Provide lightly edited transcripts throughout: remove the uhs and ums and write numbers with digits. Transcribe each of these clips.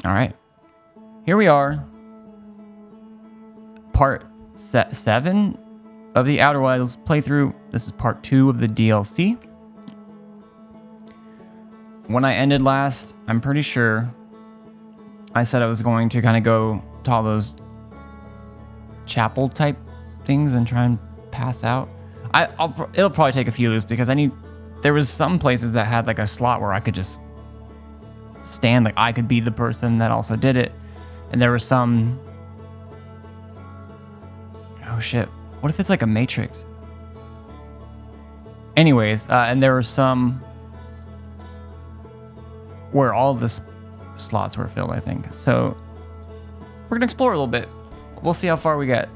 All right. Here we are. Part 7 of the Outer Wilds playthrough. This is part 2 of the DLC. When I ended last, I'm pretty sure I said I was going to kind of go to all those chapel type things and try and pass out. It'll probably take a few loops because there was some places that had like a slot where I could just stand, like I could be the person that also did it. And there was some, oh shit, what if it's like a Matrix? Anyways, and there were some where all the slots were filled, I think. So we're gonna explore a little bit. We'll see how far we get.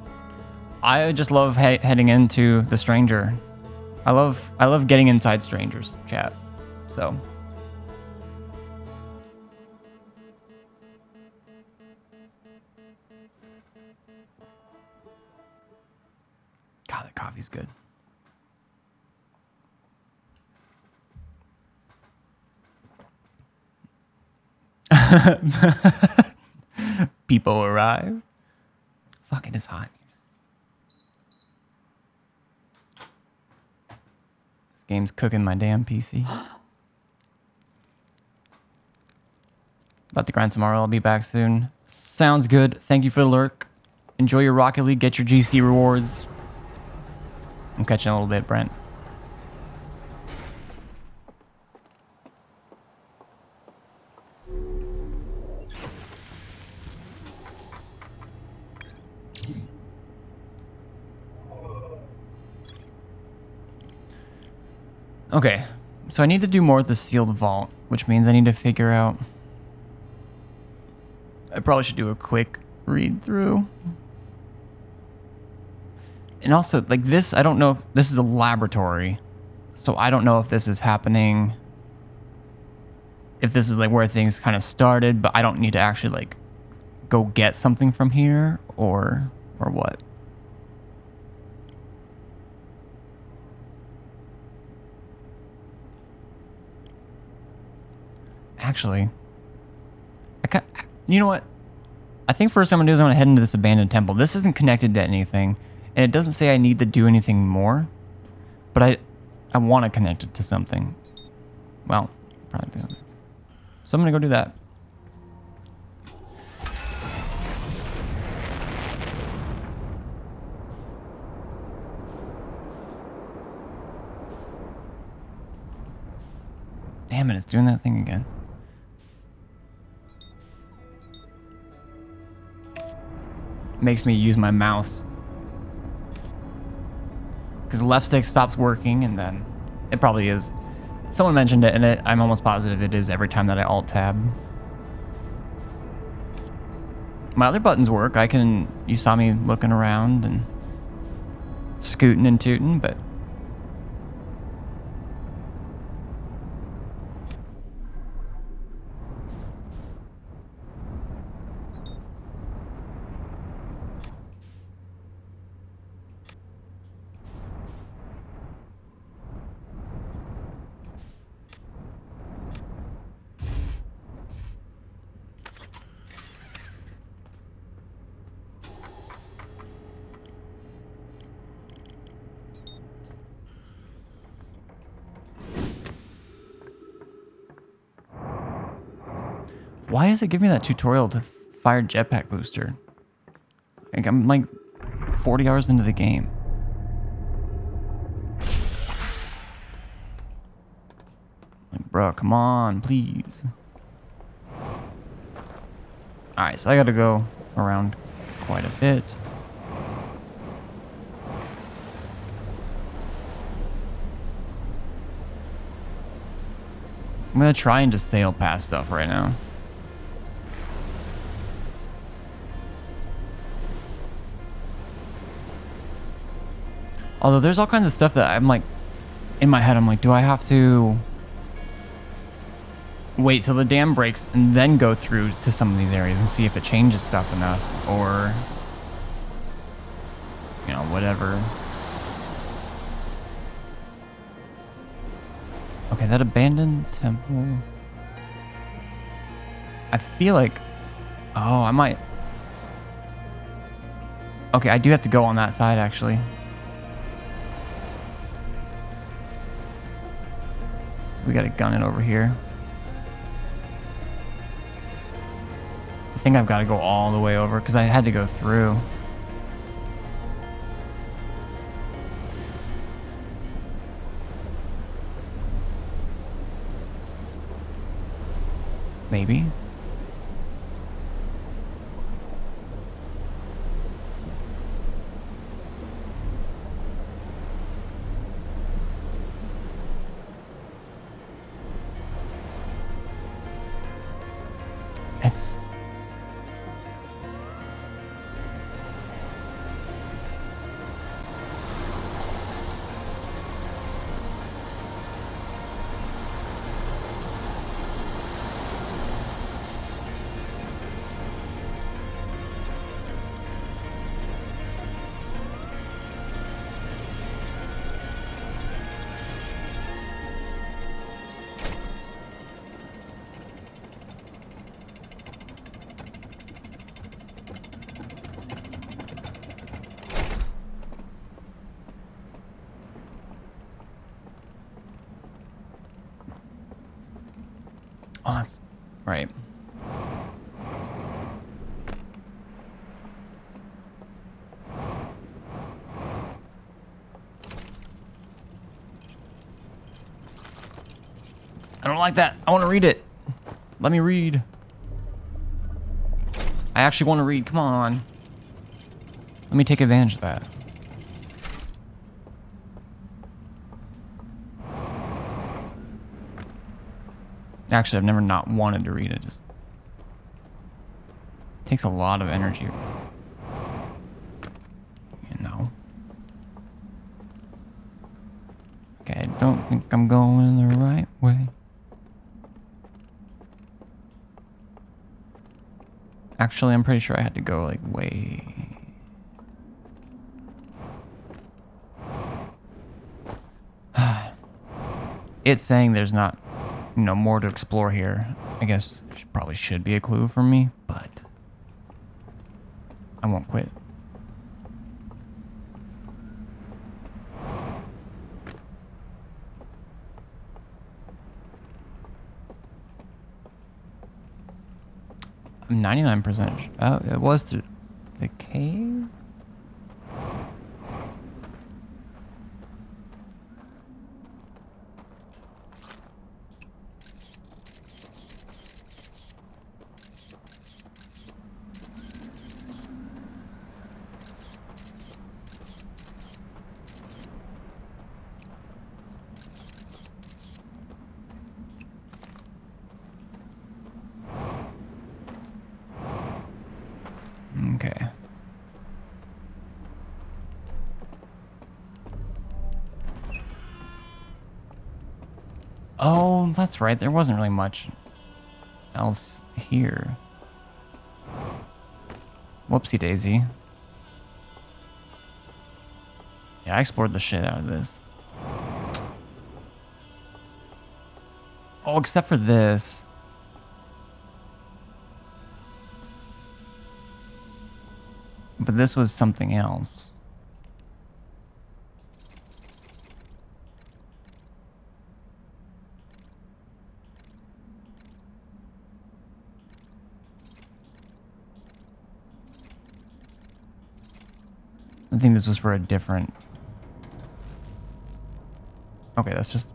I just love heading into the stranger. I love getting inside strangers, chat. So God, the coffee's good. People arrive. Fucking is hot. This game's cooking my damn PC. About to grind some more. I'll be back soon. Sounds good. Thank you for the lurk. Enjoy your Rocket League. Get your GC rewards. I'm catching a little bit, Brent. Okay, so I need to do more with the sealed vault, which means I need to figure out... I probably should do a quick read through. And also, like this, I don't know if this is a laboratory, so I don't know if this is happening, if this is like where things kind of started, but I don't need to actually like go get something from here or what. Actually, you know what? I think first I'm gonna do is I'm gonna head into this abandoned temple. This isn't connected to anything, and it doesn't say I need to do anything more, but I want to connect it to something. Well, probably do. So I'm gonna go do that. Damn it, it's doing that thing again. Makes me use my mouse. Because the left stick stops working, and then it probably is. Someone mentioned it, and I'm almost positive it is every time that I Alt-tab. My other buttons work. You saw me looking around and scooting and tooting, but... Why does it give me that tutorial to fire jetpack booster? Like I'm like 40 hours into the game. Like, bro, come on, please. Alright, so I gotta go around quite a bit. I'm gonna try and just sail past stuff right now. Although there's all kinds of stuff that I'm like, in my head, I'm like, do I have to wait till the dam breaks and then go through to some of these areas and see if it changes stuff enough, or, you know, whatever. Okay, that abandoned temple. I feel like Oh, I might. Okay, I do have to go on that side, actually. We gotta gun it over here. I think I've got to go all the way over because I had to go through. Maybe. It's... Oh, that's right. I don't like that. I want to read it. Let me read. I actually want to read. Come on. Let me take advantage of that. Actually, I've never not wanted to read it. Just takes a lot of energy. You know. Okay, I don't think I'm going the right way. Actually, I'm pretty sure I had to go like way... It's saying there's not, you know, more to explore here. I guess probably should be a clue for me, but I won't quit. I'm 99%. Oh, it was through the cave? Okay. Oh, that's right. There wasn't really much else here. Whoopsie daisy. Yeah, I explored the shit out of this. Oh, except for this. But this was something else. I think this was for a different... Okay, that's just...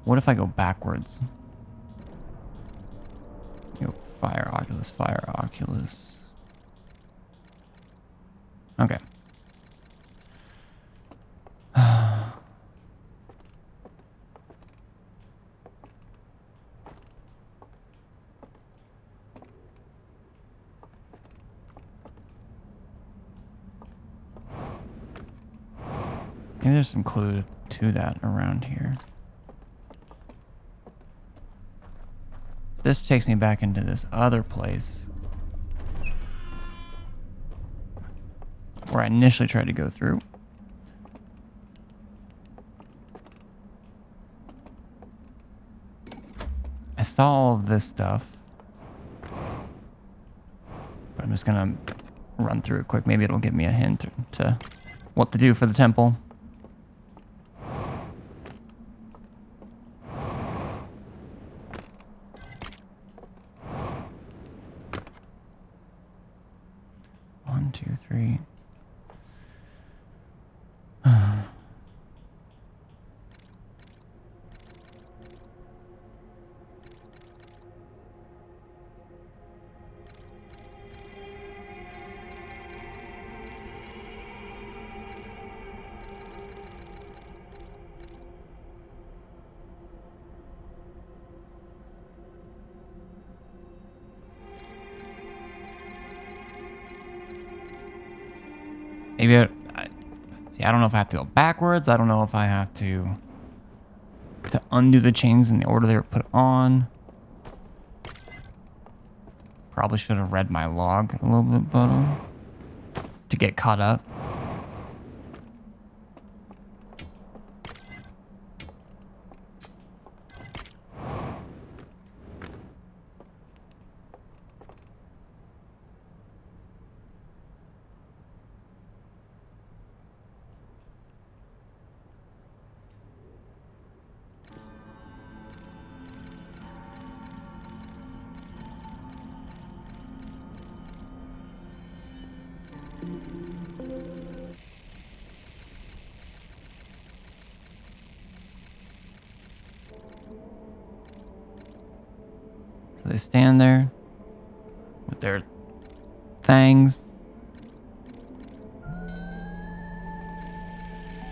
What if I go backwards? Yo, fire Oculus, fire Oculus. Okay. Maybe there's some clue to that around here. This takes me back into this other place where I initially tried to go through. saw all of this stuff. But I'm just gonna run through it quick. Maybe it'll give me a hint to what to do for the temple. One, two, three. Maybe see, I don't know if I have to go backwards. I don't know if I have to undo the chains in the order they were put on. Probably should have read my log a little bit better to get caught up. So they stand there with their fangs.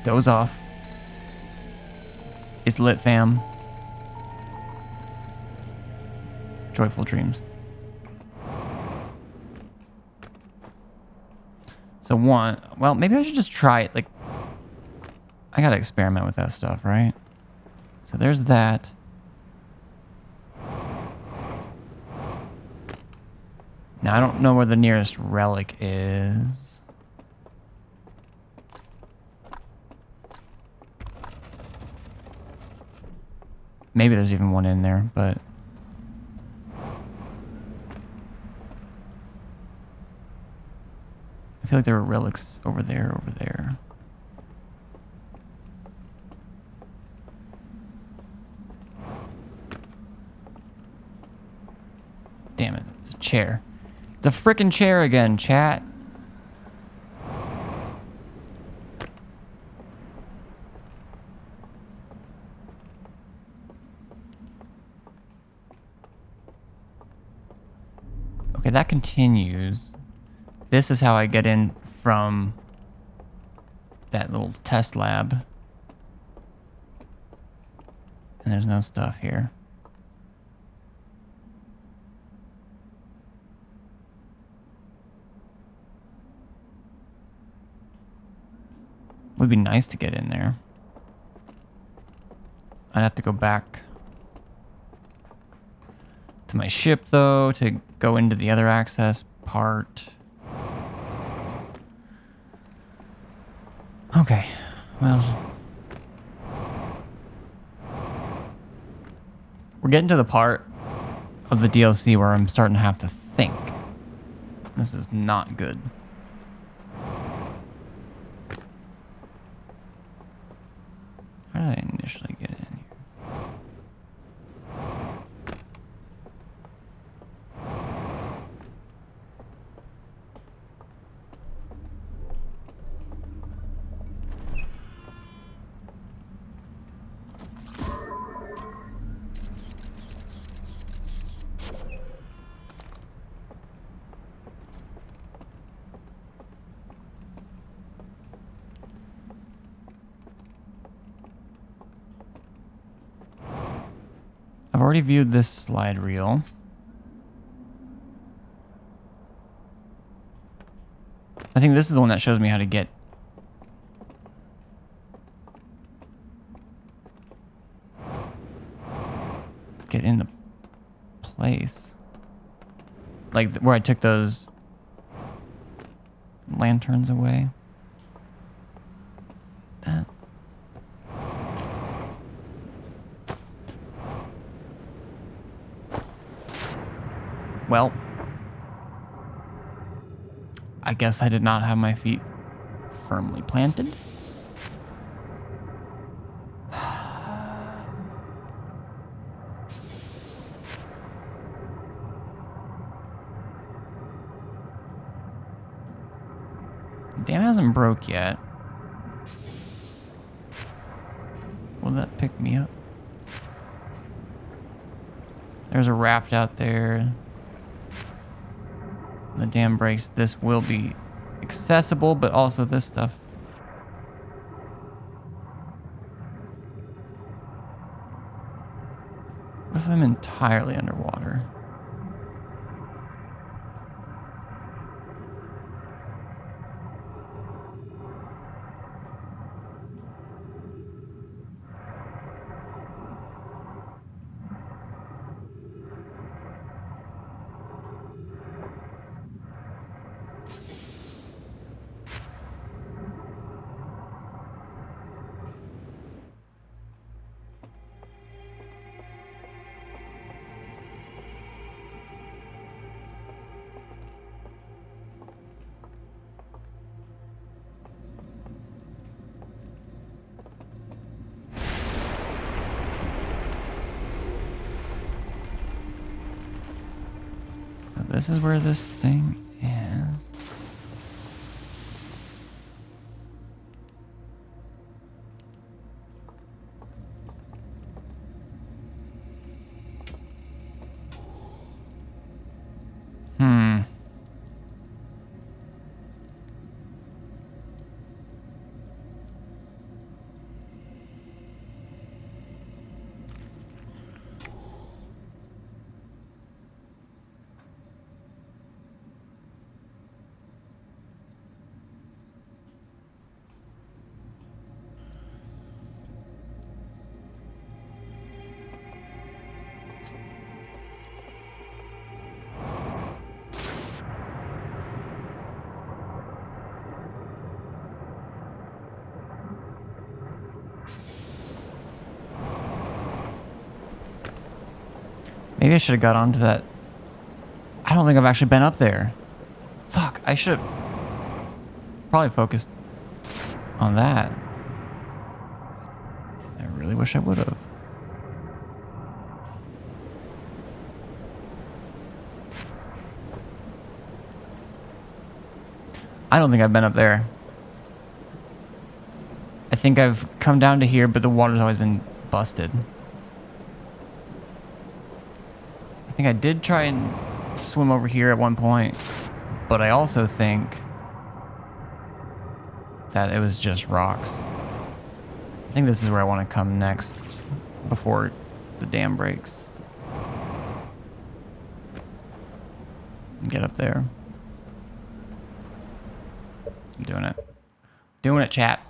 Doze off. It's lit, fam. Joyful dreams. So one, well, maybe I should just try it. Like, I gotta experiment with that stuff, right? So there's that. Now, I don't know where the nearest relic is. Maybe there's even one in there, but... I feel like there were relics over there, over there. Damn it, it's a chair. It's a frickin' chair again, chat. Okay, that continues. This is how I get in from that little test lab. And there's no stuff here. Would be nice to get in there. I'd have to go back to my ship, though, to go into the other access part. Okay, well... We're getting to the part of the DLC where I'm starting to have to think. This is not good. How did I initially get in here? I've already viewed this slide reel. I think this is the one that shows me how to get into place. Like where I took those lanterns away. That. Well, I guess I did not have my feet firmly planted. Dam hasn't broke yet. Will that pick me up? There's a raft out there. The dam breaks. This will be accessible, but also this stuff. What if I'm entirely underwater? This is where this thing is. Maybe I should have got onto that. I don't think I've actually been up there. Fuck, I should have probably focused on that. I really wish I would have. I don't think I've been up there. I think I've come down to here, but the water's always been busted. I think I did try and swim over here at one point, but I also think that it was just rocks. I think this is where I want to come next before the dam breaks. Get up there. I'm doing it. Doing it, chat.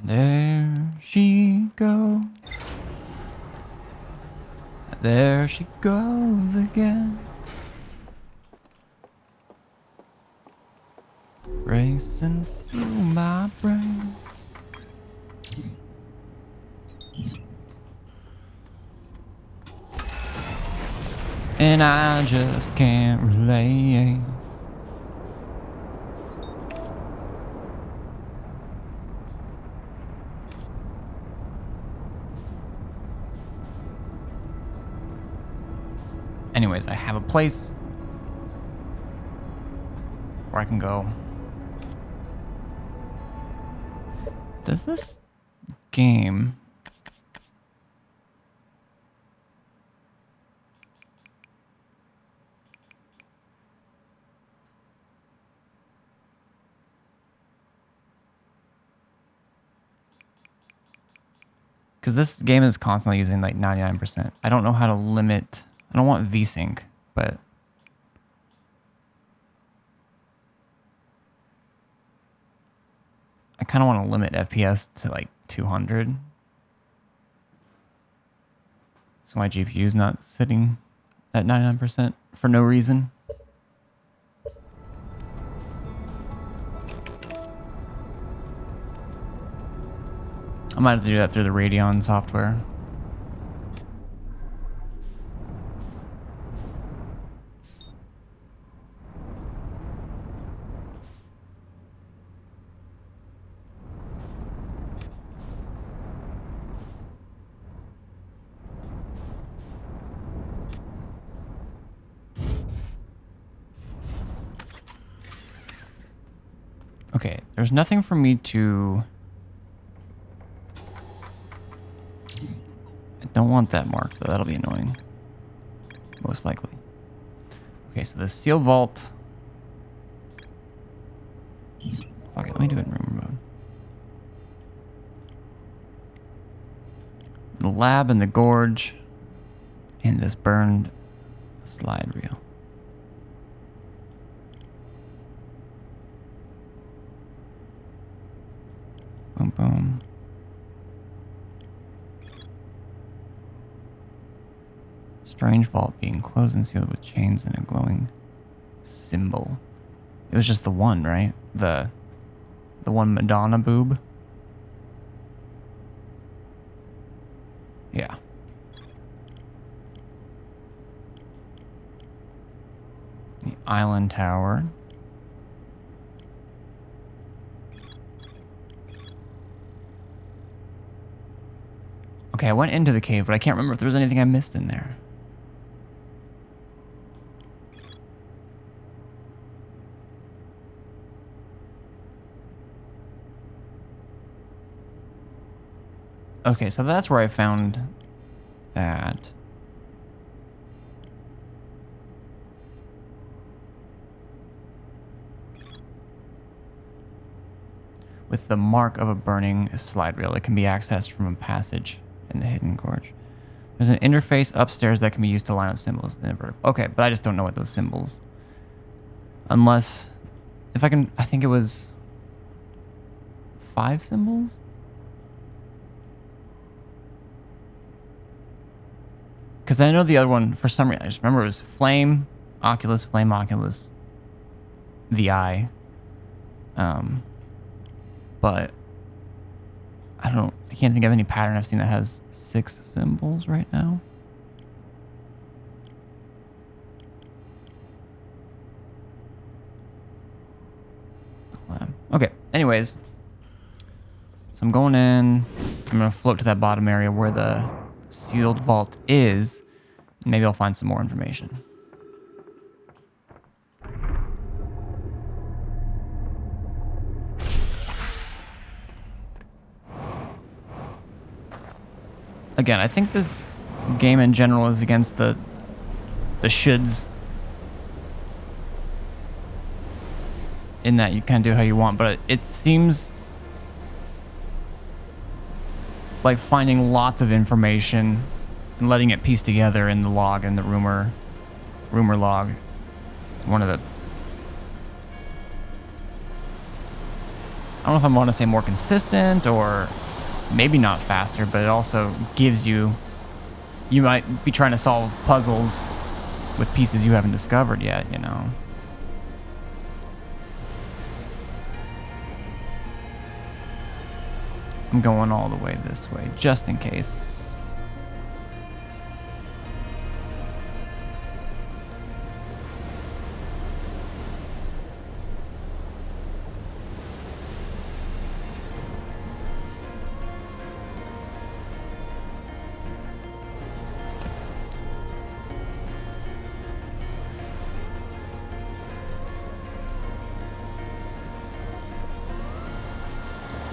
There she goes. There she goes again. Racing through my brain. And I just can't relate. Anyways, I have a place where I can go. Does this game... Because this game is constantly using like 99%. I don't know how to limit I don't want VSync, but I kind of want to limit FPS to like 200. So my GPU is not sitting at 99% for no reason. I might have to do that through the Radeon software. Okay, there's nothing for me to... I don't want that marked, though. That'll be annoying. Most likely. Okay, so the sealed vault... Fuck it, let me do it in rumor mode. The lab and the gorge. And this burned slide reel. Boom, boom. Strange vault being closed and sealed with chains and a glowing symbol. It was just the one, right? The one Madonna boob. Yeah. The island tower. Okay, I went into the cave, but I can't remember if there was anything I missed in there. Okay, so that's where I found that. With the mark of a burning slide reel that can be accessed from a passage in the hidden gorge. There's an interface upstairs that can be used to line up symbols in a vertical. Okay, but I just don't know what those symbols. Unless, if I can, I think it was 5 symbols? Because I know the other one, for some reason, I just remember it was flame, Oculus, the eye. But I can't think of any pattern I've seen that has 6 symbols right now. Okay, anyways. So I'm going in. I'm going to float to that bottom area where the sealed vault is. Maybe I'll find some more information. Again, I think this game in general is against the shoulds. In that you can do how you want, but it seems like finding lots of information and letting it piece together in the log and the rumor log. One of the, I don't know if I want to say more consistent or maybe not faster, but it also gives you might be trying to solve puzzles with pieces you haven't discovered yet, you know. I'm going all the way this way, just in case.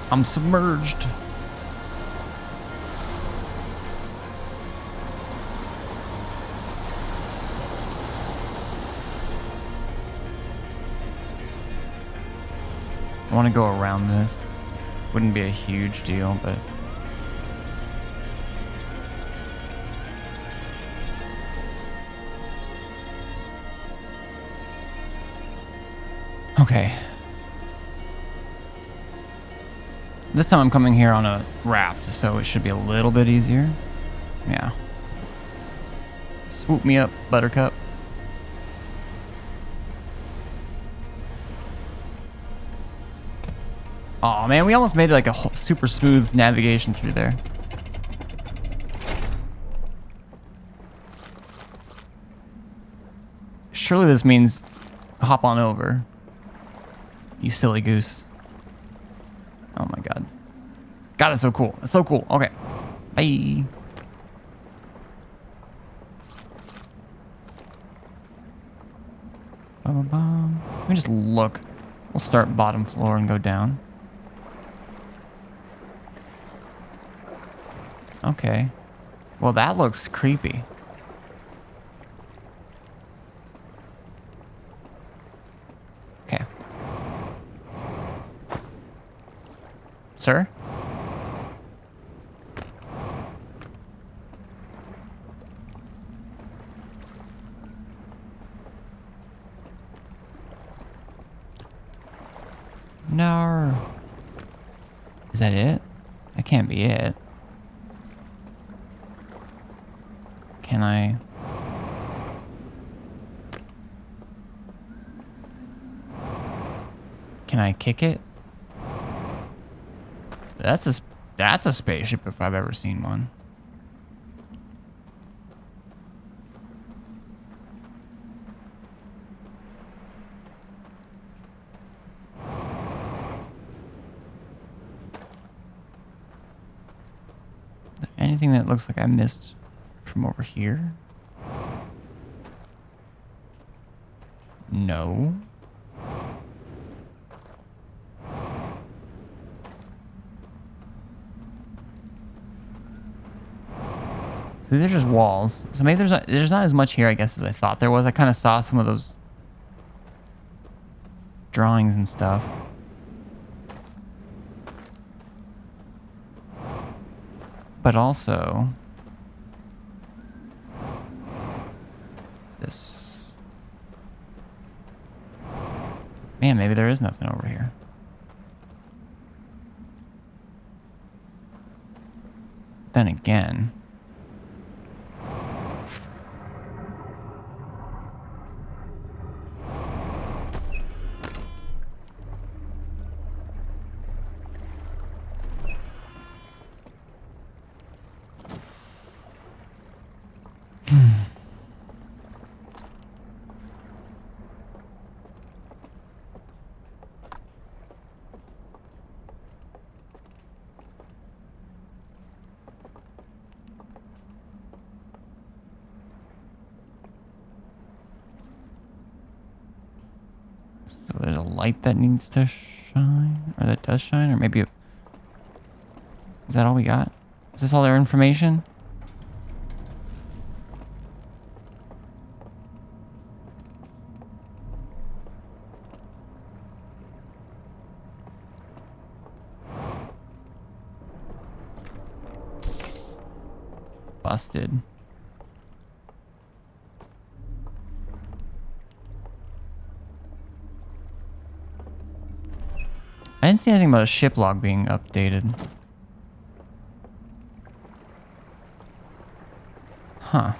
I'm submerged. I want to go around this. Wouldn't be a huge deal, but Okay. This time I'm coming here on a raft, so it should be a little bit easier. Yeah. Swoop me up, Buttercup. Oh man, we almost made like a super smooth navigation through there. Surely this means hop on over. You silly goose. Oh my god. God, it's so cool. It's so cool. Okay. Bye. Let me just look. We'll start bottom floor and go down. Okay. Well, that looks creepy. Okay. Sir? No. Is that it? That can't be it. Can I? Can I kick it? That's a spaceship if I've ever seen one. Anything that looks like I missed from over here? No. See, there's just walls. So maybe there's not as much here, I guess, as I thought there was. I kind of saw some of those drawings and stuff. But also this. Man, maybe there is nothing over here. Then again, so there's a light that needs to shine, or that does shine, or maybe is that all we got? Is this all their information? Busted. I didn't see anything about a ship log being updated. Huh.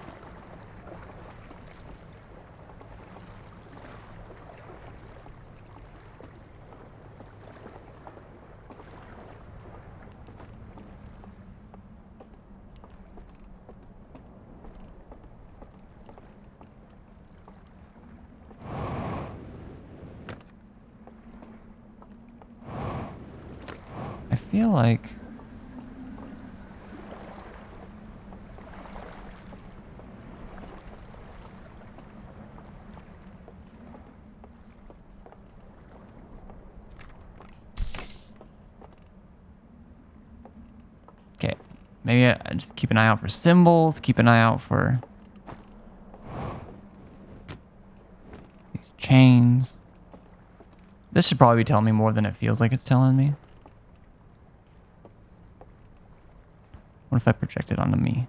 I feel like okay, maybe I just keep an eye out for symbols, keep an eye out for these chains. This should probably be telling me more than it feels like it's telling me. What if I project it onto me?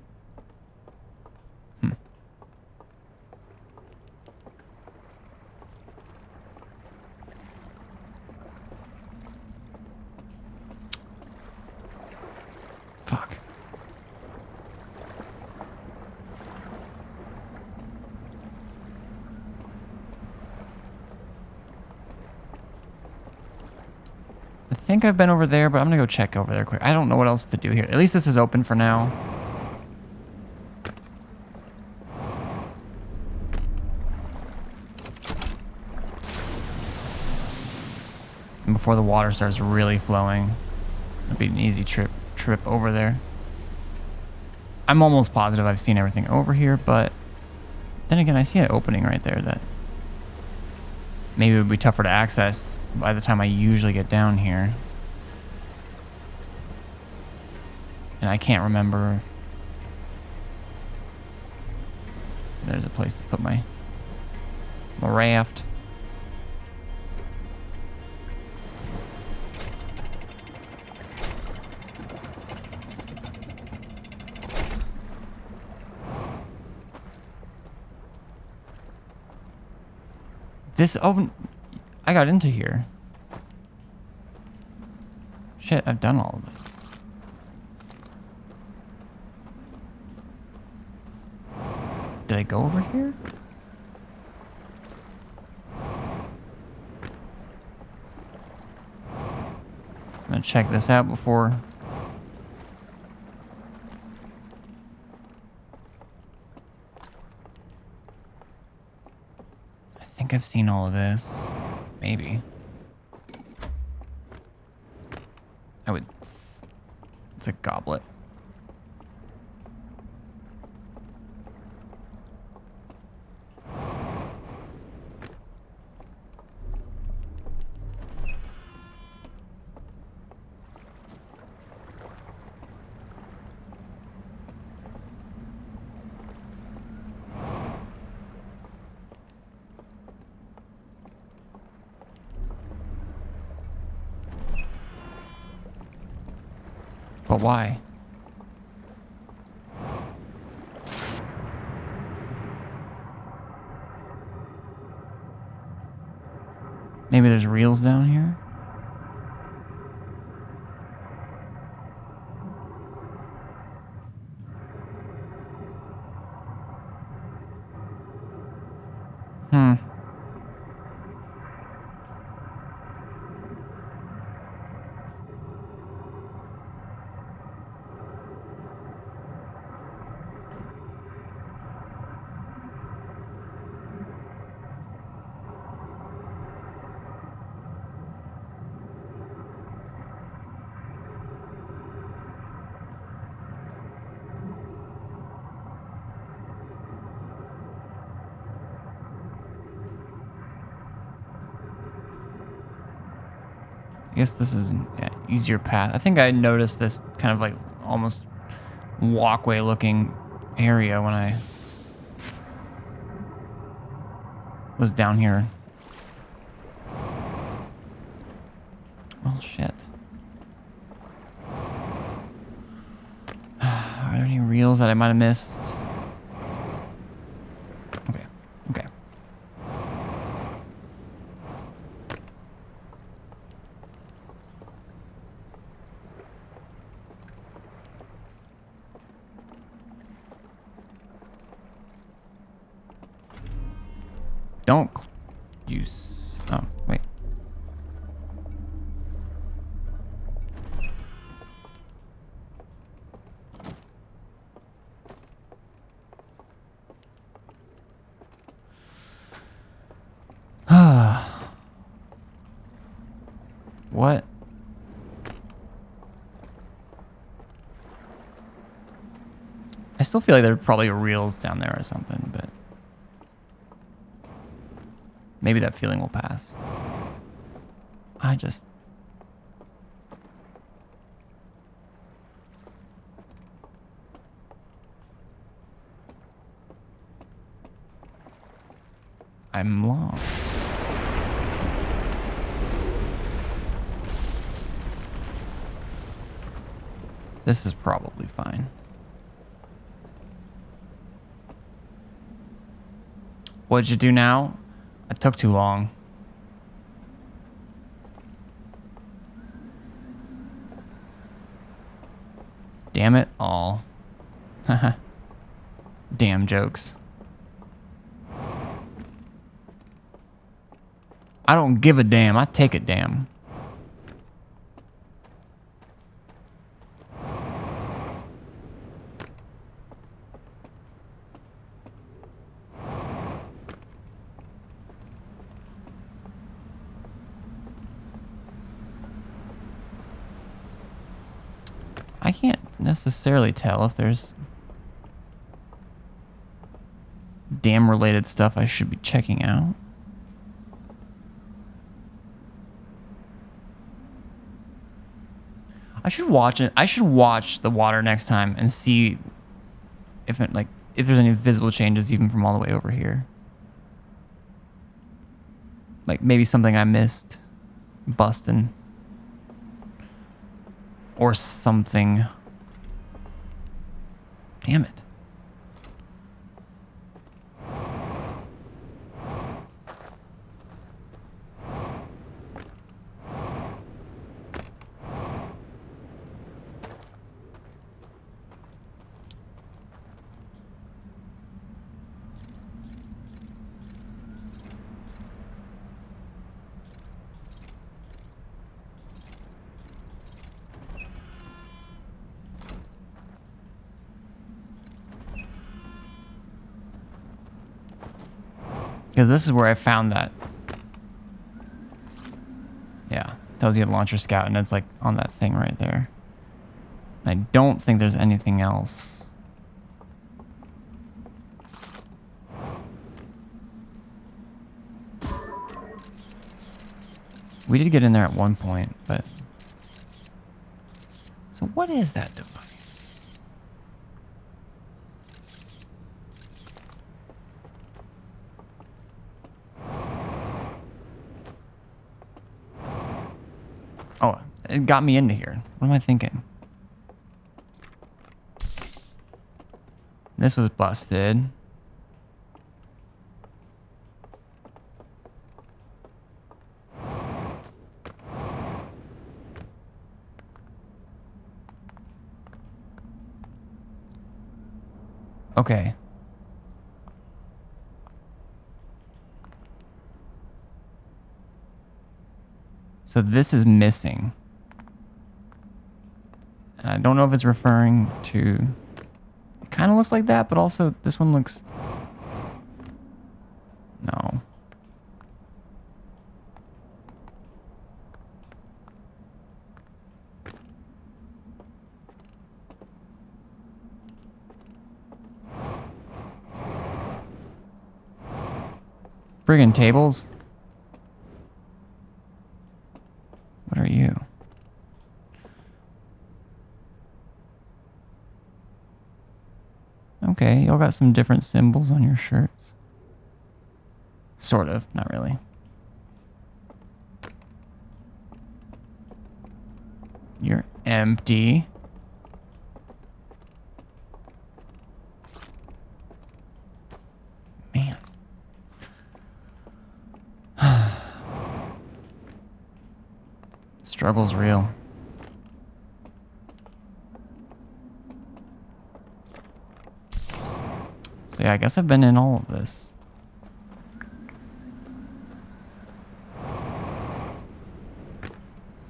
think I've been over there, but I'm gonna go check over there quick. I don't know what else to do here. At least this is open for now. And before the water starts really flowing, it'll be an easy trip over there. I'm almost positive I've seen everything over here, but then again, I see an opening right there that maybe it would be tougher to access by the time I usually get down here. And I can't remember. There's a place to put my raft. I got into here. Shit, I've done all of this. Did I go over here? I'm gonna check this out before. I think I've seen all of this. Maybe. It's a goblet. But why? Maybe there's reels down here? I guess this is an easier path. I think I noticed this kind of like almost walkway looking area when I was down here. Oh shit. Are there any reels that I might have missed? Okay. Don't use... Oh, wait. What? I still feel like there are probably reels down there or something, but... maybe that feeling will pass. I'm lost. This is probably fine. What'd you do now? It took too long. Damn it all. Damn jokes. I don't give a damn. I take a damn. can't necessarily tell if there's dam-related stuff I should be checking out. I should watch it. I should watch the water next time and see if it, like, if there's any visible changes even from all the way over here. Like maybe something I missed busting or something. Damn it. Because this is where I found that. Yeah, tells you to launch your scout, and it's like on that thing right there. I don't think there's anything else. We did get in there at one point, but... So what is that device? Oh, it got me into here. What am I thinking? This was busted. Okay. So this is missing. And I don't know if it's referring to... It kind of looks like that, but also this one looks... No. Friggin' tables? What are you? Okay, y'all got some different symbols on your shirts. Sort of, not really. You're empty. Man. Struggle's real. So yeah, I guess I've been in all of this.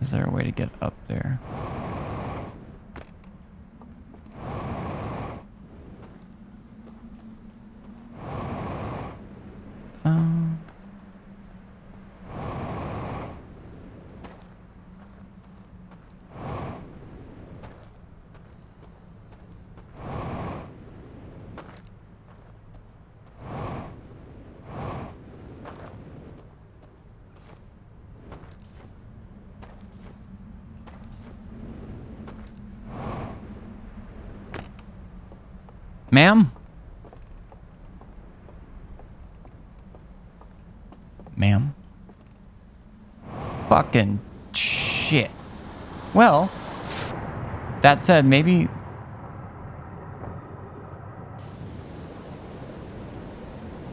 Is there a way to get up there? Ma'am? Ma'am? Fucking shit. Well, that said, maybe...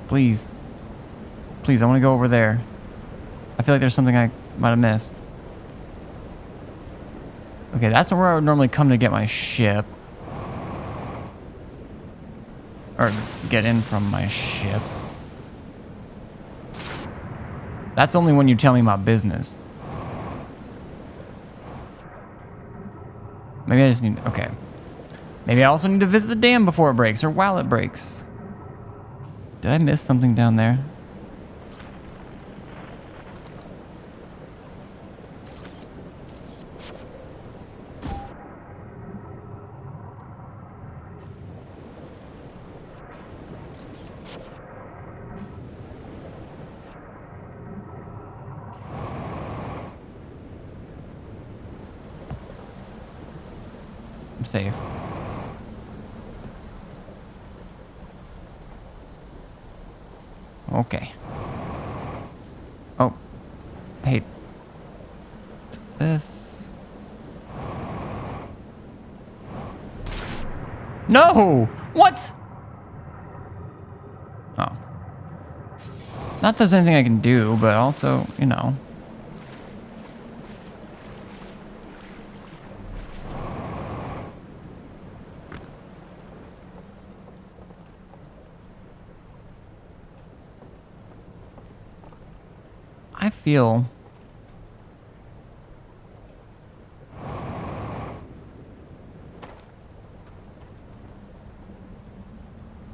Please. Please, I want to go over there. I feel like there's something I might have missed. Okay, that's where I would normally come to get my ship. Or get in from my ship. That's only when you tell me my business. Maybe I just need... Okay. Maybe I also need to visit the dam before it breaks, or while it breaks. Did I miss something down there? I'm safe. Okay. Oh. Hey. This. No! What? Oh. Not that there's anything I can do, but also, you know. I feel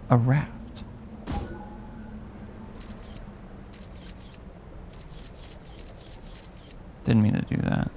a raft. Didn't mean to do that.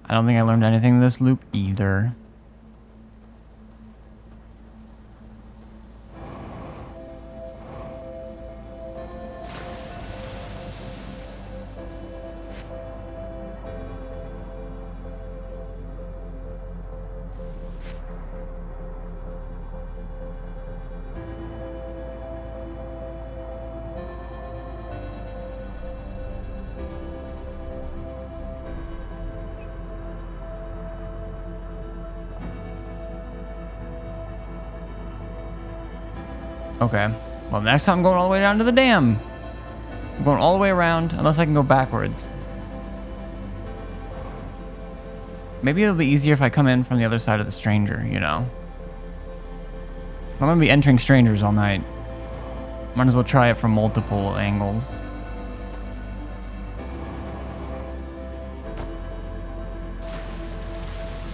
I don't think I learned anything in this loop either. Okay. Well, next time I'm going all the way down to the dam. I'm going all the way around, unless I can go backwards. Maybe it'll be easier if I come in from the other side of the stranger, you know? I'm going to be entering strangers all night. Might as well try it from multiple angles.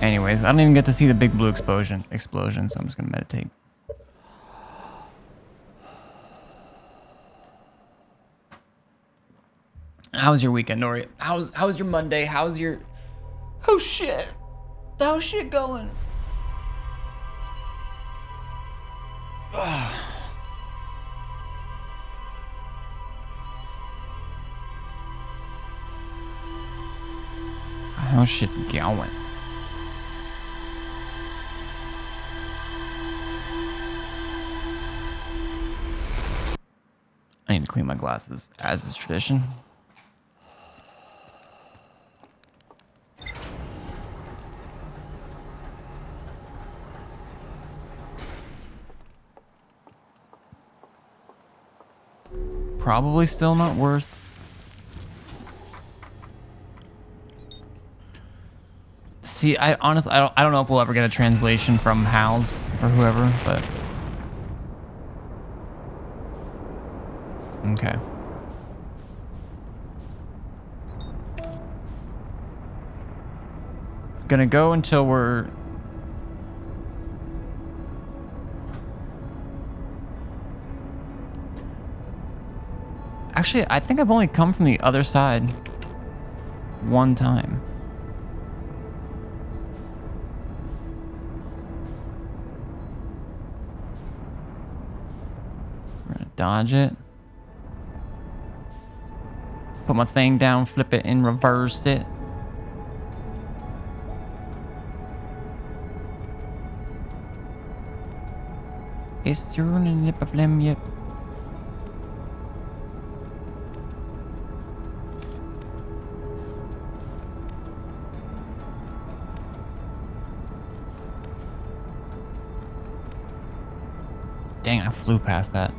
Anyways, I don't even get to see the big blue explosion, so I'm just going to meditate. How's your weekend, Nori? How's your Monday? How's shit? How's shit going? How's shit going? I need to clean my glasses, as is tradition. Probably still not worth. See, I honestly, I don't know if we'll ever get a translation from Hal's or whoever, but okay. Gonna go until we're. Actually, I think I've only come from the other side one time. We're gonna dodge it. Put my thing down, flip it, and reverse it. It's turning lip of phlegm yet. Dang, I flew past that.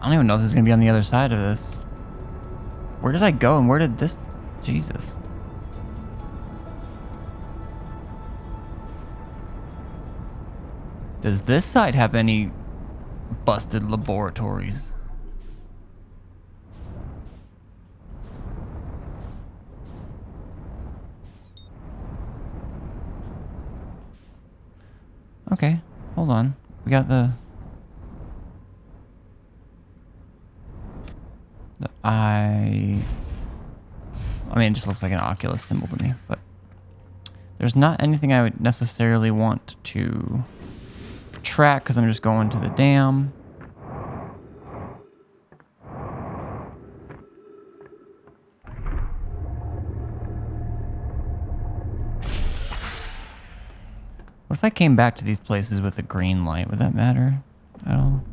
I don't even know if this is gonna be on the other side of this. Where did I go and where did this... Jesus. Does this side have any Busted laboratories. Okay, hold on. We got the eye. I mean, it just looks like an Oculus symbol to me, but there's not anything I would necessarily want to track because I'm just going to the dam. What if I came back to these places with a green light? Would that matter at all?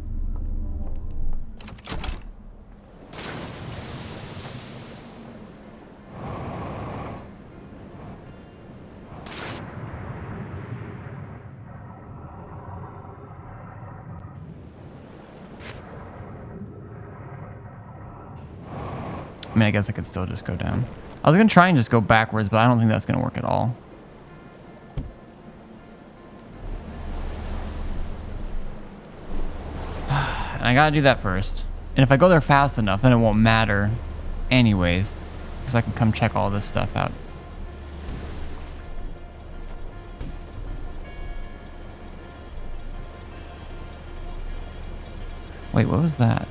I mean, I guess I could still just go down. I was going to try and just go backwards, but I don't think that's going to work at all. And I got to do that first. And if I go there fast enough, then it won't matter anyways. Because I can come check all this stuff out. Wait, what was that?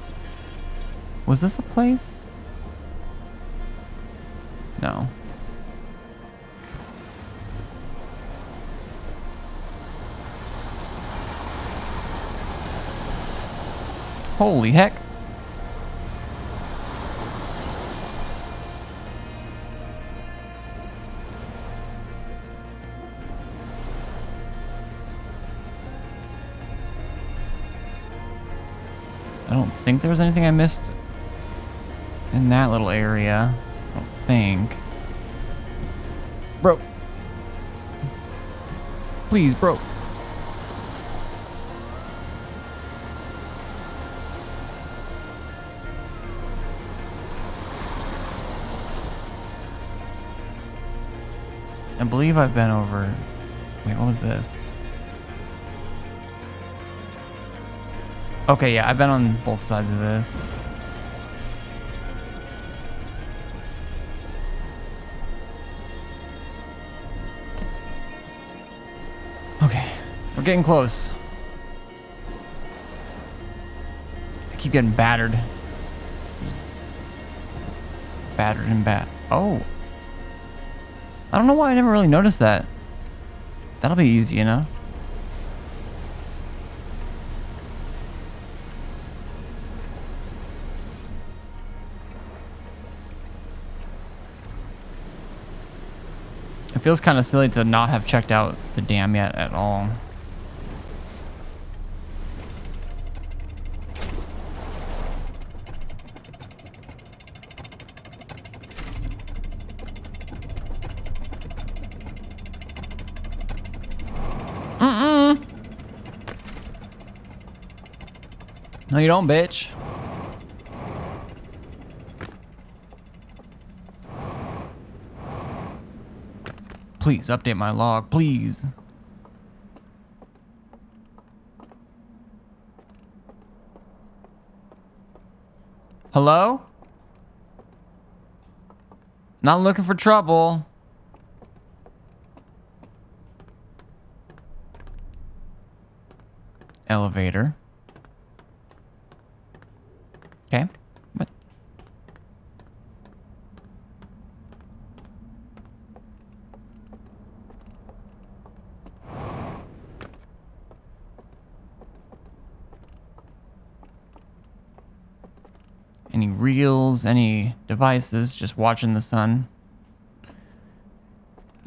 Was this a place? No. Holy heck. I don't think there was anything I missed in that little area. I don't think. Bro. Please, bro. I believe I've been over... Wait, what was this? Okay, yeah, I've been on both sides of this. Okay, we're getting close. I keep getting battered. Battered and Oh. I don't know why I never really noticed that. That'll be easy, you know? It feels kind of silly to not have checked out the dam yet at all. No, you don't, bitch. Please update my log, please. Hello? Not looking for trouble. Elevator. Okay. What? Any reels, any devices, just watching the sun. I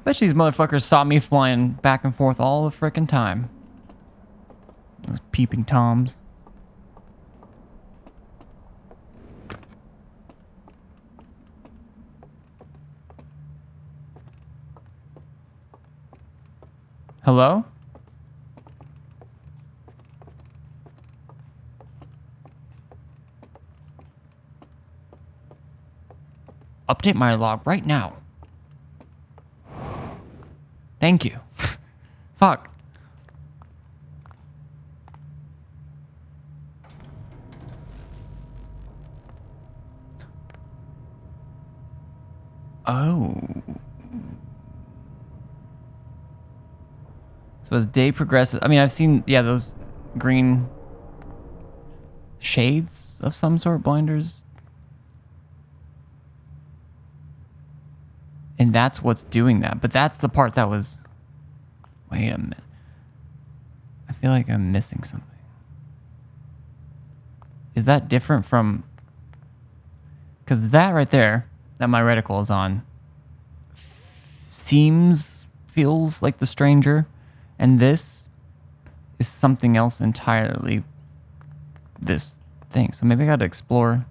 bet these motherfuckers saw me flying back and forth all the frickin' time. Those peeping toms. Hello? Update my log right now. Thank you. Fuck. Oh. So as day progresses, I mean, I've seen, yeah, those green shades of some sort, blinders. And that's what's doing that. But that's the part that was... Wait a minute. I feel like I'm missing something. Is that different from... Because that right there, that my reticle is on, feels like the stranger. And this is something else entirely this thing. So maybe I got to explore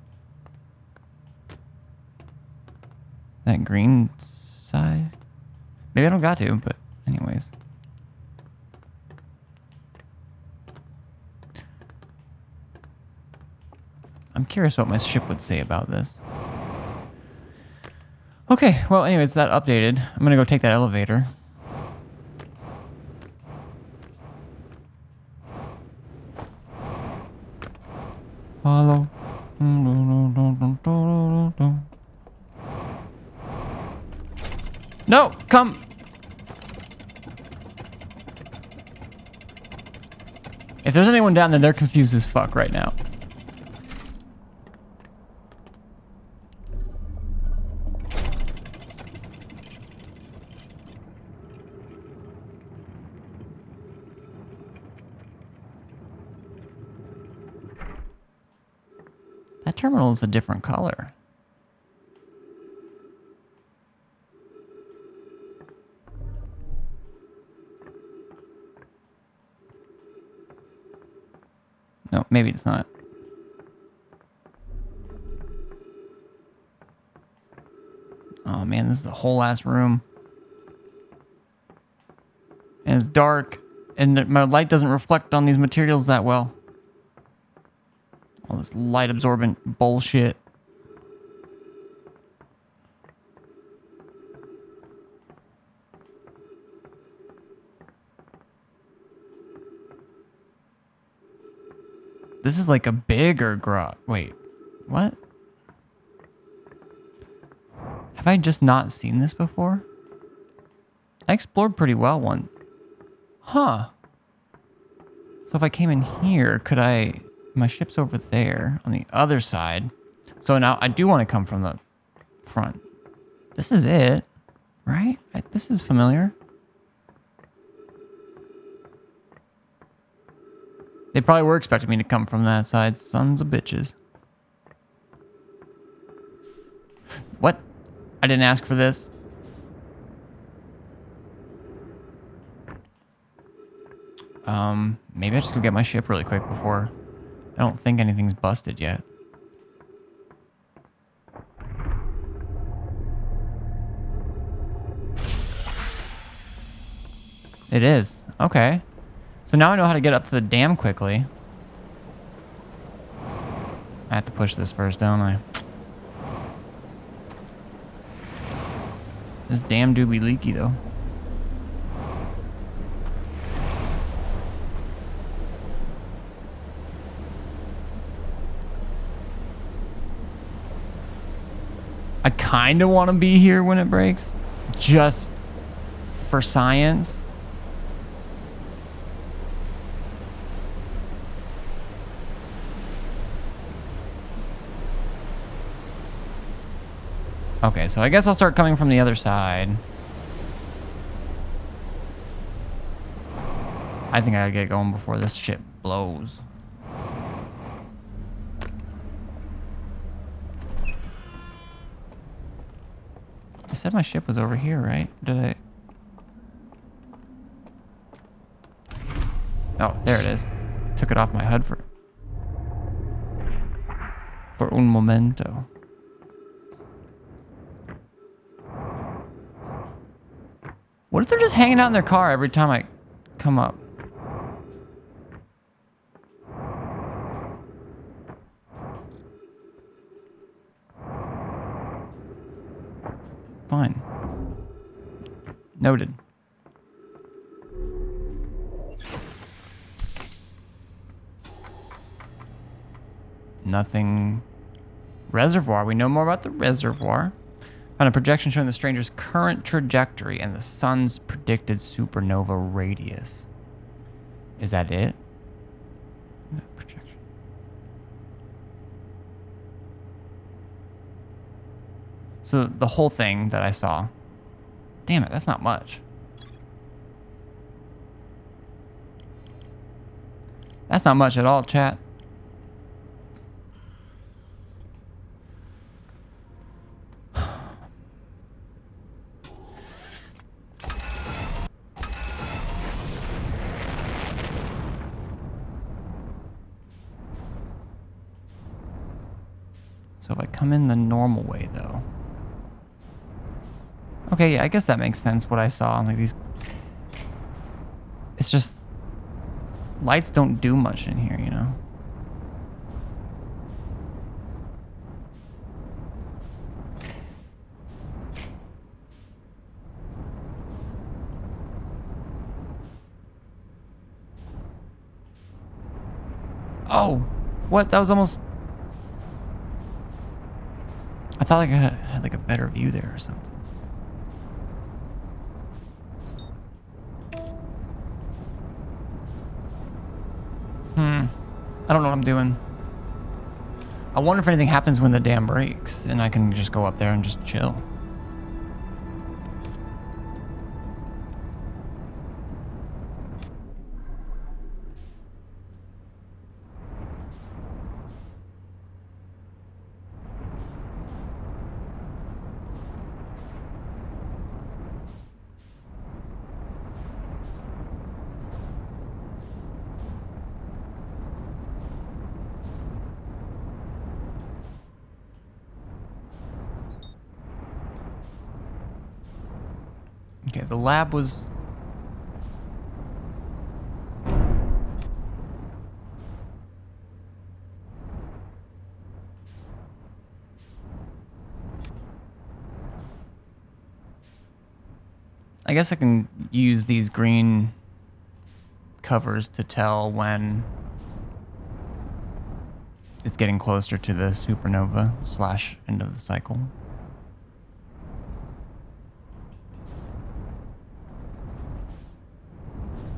that green side. Maybe I don't got to, but anyways. I'm curious what my ship would say about this. Okay, well, anyways, that updated. I'm going to go take that elevator. Follow. No, come. If there's anyone down there, they're confused as fuck right now. That terminal is a different color. No, maybe it's not. Oh man, this is a whole ass room. And it's dark, and my light doesn't reflect on these materials that well. All this light absorbent bullshit. This is like a bigger garage. Wait, what? Have I just not seen this before? I explored pretty well one. Huh. So if I came in here, could I... My ship's over there on the other side. So now I do want to come from the front. This is it, right? This is familiar. They probably were expecting me to come from that side. Sons of bitches. What? I didn't ask for this. Maybe I just go get my ship really quick before... I don't think anything's busted yet. It is. Okay. So now I know how to get up to the dam quickly. I have to push this first, don't I? This dam do be leaky, though. I kind of want to be here when it breaks. Just for science. Okay, so I guess I'll start coming from the other side. I think I gotta get going before this shit blows. I said my ship was over here, right? Did I? Oh, there it is. Took it off my HUD for un momento. What if they're just hanging out in their car every time I come up? Fine. Noted. Nothing. Reservoir. We know more about the reservoir. Found a projection showing the stranger's current trajectory and the sun's predicted supernova radius. Is that it? No, projection. So the whole thing that I saw. Damn it, that's not much. That's not much at all, chat. So if I come in the normal way, though. Okay, yeah, I guess that makes sense, what I saw. Like these... It's just... Lights don't do much in here, you know? Oh! What? That was almost... I thought like I had like a better view there or something. I don't know what I'm doing. I wonder if anything happens when the dam breaks and I can just go up there and just chill. Okay, the lab was... I guess I can use these green covers to tell when it's getting closer to the supernova / end of the cycle.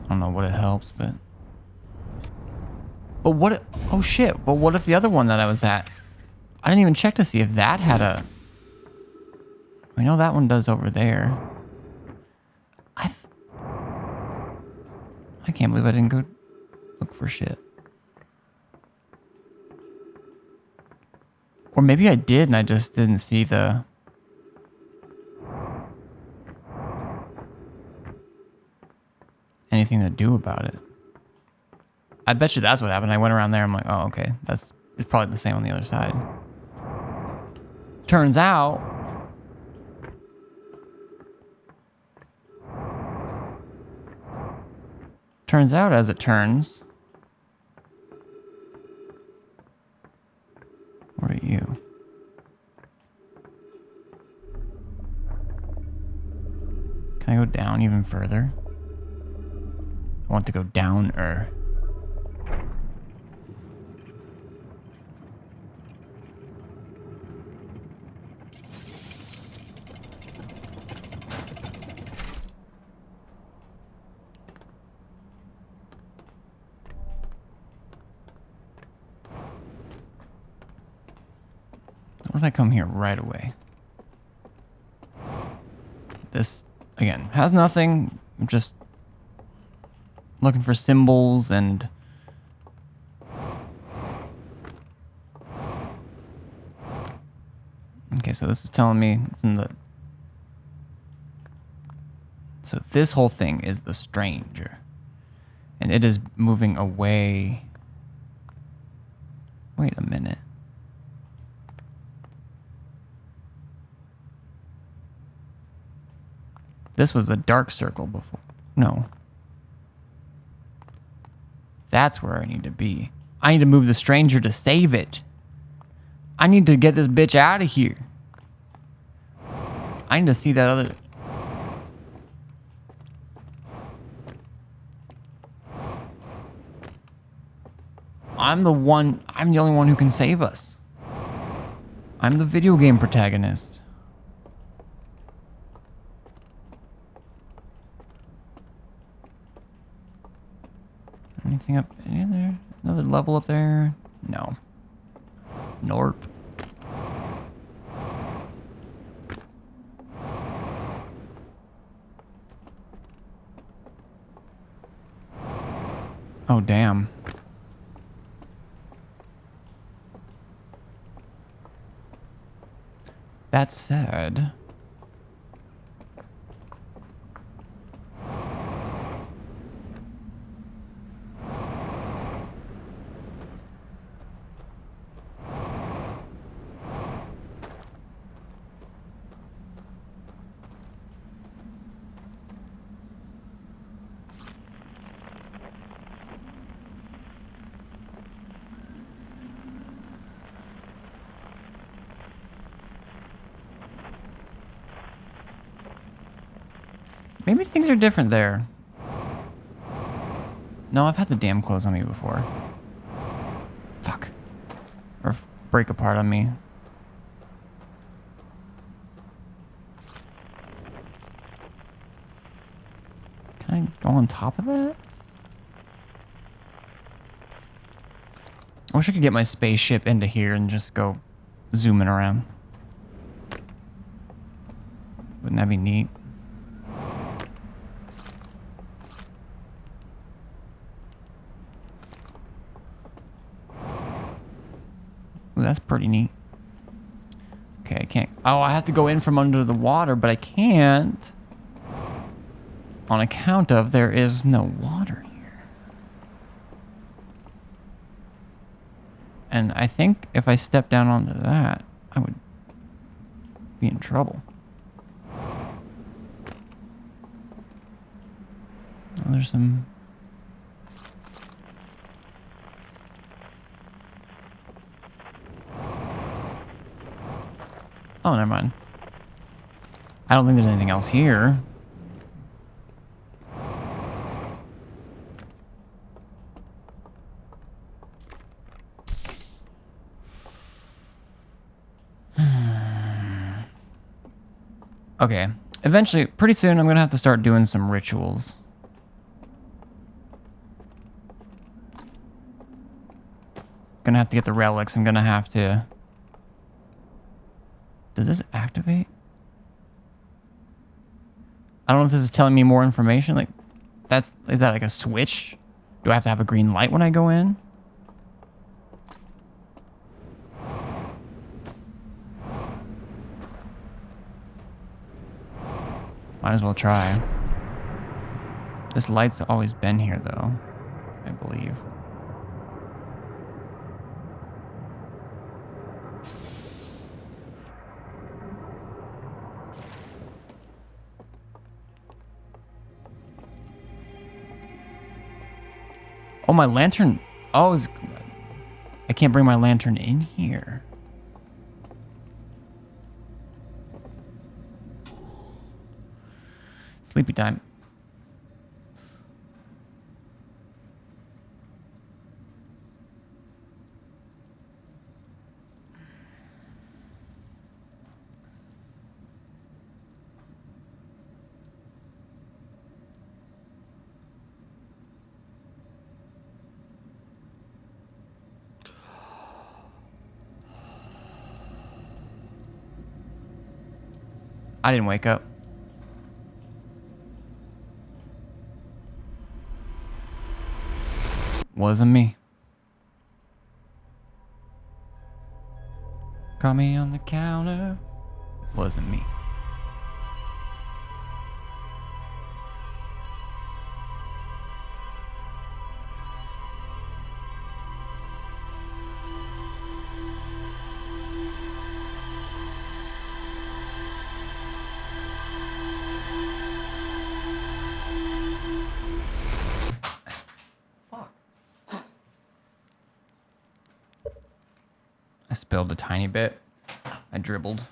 I don't know what it helps, but what if, oh shit, but what if the other one that I was at, I didn't even check to see if that had a... I know that one does over there. I can't believe I didn't go look for shit. Or maybe I did and I just didn't see the... anything to do about it. I bet you that's what happened. I went around there. I'm like, oh, okay. It's probably the same on the other side. Turns out... Turns out as it turns... What are you? Can I go down even further? I want to go downer. What if I come here right away? This, again, has nothing. I'm just looking for symbols and... Okay, so this is telling me it's in the... So this whole thing is the stranger. And it is moving away... Wait a minute. This was a dark circle before. No. That's where I need to be. I need to move the stranger to save it. I need to get this bitch out of here. I need to see that other... I'm the only one who can save us. I'm the video game protagonist. Anything up? Another level up there? No. Nope. Oh, damn. That said... maybe things are different there. No, I've had the damn clothes on me before. Fuck. Or break apart on me. Can I go on top of that? I wish I could get my spaceship into here and just go zooming around. Wouldn't that be neat? Ooh, that's pretty neat. Okay, I can't... Oh, I have to go in from under the water, but I can't. On account of there is no water here. And I think if I step down onto that, I would be in trouble. Oh, there's some... Oh, never mind. I don't think there's anything else here. Okay. Eventually, pretty soon, I'm going to have to start doing some rituals. Gonna have to get the relics. I'm gonna have to... Does this activate? I don't know if this is telling me more information. Like, is that like a switch? Do I have to have a green light when I go in? Might as well try. This light's always been here, though, I believe. Oh, my lantern. Oh, I can't bring my lantern in here. Sleepy time. I didn't wake up. Wasn't me. Caught me on the counter. Wasn't me. I spilled a tiny bit. I dribbled.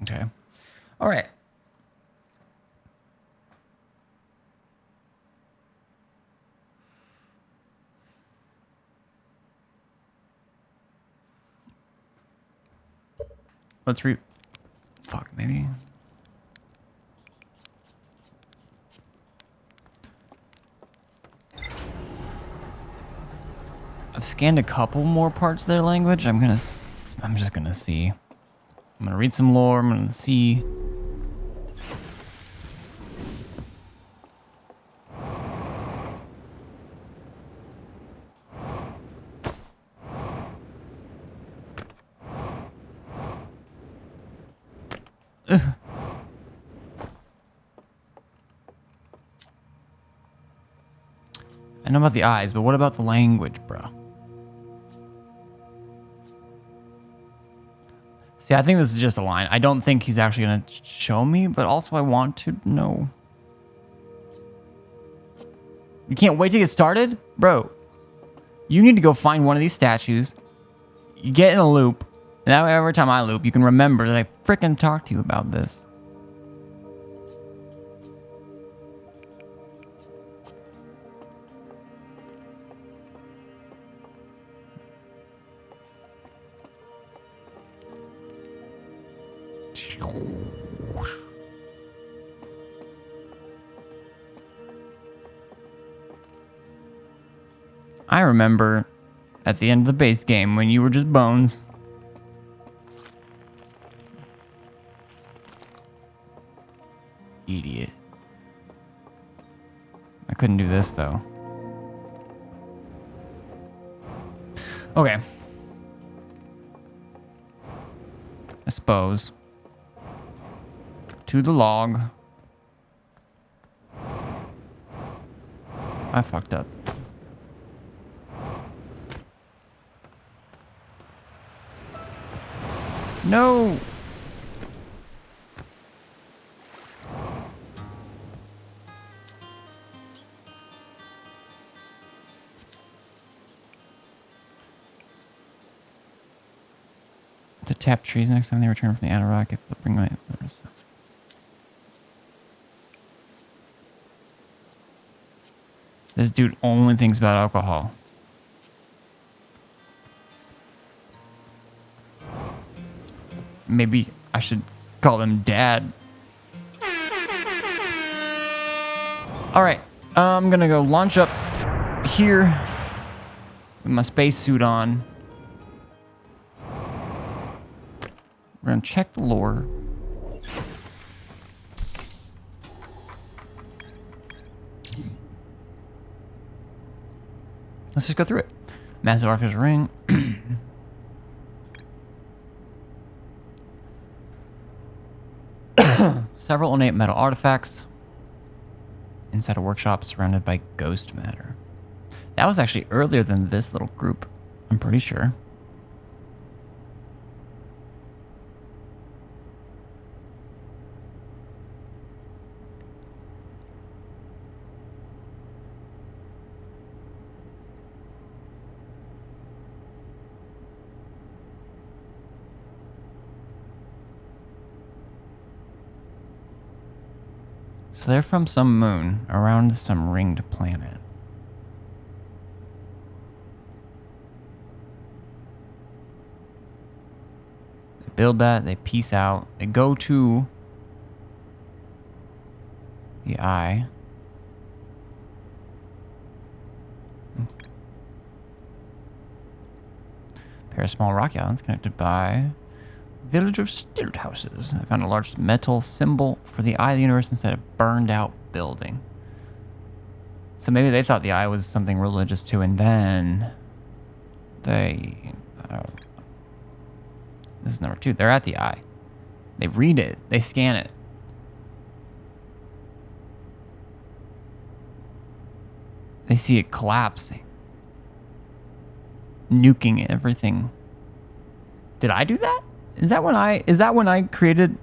Okay. All right. Let's read. Fuck, maybe. I've scanned a couple more parts of their language. I'm just gonna see. I'm gonna read some lore. I'm gonna see. Ugh. I know about the eyes, but what about the language, bro? See, I think this is just a line. I don't think he's actually going to show me, but also I want to know. You can't wait to get started? Bro, you need to go find one of these statues. You get in a loop. And that way, every time I loop, you can remember that I frickin' talked to you about this. I remember at the end of the base game when you were just bones. Idiot. I couldn't do this though. Okay. I suppose. To the log. I fucked up. No! To tap trees next time they return from the Adirondacks if they bring my... This dude only thinks about alcohol. Maybe I should call him Dad. Alright, I'm gonna go launch up here with my spacesuit on. We're gonna check the lore. Let's just go through it. Massive artificial ring. Several ornate metal artifacts. Inside a workshop surrounded by ghost matter. That was actually earlier than this little group, I'm pretty sure. So they're from some moon around some ringed planet. They build that, they peace out, they go to the eye. Pair of small rocky islands connected by village of stilt houses. I found a large metal symbol for the eye of the universe instead of burned out building. So maybe they thought the eye was something religious too, and then they... this is number 2. They're at the eye. They read it. They scan it. They see it collapsing. Nuking everything. Did I do that? Is that when I created...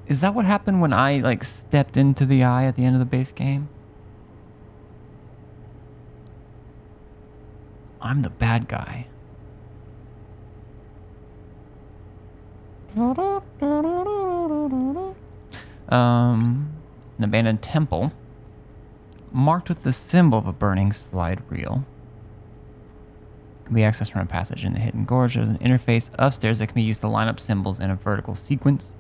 Is that what happened when I, like, stepped into the eye at the end of the base game? I'm the bad guy. An abandoned temple marked with the symbol of a burning slide reel. Can be accessed from a passage in the hidden gorge. There's an interface upstairs that can be used to line up symbols in a vertical sequence.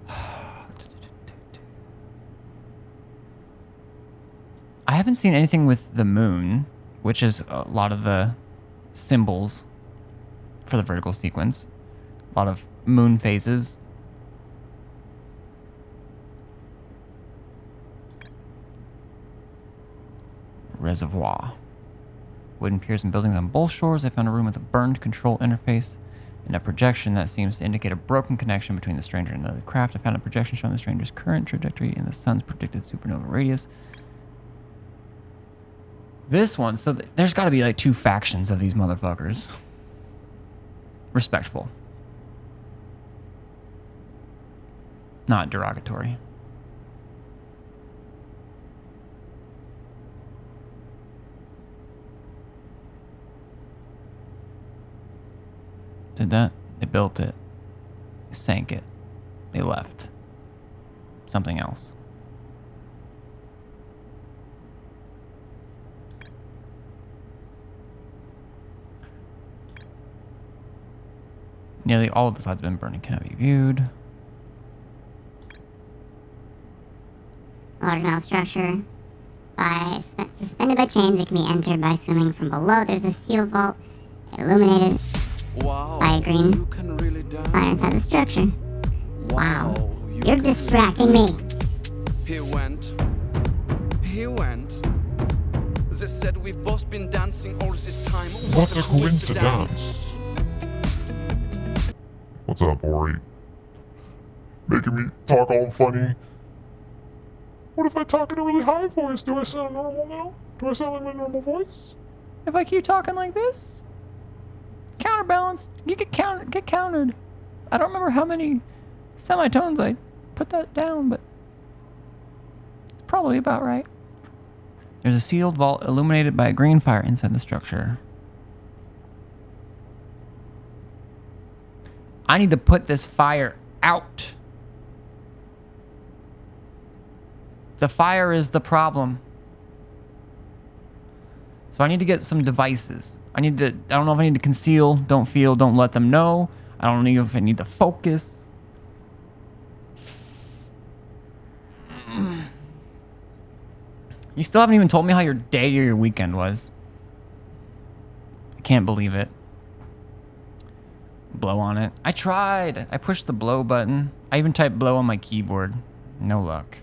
I haven't seen anything with the moon, which is a lot of the symbols for the vertical sequence. A lot of moon phases. Reservoir. Wooden piers and buildings on both shores. I found a room with a burned control interface and a projection that seems to indicate a broken connection between the stranger and the craft. I found a projection showing the stranger's current trajectory and the sun's predicted supernova radius. This one, so there's got to be like 2 factions of these motherfuckers. Respectful. Not derogatory. Did that? They built it. They sank it. They left. Something else. Nearly all of the sides have been burned and cannot be viewed. Large metal structure. Suspended by chains, it can be entered by swimming from below. There's a sealed vault illuminated by a green fire inside the structure. Wow. You're distracting me. He went. They said we've both been dancing all this time. What a coincidence. What's up, Ori? Making me talk all funny. What if I talk in a really high voice? Do I sound normal now? Do I sound like my normal voice? If I keep talking like this, counterbalance, you get countered. I don't remember how many semitones I put that down, but it's probably about right. There's a sealed vault illuminated by a green fire inside the structure. I need to put this fire out. The fire is the problem. So I need to get some devices. I don't know if I need to conceal, don't feel, don't let them know. I don't know if I need to focus. You still haven't even told me how your day or your weekend was. I can't believe it. Blow on it. I tried. I pushed the blow button. I even typed blow on my keyboard. No luck.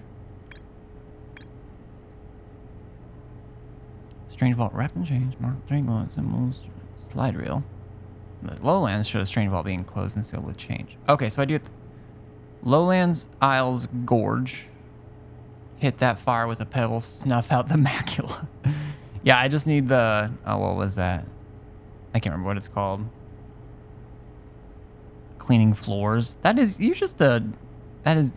Strange vault wrapped and changed. Mark 3 glowing symbols. Slide reel. The lowlands show a strange vault being closed and sealed with change. Okay, so I do it. Lowlands, Isles, Gorge. Hit that fire with a pebble. Snuff out the macula. Yeah, I just need the... Oh, what was that? I can't remember what it's called. Cleaning floors. That is... You just... That is...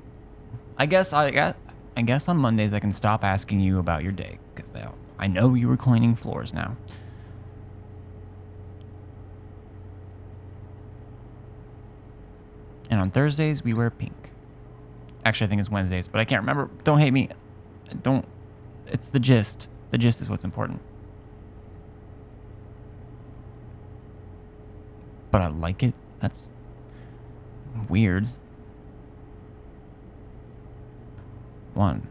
I guess on Mondays I can stop asking you about your day. Because I know you were cleaning floors now. And on Thursdays, we wear pink. Actually, I think it's Wednesdays, but I can't remember. Don't hate me. It's the gist. The gist is what's important. But I like it. That's weird. 1,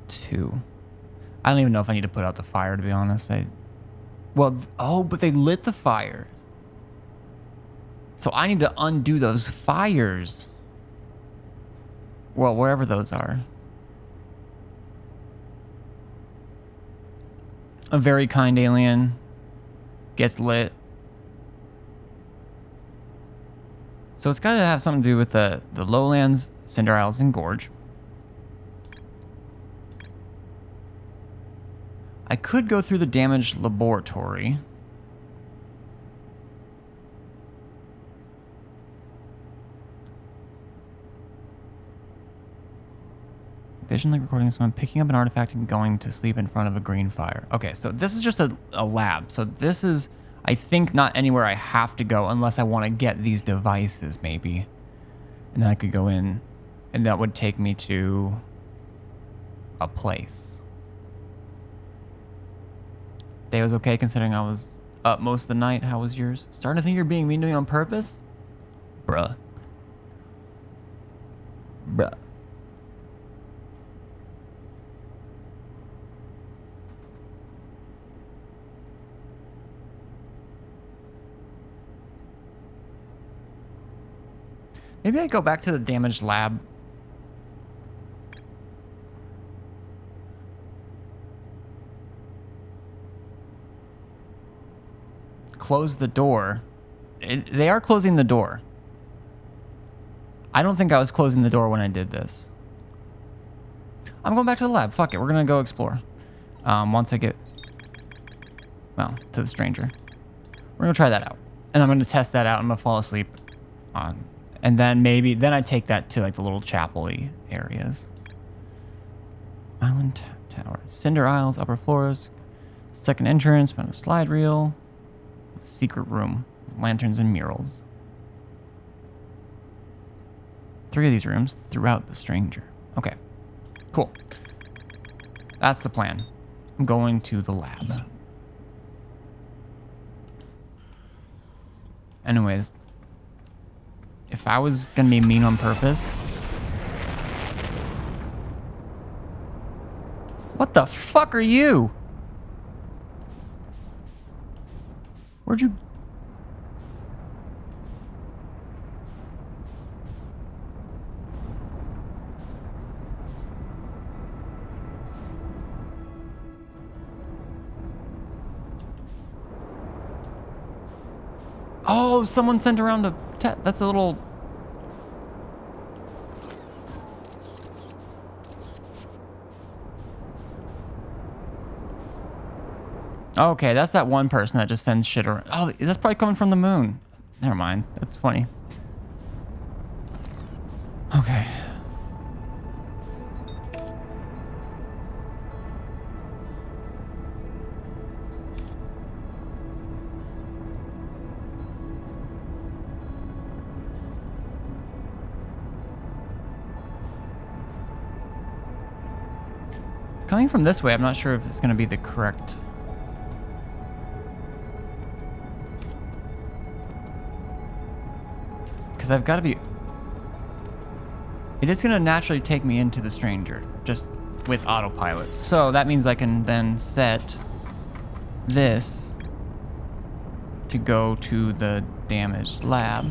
2. I don't even know if I need to put out the fire, to be honest. But they lit the fire. So I need to undo those fires. Well, wherever those are. A very kind alien gets lit. So it's got to have something to do with the lowlands, Cinder Isles, and Gorge. I could go through the damaged laboratory. Visually recording someone picking up an artifact and going to sleep in front of a green fire. Okay, so this is just a lab. So this is, I think, not anywhere I have to go unless I want to get these devices, maybe. And then I could go in, and that would take me to a place. Day was okay considering I was up most of the night. How was yours? Starting to think you're being mean to me on purpose? Bruh. Bruh. Maybe I go back to the damaged lab. Close the door. They are closing the door. I don't think I was closing the door when I did this. I'm going back to the lab. Fuck it. We're going to go explore. Once I get, well, to the stranger. We're going to try that out. And I'm going to test that out. I'm going to fall asleep on. And then then I take that to like the little chapel-y areas. Island Tower. Cinder Isles, upper floors. Second entrance, found a slide reel. Secret room. Lanterns and murals. 3 of these rooms throughout the stranger. Okay. Cool. That's the plan. I'm going to the lab. Anyways. If I was gonna be mean on purpose... What the fuck are you? Where'd you... Oh, someone sent around a... That's a little... Okay, that's that one person that just sends shit around. Oh, that's probably coming from the moon. Never mind. That's funny. Okay. Coming from this way, I'm not sure if it's going to be the correct... Because I've got to be... It is going to naturally take me into the stranger, just with autopilot. So that means I can then set this to go to the damaged lab.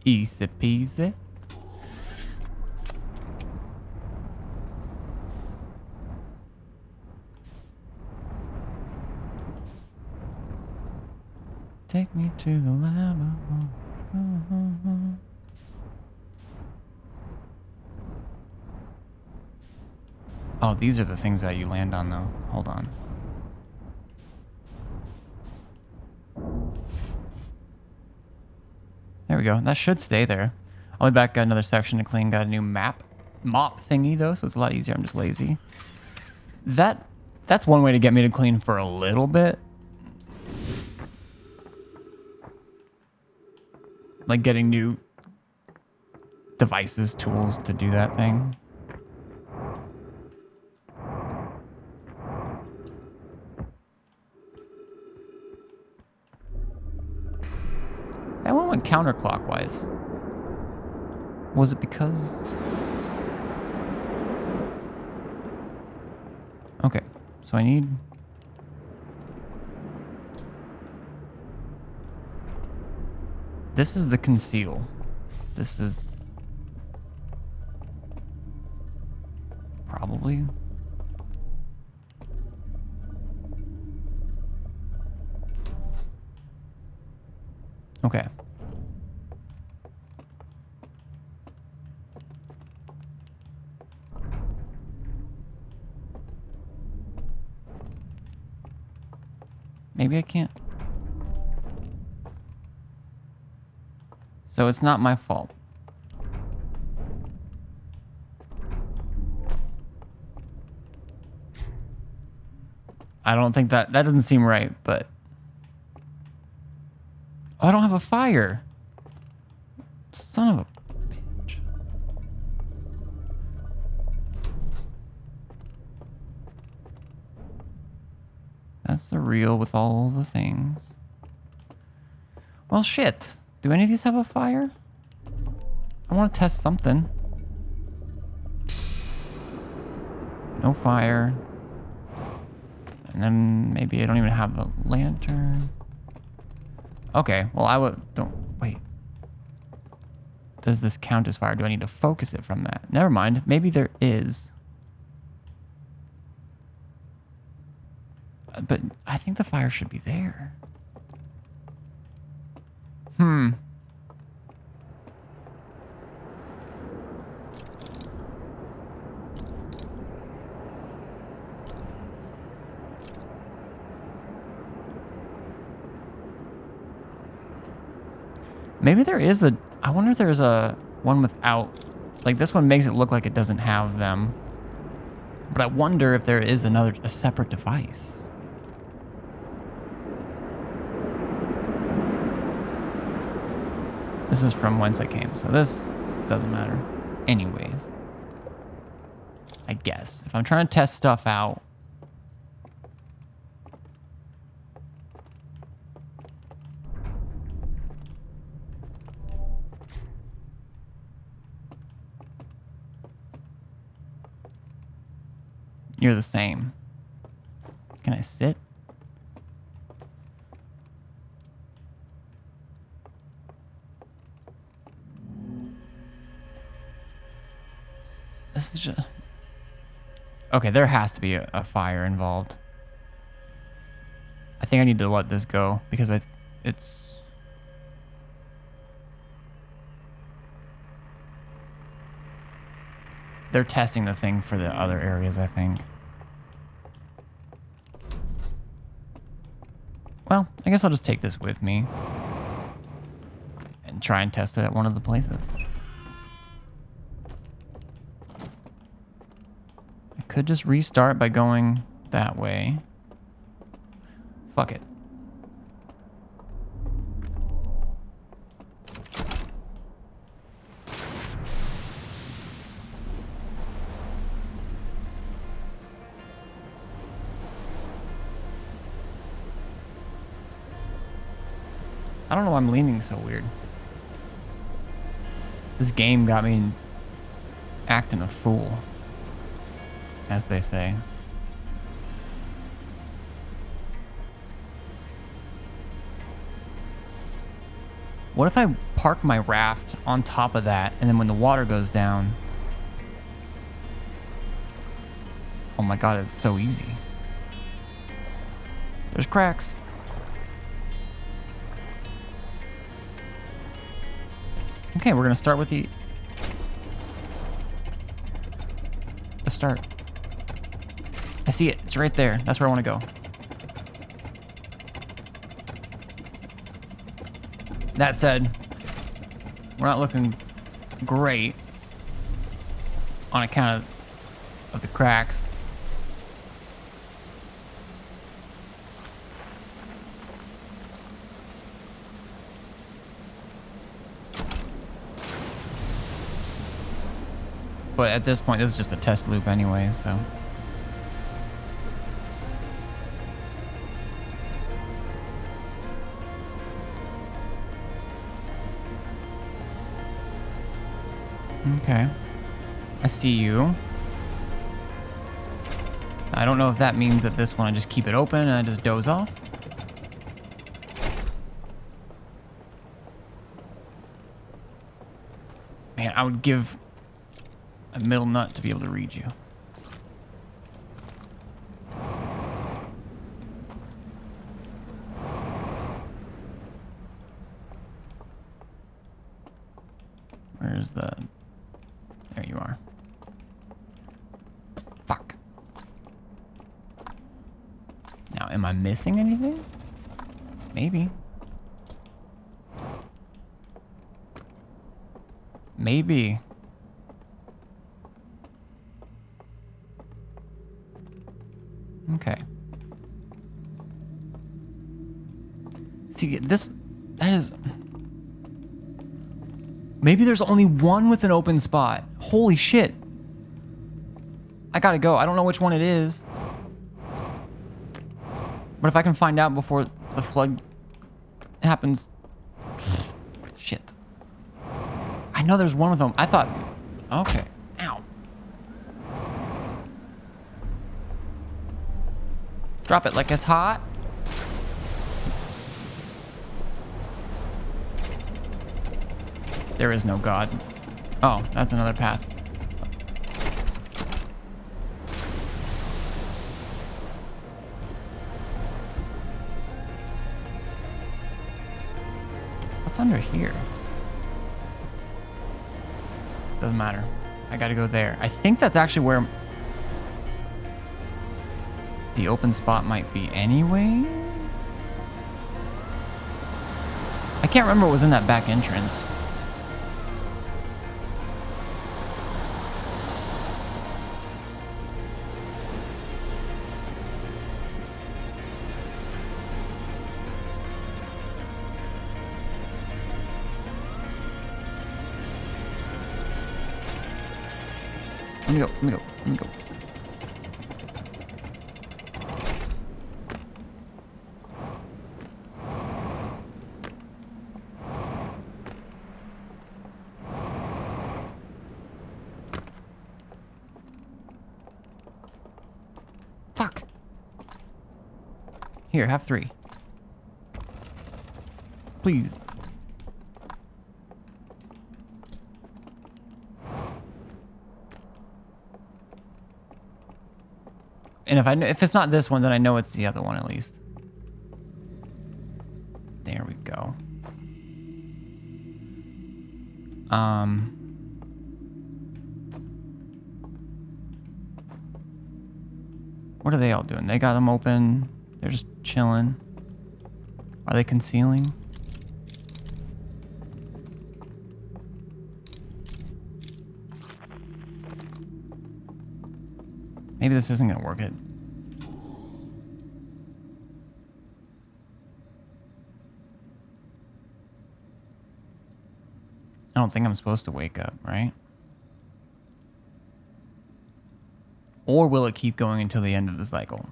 Easy peasy. Take me to the lab. Oh, these are the things that you land on, though. Hold on. There we go. That should stay there. I'll be back. Got another section to clean. Got a new mop thingy, though, so it's a lot easier. I'm just lazy. That's one way to get me to clean for a little bit. Like getting new devices, tools to do that thing. That one went counterclockwise. Was it because... Okay, so I need... This is the conceal. This is... Probably... Okay. Maybe I can't. So it's not my fault. I don't think that doesn't seem right, but... Oh, I don't have a fire. Son of a bitch. That's the reel with all the things. Well, shit. Do any of these have a fire? I want to test something. No fire. And then maybe I don't even have a lantern. Okay, well wait. Does this count as fire? Do I need to focus it from that? Never mind. Maybe there is. But I think the fire should be there. Maybe there is a... I wonder if there's a one without... Like, this one makes it look like it doesn't have them. But I wonder if there is a separate device. This is from whence I came, so this doesn't matter. Anyways. I guess. If I'm trying to test stuff out... You're the same. Can I sit? This is just... Okay, there has to be a fire involved. I think I need to let this go because it's... They're testing the thing for the other areas, I think. Well, I guess I'll just take this with me and try and test it at one of the places. I could just restart by going that way. Fuck it. I don't know why I'm leaning so weird. This game got me acting a fool, as they say. What if I park my raft on top of that, and then when the water goes down... Oh my god, it's so easy. There's cracks. Okay, we're gonna start with the start. I see it. It's right there. That's where I want to go. That said, we're not looking great on account of the cracks. But at this point, this is just a test loop anyway, so... Okay. I see you. I don't know if that means that this one I just keep it open and I just doze off. Man, I would give a middle nut to be able to read you. Where's the... There you are. Fuck. Now, am I missing anything? Maybe. Maybe. Okay. See, that is... Maybe there's only one with an open spot. Holy shit. I gotta go. I don't know which one it is. But if I can find out before the flood happens... Shit. I know there's one with them. I thought... Okay. Ow. Drop it like it's hot. There is no God. Oh, that's another path. What's under here? Doesn't matter. I gotta go there. I think that's actually where the open spot might be anyway. I can't remember what was in that back entrance. Let me go, let me go, let me go. Fuck. Here, have 3. Please. And if it's not this one, then I know it's the other one at least. There we go. What are they all doing? They got them open. They're just chilling. Are they concealing? Maybe this isn't gonna work it. I don't think I'm supposed to wake up, right? Or will it keep going until the end of the cycle?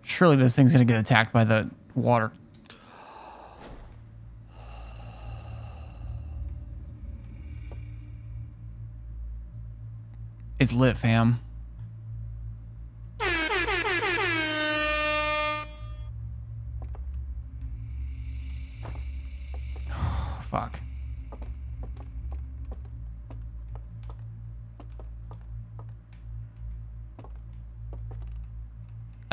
Surely this thing's gonna get attacked by the water. It's lit, fam. Fuck.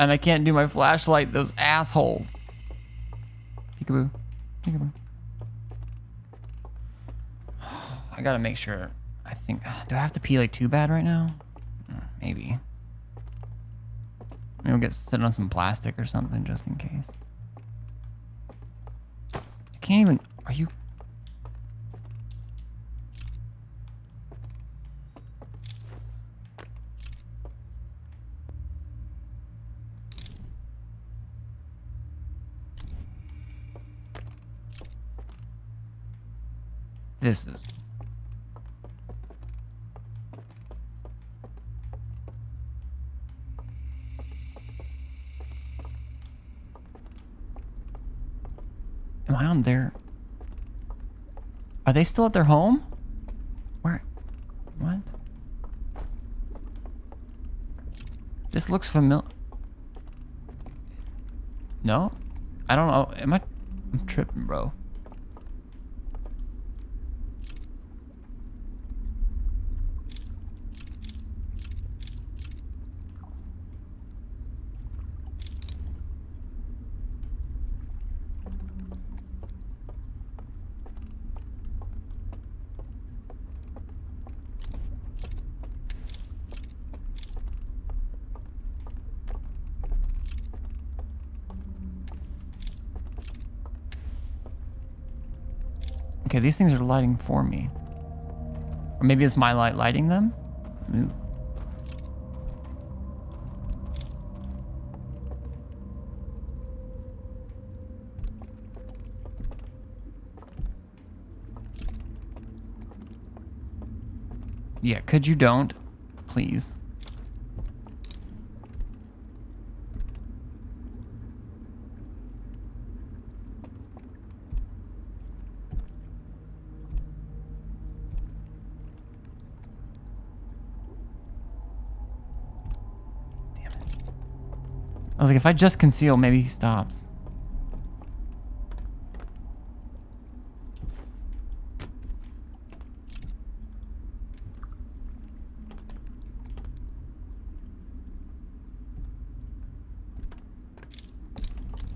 And I can't do my flashlight, those assholes. Peekaboo. Peekaboo. I gotta make sure. I think, do I have to pee like too bad right now? Maybe. Maybe we'll get sit on some plastic or something just in case. I can't even, are you? This is... Am I on there? Are they still at their home? Where? What? This looks familiar. No? I don't know. Am I... I'm tripping, bro. Okay, these things are lighting for me. Or maybe it's my light lighting them? Yeah, could you don't? Please. Damn it. I was like, if I just conceal, maybe he stops.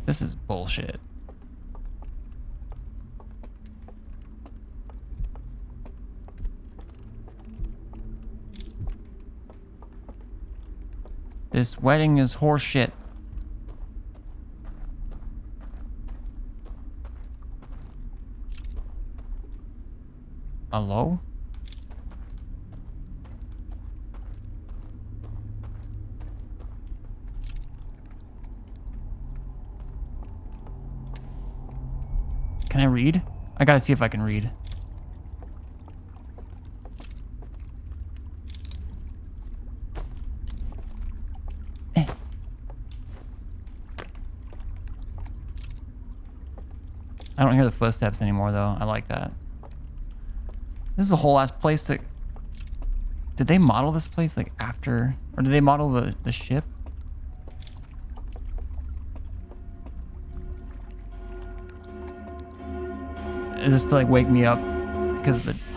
This is bullshit. This wedding is horseshit. Hello? Can I read? I gotta see if I can read. I don't hear the footsteps anymore, though. I like that. This is a whole ass place to... Did they model this place, like, after... Or did they model the ship? Is this to, like, wake me up? Because of the...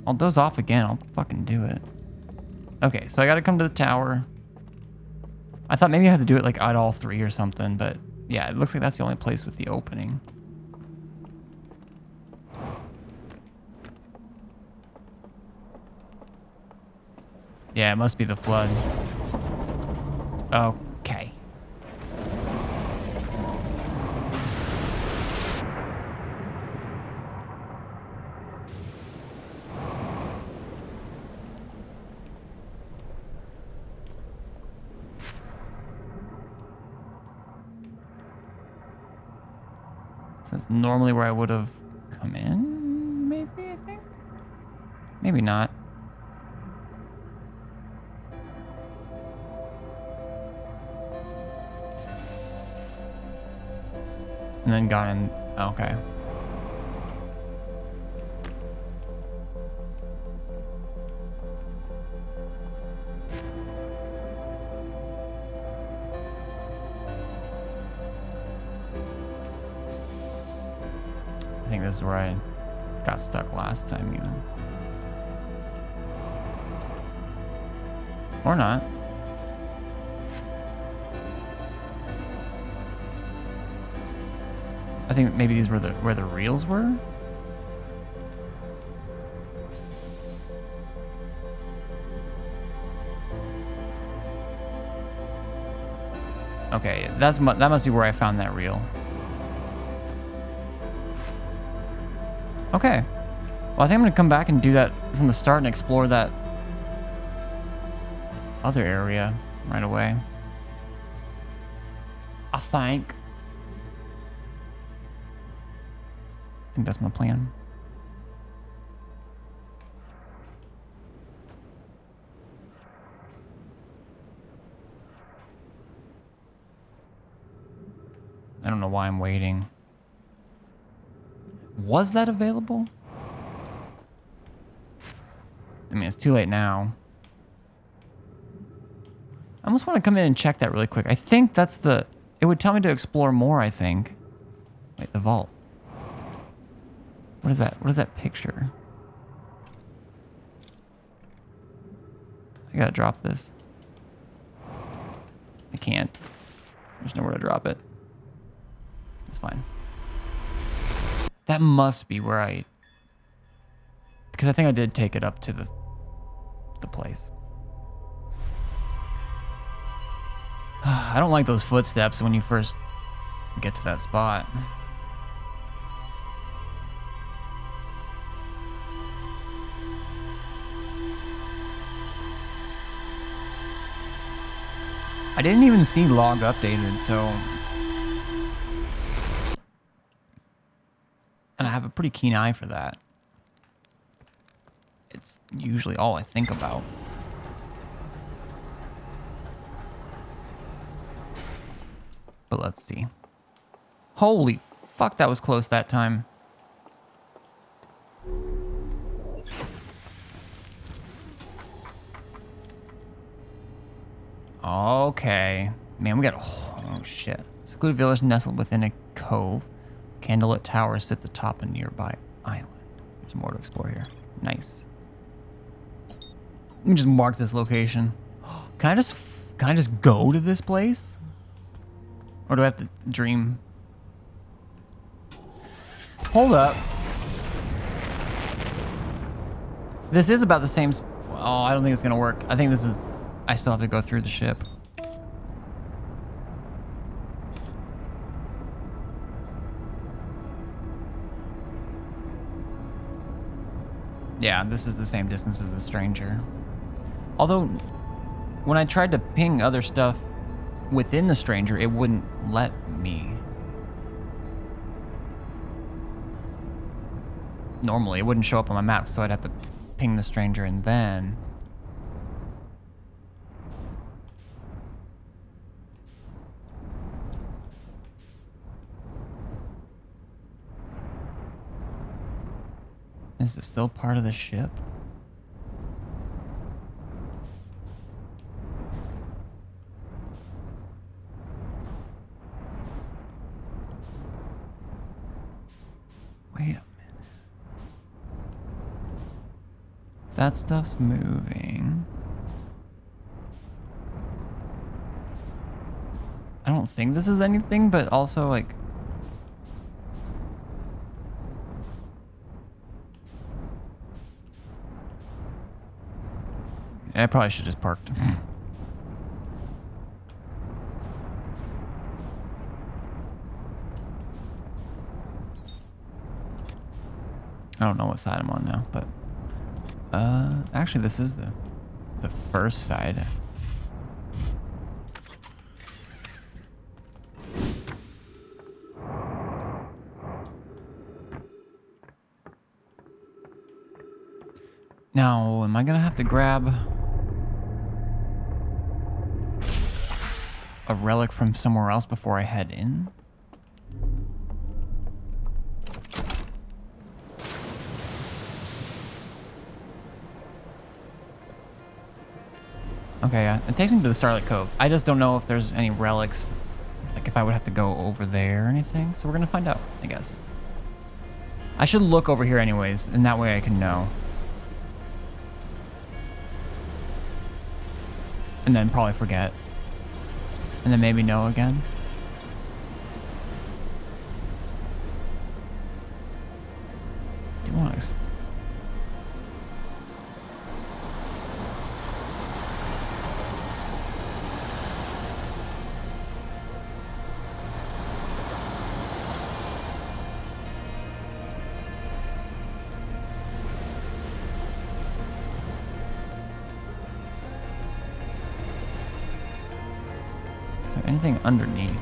I'll doze off again. I'll fucking do it. Okay, so I gotta come to the tower. I thought maybe I had to do it like at all three or something, but yeah, it looks like that's the only place with the opening. Yeah, it must be the flood. Okay. That's normally where I would have come in, maybe, I think? Maybe not. And then gone in. Okay. I think this is where I got stuck last time, even. Or not. I think maybe these were where the reels were. Okay, that must be where I found that reel. Okay. Well, I think I'm gonna come back and do that from the start and explore that other area right away. I think that's my plan. I don't know why I'm waiting. Was that available? I mean, it's too late now. I almost want to come in and check that really quick. I think that's the... It would tell me to explore more, I think. Wait, the vault. What is that? What is that picture? I gotta drop this. I can't. There's nowhere to drop it. It's fine. That must be where I... Because I think I did take it up to the place. I don't like those footsteps when you first get to that spot. I didn't even see log updated, so... And I have a pretty keen eye for that. It's usually all I think about. But let's see. Holy fuck, that was close that time. Okay. Man, we got... Oh, shit. Secluded village nestled within a cove. Candlelit tower sits atop a nearby island. There's more to explore here. Nice. Let me just mark this location. Can I just go to this place? Or do I have to dream? Hold up. This is about the same... Oh, I don't think it's gonna work. I think this is... I still have to go through the ship. Yeah, this is the same distance as the stranger. Although, when I tried to ping other stuff within the stranger, it wouldn't let me. Normally, it wouldn't show up on my map, so I'd have to ping the stranger and then... Is it still part of the ship? Wait a minute. That stuff's moving. I don't think this is anything, but also like... I probably should just parked. I don't know what side I'm on now, but actually this is the first side. Now, am I gonna have to grab a relic from somewhere else before I head in? Okay, yeah. It takes me to the Starlight Cove. I just don't know if there's any relics, like if I would have to go over there or anything. So we're gonna find out, I guess. I should look over here anyways, and that way I can know. And then probably forget. And then maybe know again. Do you want to... anything underneath?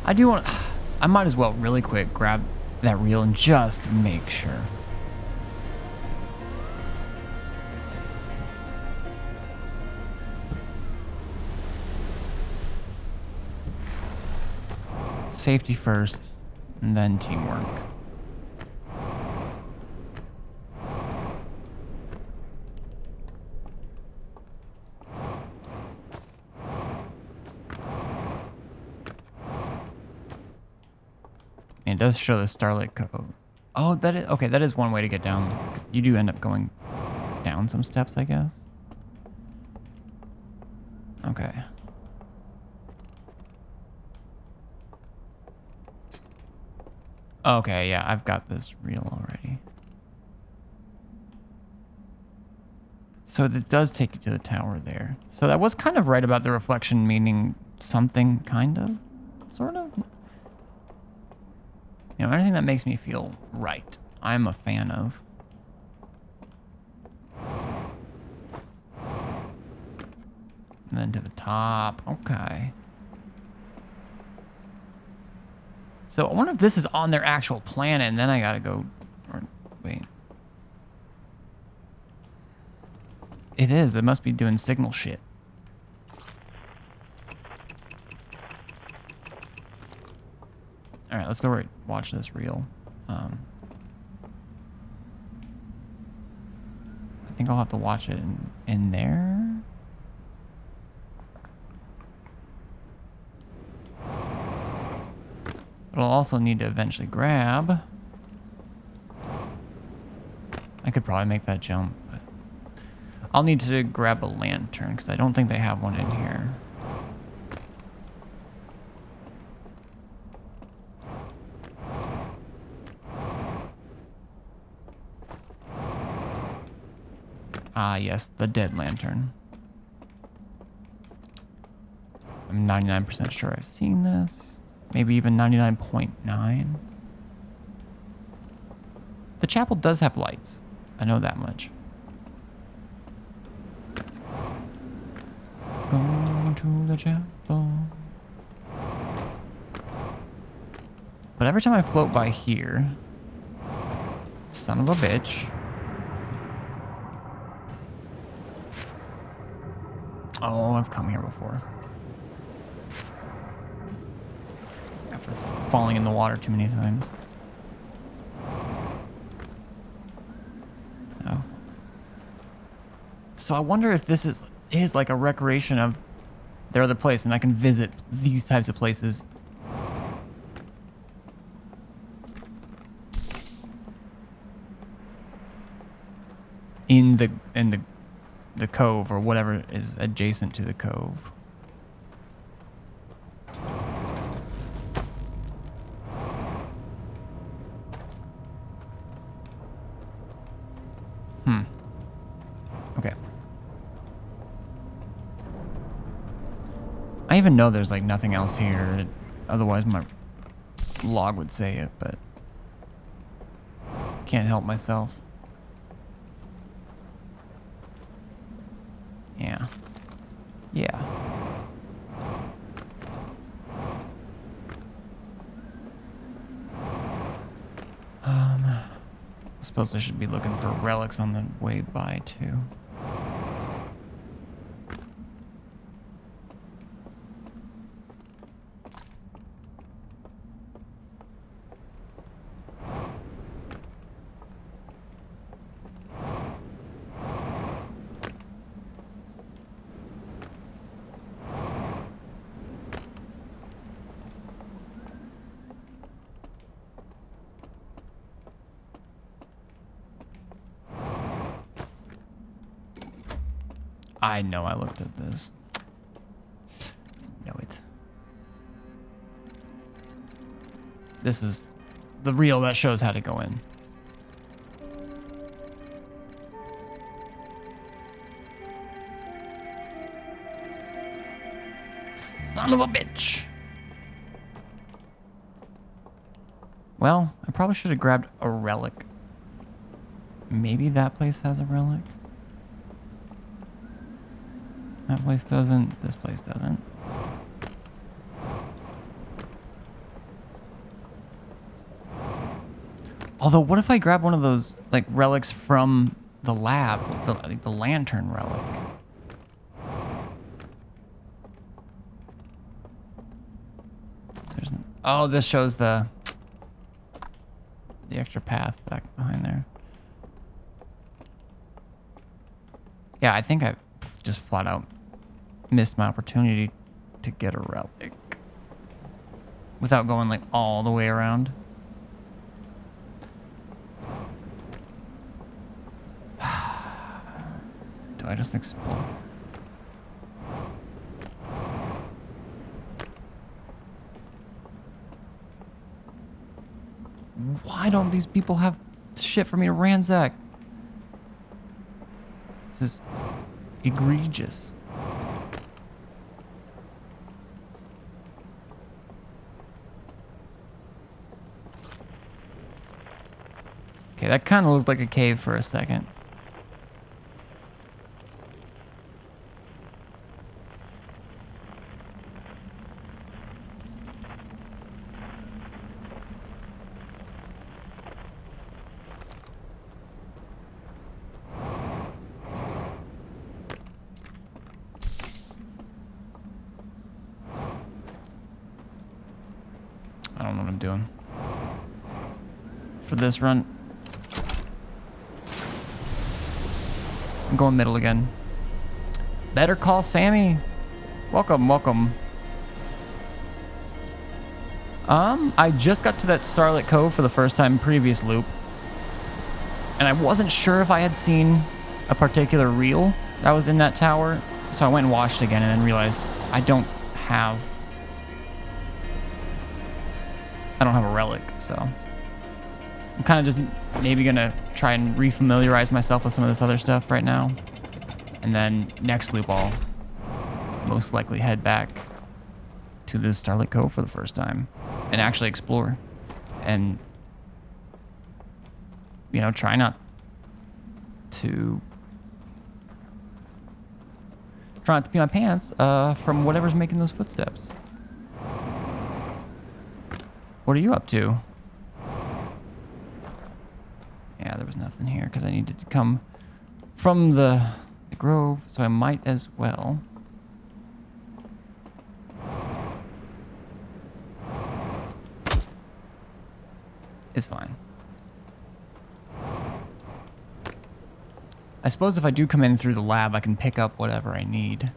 I do want... I might as well really quick grab that reel and just make sure. Safety first, and then teamwork. It does show the Starlight Cove. Oh, that is... Okay, that is one way to get down. You do end up going down some steps, I guess. Okay. Okay, yeah, I've got this reel already. So it does take you to the tower there. So that was kind of right about the reflection meaning something, kind of? Sort of? You know, anything that makes me feel right, I'm a fan of. And then to the top. Okay. So I wonder if this is on their actual planet, and then I gotta go... Or, wait. It is. It must be doing signal shit. Alright, let's go watch this reel. I think I'll have to watch it in there. But I'll also need to eventually grab. I could probably make that jump, but I'll need to grab a lantern because I don't think they have one in here. Ah, yes, the dead lantern. I'm 99% sure I've seen this. Maybe even 99.9. The chapel does have lights. I know that much. Going to the chapel. But every time I float by here, son of a bitch. Oh, I've come here before. After falling in the water too many times. Oh. So I wonder if this is like a recreation of their other place, and I can visit these types of places. In the cove, or whatever is adjacent to the cove. Okay. I even know there's like nothing else here. Otherwise my log would say it, but can't help myself. Yeah. Yeah. I suppose I should be looking for relics on the way by too. I know I looked at this. I know it. This is the reel that shows how to go in. Son of a bitch. Well, I probably should have grabbed a relic. Maybe that place has a relic. That place doesn't. This place doesn't. Although, what if I grab one of those like relics from the lab, the lantern relic? There's oh, this shows the extra path back behind there. Yeah, I think I just flat out missed my opportunity to get a relic without going like all the way around. Do I just explore? Why don't these people have shit for me to ransack? This is egregious. Okay, that kind of looked like a cave for a second. what I'm doing. For this run. I'm going middle again. Better Call Sammy. Welcome, welcome. I just got to that Starlit Cove for the first time previous loop. And I wasn't sure if I had seen a particular reel that was in that tower. So I went and watched again and then realized I don't have a relic, so I'm kind of just maybe gonna try and refamiliarize myself with some of this other stuff right now. And then next loop I'll most likely head back to this Starlit Cove for the first time and actually explore and, you know, try not to pee my pants from whatever's making those footsteps. What are you up to? Yeah, there was nothing here because I needed to come from the grove, so I might as well. It's fine. I suppose if I do come in through the lab, I can pick up whatever I need.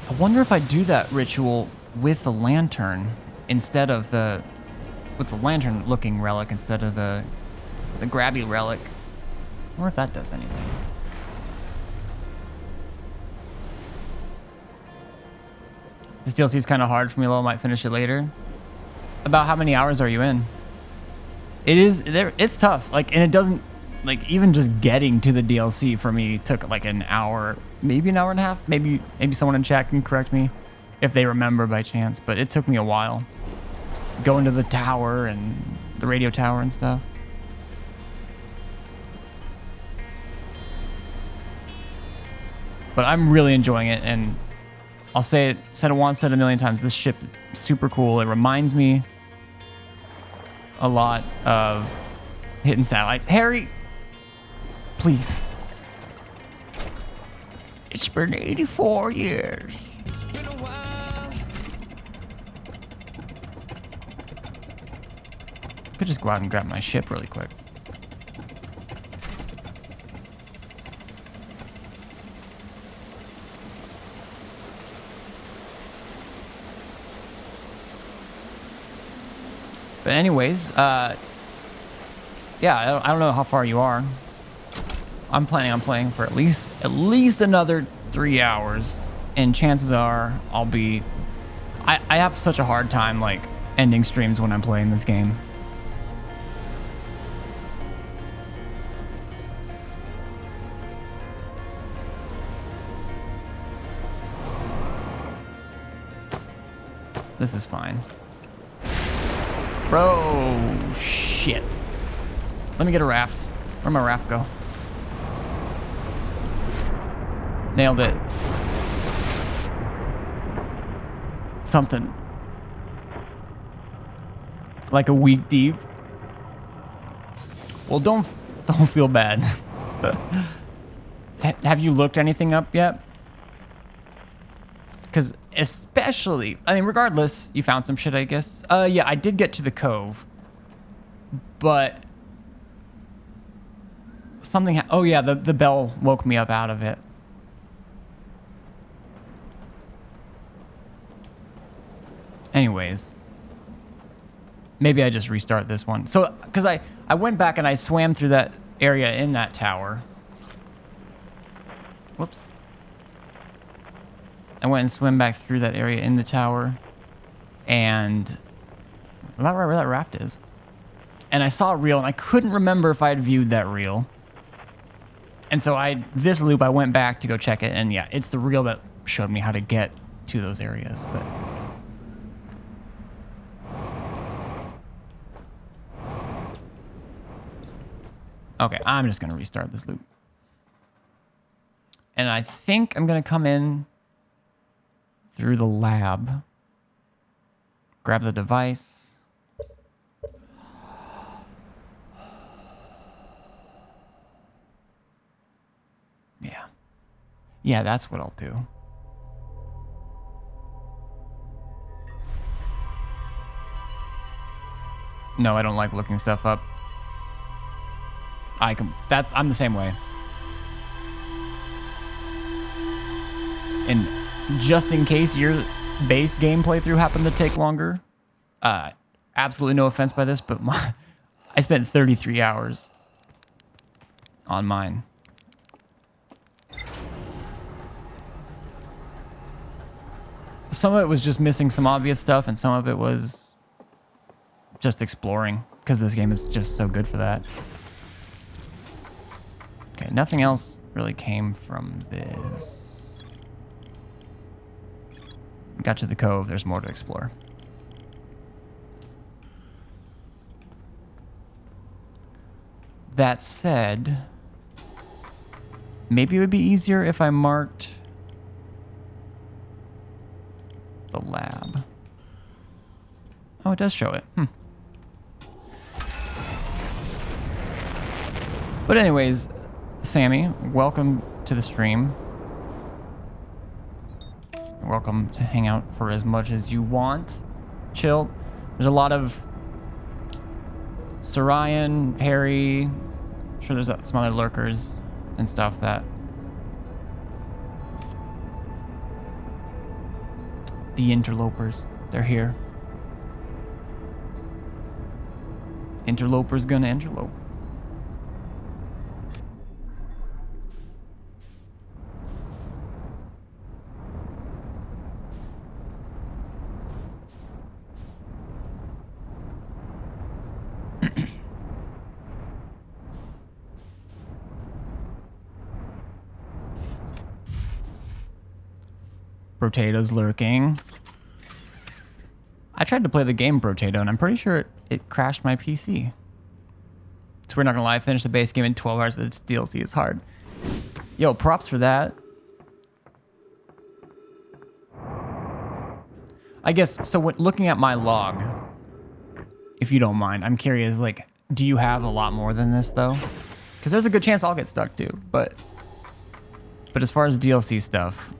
I wonder if I do that ritual with the lantern instead of with the lantern looking relic instead of the grabby relic. I wonder if that does anything. This DLC is kind of hard for me, though. I might finish it later. About how many hours are you in? It's tough. Like, and it doesn't, like, even just getting to the DLC for me took like an hour, maybe an hour and a half. Maybe someone in chat can correct me if they remember by chance. But it took me a while. Going to the tower and the radio tower and stuff. But I'm really enjoying it, and I'll say it, said it once, said it a million times. This ship is super cool. It reminds me a lot of Hidden Satellites. Harry, please. It's been 84 years. It's been a while. Could just go out and grab my ship really quick. But anyways, yeah, I don't know how far you are. I'm planning on playing for at least another 3 hours, and chances are I'll be. I have such a hard time like ending streams when I'm playing this game. This is fine. Bro, shit. Let me get a raft. Where'd my raft go? Nailed it. Something. Like a week deep. Well, don't feel bad. Have you looked anything up yet? Because especially, I mean, regardless, you found some shit, I guess. Yeah, I did get to the cove. But something, oh yeah, the bell woke me up out of it. Anyways. Maybe I just restart this one. So, because I went back and I swam through that area in that tower. Whoops. I went and swam back through that area in the tower. And I'm not right where that raft is. And I saw a reel, and I couldn't remember if I had viewed that reel. And so this loop, I went back to go check it. And yeah, it's the reel that showed me how to get to those areas. But okay, I'm just going to restart this loop. And I think I'm going to come in through the lab. Grab the device. Yeah. Yeah, that's what I'll do. No, I don't like looking stuff up. I'm the same way. And just in case your base game playthrough happened to take longer, absolutely no offense by this, but I spent 33 hours on mine. Some of it was just missing some obvious stuff, and some of it was just exploring, because this game is just so good for that. Okay, nothing else really came from this. Got to the cove, there's more to explore. That said, maybe it would be easier if I marked the lab. Oh, it does show it. But anyways, Sammy, welcome to the stream. Welcome to hang out for as much as you want. Chill. There's a lot of Sorian, Harry. I'm sure there's some other lurkers and stuff that the interlopers, they're here. Interloper's gonna interlope. Potato's lurking. I tried to play the game Potato, and I'm pretty sure it crashed my PC. So we're not gonna lie, I finished the base game in 12 hours, but its DLC is hard. Yo, props for that. I guess, so looking at my log, if you don't mind, I'm curious, like, do you have a lot more than this, though? Because there's a good chance I'll get stuck, too. But as far as DLC stuff,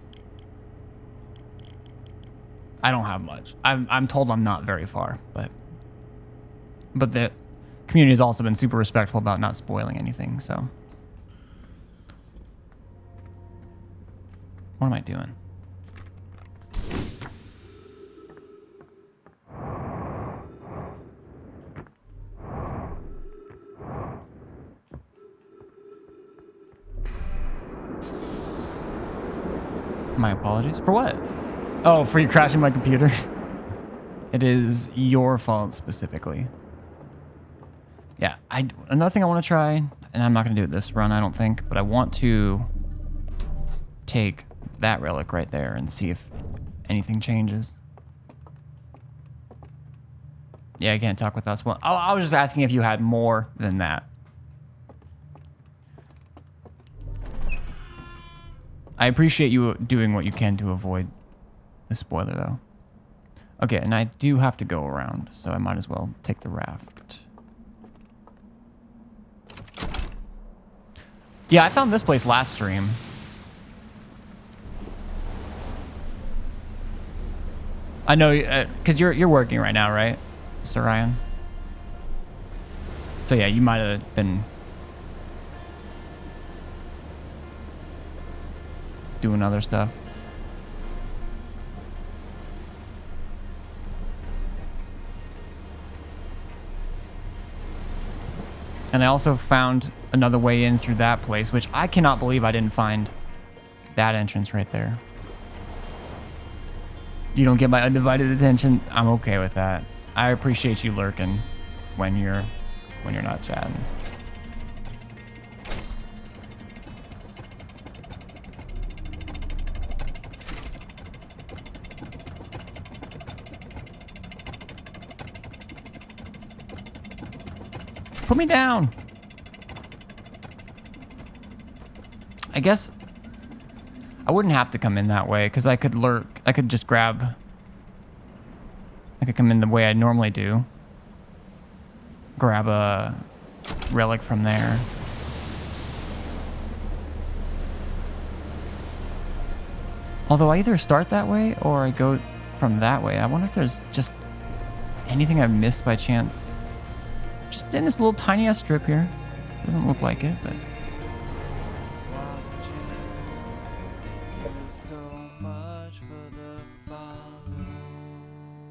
I don't have much. I'm told I'm not very far, but the community has also been super respectful about not spoiling anything, so. What am I doing? My apologies. For what? Oh, for you crashing my computer? It is your fault specifically. Yeah, another thing I want to try, and I'm not going to do it this run, I don't think, but I want to take that relic right there and see if anything changes. Yeah, I can't talk with us. Well, I was just asking if you had more than that. I appreciate you doing what you can to avoid the spoiler, though. Okay, and I do have to go around, so I might as well take the raft. Yeah, I found this place last stream. I know, because you're working right now, right, Sir Ryan? So yeah, you might have been doing other stuff. And I also found another way in through that place, which I cannot believe I didn't find that entrance right there. You don't get my undivided attention. I'm okay with that. I appreciate you lurking when you're not chatting. Put me down. I guess I wouldn't have to come in that way because I could lurk. I could just grab. I could come in the way I normally do. Grab a relic from there. Although I either start that way or I go from that way. I wonder if there's just anything I've missed by chance Just in this little tiny ass strip here. Doesn't look like it, but.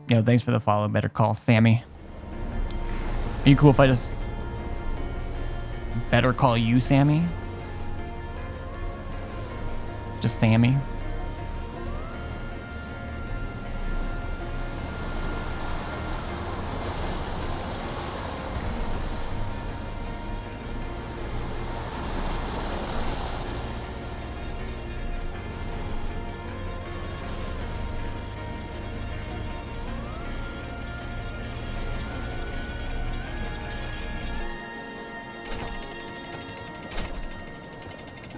Yo, thanks for the follow. Better call Sammy. Are you cool if I just better call you Sammy? Just Sammy.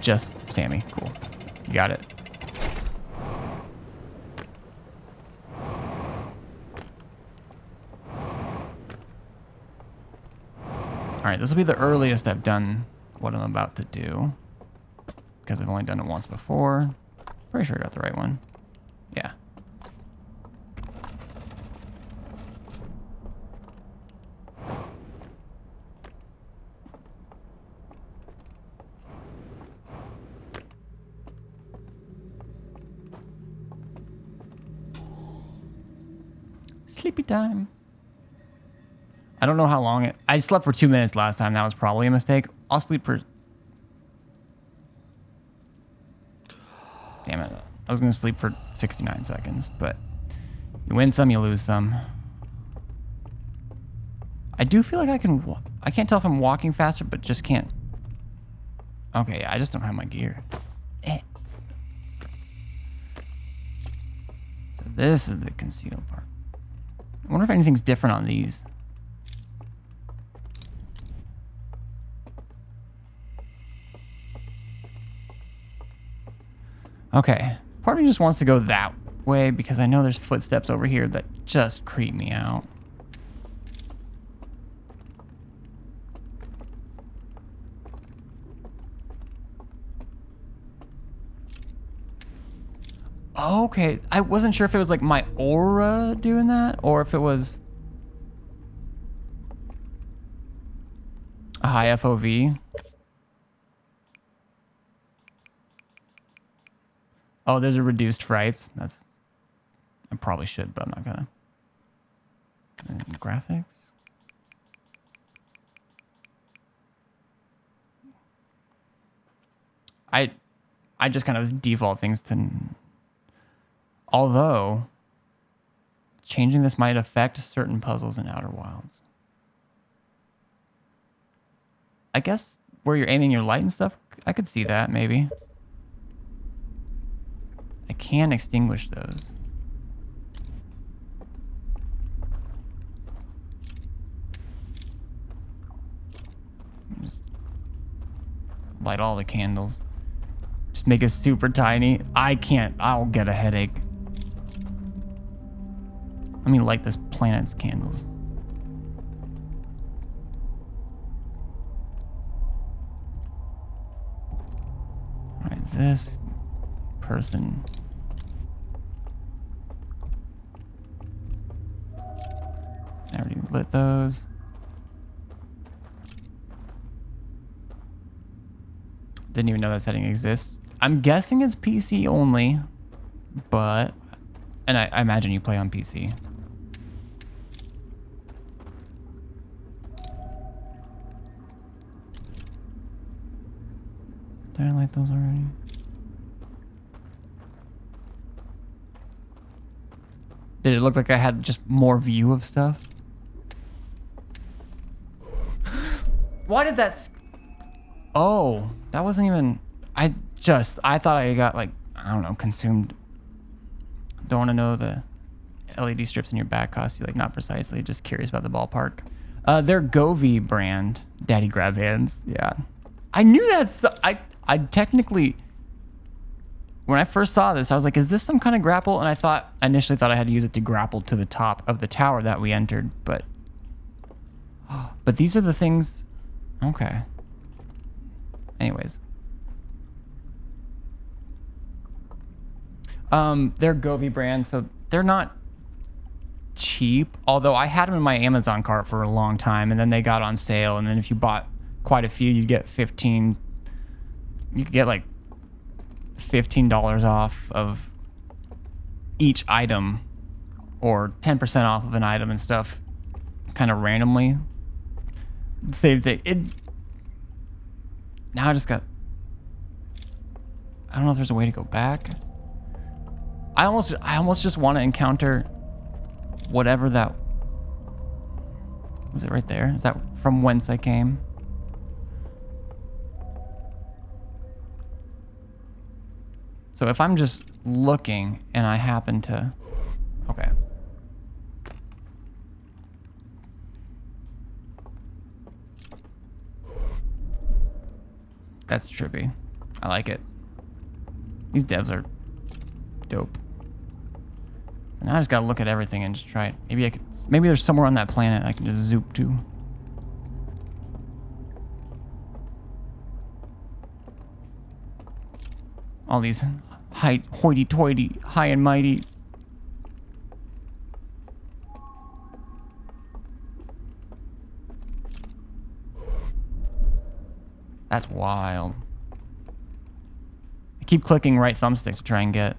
Just Sammy. Cool. You got it. Alright, this will be the earliest I've done what I'm about to do. Because I've only done it once before. Pretty sure I got the right one. Yeah. Sleepy time. I don't know how long it... I slept for 2 minutes last time. That was probably a mistake. I'll sleep for... Damn it. I was going to sleep for 69 seconds, but you win some, you lose some. I do feel like I can... I can't tell if I'm walking faster, but just can't... Okay, yeah, I just don't have my gear. Eh. So this is the concealed part. I wonder if anything's different on these. Okay. Part of me just wants to go that way because I know there's footsteps over here that just creep me out. Okay, I wasn't sure if it was like my aura doing that or if it was a high FOV. Oh, there's a reduced frights. That's... I probably should, but I'm not gonna. And graphics. I just kind of default things to... Although, changing this might affect certain puzzles in Outer Wilds. I guess where you're aiming your light and stuff, I could see that, maybe. I can extinguish those. Just light all the candles. Just make it super tiny. I can't. I'll get a headache. Let me light this planet's candles. Alright, this person. I already lit those. Didn't even know that setting exists. I'm guessing it's PC only, but... And I imagine you play on PC. Did I light those already? Did it look like I had just more view of stuff? Why did that... Oh, that wasn't even... I thought I got, like, I don't know, consumed. Don't want to know the LED strips in your back cost you, like, not precisely. Just curious about the ballpark. They're Govee brand. Daddy grab hands. Yeah. I knew that's... I technically... When I first saw this, I was like, is this some kind of grapple? And I initially thought I had to use it to grapple to the top of the tower that we entered, but... But these are the things... Okay. Anyways. They're Govee brand, so they're not cheap. Although I had them in my Amazon cart for a long time, and then they got on sale. And then if you bought quite a few, you'd get 15. You could get like $15 off of each item, or 10% off of an item and stuff, kind of randomly. Same thing. Now I just got. I don't know if there's a way to go back. I almost just want to encounter whatever that. Was it right there? Is that from whence I came? So if I'm just looking and I happen to. Okay. That's trippy. I like it. These devs are dope. And now I just gotta look at everything and just try it. Maybe there's somewhere on that planet I can just zoop to. All these hoity-toity, high and mighty. That's wild. I keep clicking right thumbstick to try and get.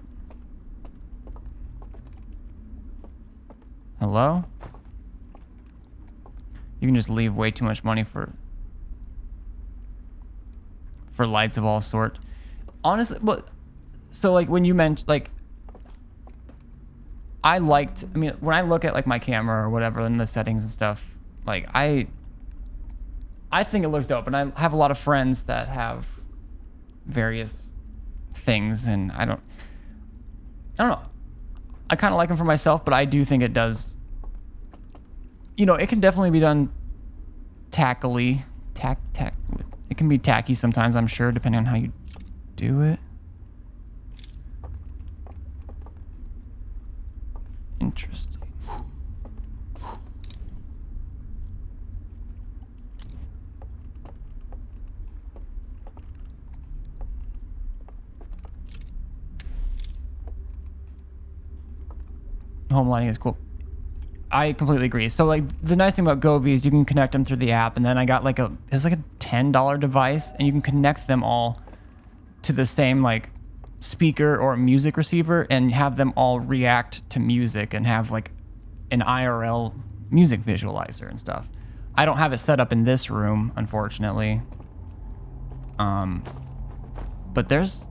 Hello? You can just leave way too much money for lights of all sort. Honestly, but so like when you mentioned like I mean when I look at like my camera or whatever in the settings and stuff, like I think it looks dope, and I have a lot of friends that have various things, and I don't know. I kind of like them for myself, but I do think it does. You know, it can definitely be done tackily. It can be tacky sometimes, I'm sure, depending on how you do it. Interesting. Home lighting is cool. I completely agree. So like the nice thing about Govee is you can connect them through the app, and then I got like there's like a $10 device, and you can connect them all to the same like speaker or music receiver and have them all react to music and have like an IRL music visualizer and stuff. I don't have it set up in this room, unfortunately. But there's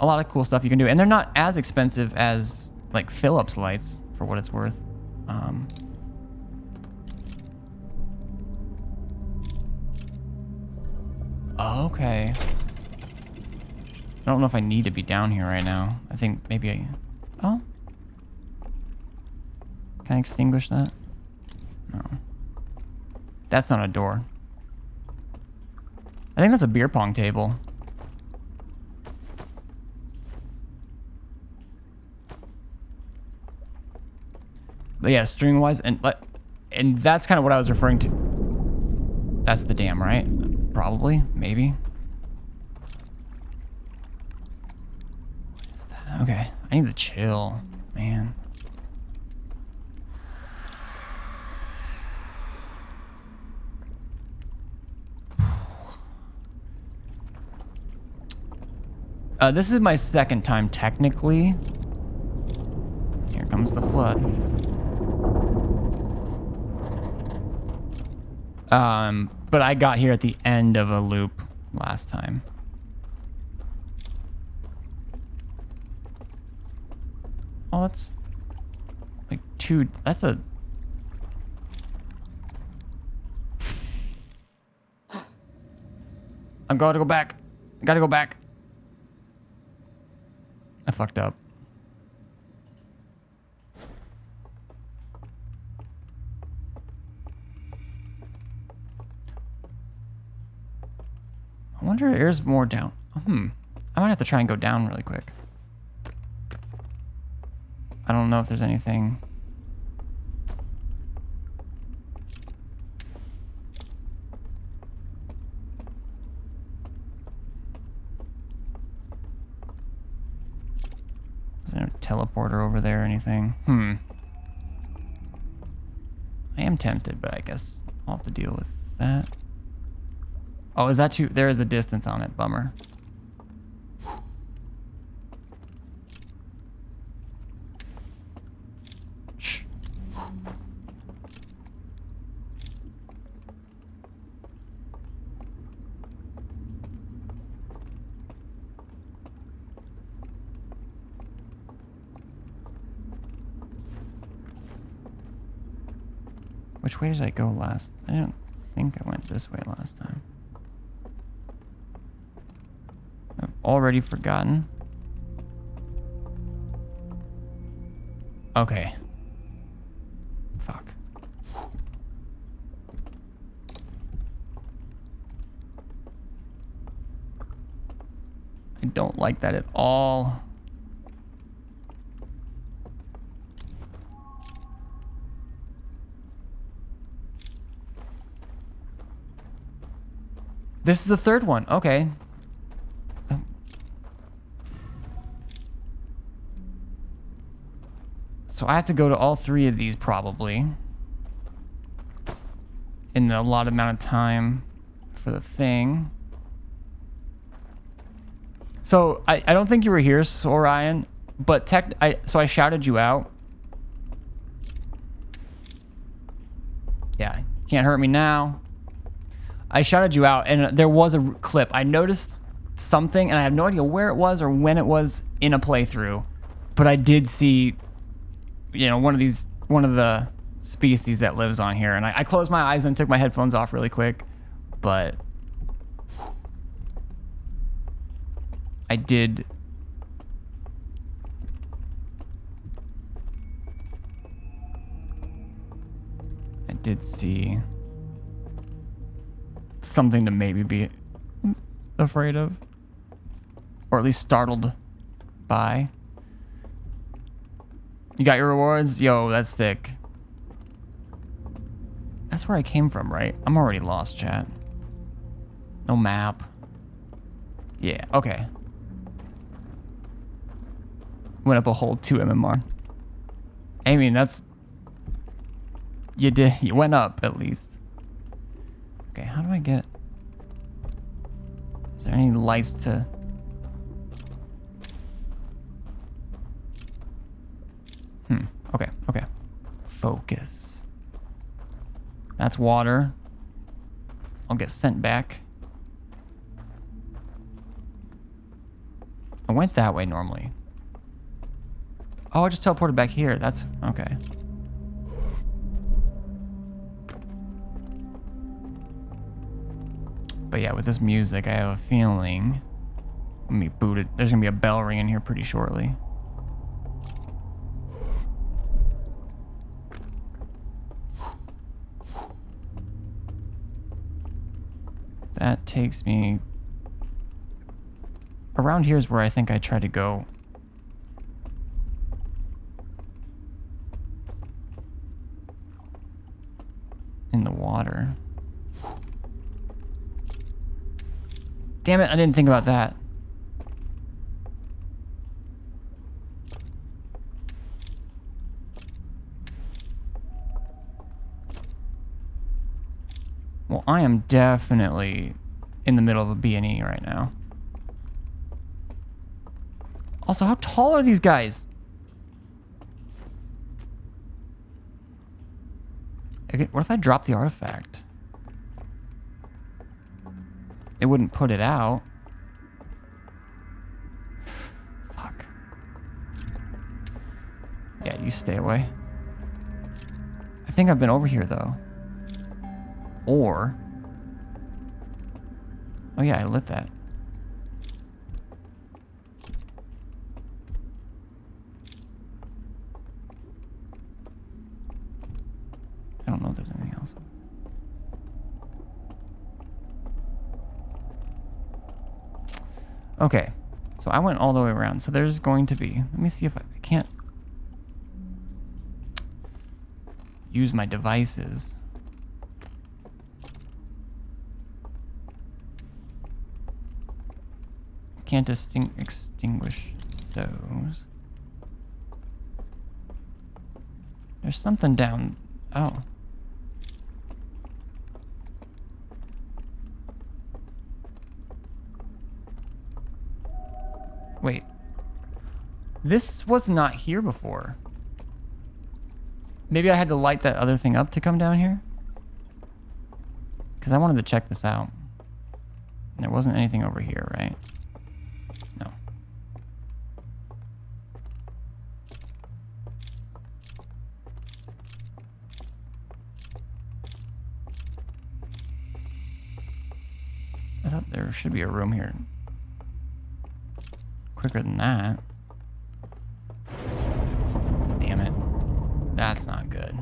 a lot of cool stuff you can do, and they're not as expensive as like Philips lights, for what it's worth. Okay. I don't know if I need to be down here right now. I think maybe I... Oh? Can I extinguish that? No. That's not a door. I think that's a beer pong table. But yeah, string-wise, and that's kind of what I was referring to. That's the dam, right? Probably, maybe. What is that? Okay, I need to chill, man. This is my second time, technically. Here comes the flood. But I got here at the end of a loop last time. Oh, that's like that's a... I'm going to go back. I gotta go back. I fucked up. I wonder if there's more down. I might have to try and go down really quick. I don't know if there's anything. Is there a teleporter over there or anything? I am tempted, but I guess I'll have to deal with that. Oh, is that too? There is a distance on it. Bummer. Shh. Which way did I go last? I don't think I went this way last time. I've already forgotten. Okay. Fuck. I don't like that at all. This is the third one. Okay. So I have to go to all three of these probably in a lot amount of time for the thing. So I don't think you were here, Orion, but so I shouted you out. Yeah, you can't hurt me now. I shouted you out, and there was a clip. I noticed something, and I have no idea where it was or when it was in a playthrough, but I did see, you know, one of the species that lives on here, and I closed my eyes and took my headphones off really quick, but I did see something to maybe be afraid of, or at least startled by. You got your rewards? Yo, that's sick. That's where I came from, right? I'm already lost, chat. No map. Yeah, okay. Went up a whole 2 MMR. I mean, that's... You went up, at least. Okay, how do I get... Is there any lights to... Okay. Focus. That's water. I'll get sent back. I went that way normally. Oh, I just teleported back here. That's... okay. But yeah, with this music, I have a feeling... Let me boot it. There's gonna be a bell ringing here pretty shortly. That takes me... Around here is where I think I tried to go. In the water. Damn it, I didn't think about that. Well, I am definitely in the middle of a B&E right now. Also, how tall are these guys? Okay, what if I drop the artifact? It wouldn't put it out. Fuck. Yeah, you stay away. I think I've been over here, though. Or... Oh yeah, I lit that. I don't know if there's anything else. Okay, so I went all the way around. So there's going to be... Let me see if I can't... use my devices. Can't extinguish those. There's something down... Oh. This was not here before. Maybe I had to light that other thing up to come down here? Because I wanted to check this out. And there wasn't anything over here, right? No. I thought there should be a room here. Quicker than that. Damn it. That's not good.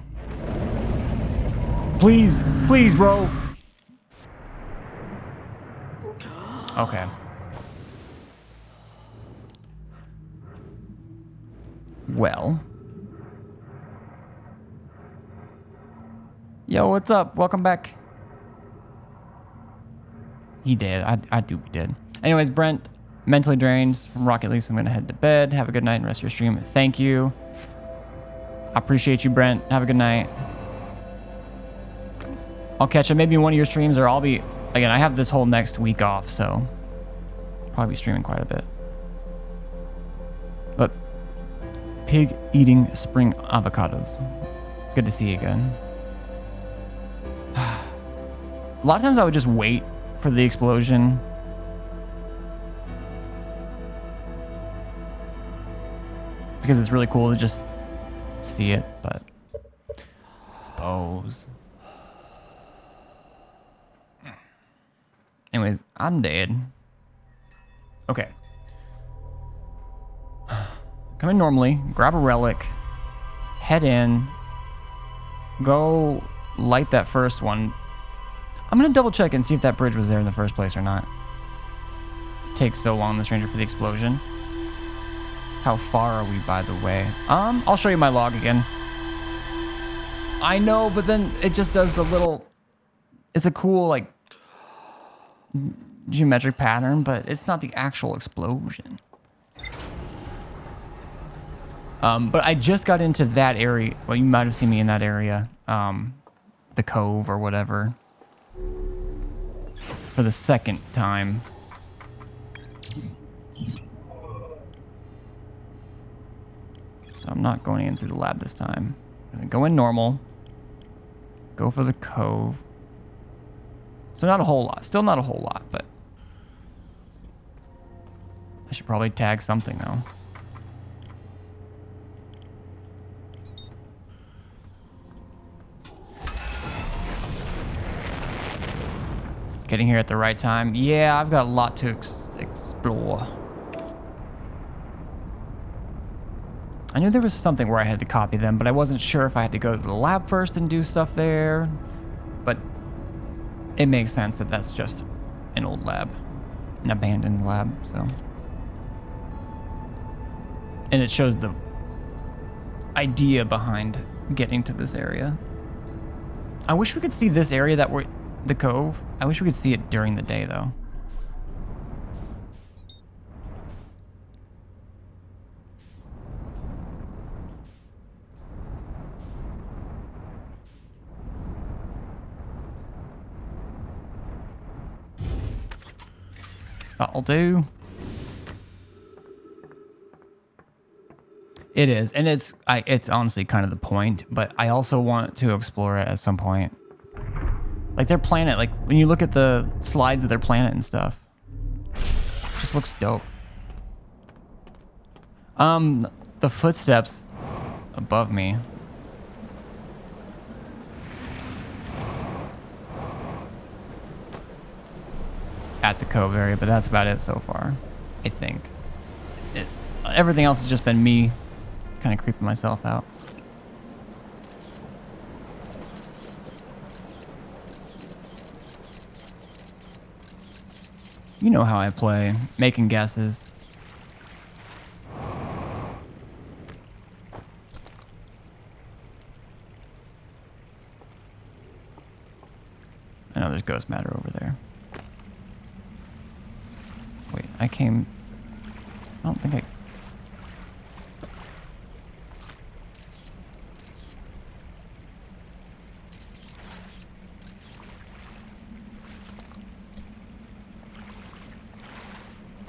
Please, please, bro. Okay. Well. Yo, what's up? Welcome back. He did. I do be dead. Anyways, Brent, mentally drained from Rocket League, so I'm going to head to bed. Have a good night and rest of your stream. Thank you. I appreciate you, Brent. Have a good night. I'll catch up maybe in one of your streams, or I'll be... Again, I have this whole next week off, so... Probably be streaming quite a bit. But... Pig eating spring avocados. Good to see you again. A lot of times I would just wait for the explosion. Because it's really cool to just see it, but... Suppose... Anyways, I'm dead. Okay. Come in normally, grab a relic, head in, go light that first one. I'm gonna double check and see if that bridge was there in the first place or not. It takes so long, the stranger, for the explosion. How far are we, by the way? I'll show you my log again. I know, but then it just does the little... It's a cool, like... geometric pattern, but it's not the actual explosion. But I just got into that area. Well, you might have seen me in that area. The cove or whatever. For the second time. So I'm not going in through the lab this time. I'm gonna go in normal. Go for the cove. So not a whole lot. Still not a whole lot, but... I should probably tag something, though. Getting here at the right time. Yeah, I've got a lot to explore. I knew there was something where I had to copy them, but I wasn't sure if I had to go to the lab first and do stuff there. But... it makes sense that that's just an old lab. An abandoned lab, so. And it shows the idea behind getting to this area. I wish we could see this area that we're... the cove. I wish we could see it during the day, though. That'll do. It is, and it's honestly kind of the point, but I also want to explore it at some point. Like their planet, like when you look at the slides of their planet and stuff, it just looks dope. The footsteps above me. At the cove area, but that's about it so far, I think. Everything else has just been me kind of creeping myself out. You know how I play, making guesses. I know there's ghost matter over there. Wait, I came... I don't think I...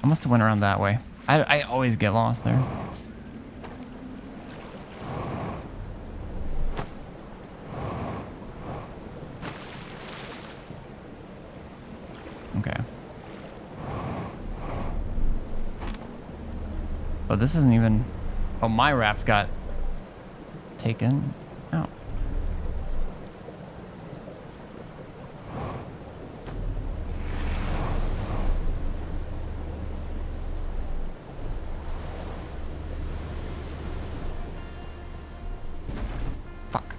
I must have went around that way. I always get lost there. this isn't even... Oh, my raft got taken out. Fuck.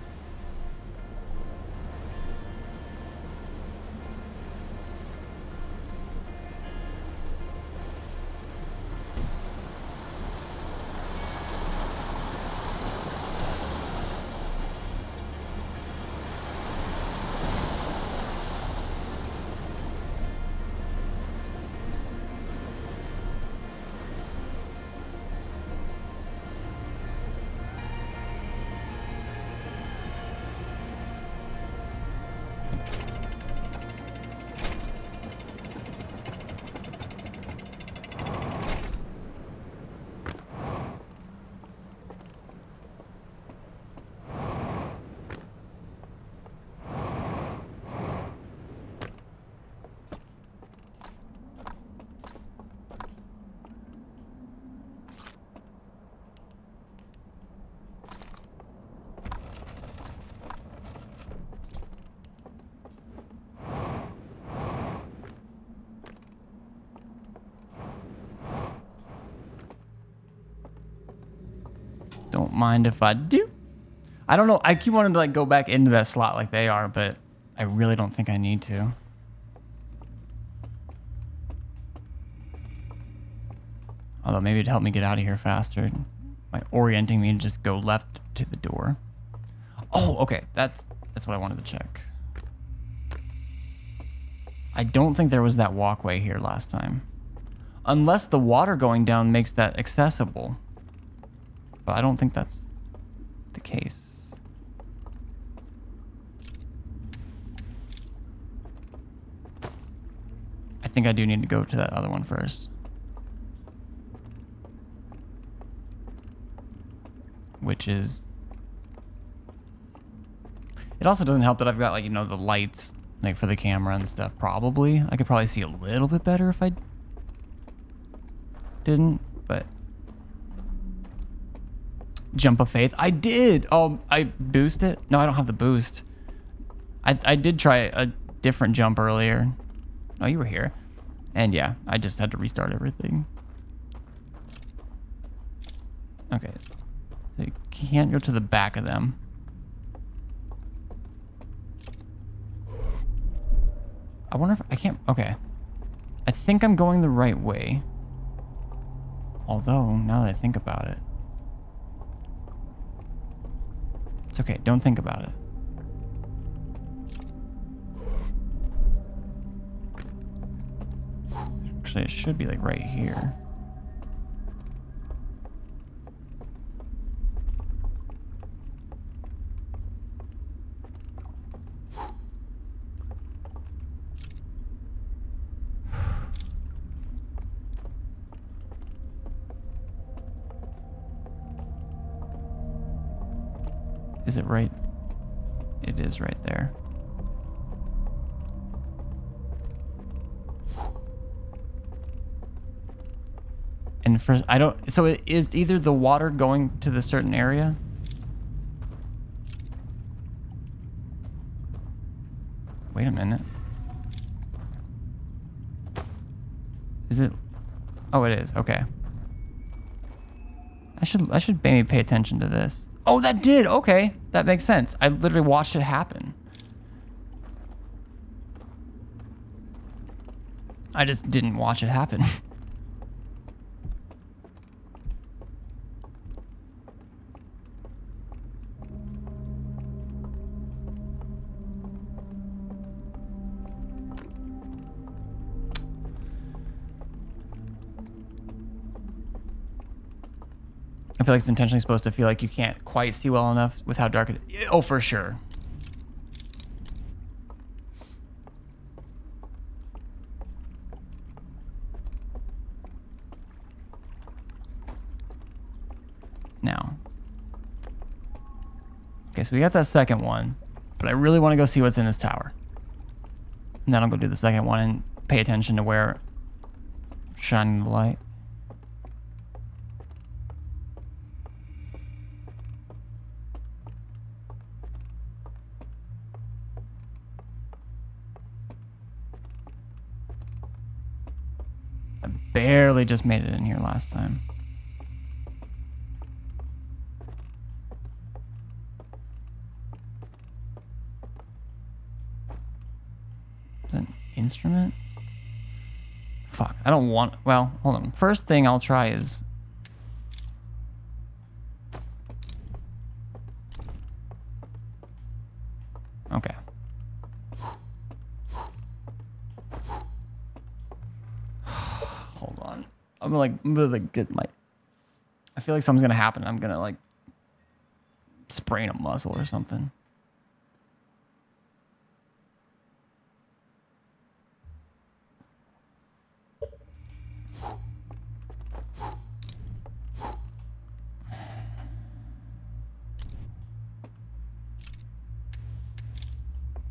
Don't mind if I do. I don't know. I keep wanting to like go back into that slot like they are, but I really don't think I need to. Although maybe it'd help me get out of here faster by orienting me to just go left to the door. Oh, okay. That's what I wanted to check. I don't think there was that walkway here last time. Unless the water going down makes that accessible. But I don't think that's the case. I think I do need to go to that other one first. Which is... It also doesn't help that I've got, like, you know, the lights, like, for the camera and stuff. Probably. I could probably see a little bit better if I didn't, but... Jump of faith. I did! Oh, I boost it? No, I don't have the boost. I did try a different jump earlier. Oh, you were here. And yeah, I just had to restart everything. Okay. So you can't go to the back of them. I wonder if I can't... Okay. I think I'm going the right way. Although, now that I think about it... It's okay, don't think about it. Actually, it should be like right here. Is it right? It is right there. And first, I don't... So it is either the water going to the certain area? Wait a minute. Is it... Oh, it is. Okay. I should maybe pay attention to this. Oh, that did! Okay. That makes sense. I literally watched it happen. I just didn't watch it happen. I feel like it's intentionally supposed to feel like you can't quite see well enough with how dark it is. Oh, for sure. Now. Okay, so we got that second one, but I really want to go see what's in this tower. And then I'll go do the second one and pay attention to where I'm shining the light. barely just made it in here last time. Is that an instrument? Fuck, I don't want... Well, hold on. First thing I'll try is... Okay. Hold on. I'm gonna like get my... I feel like something's gonna happen. I'm gonna like sprain a muscle or something.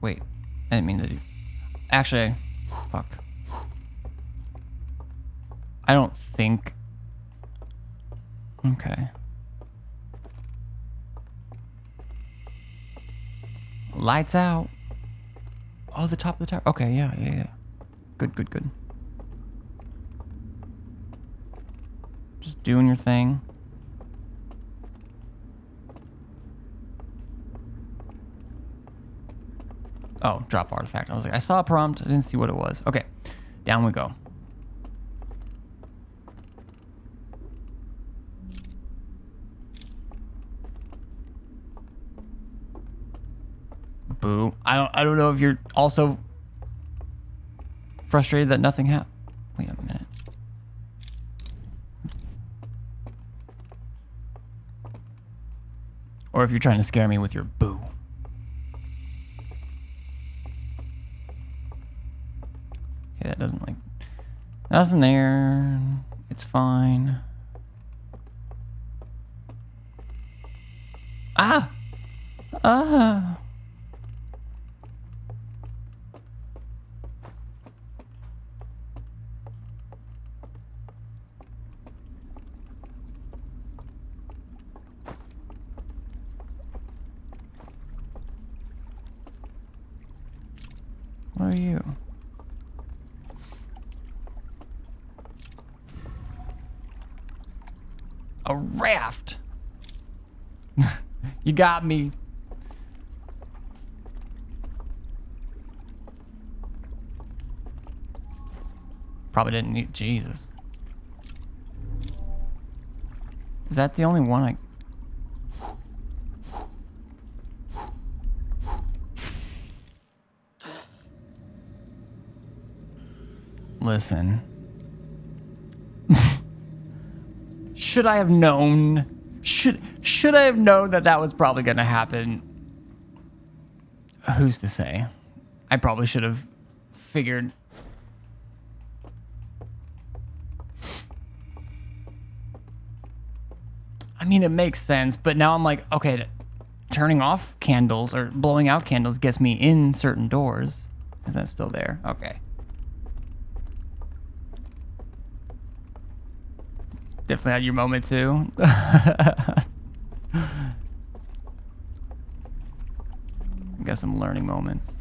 Wait, I didn't mean to do... Actually, fuck. I don't think... Okay. Lights out. Oh, the top of the tower. Okay, yeah. Good. Just doing your thing. Oh, drop artifact. I was like, I saw a prompt. I didn't see what it was. Okay, down we go. Boo. I don't know if you're also frustrated that nothing happened. Wait a minute. Or if you're trying to scare me with your boo. Okay, that doesn't like... Nothing there. It's fine. Ah! Ah! What are you? A raft. You got me. Probably didn't need... Jesus. Is that the only one I... Listen. Should I have known? Should I have known that that was probably going to happen? Who's to say? I probably should have figured. I mean, it makes sense, but now I'm like, okay, turning off candles or blowing out candles gets me in certain doors. Is that still there? Okay. Definitely had your moment too. Got some learning moments.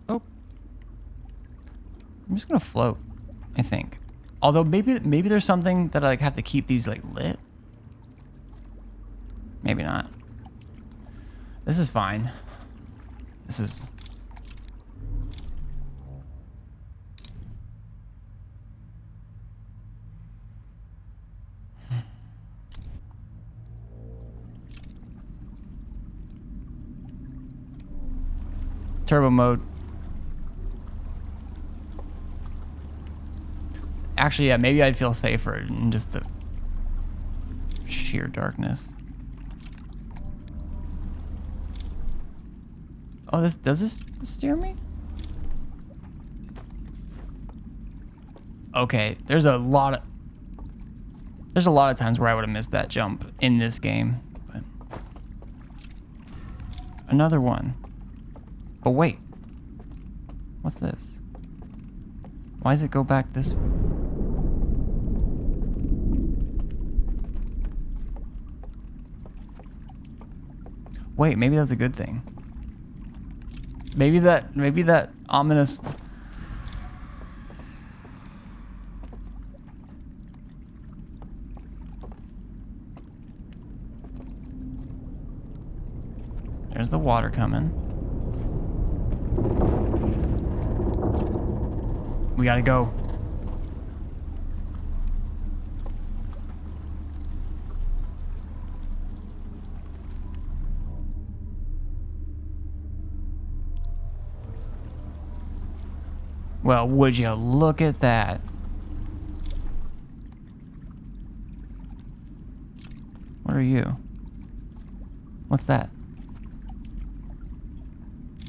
Oh. I'm just gonna float, I think. Although maybe there's something that I like have to keep these like lit. Maybe not. This is fine. This is... Turbo mode. Actually, yeah, maybe I'd feel safer in just the sheer darkness. Oh, does this steer me? Okay, there's a lot of times where I would have missed that jump in this game. But another one. But wait. What's this? Why does it go back this? Wait, maybe that's a good thing. Maybe that ominous. There's the water coming. We gotta go. Well, would you look at that? What are you? What's that?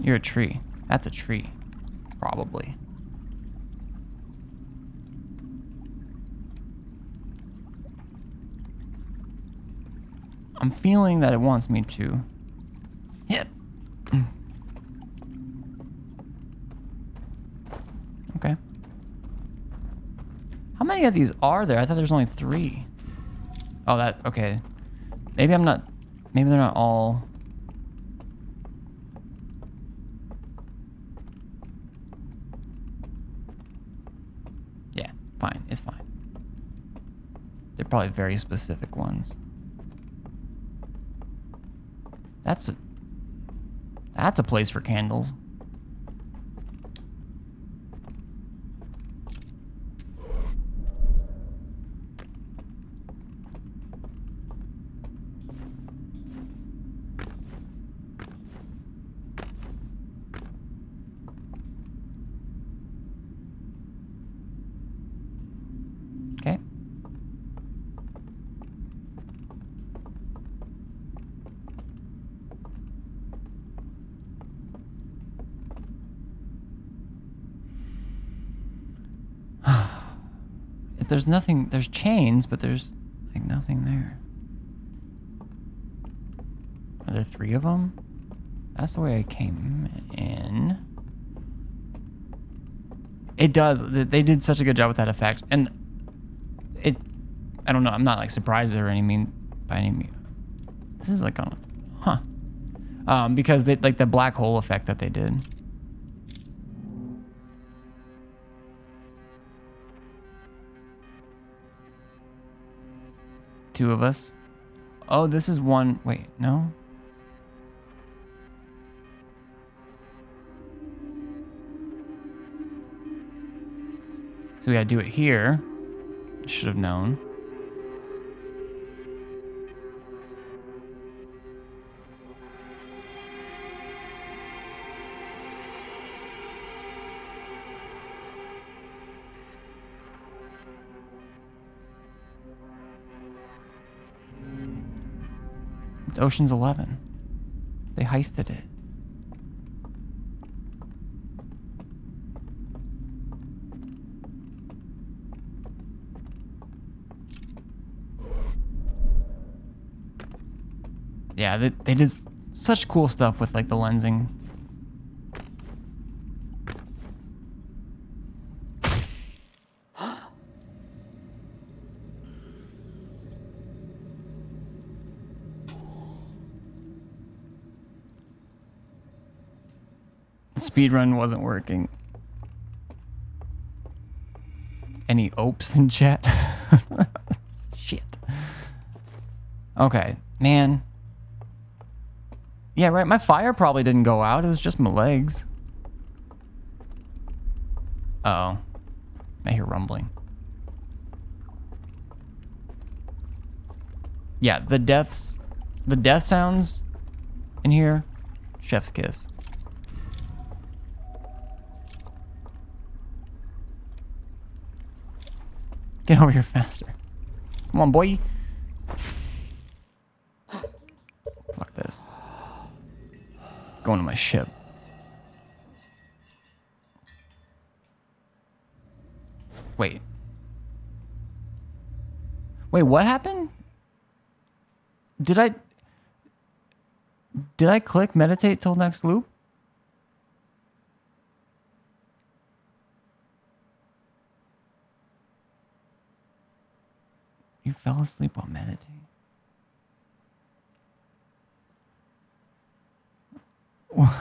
You're a tree. That's a tree. Probably. I'm feeling that it wants me to hit. Okay. How many of these are there? I thought there was only 3. Oh, that, okay. Maybe I'm not, maybe they're not all. Yeah, fine, it's fine. They're probably very specific ones. That's a place for candles. Okay. If there's nothing, there's chains, but there's like nothing there. Are there 3 of them? That's the way I came in. It does. They did such a good job with that effect, and it. I don't know. I'm not like surprised by any means. This is like on, huh? Because they like the black hole effect that they did. Two of us. Oh, this is one. Wait, no. So we gotta do it here. Should have known. It's Ocean's 11. They heisted it. Yeah, they did such cool stuff with like the lensing. Speedrun wasn't working. Any opes in chat? Shit. Okay, man. Yeah, right. My fire probably didn't go out. It was just my legs. Uh-oh. I hear rumbling. Yeah, the death sounds in here. Chef's kiss. Get over here faster. Come on, boy. Fuck this. Going to my ship. Wait. Wait, what happened? Did I click meditate till next loop? You fell asleep while meditating. What?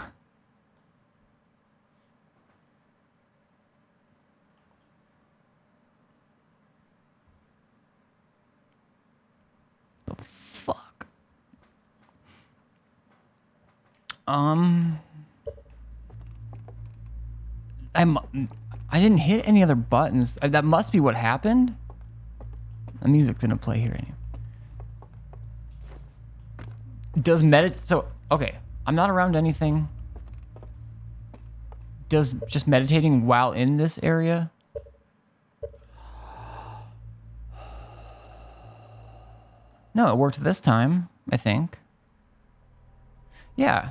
The fuck? I didn't hit any other buttons. That must be what happened. The music didn't play here anymore. Does so okay, I'm not around anything. Does just meditating while in this area? No, it worked this time, I think. Yeah.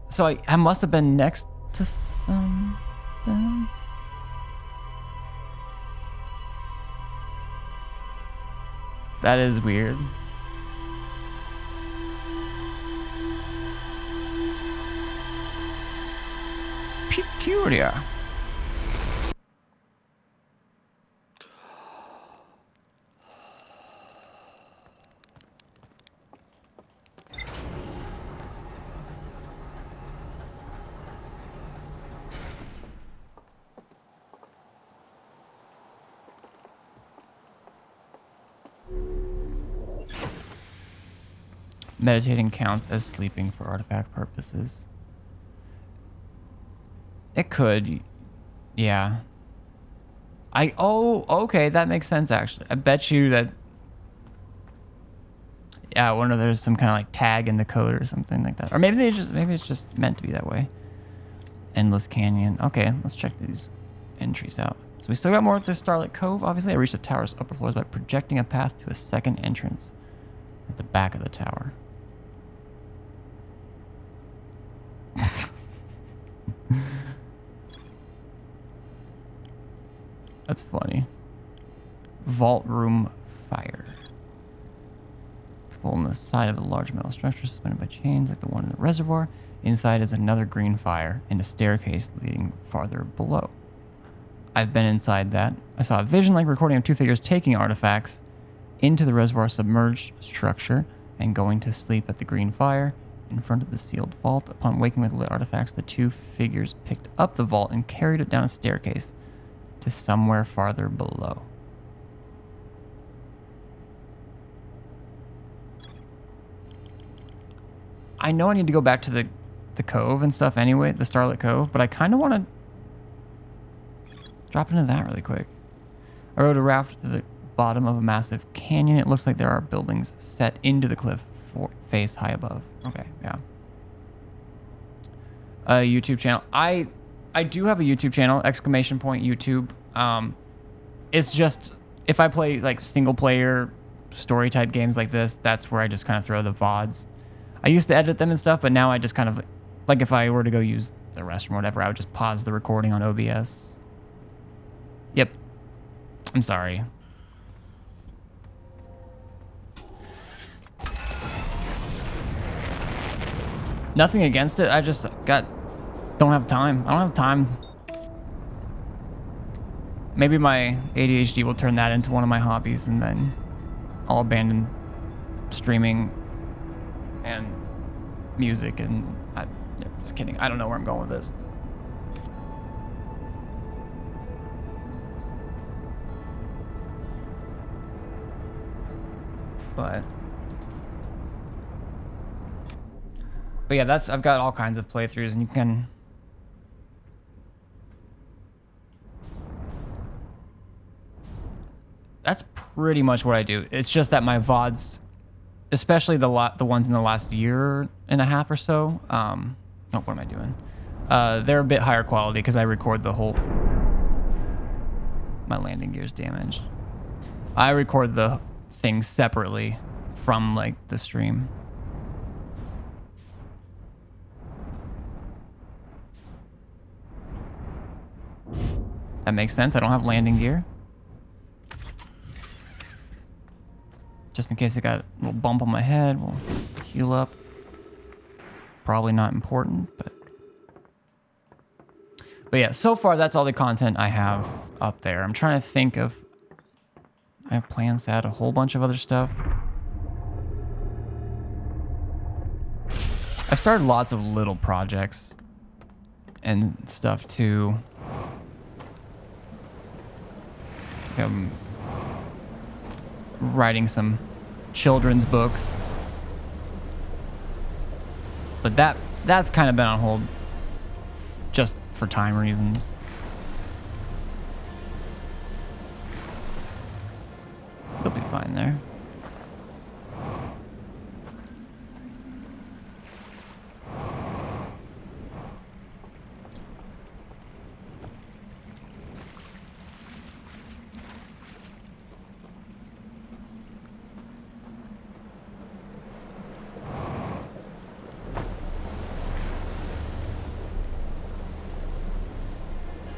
So I must have been next to something. That is weird. Peculiar. Meditating counts as sleeping for artifact purposes. It could, yeah. Oh, okay, that makes sense actually. I bet you that, yeah, I wonder if there's some kind of like tag in the code or something like that. Or maybe maybe it's just meant to be that way. Endless Canyon. Okay, let's check these entries out. So we still got more at the Starlit Cove, obviously. I reached the tower's upper floors by projecting a path to a second entrance at the back of the tower. That's funny. Vault room fire. Hole in the side of a large metal structure suspended by chains like the one in the reservoir. Inside is another green fire and a staircase leading farther below. I've been inside that. I saw a vision-like recording of two figures taking artifacts into the reservoir submerged structure and going to sleep at the green fire in front of the sealed vault. Upon waking with lit artifacts, the two figures picked up the vault and carried it down a staircase to somewhere farther below. I know I need to go back to the cove and stuff anyway, the Starlit Cove, but I kind of want to drop into that really quick. I rode a raft to the bottom of a massive canyon. It looks like there are buildings set into the cliff face high above. Okay, yeah. A YouTube channel. I do have a YouTube channel, ! YouTube. It's just, if I play like single player story type games like this, that's where I just kind of throw the VODs. I used to edit them and stuff, but now I just kind of, like if I were to go use the restroom or whatever, I would just pause the recording on OBS. Yep. I'm sorry. Nothing against it. I just don't have time. I don't have time. Maybe my ADHD will turn that into one of my hobbies, and then I'll abandon streaming and music. And just kidding. I don't know where I'm going with this. But yeah, I've got all kinds of playthroughs, and you can. That's pretty much what I do. It's just that my VODs, especially the ones in the last year and a half or so. Oh, what am I doing? They're a bit higher quality because I record the whole. My landing gear's damaged. I record the thing separately from like the stream. That makes sense. I don't have landing gear. Just in case I got a little bump on my head, we'll heal up. Probably not important, but yeah, so far that's all the content I have up there. I'm trying to think of I have plans to add a whole bunch of other stuff. I've started lots of little projects and stuff too. I'm writing some children's books. But that's kind of been on hold just for time reasons. You'll be fine there.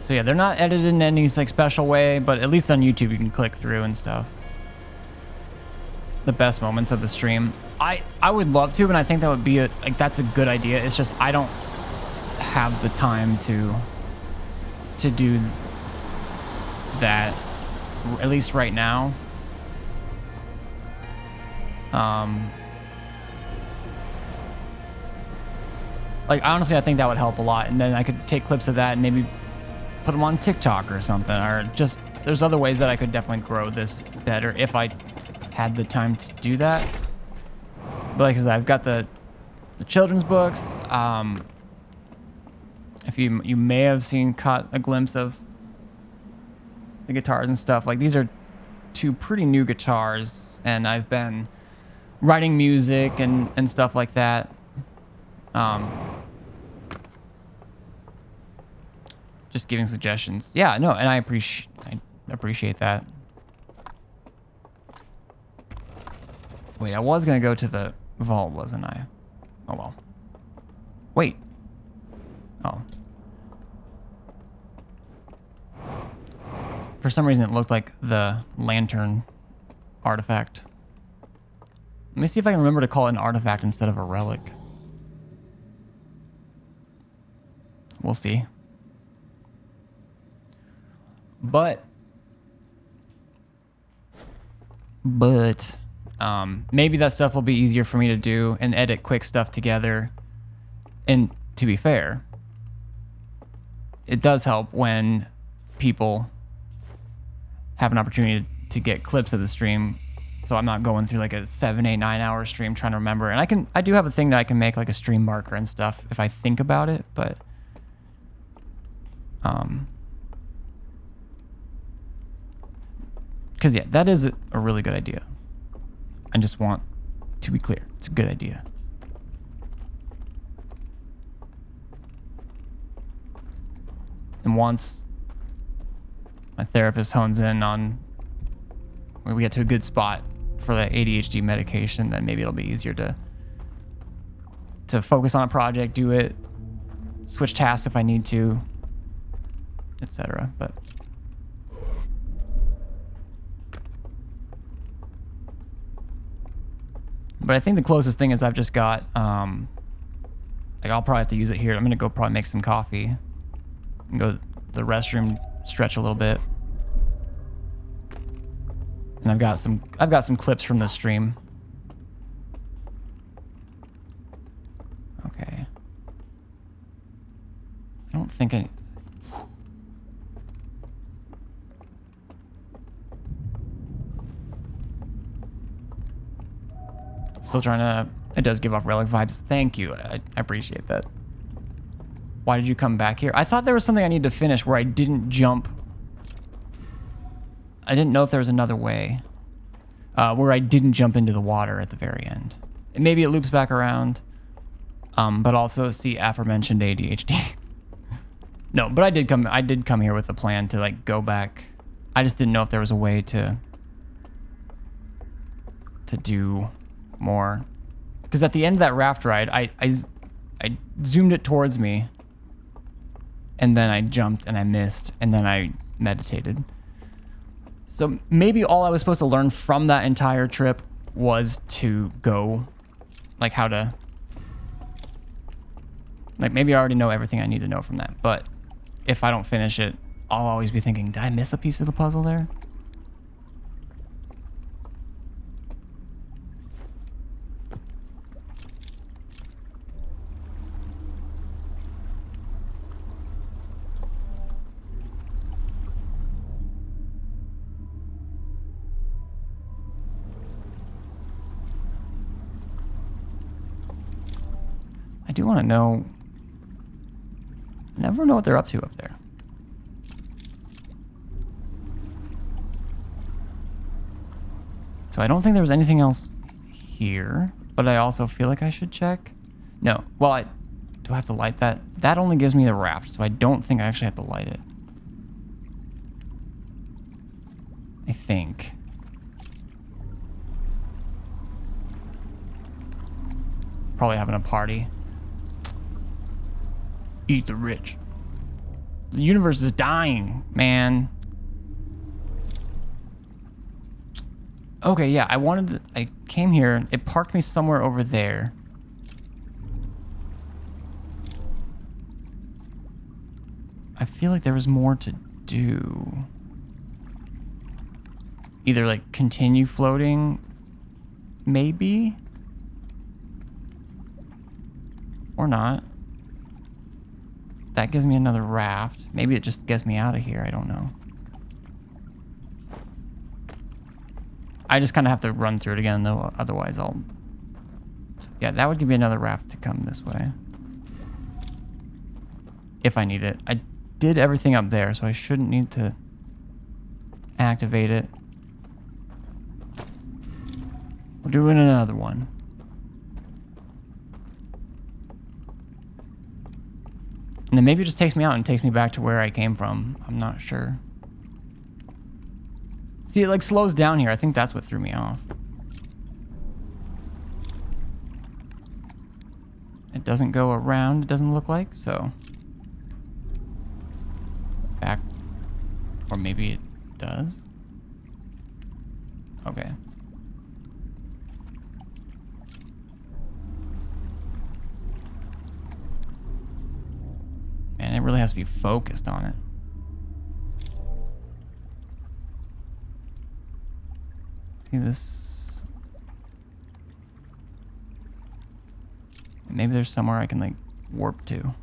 So yeah, they're not edited in any like special way, but at least on YouTube you can click through and stuff. The best moments of the stream. I would love to, and I think that would be that's a good idea. It's just I don't have the time to do that, at least right now. Like honestly, I think that would help a lot, and then I could take clips of that and maybe put them on TikTok or something, or just there's other ways that I could definitely grow this better if I had the time to do that. But like I said, I've got the children's books. If you may have caught a glimpse of the guitars and stuff, like these are two pretty new guitars, and I've been writing music and stuff like that. Just giving suggestions. Yeah, no, and I appreciate that. Wait, I was gonna go to the vault, wasn't I? Oh well. Wait. Oh. For some reason, it looked like the lantern artifact. Let me see if I can remember to call it an artifact instead of a relic. We'll see. But maybe that stuff will be easier for me to do and edit quick stuff together. And to be fair, it does help when people have an opportunity to get clips of the stream, so I'm not going through like a 7, 8, 9 hour stream trying to remember. And I do have a thing that I can make like a stream marker and stuff if I think about it, but because yeah, that is a really good idea. I just want to be clear, it's a good idea. And once my therapist hones in on when we get to a good spot for that ADHD medication, then maybe it'll be easier to focus on a project, do it, switch tasks if I need to, etc. But I think the closest thing is I've just got, like I'll probably have to use it here. I'm gonna go probably make some coffee and go to the restroom, stretch a little bit. And I've got some clips from the stream. Okay. I don't think any. Still trying to. It does give off relic vibes. Thank you. I appreciate that. Why did you come back here? I thought there was something I needed to finish where I didn't jump. I didn't know if there was another way. Where I didn't jump into the water at the very end. And maybe it loops back around. But also see aforementioned ADHD. No, but I did come here with a plan to like go back. I just didn't know if there was a way to do more. Because at the end of that raft ride, I zoomed it towards me. And then I jumped and I missed. And then I meditated. So maybe all I was supposed to learn from that entire trip was to go, like how to, like maybe I already know everything I need to know from that. But if I don't finish it, I'll always be thinking, did I miss a piece of the puzzle there? do want to know... I never know what they're up to up there. So I don't think there was anything else here, but I also feel like I should check. No, well, do I have to light that? That only gives me the raft, so I don't think I actually have to light it. I think. Probably having a party. Eat the rich. The universe is dying, man. Okay, yeah, I came here. It parked me somewhere over there. I feel like there was more to do. Either like continue floating, maybe, or not. That gives me another raft. Maybe it just gets me out of here. I don't know. I just kind of have to run through it again, though. Otherwise, I'll... Yeah, that would give me another raft to come this way. If I need it. I did everything up there, so I shouldn't need to activate it. We're doing another one. And then maybe it just takes me out and takes me back to where I came from. I'm not sure. See, it like slows down here. I think that's what threw me off. It doesn't go around, it doesn't look like, so. Back. Or maybe it does. Okay. Man, it really has to be focused on it. See this? Maybe there's somewhere I can like warp to.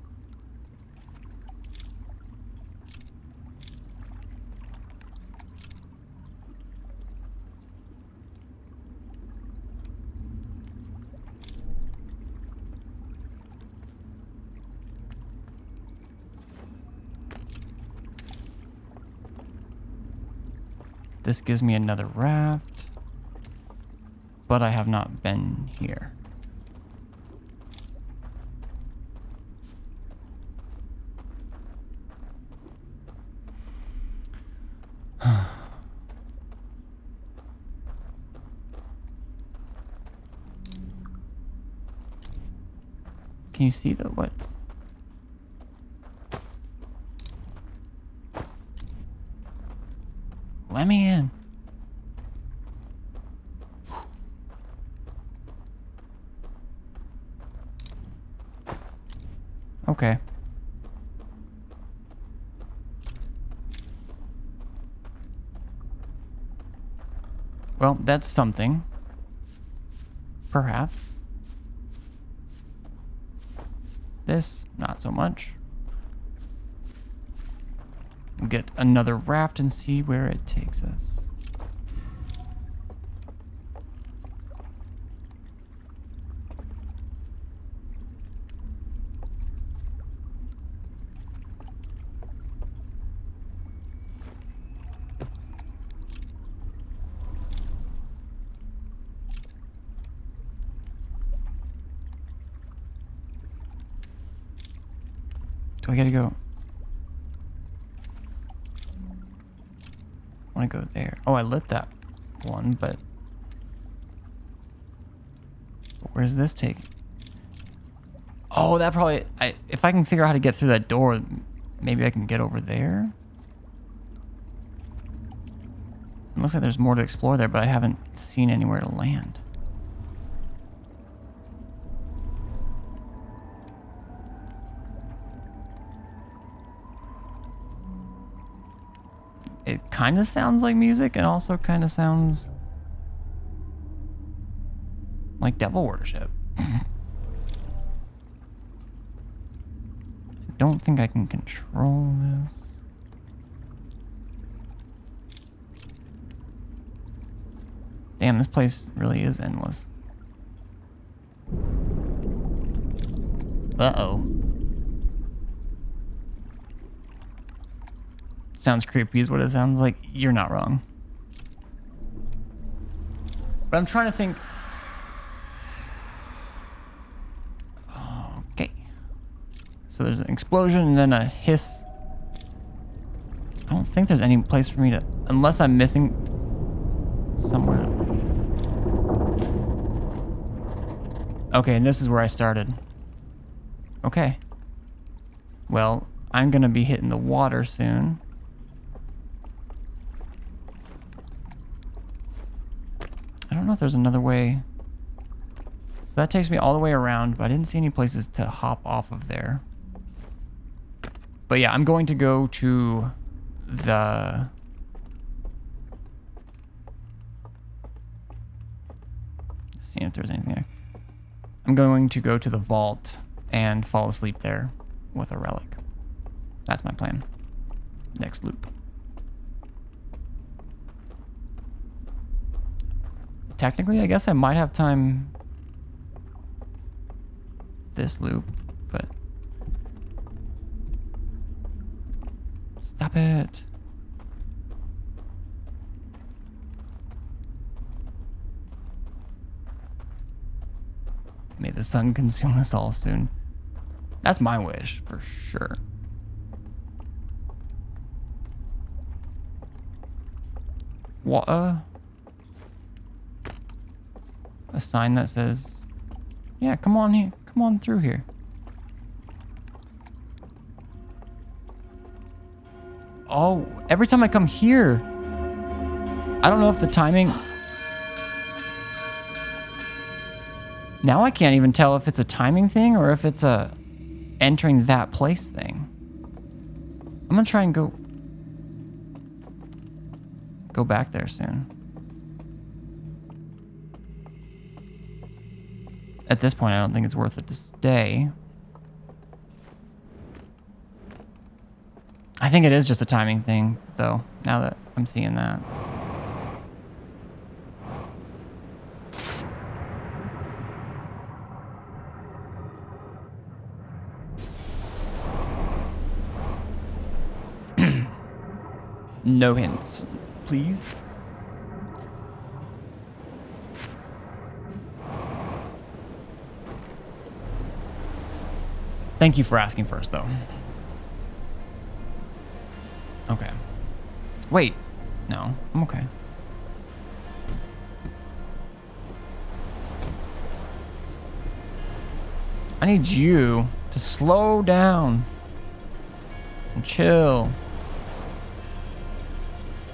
This gives me another raft, but I have not been here. Can you see the what? Let me in. Okay. Well, that's something. Perhaps. This, not so much. We'll get another raft and see where it takes us. Do I gotta go? I wanna go there. Oh, I lit that one, but where's this take? Oh, that probably... if I can figure out how to get through that door, maybe I can get over there? It looks like there's more to explore there, but I haven't seen anywhere to land. It kind of sounds like music and also kind of sounds like devil worship. I don't think I can control this. Damn, this place really is endless. Uh-oh. Sounds creepy is what it sounds like. You're not wrong. But I'm trying to think. Okay. So there's an explosion and then a hiss. I don't think there's any place for me to... Unless I'm missing somewhere. Okay, and this is where I started. Okay. Well, I'm gonna be hitting the water soon. I don't know if there's another way. So that takes me all the way around, but I didn't see any places to hop off of there. But yeah, I'm going to go to the... See if there's anything there. I'm going to go to the vault and fall asleep there with a relic. That's my plan. Next loop. Technically, I guess I might have time this loop, but... Stop it. May the sun consume us all soon. That's my wish, for sure. What, a sign that says, yeah, come on here, come on through here. Oh, every time I come here, I don't know if the timing... Now I can't even tell if it's a timing thing or if it's a entering that place thing. I'm gonna try and go back there soon. At this point, I don't think it's worth it to stay. I think it is just a timing thing, though, now that I'm seeing that. No hints, please. Thank you for asking first, though. Okay. Wait. No, I'm okay. I need you to slow down and chill.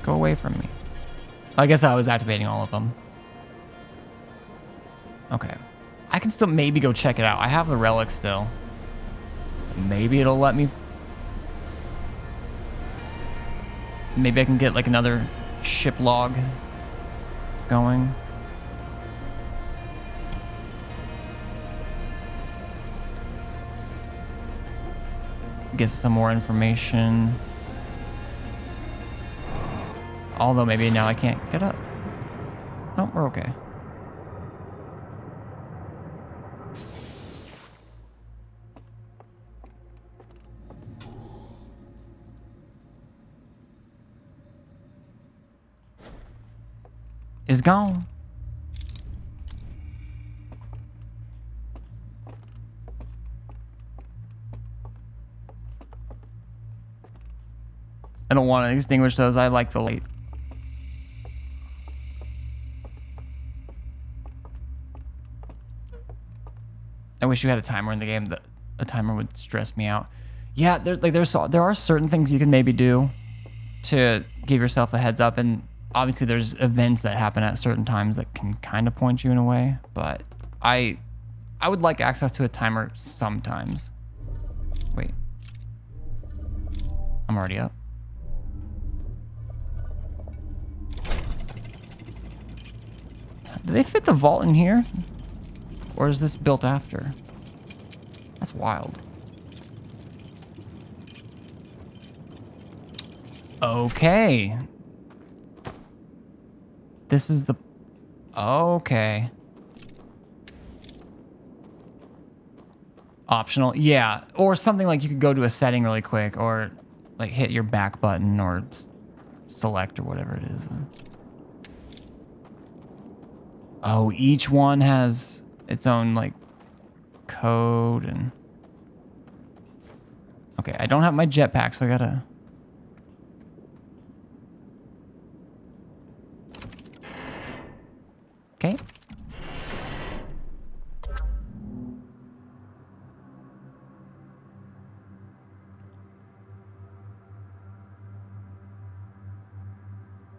Go away from me. I guess I was activating all of them. Okay. I can still maybe go check it out. I have the relic still. Maybe it'll let me... Maybe I can get like another ship log going. Get some more information. Although maybe now I can't get up. No, we're okay. It's gone. I don't want to extinguish those. I like the light. I wish you had a timer in the game. That a timer would stress me out. Yeah, there are certain things you can maybe do to give yourself a heads up, and obviously there's events that happen at certain times that can kind of point you in a way, but I would like access to a timer sometimes. Wait. I'm already up. Do they fit the vault in here? Or is this built after? That's wild. Okay. This is the... Okay. Optional, yeah. Or something like you could go to a setting really quick, or like hit your back button, or select, or whatever it is. Oh, each one has its own like code and... Okay, I don't have my jetpack, so I gotta... Okay.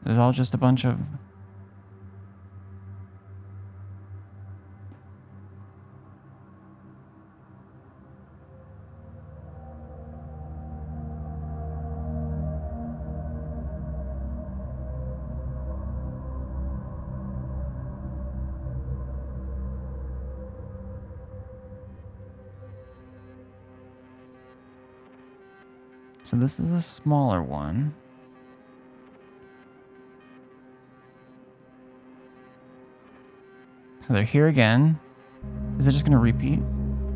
There's all just a bunch of... So this is a smaller one. So they're here again. Is it just gonna repeat?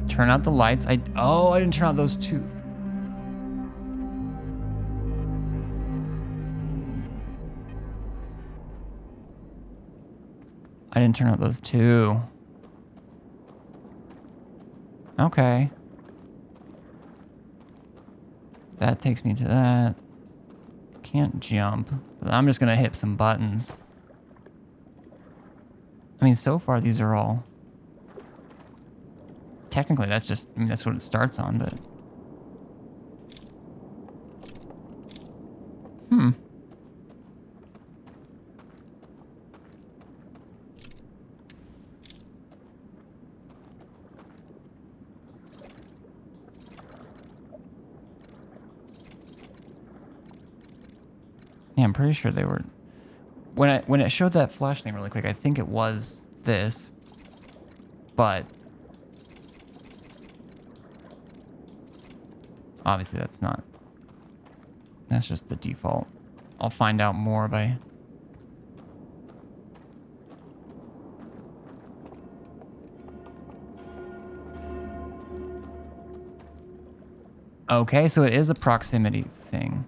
Turn out the lights. I didn't turn out those two. I didn't turn out those two. Okay. That takes me to that. Can't jump. But I'm just gonna hit some buttons. I mean, so far these are all... Technically, that's just... I mean, that's what it starts on, but... Yeah, I'm pretty sure they were... When it showed that flash name really quick, I think it was this. But... Obviously, that's not... That's just the default. I'll find out more by... Okay, so it is a proximity thing.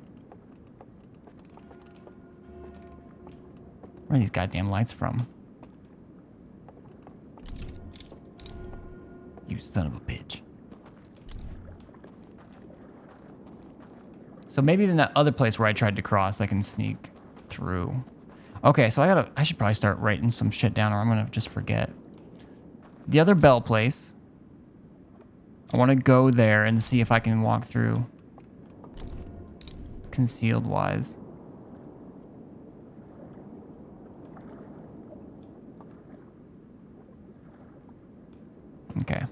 Where are these goddamn lights from? You son of a bitch. So maybe in that other place where I tried to cross, I can sneak through. Okay, so I should probably start writing some shit down or I'm gonna just forget. The other bell place. I want to go there and see if I can walk through. Concealed wise. Okay.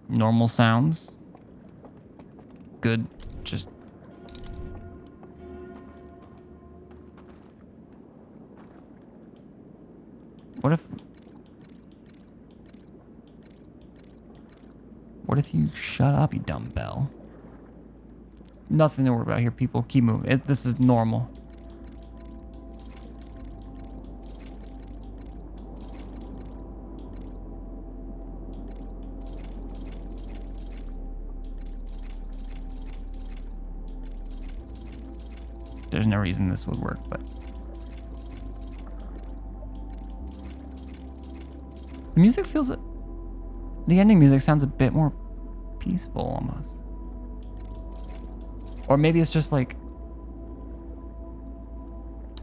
Normal sounds. Good. Just... What if you shut up, you dumb bell? Nothing to worry about here, people. Keep moving. This is normal. There's no reason this would work, but... The music feels... The ending music sounds a bit more peaceful, almost. Or maybe it's just like...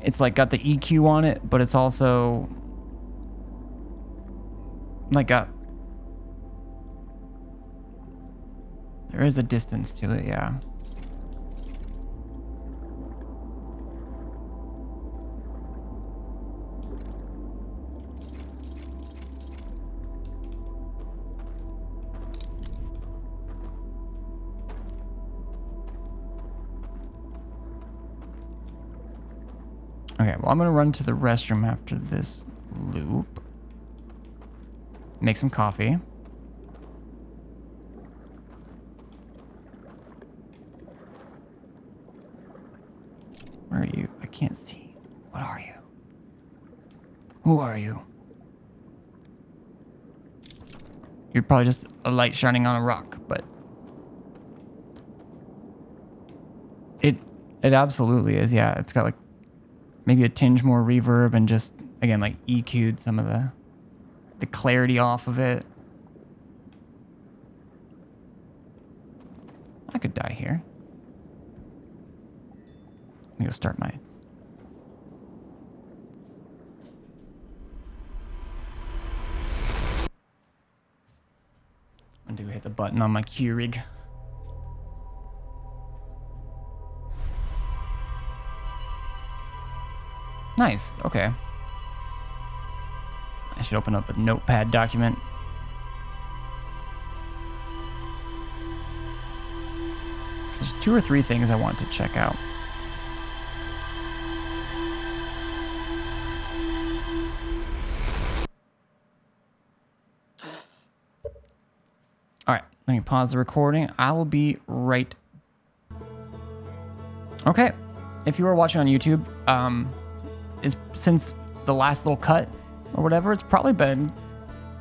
It's like got the EQ on it, but it's also... Like got... There is a distance to it, yeah. Okay, well, I'm gonna run to the restroom after this loop. Make some coffee. Where are you? I can't see. What are you? Who are you? You're probably just a light shining on a rock, but it absolutely is. Yeah, it's got like maybe a tinge more reverb and just again like EQ'd some of the clarity off of it. I could die here. Let me go start my. I'm gonna hit the button on my Keurig. Nice. Okay. I should open up a notepad document. There's 2 or 3 things I want to check out. All right, let me pause the recording. I will be right. Okay, if you are watching on YouTube, since the last little cut or whatever, it's probably been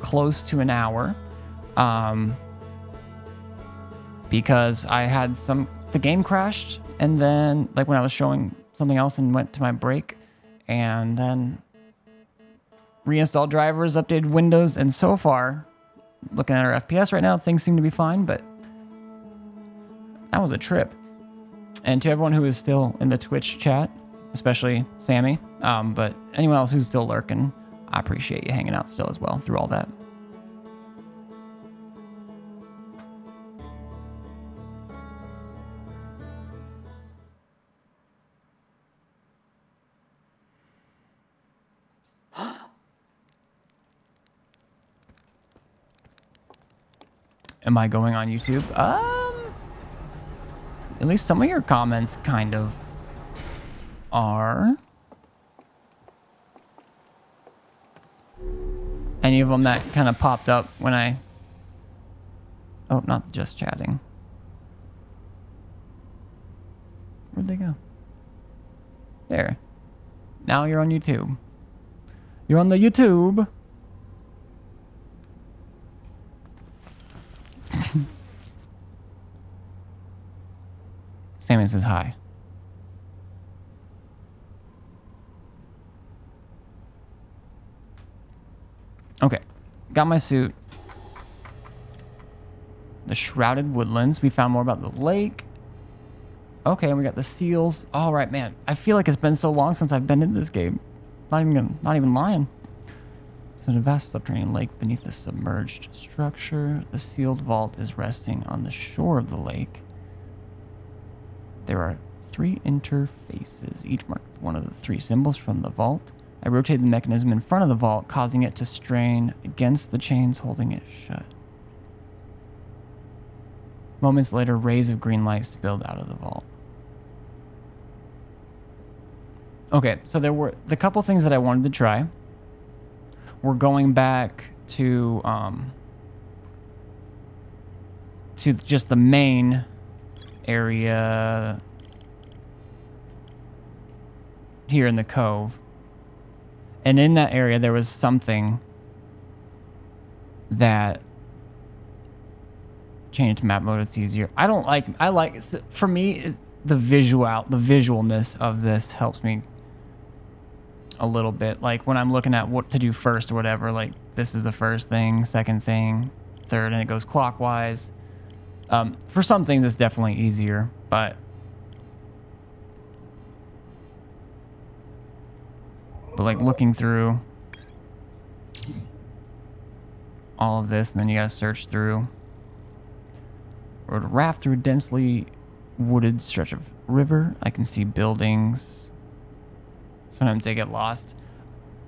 close to an hour. Because I had the game crashed, and then like when I was showing something else and went to my break, and then reinstalled drivers, updated Windows, and so far, looking at our FPS right now, things seem to be fine, but that was a trip. And to everyone who is still in the Twitch chat, especially Sammy, but anyone else who's still lurking, I appreciate you hanging out still as well through all that. Am I going on YouTube? At least some of your comments kind of are. Any of them that kind of popped up when I... Oh, not just chatting. Where'd they go? There. Now you're on YouTube. You're on the YouTube. Sammy says hi. Okay, got my suit. The Shrouded Woodlands. We found more about the lake. Okay, and we got the seals. All right, man. I feel like it's been so long since I've been in this game. Not even lying. So a vast subterranean lake beneath a submerged structure. The sealed vault is resting on the shore of the lake. There are 3 interfaces, each marked one of the 3 symbols from the vault. I rotated the mechanism in front of the vault, causing it to strain against the chains holding it shut. Moments later, rays of green light spilled out of the vault. Okay, so there were the couple things that I wanted to try. We're going back to just the main area here in the cove. And in that area, there was something that changed to map mode. It's easier. I like, for me, the visualness of this helps me a little bit. Like when I'm looking at what to do first or whatever, like this is the first thing, second thing, third, and it goes clockwise. For some things, it's definitely easier, but like looking through all of this, and then you gotta search through. Rode a raft through a densely wooded stretch of river. I can see buildings. Sometimes they get lost.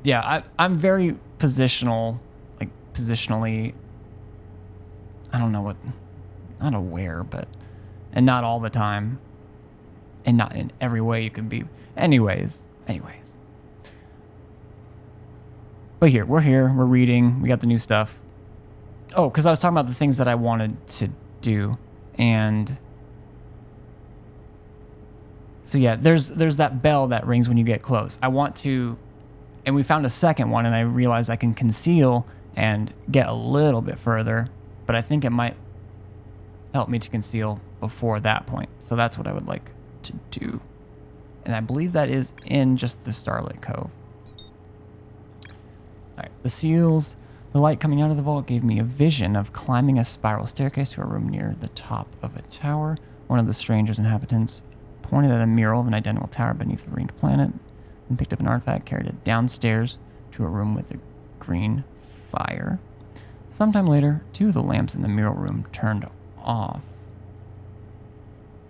Yeah, I'm very positionally, I don't know what, not aware, but, and not all the time, and not in every way you can be. Anyways. But we're reading, we got the new stuff. Oh, because I was talking about the things that I wanted to do, and so yeah, there's that bell that rings when you get close. I want to, and we found a second one, and I realized I can conceal and get a little bit further, but I think it might help me to conceal before that point. So that's what I would like to do. And I believe that is in just the Starlit Cove. Alright, the seals. The light coming out of the vault gave me a vision of climbing a spiral staircase to a room near the top of a tower. One of the stranger's inhabitants pointed at a mural of an identical tower beneath a ringed planet and picked up an artifact, carried it downstairs to a room with a green fire. Sometime later, 2 of the lamps in the mural room turned off,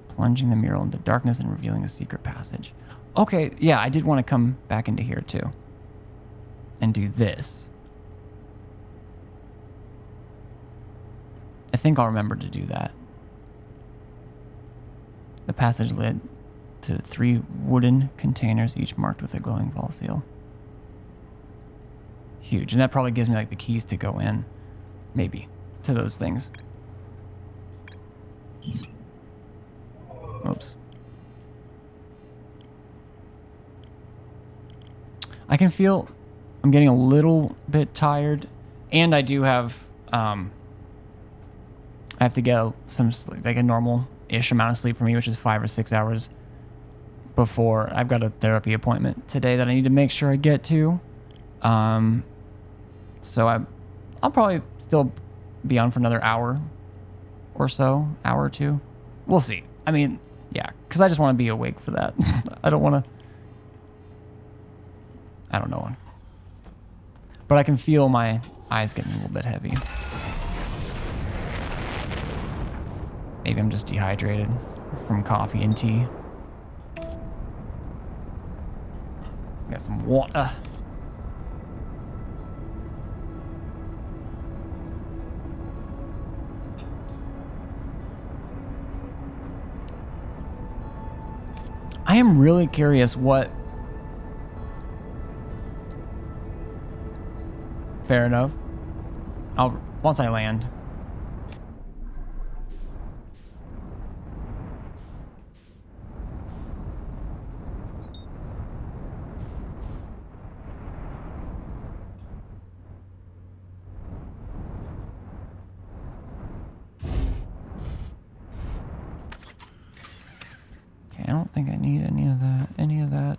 plunging the mural into darkness and revealing a secret passage. Okay, yeah, I did want to come back into here too and do this. I think I'll remember to do that. The passage led to 3 wooden containers, each marked with a glowing vault seal. Huge. And that probably gives me like the keys to go in, maybe, to those things. Oops. I can feel I'm getting a little bit tired, and I do have I have to get some sleep, like a normal-ish amount of sleep for me, which is 5 or 6 hours before I've got a therapy appointment today that I need to make sure I get to. So I'll probably still be on for another hour or so, hour or two. We'll see. I mean, yeah, because I just want to be awake for that. I don't want to... I don't know. But I can feel my eyes getting a little bit heavy. Maybe I'm just dehydrated from coffee and tea. Got some water. I am really curious what... Fair enough. Once I land. Okay, I don't think I need any of that.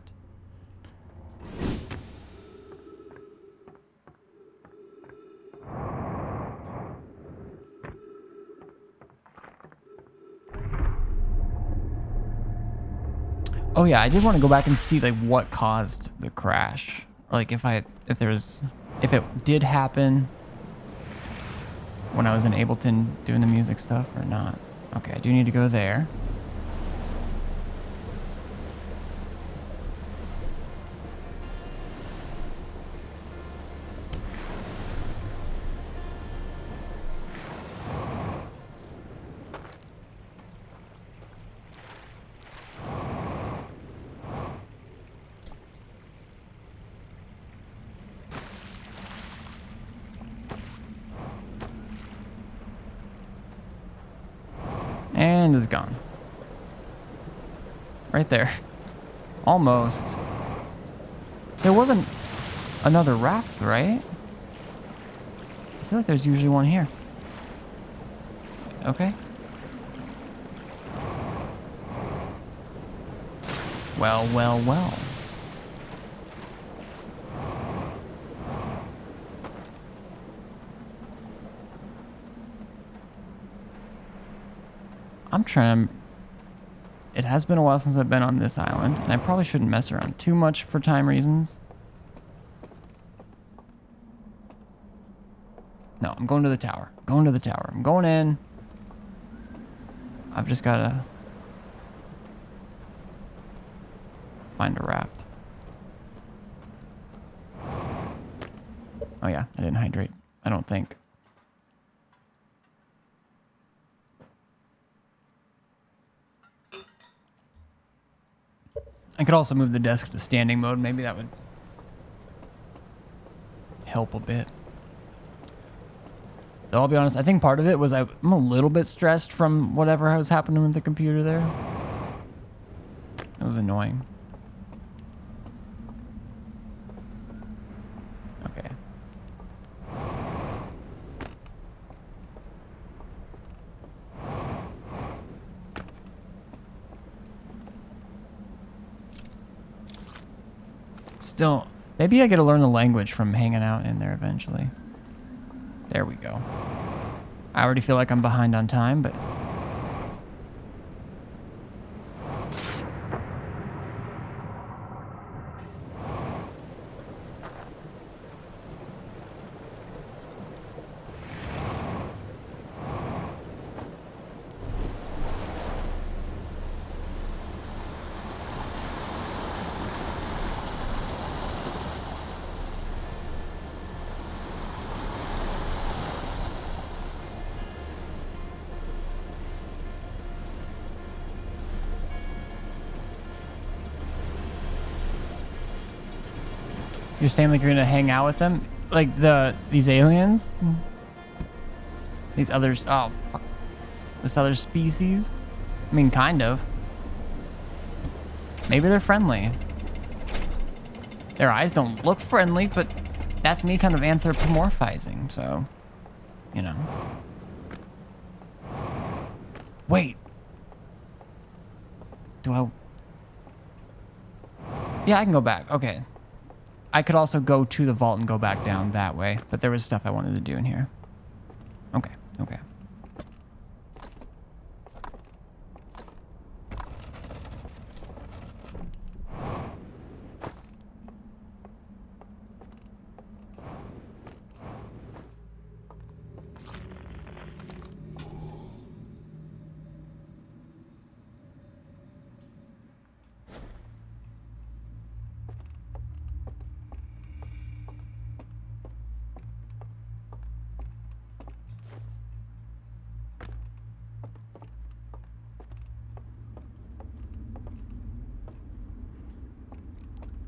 Oh yeah, I did want to go back and see like what caused the crash. Or, like if it did happen when I was in Ableton doing the music stuff or not. Okay, I do need to go there. And it's gone. Right there. Almost. There wasn't another raft, right? I feel like there's usually one here. Okay. Well, well, well. I'm trying... It has been a while since I've been on this island, and I probably shouldn't mess around too much for time reasons. No, I'm going to the tower. Going to the tower. I'm going in. I've just got to find a raft. Oh yeah, I didn't hydrate. I don't think. I could also move the desk to standing mode. Maybe that would help a bit. So I'll be honest, I think part of it was I'm a little bit stressed from whatever was happening with the computer there. It was annoying. Okay. Still, maybe I get to learn the language from hanging out in there eventually. There we go. I already feel like I'm behind on time, but... You're saying like you're gonna hang out with them? Like these aliens? These others, oh, fuck. This other species? I mean, kind of. Maybe they're friendly. Their eyes don't look friendly, but that's me kind of anthropomorphizing, so, you know. Wait. Do I... Yeah, I can go back. Okay. I could also go to the vault and go back down that way, but there was stuff I wanted to do in here. Okay, okay.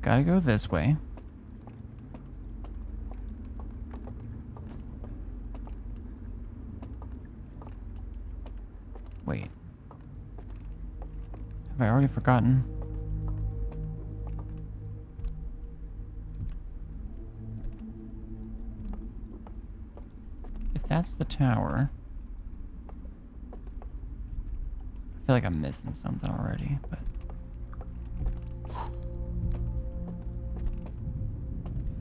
Gotta go this way. Wait. Have I already forgotten? If that's the tower... I feel like I'm missing something already, but...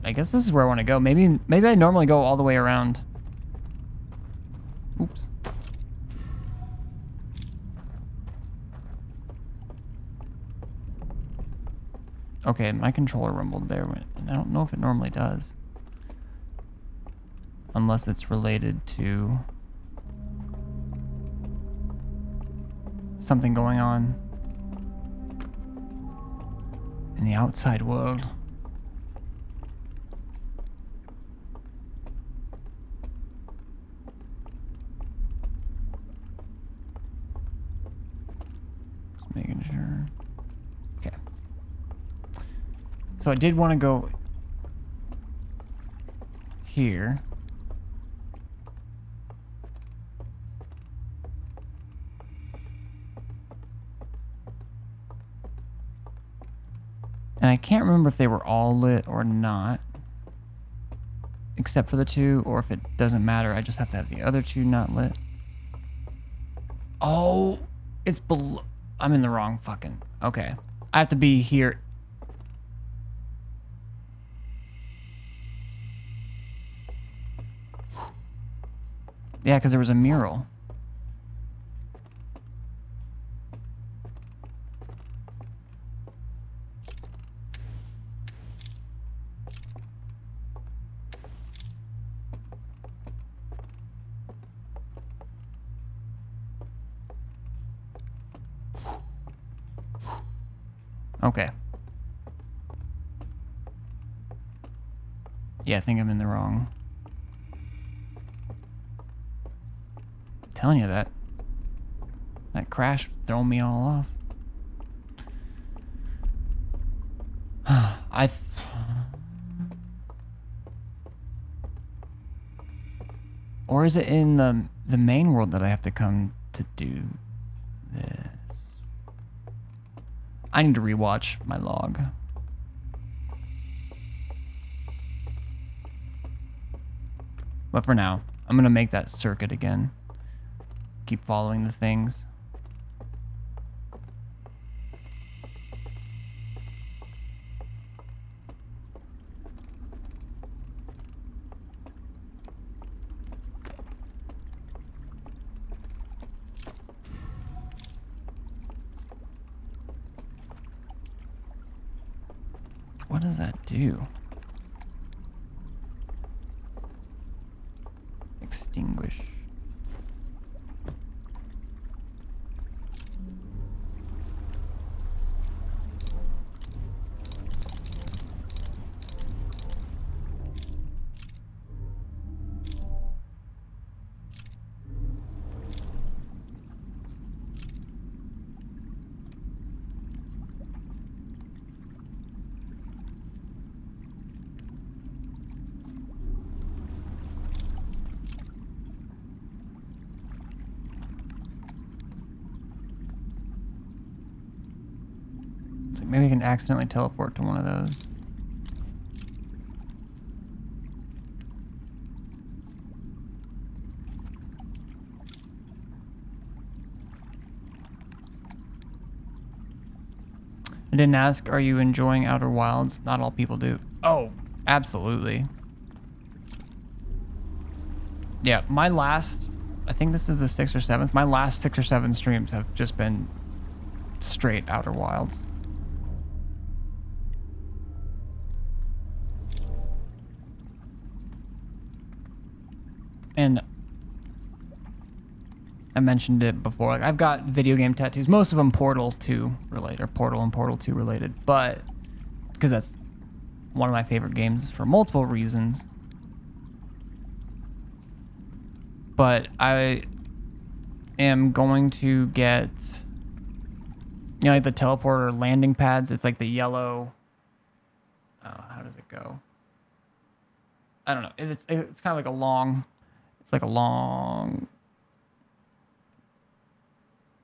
I guess this is where I want to go. Maybe I normally go all the way around. Oops. Okay, my controller rumbled there, and I don't know if it normally does. Unless it's related to something going on in the outside world. Making sure. Okay. So I did want to go here. And I can't remember if they were all lit or not. Except for the two, or if it doesn't matter, I just have to have the other two not lit. Oh, it's below. I'm in the wrong fucking... Okay. I have to be here. Yeah, because there was a mural. Okay. Yeah, I think I'm in the wrong. I'm telling you that. That crash throwing me all off. Or is it in the main world that I have to come to do this? I need to rewatch my log. But for now, I'm gonna make that circuit again. Keep following the things. What does that do? Extinguish. So maybe I can accidentally teleport to one of those. I didn't ask, are you enjoying Outer Wilds? Not all people do. Oh, absolutely. Yeah, my last, I think this is the 6th or 7th. My last 6 or 7 streams have just been straight Outer Wilds. And I mentioned it before. Like, I've got video game tattoos, most of them Portal 2 related, or Portal and Portal 2 related, but because that's one of my favorite games for multiple reasons. But I am going to get, you know, like the teleporter landing pads. It's like the yellow. How does it go? I don't know. It's kind of like a long. It's like a long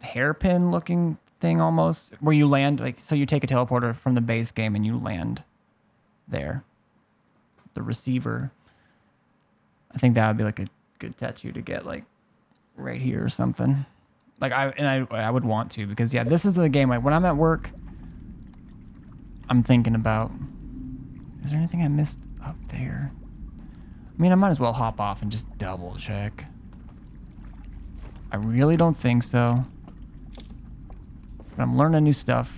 hairpin looking thing almost, where you land, like, so you take a teleporter from the base game and you land there. The receiver. I think that would be like a good tattoo to get, like right here or something. Like I would want to, because yeah, this is a game like when I'm at work, I'm thinking about, is there anything I missed up there? I mean, I might as well hop off and just double check. I really don't think so. But I'm learning new stuff.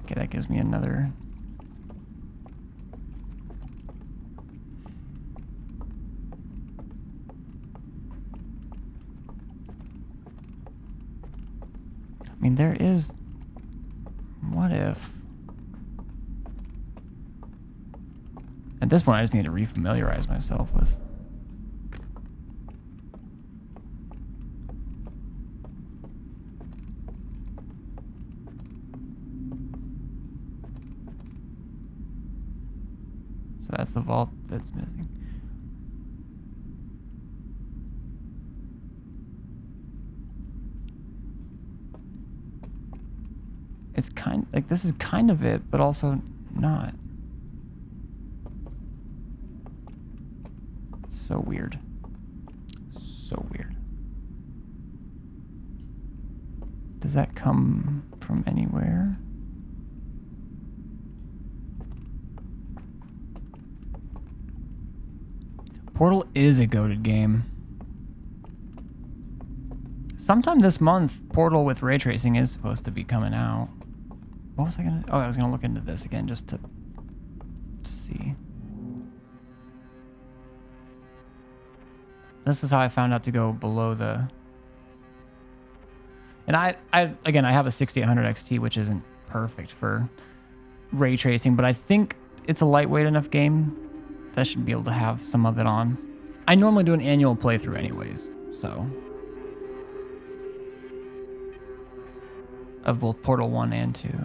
Okay, that gives me another. I mean, there is. What if? At this point, I just need to refamiliarize myself with. So that's the vault that's missing. It's kind like this is kind of it, but also not. So weird. So weird. Does that come from anywhere? Portal is a goated game. Sometime this month, Portal with ray tracing is supposed to be coming out. What was I gonna? Oh, I was gonna look into this again just to see. This is how I found out to go below the. And I have a 6800 XT, which isn't perfect for ray tracing, but I think it's a lightweight enough game that should be able to have some of it on. I normally do an annual playthrough anyways, so. Of both Portal 1 and 2. So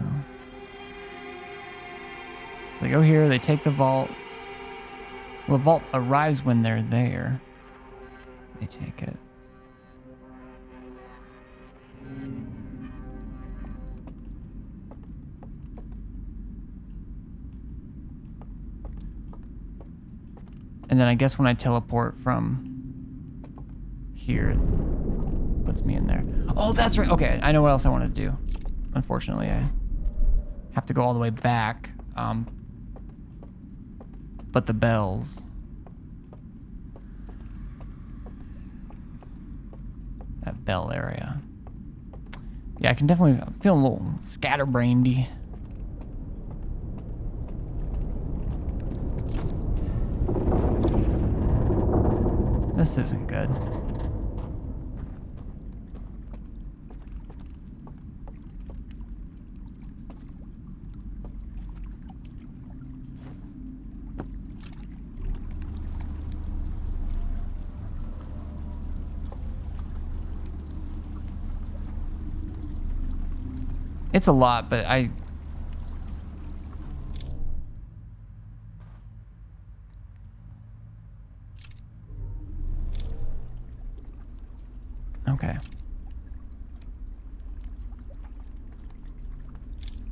they go here, they take the vault. Well, the vault arrives when they're there. They take it. And then I guess when I teleport from here, it puts me in there. Oh, that's right. Okay, I know what else I want to do. Unfortunately, I have to go all the way back. But the bells. That bell area. Yeah, I can definitely feel a little scatterbrainedy. This isn't good. It's a lot, but I... Okay.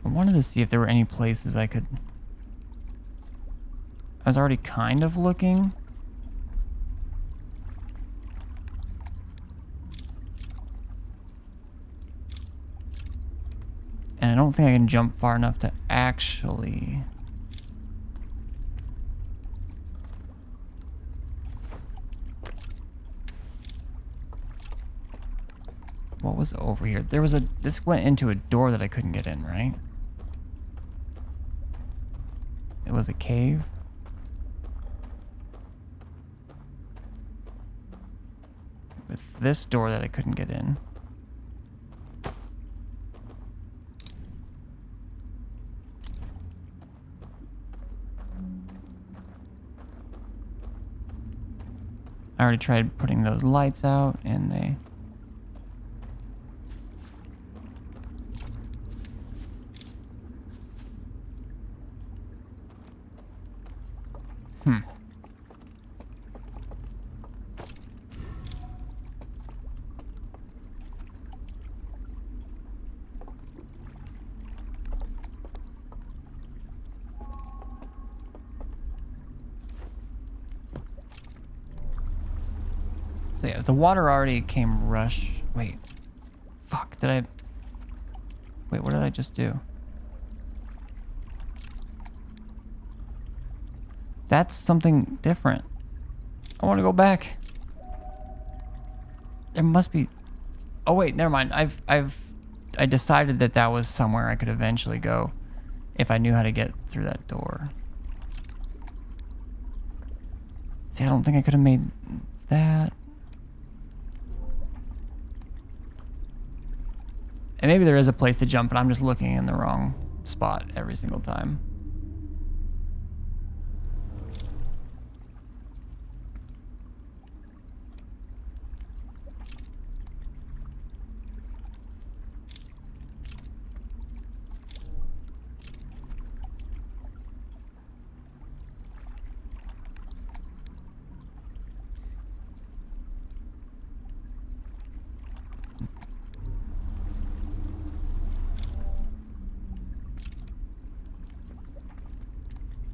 I wanted to see if there were any places I could... I was already kind of looking. And I don't think I can jump far enough to actually... What was over here? There was a... This went into a door that I couldn't get in, right? It was a cave? With this door that I couldn't get in. I already tried putting those lights out and they... So yeah, the water already came rush. Wait. Fuck, did I... Wait, what did I just do? That's something different. I want to go back. There must be... Oh wait, never mind. I decided that that was somewhere I could eventually go if I knew how to get through that door. See, I don't think I could have made that. And maybe there is a place to jump, and I'm just looking in the wrong spot every single time.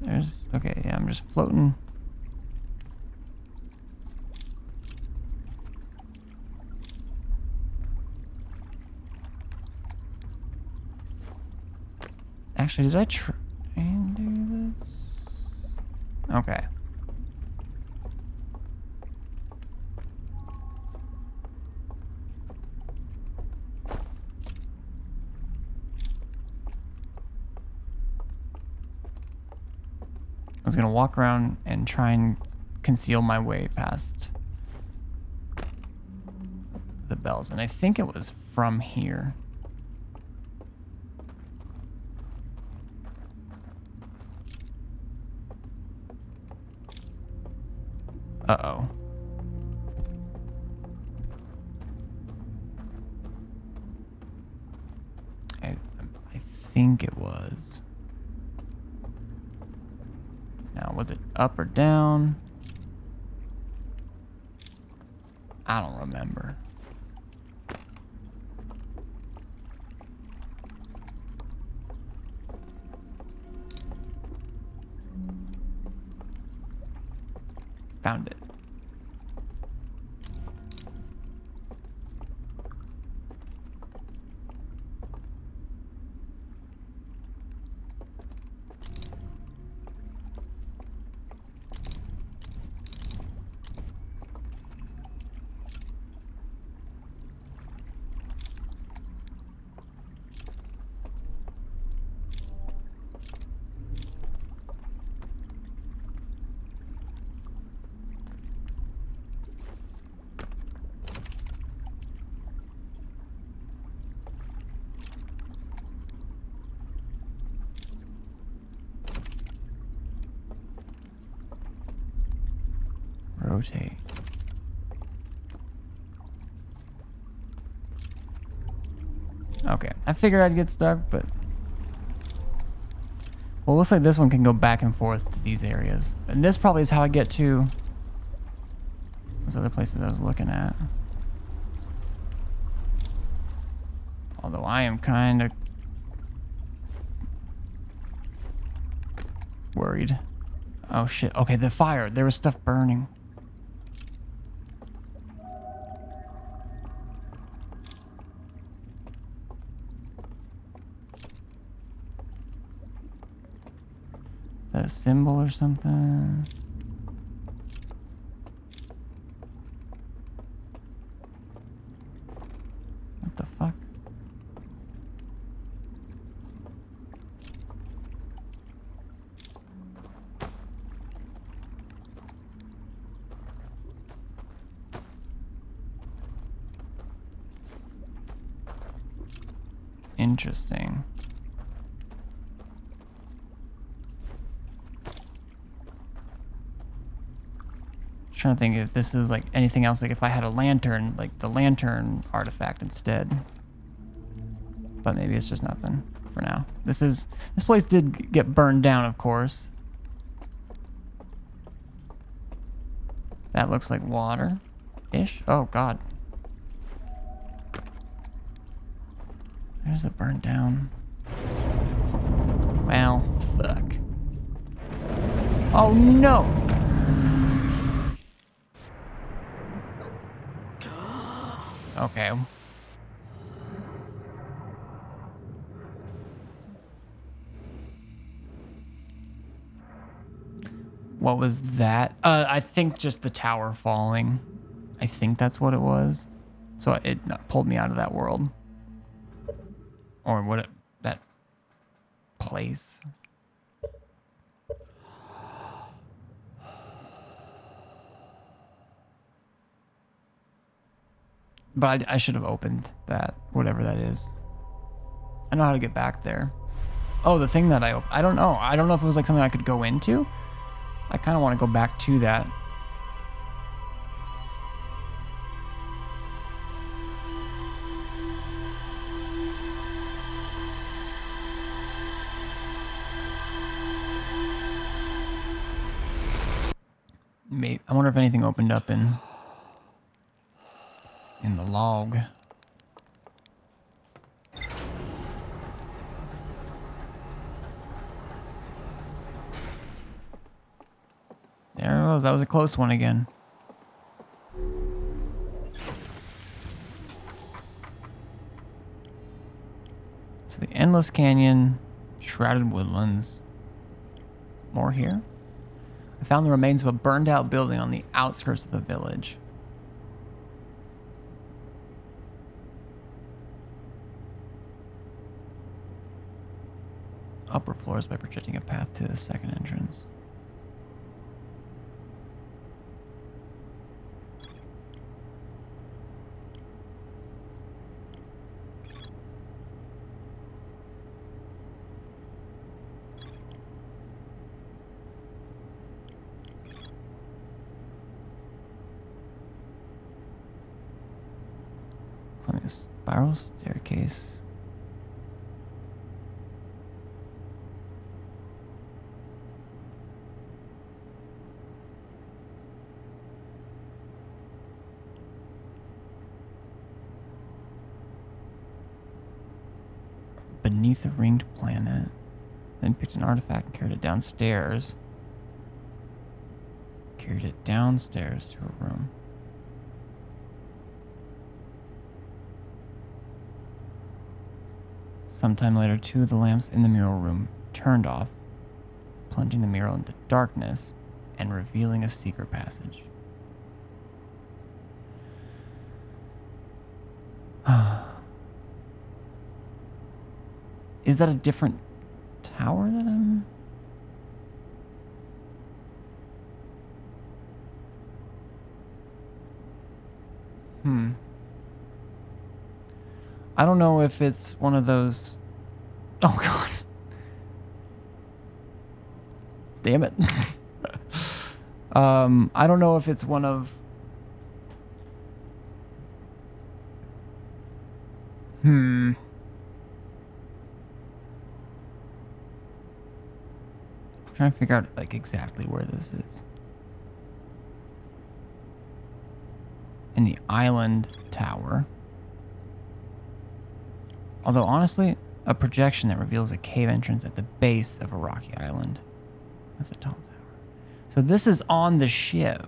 There's... Okay, yeah, I'm just floating. Actually, did I try and do this? Okay. I was gonna walk around and try and conceal my way past the bells, and I think it was from here. Uh-oh. I think it was. Now, was it up or down? I don't remember. Found it. rotate. Okay, I figured I'd get stuck, but... Well, it looks like this one can go back and forth to these areas. And this probably is how I get to those other places I was looking at. Although I am kind of worried. Oh shit. Okay, the fire. There was stuff burning. Is that a symbol or something? What the fuck? Interesting. Trying to think if this is like anything else, like if I had a lantern, like the lantern artifact instead. But maybe it's just nothing for now. This place did get burned down, of course. That looks like water-ish. Oh god. There's a burnt down. Well, fuck. Oh no! Okay. What was that? I think just the tower falling. I think that's what it was. So it pulled me out of that world. Or what? That place. But I should have opened that, whatever that is. I know how to get back there. Oh, the thing that I don't know. I don't know if it was like something I could go into. I kind of want to go back to that. Maybe, I wonder if anything opened up in the log. There it was. That was a close one again. So the Endless Canyon, Shrouded Woodlands. More here. I found the remains of a burned out building on the outskirts of the village. Upper floors by projecting a path to the second entrance. Climbing a spiral staircase. Beneath a ringed planet. Then picked an artifact and carried it downstairs. Carried it downstairs to a room. Sometime later, two of the lamps in the mural room turned off, plunging the mural into darkness and revealing a secret passage. Is that a different tower that I'm... I don't know if it's one of those... Oh, God. Damn it. I don't know if it's one of... I'm trying to figure out like exactly where this is. In the island tower. Although honestly, a projection that reveals a cave entrance at the base of a rocky island. That's a tall tower. So this is on the ship.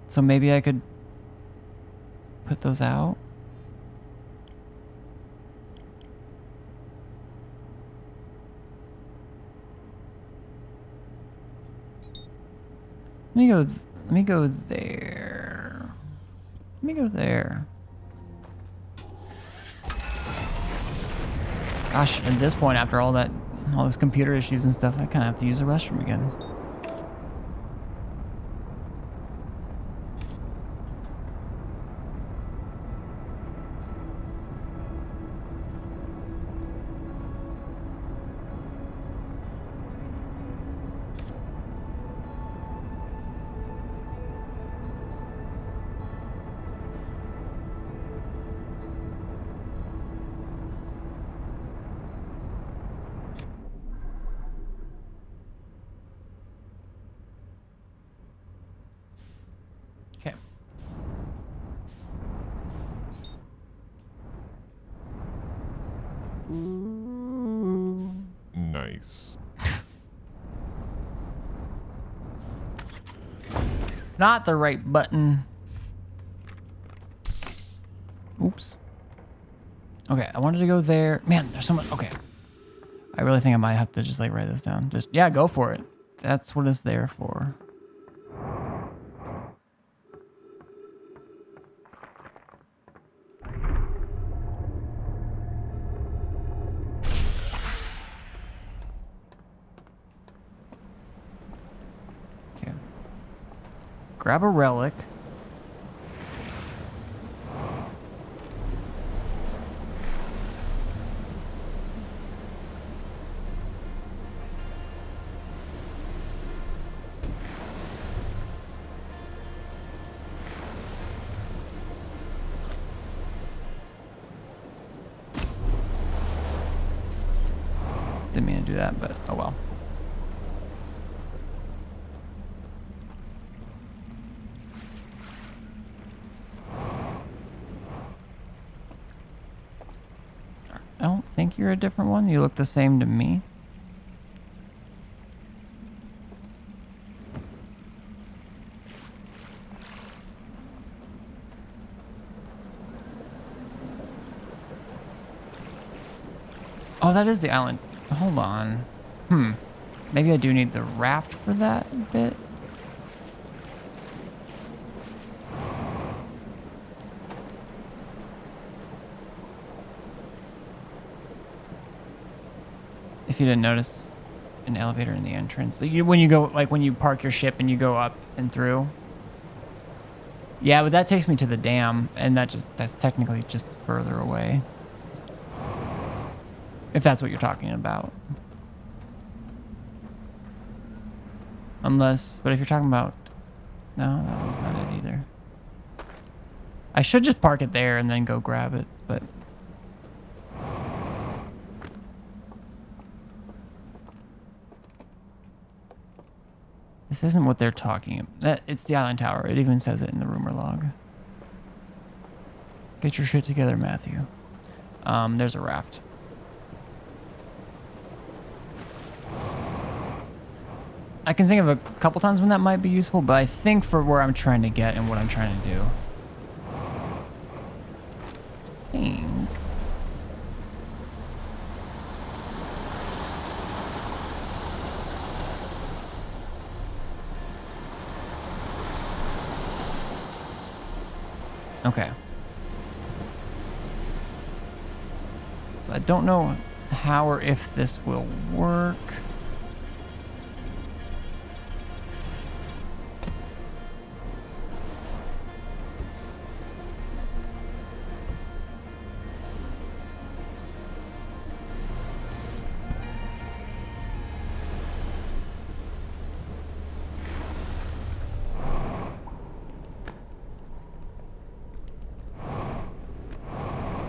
So maybe I could put those out. Let me go there. Let me go there. Gosh, at this point, after all those computer issues and stuff, I kind of have to use the restroom again. Okay. Nice. Not the right button. Oops. Okay, I wanted to go there. Man, there's so much. Okay. I really think I might have to just like write this down. Just, yeah, go for it. That's what it's there for. Okay. Grab a relic. Didn't mean to do that, but oh well. I don't think you're a different one. You look the same to me. Oh, that is the island. Hold on. Maybe I do need the raft for that bit. If you didn't notice, an elevator in the entrance. When you go, like when you park your ship and you go up and through. Yeah, but that takes me to the dam, and that's technically just further away. If that's what you're talking about. But if you're talking about... No, that was not it either. I should just park it there and then go grab it, but... This isn't what they're talking about. It's the island tower. It even says it in the rumor log. Get your shit together, Matthew. There's a raft. I can think of a couple times when that might be useful, but I think for where I'm trying to get and what I'm trying to do. I think... Okay. So I don't know how or if this will work.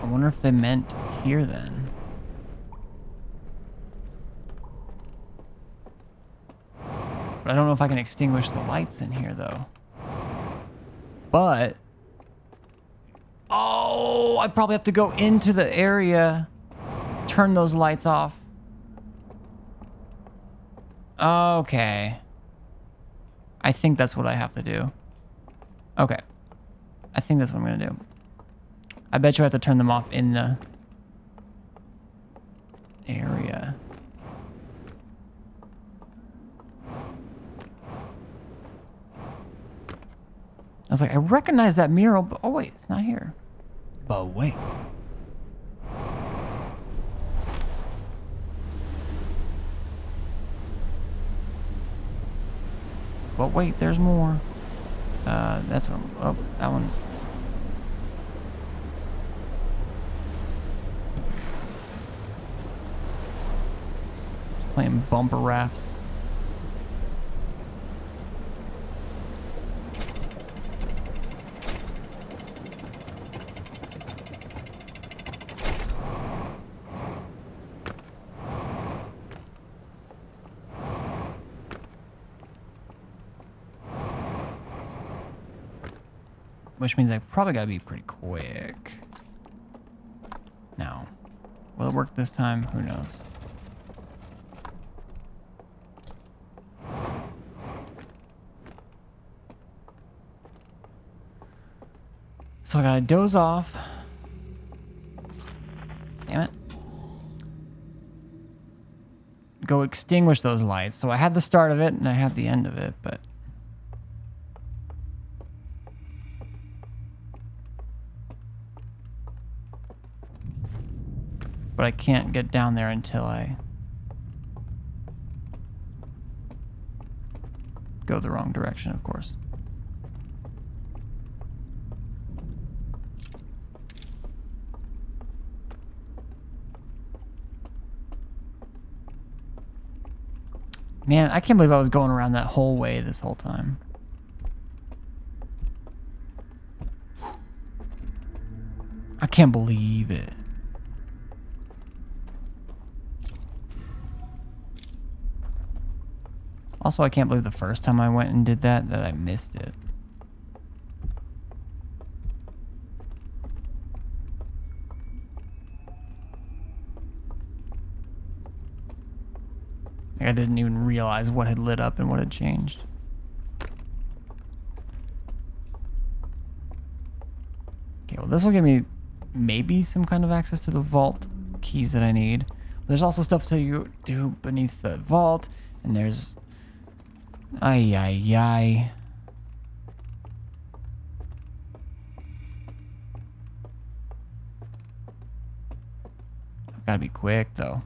I wonder if they meant here then. But I don't know if I can extinguish the lights in here though. But... Oh, I probably have to go into the area, turn those lights off. Okay. I think that's what I have to do. Okay. I think that's what I'm gonna do. I bet you I have to turn them off in the area. I was like, I recognize that mural, but oh wait, it's not here. But wait. But wait, there's more. That's what. Oh, that one's. Just playing bumper rafts. Which means I probably gotta be pretty quick. Now, will it work this time? Who knows? So I gotta doze off. Damn it. Go extinguish those lights. So I had the start of it and I had the end of it, but... But I can't get down there until I go the wrong direction, of course. Man, I can't believe I was going around that whole way this whole time. I can't believe it. Also, I can't believe the first time I went and did that I missed it. Like, I didn't even realize what had lit up and what had changed. Okay, well, this will give me maybe some kind of access to the vault keys that I need. But there's also stuff to do beneath the vault, and there's... Ay, ay, ay. I've got to be quick, though.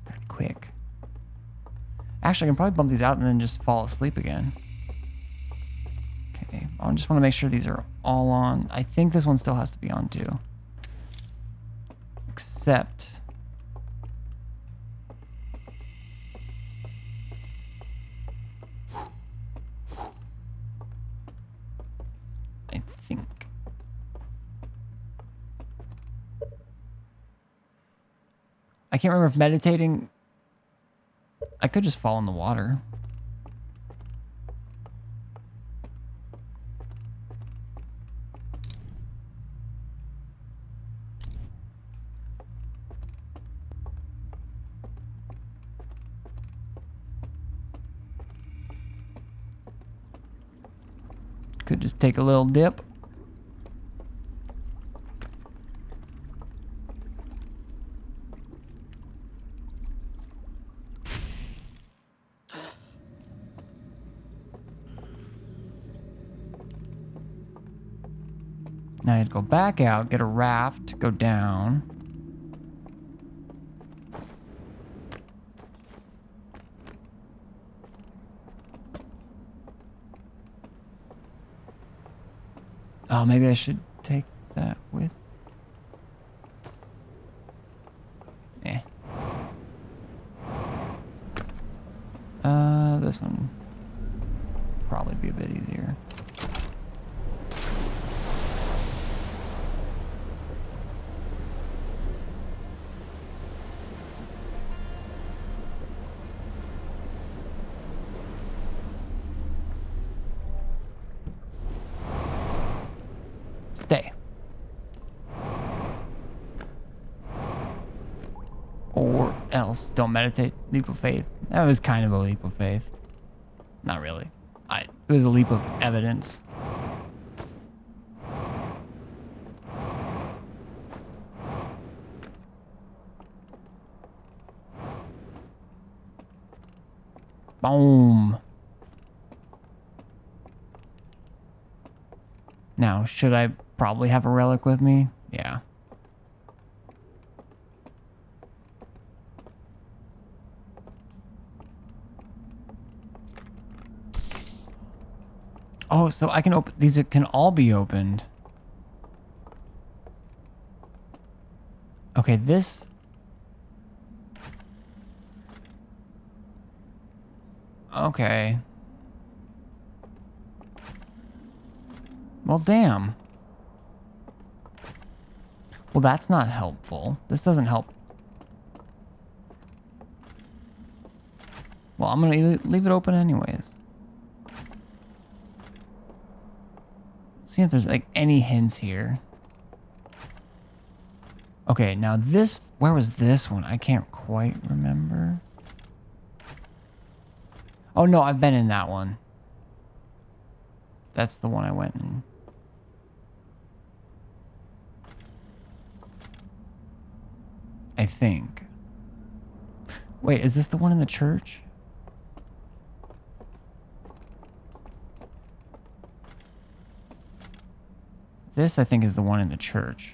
Gotta be quick. Actually, I can probably bump these out and then just fall asleep again. Okay, I just want to make sure these are all on. I think this one still has to be on, too. Except... I can't remember if meditating... I could just fall in the water. Could just take a little dip. Now I had to go back out, get a raft, go down. Oh, maybe I should take that with. Eh. This one probably be a bit easier. Or else don't meditate. Leap of faith. That was kind of a leap of faith. Not really. It was a leap of evidence. Boom. Now, should I probably have a relic with me? Yeah. Oh, so I can open these. Can all be opened. Okay, this. Okay. Well, damn. Well, that's not helpful. This doesn't help. Well, I'm gonna leave it open anyways. See if there's like any hints here. Okay, now this, where was this one? I can't quite remember. Oh no, I've been in that one. That's the one I went in. I think. Wait, is this the one in the church? This, I think, is the one in the church.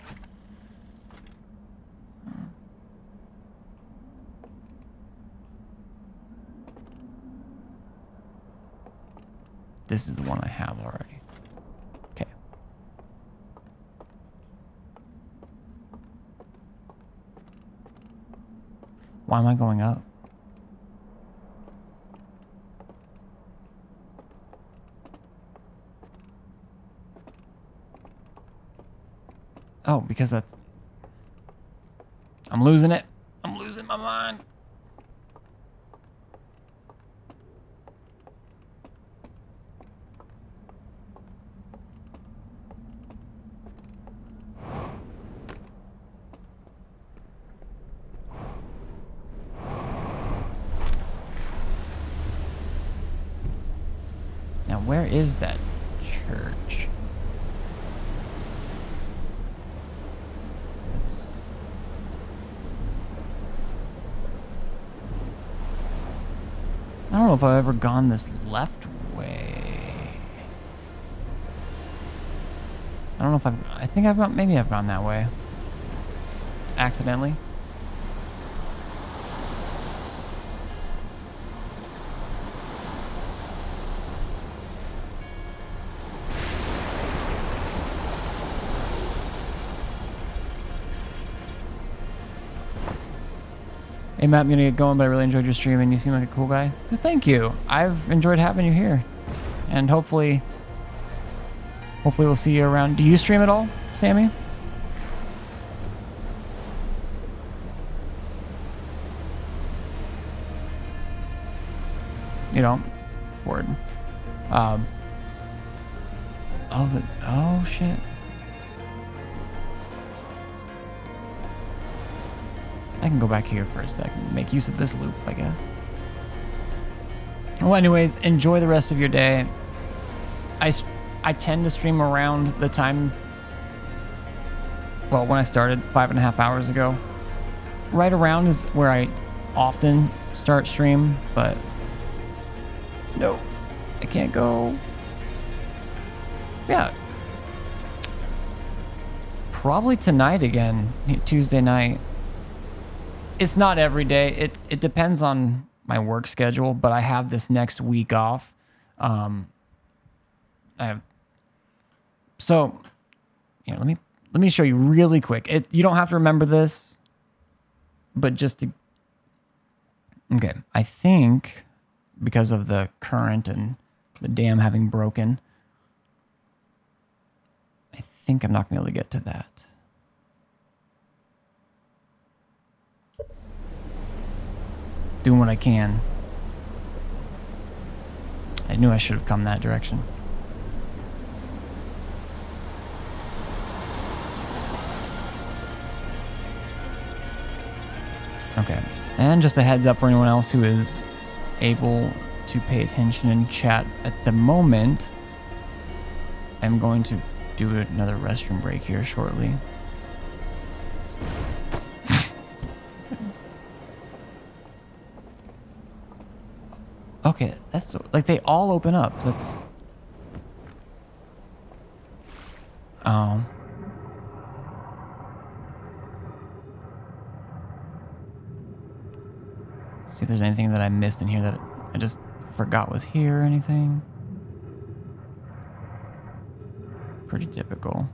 This is the one I have already. Okay. Why am I going up? Oh, because that's... I'm losing it. I'm losing my mind. Now, where is that church? I don't know if I've ever gone this left way. I don't know if I think I've gone, maybe I've gone that way. Accidentally. Hey Matt, I'm gonna get going, but I really enjoyed your stream and you seem like a cool guy. Well, thank you. I've enjoyed having you here. And hopefully we'll see you around. Do you stream at all, Sammy? You don't? Word. Oh shit. I can go back here for a second, make use of this loop, I guess. Well, anyways, enjoy the rest of your day. I tend to stream around the time, well, when I started 5.5 hours ago. Right around is where I often start stream, but no, I can't go. Yeah. Probably tonight again, Tuesday night. It's not every day. It depends on my work schedule, but I have this next week off. I have. So, you know, let me show you really quick. You don't have to remember this, but just to. Okay, I think because of the current and the dam having broken, I think I'm not going to be able to get to that. Doing what I can. I knew I should have come that direction. Okay. And just a heads up for anyone else who is able to pay attention and chat at the moment, I'm going to do another restroom break here shortly. Okay, that's like they all open up. That's see if there's anything that I missed in here that I just forgot was here or anything. Pretty typical.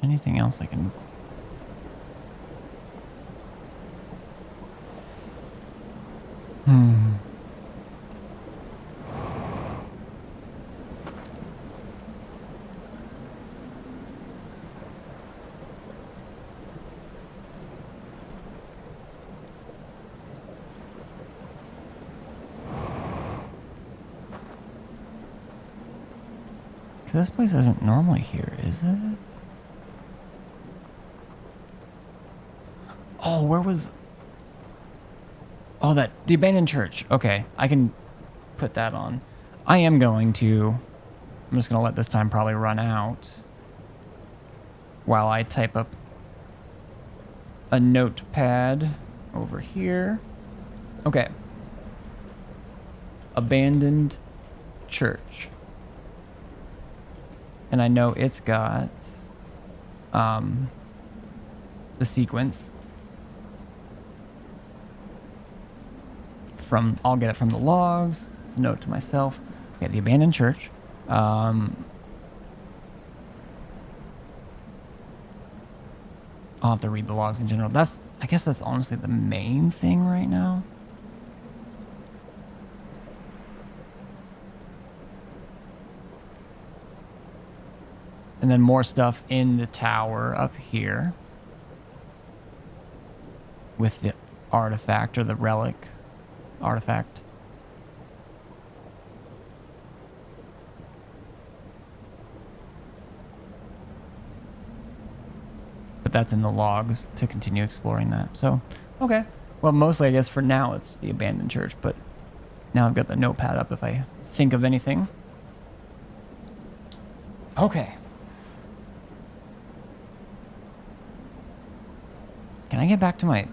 Anything else I can... This place isn't normally here, is it? Oh, where was... Oh, the abandoned church. Okay, I can put that on. I am going to... I'm just going to let this time probably run out while I type up a notepad over here. Okay. Abandoned church. And I know it's got the sequence from, I'll get it from the logs. It's a note to myself. Okay, the abandoned church. I'll have to read the logs in general. I guess that's honestly the main thing right now. And then more stuff in the tower up here with the artifact or the relic artifact. But that's in the logs to continue exploring that. So, okay. Well, mostly I guess for now it's the abandoned church, but now I've got the notepad up if I think of anything. Okay. Can I get back to my...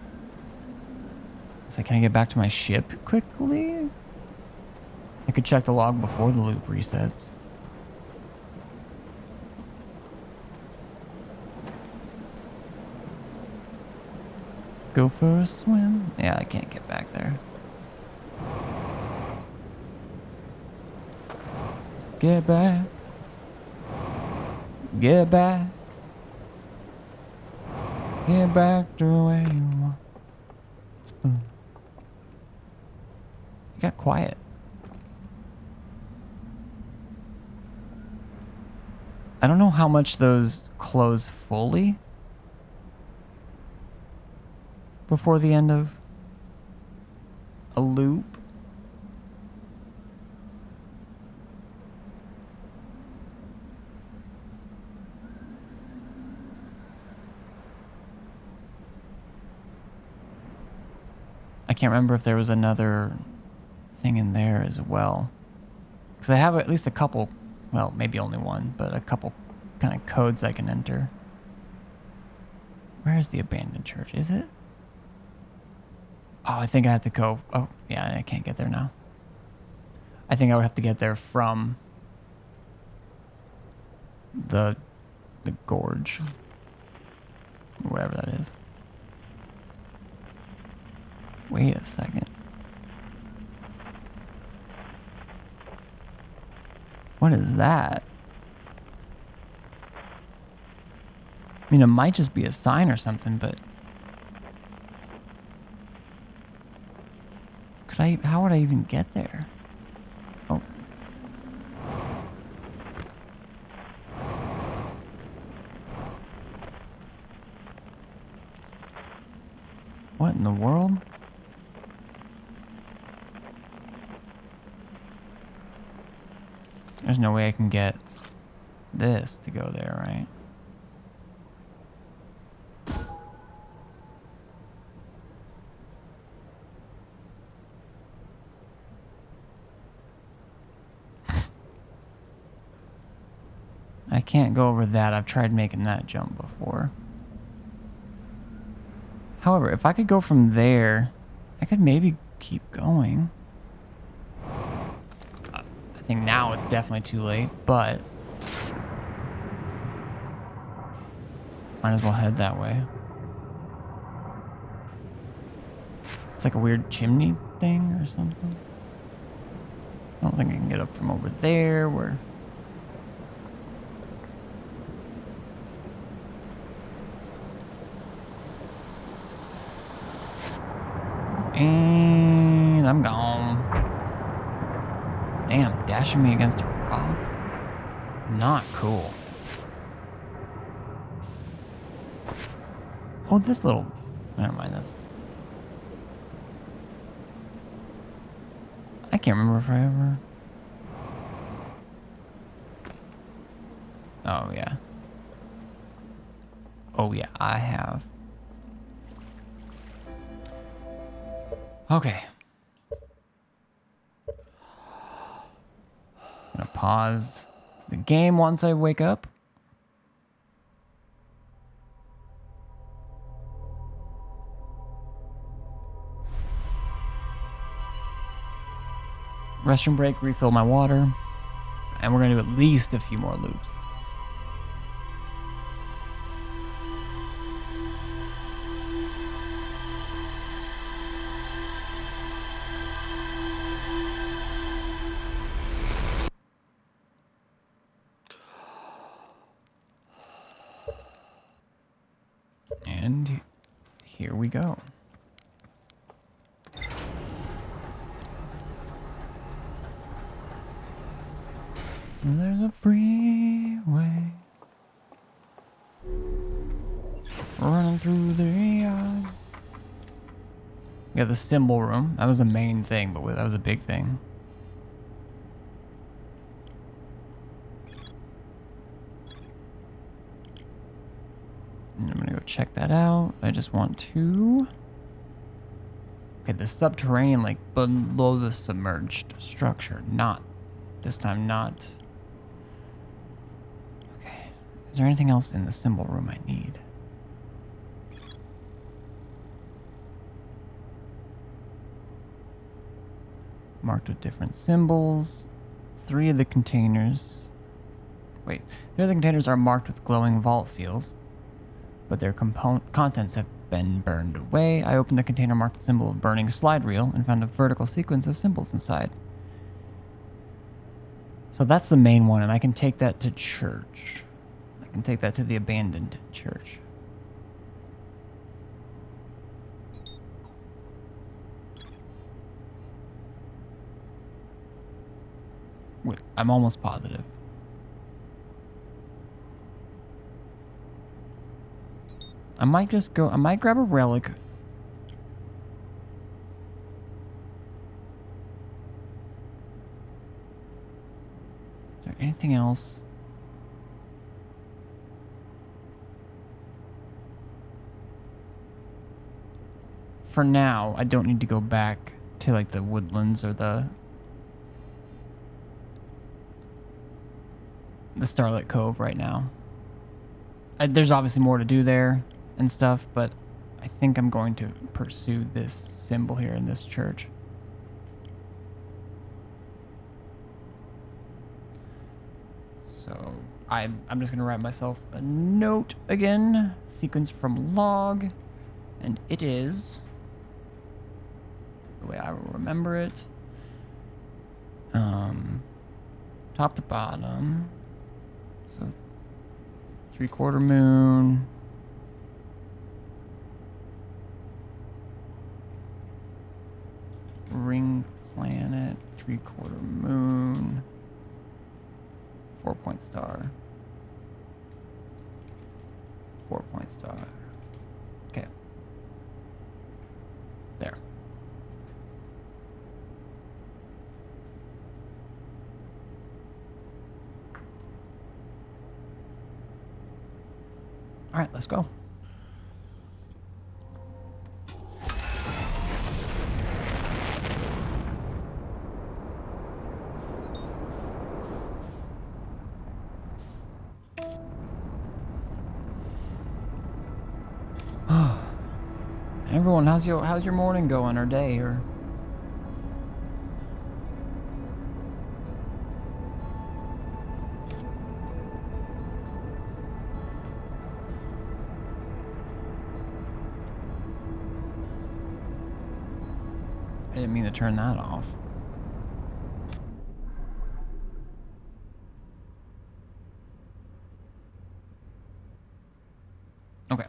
can I get back to my ship quickly? I could check the log before the loop resets. Go for a swim? Yeah, I can't get back there. Get back. Get back. Get back to where you are. Spoon. You got quiet. I don't know how much those close fully before the end of a loop. I can't remember if there was another thing in there as well. Because I have at least a couple, well, maybe only one, but a couple kind of codes I can enter. Where is the abandoned church? Is it? Oh, I think I have to go. Oh, yeah, I can't get there now. I think I would have to get there from the gorge. Whatever that is. Wait a second. What is that? I mean, it might just be a sign or something, but... how would I even get there? Oh. What in the world? There's no way I can get this to go there, right? I can't go over that. I've tried making that jump before. However, if I could go from there, I could maybe keep going. I think now it's definitely too late, but might as well head that way. It's like a weird chimney thing or something. I don't think I can get up from over there where... And I'm gone. Damn, dashing me against a rock? Not cool. Oh, this little... Never mind, that's... I can't remember if I ever... Oh, yeah. Oh, yeah, I have. Okay. I'm gonna pause the game once I wake up. Restroom break, refill my water, and we're gonna do at least a few more loops. And here we go. There's a freeway running through the yard. We got the symbol room. That was the main thing, but that was a big thing. And I'm gonna go check that out. I just want to... Okay, the subterranean, like below the submerged structure. Not, this time not. Okay, is there anything else in the symbol room I need? Marked with different symbols. 3 of the containers... Wait, 3 of the containers are marked with glowing vault seals, but their contents have been burned away. I opened the container marked with the symbol of burning slide reel and found a vertical sequence of symbols inside. So that's the main one, and I can take that to church. I can take that to the abandoned church. Wait, I'm almost positive. I might just go... I might grab a relic. Is there anything else? For now, I don't need to go back to like the woodlands or the Starlit Cove right now. There's obviously more to do there and stuff, but I think I'm going to pursue this symbol here in this church. So I'm just going to write myself a note again. Sequence from log. And it is, the way I will remember it, top to bottom. So 3/4 moon. Ring planet, 3/4 moon, 4-point star, 4-point star. Okay. There. All right, let's go. Everyone, how's your morning going, or day, or? I didn't mean to turn that off. Okay.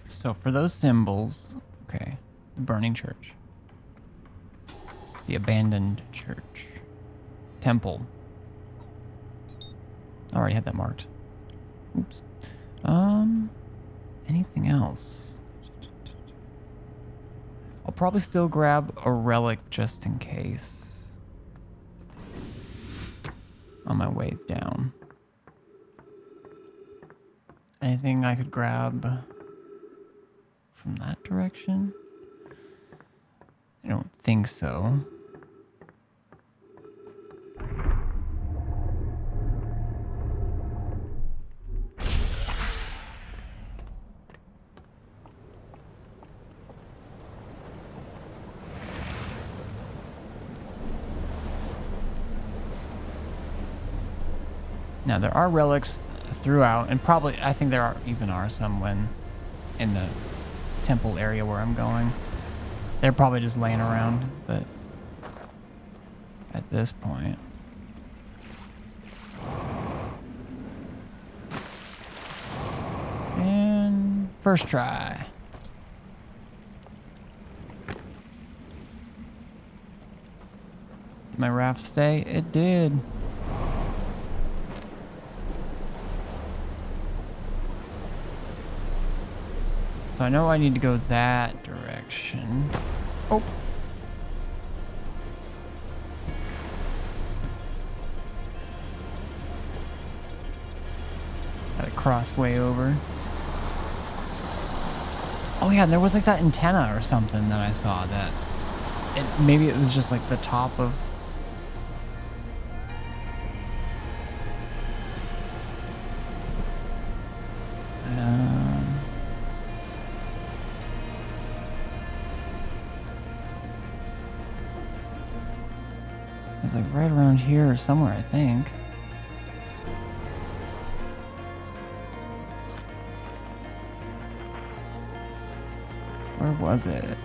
So for those symbols, okay, the burning church, the abandoned church, temple. I already had that marked. Oops. Anything else? I'll probably still grab a relic just in case on my way down. Anything I could grab from that direction? I don't think so. Now there are relics throughout, and probably I think there are some when in the temple area where I'm going. They're probably just laying around, but at this point. And first try. Did my raft stay? It did. So I know I need to go that direction. Oh. Gotta cross way over. Oh yeah, there was like that antenna or something that I saw that maybe it was just like the top of it was like right around here or somewhere, I think. Where was it?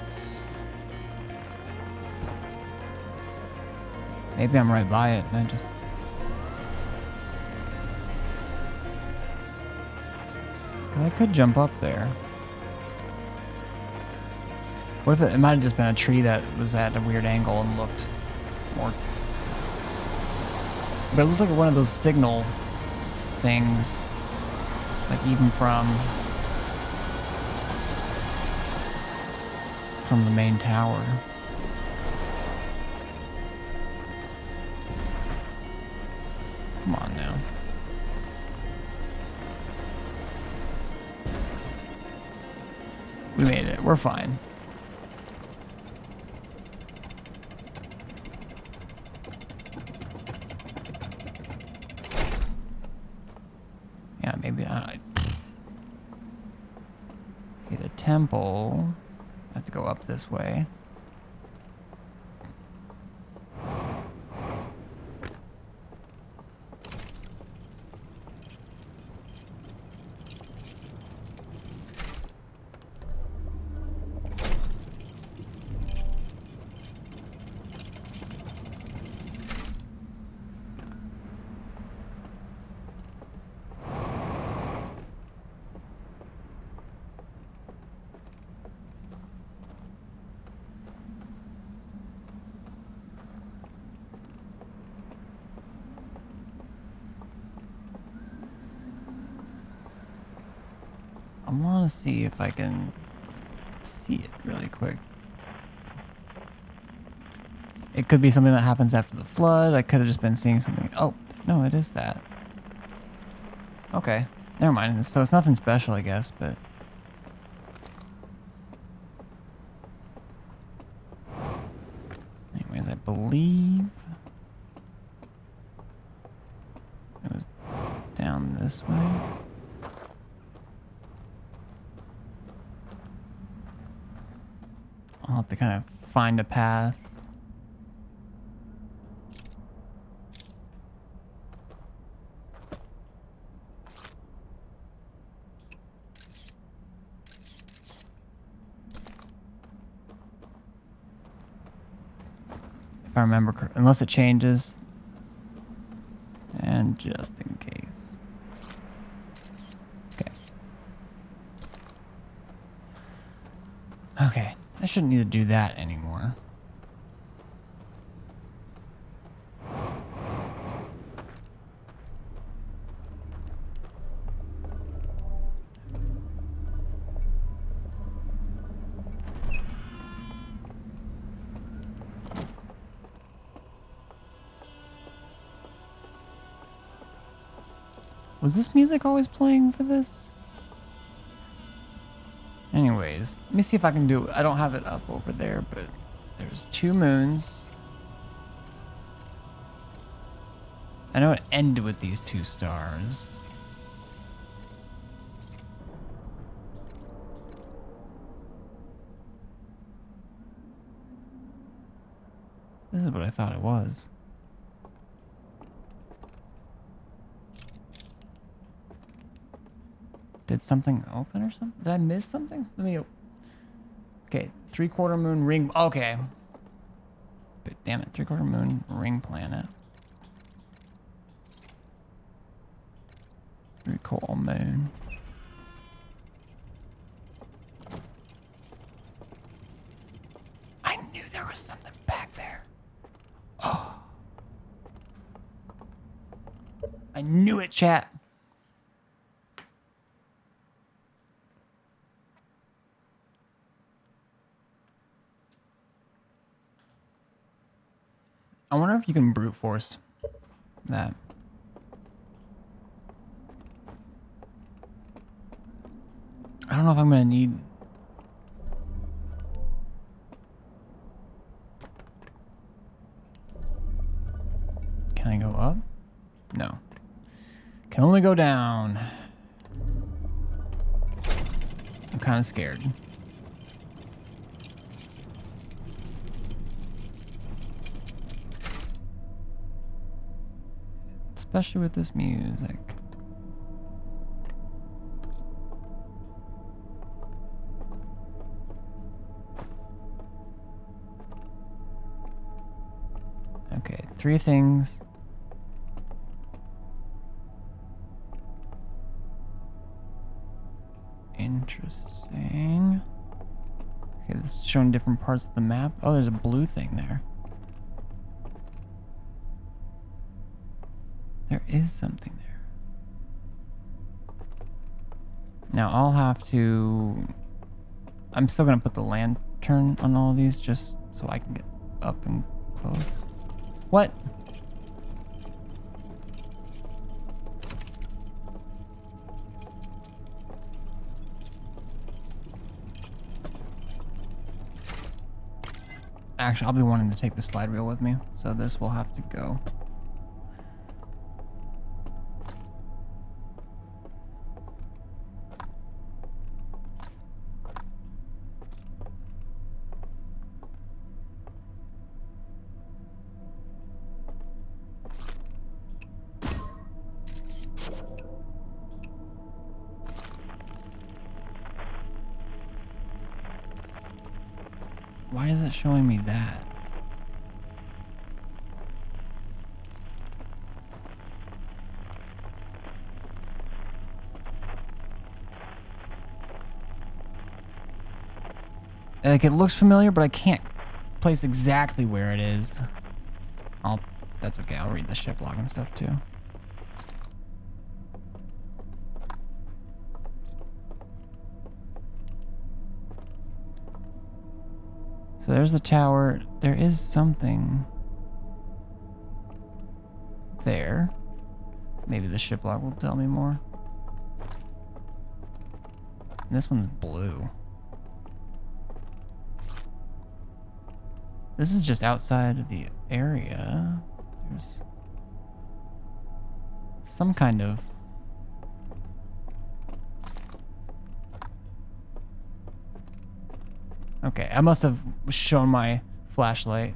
Maybe I'm right by it and I just... Cause I could jump up there. What if it might have just been a tree that was at a weird angle and looked more... But it looked like one of those signal things. Like even from the main tower. Come on now. We made it. We're fine. Yeah, maybe I... Okay, the temple... I have to go up this way. want to see if I can see it really quick. It could be something that happens after the flood. I could have just been seeing something. Oh, no, it is that. Okay, never mind. So it's nothing special, I guess, but... Anyways, I believe... it was down this way. I'll have to kind of find a path. If I remember, unless it changes. And just in case. Okay. Okay, I shouldn't need to do that anymore. Was this music always playing for this? Anyways, let me see if I can do it. I don't have it up over there, but there's 2 moons. I know it ended with these 2 stars. This is what I thought it was. Did something open or something? Did I miss something? Let me... Okay, 3/4 moon ring... Okay. But damn it, 3/4 moon ring planet. 3/4 moon. I knew there was something back there. Oh. I knew it, chat. I wonder if you can brute force that. I don't know if I'm gonna need... Can I go up? No. Can only go down. I'm kind of scared. Especially with this music. Okay, 3 things. Interesting. Okay, this is showing different parts of the map. Oh, there's a blue thing there. There is something there. Now I'll have to... I'm still gonna put the lantern on all of these just so I can get up and close. What? Actually, I'll be wanting to take the slide reel with me, so this will have to go. Why is it showing me that? Like, it looks familiar, but I can't place exactly where it is. That's okay, I'll read the ship log and stuff too. So there's the tower. There is something there. Maybe the ship log will tell me more. And this one's blue. This is just outside of the area. There's some kind of... Okay, I must have shown my flashlight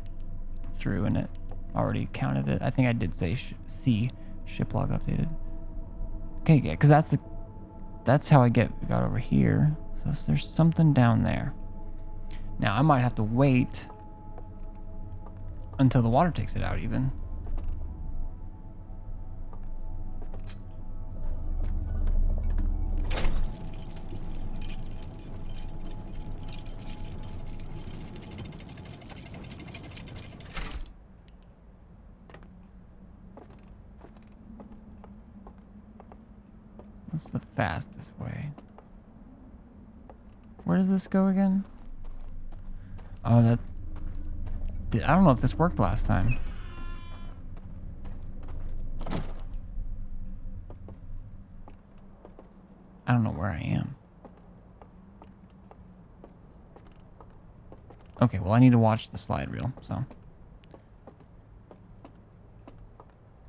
through and it already counted it. I think I did say see ship log updated. Okay, yeah, because that's how I got over here. So there's something down there. Now I might have to wait until the water takes it out even. What's the fastest way? Where does this go again? Oh, that... I don't know if this worked last time. I don't know where I am. Okay, well I need to watch the slide reel, so...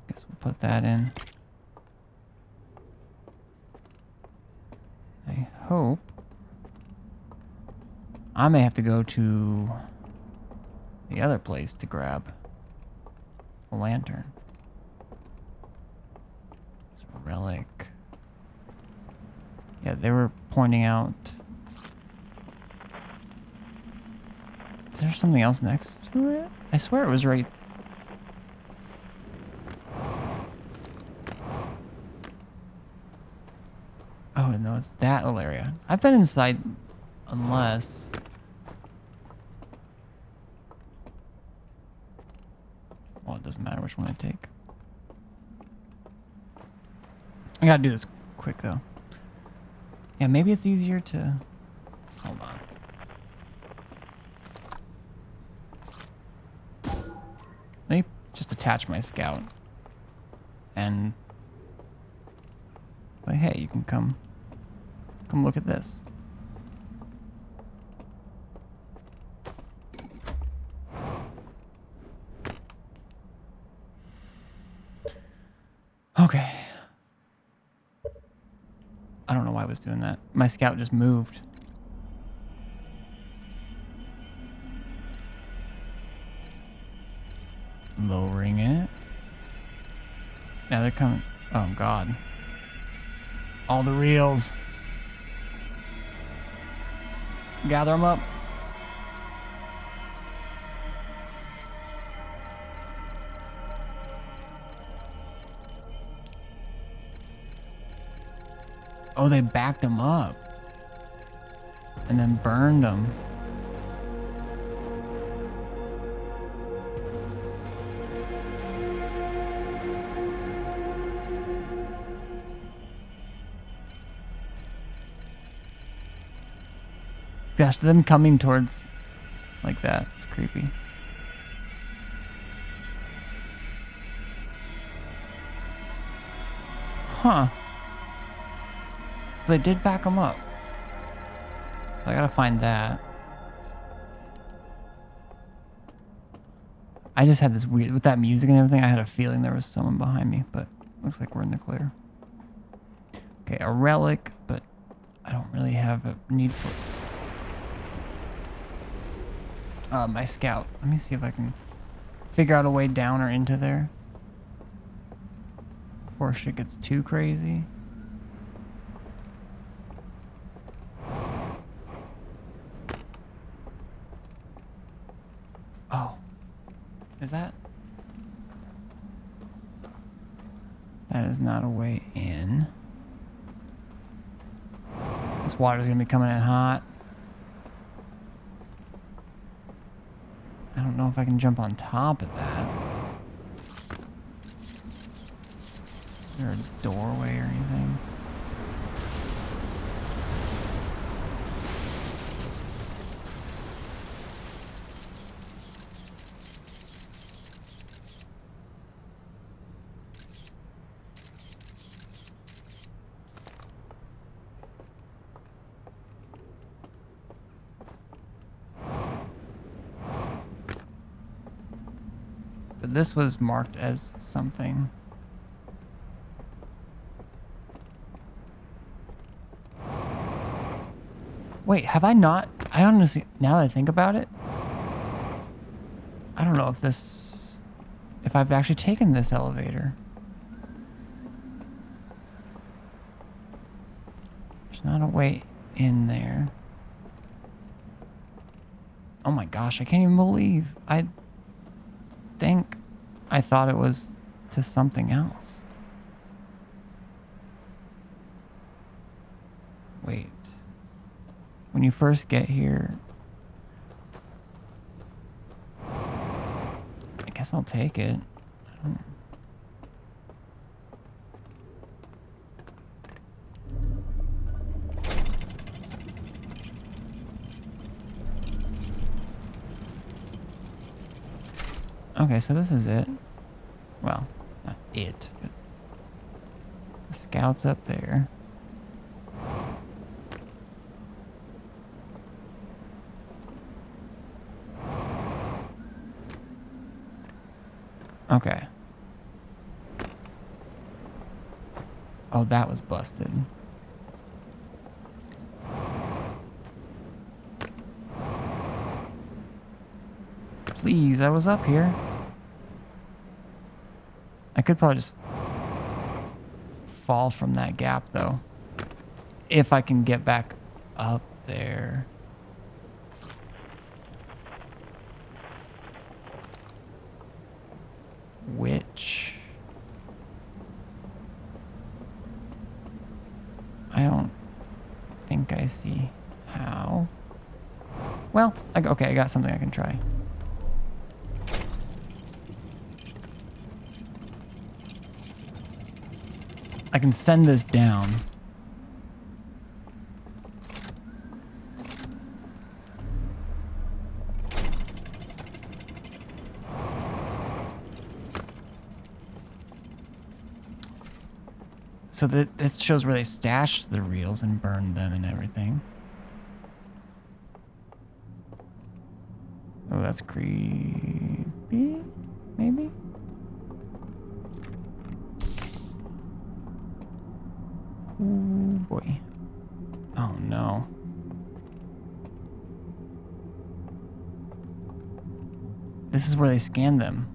Guess we'll put that in. I hope... I may have to go to the other place to grab a lantern. It's a relic. Yeah, they were pointing out... Is there something else next to it? I swear it was right... Oh, no, it's that little area. I've been inside... Unless... Well, it doesn't matter which one I take. I gotta do this quick, though. Yeah, maybe it's easier to... Hold on. Let me just attach my scout. And... But hey, you can come look at this. Okay. I don't know why I was doing that. My scout just moved. Lowering it. Now they're coming. Oh, God. All the reels. Gather them up. Oh, they backed them up. And then burned them. Gosh, them coming towards like that. It's creepy. Huh. So they did back them up. So I gotta find that. I just had this weird, with that music and everything, I had a feeling there was someone behind me, but looks like we're in the clear. Okay, a relic, but I don't really have a need for it. My scout. Let me see if I can figure out a way down or into there before shit gets too crazy. Oh. Is that? That is not a way in. This water's gonna be coming in hot. I don't know if I can jump on top of that. Is there a doorway or anything? but this was marked as something. Wait, have I not? I honestly, now that I think about it, I don't know if I've actually taken this elevator. There's not a way in there. Oh my gosh, I can't even believe. I think I thought it was to something else. Wait. When you first get here, I guess I'll take it. I don't... Okay, so this is it. Well, not it, but the scout's up there. Okay. Oh, that was busted. Please, I was up here. I could probably just fall from that gap, though. If I can get back up there. Which... I don't think I see how. Well, okay, I got something I can try. I can send this down. So this shows where they stashed the reels and burned them and everything. Oh, that's creepy, maybe? Oh boy. Oh no. This is where they scanned them.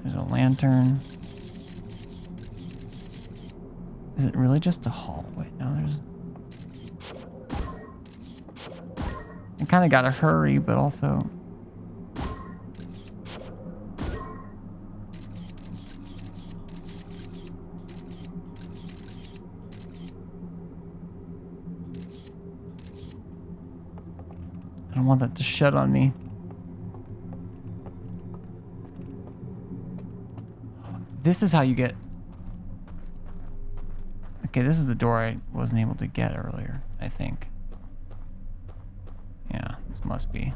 There's a lantern. Is it really just a hallway? No, there's... I kind of gotta hurry, but also... I don't want that to shut on me. This is how you get... Okay, this is the door I wasn't able to get earlier, I think. Yeah, this must be.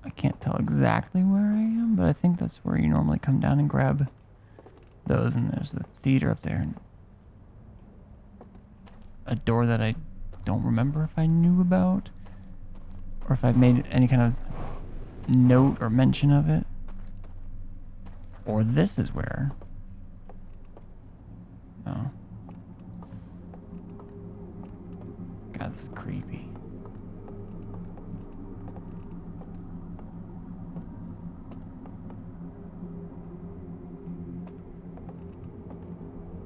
I can't tell exactly where I am, but I think that's where you normally come down and grab those, and there's the theater up there. And a door that I don't remember if I knew about, or if I've made any kind of note or mention of it. Or this is where... Oh. God, this is creepy.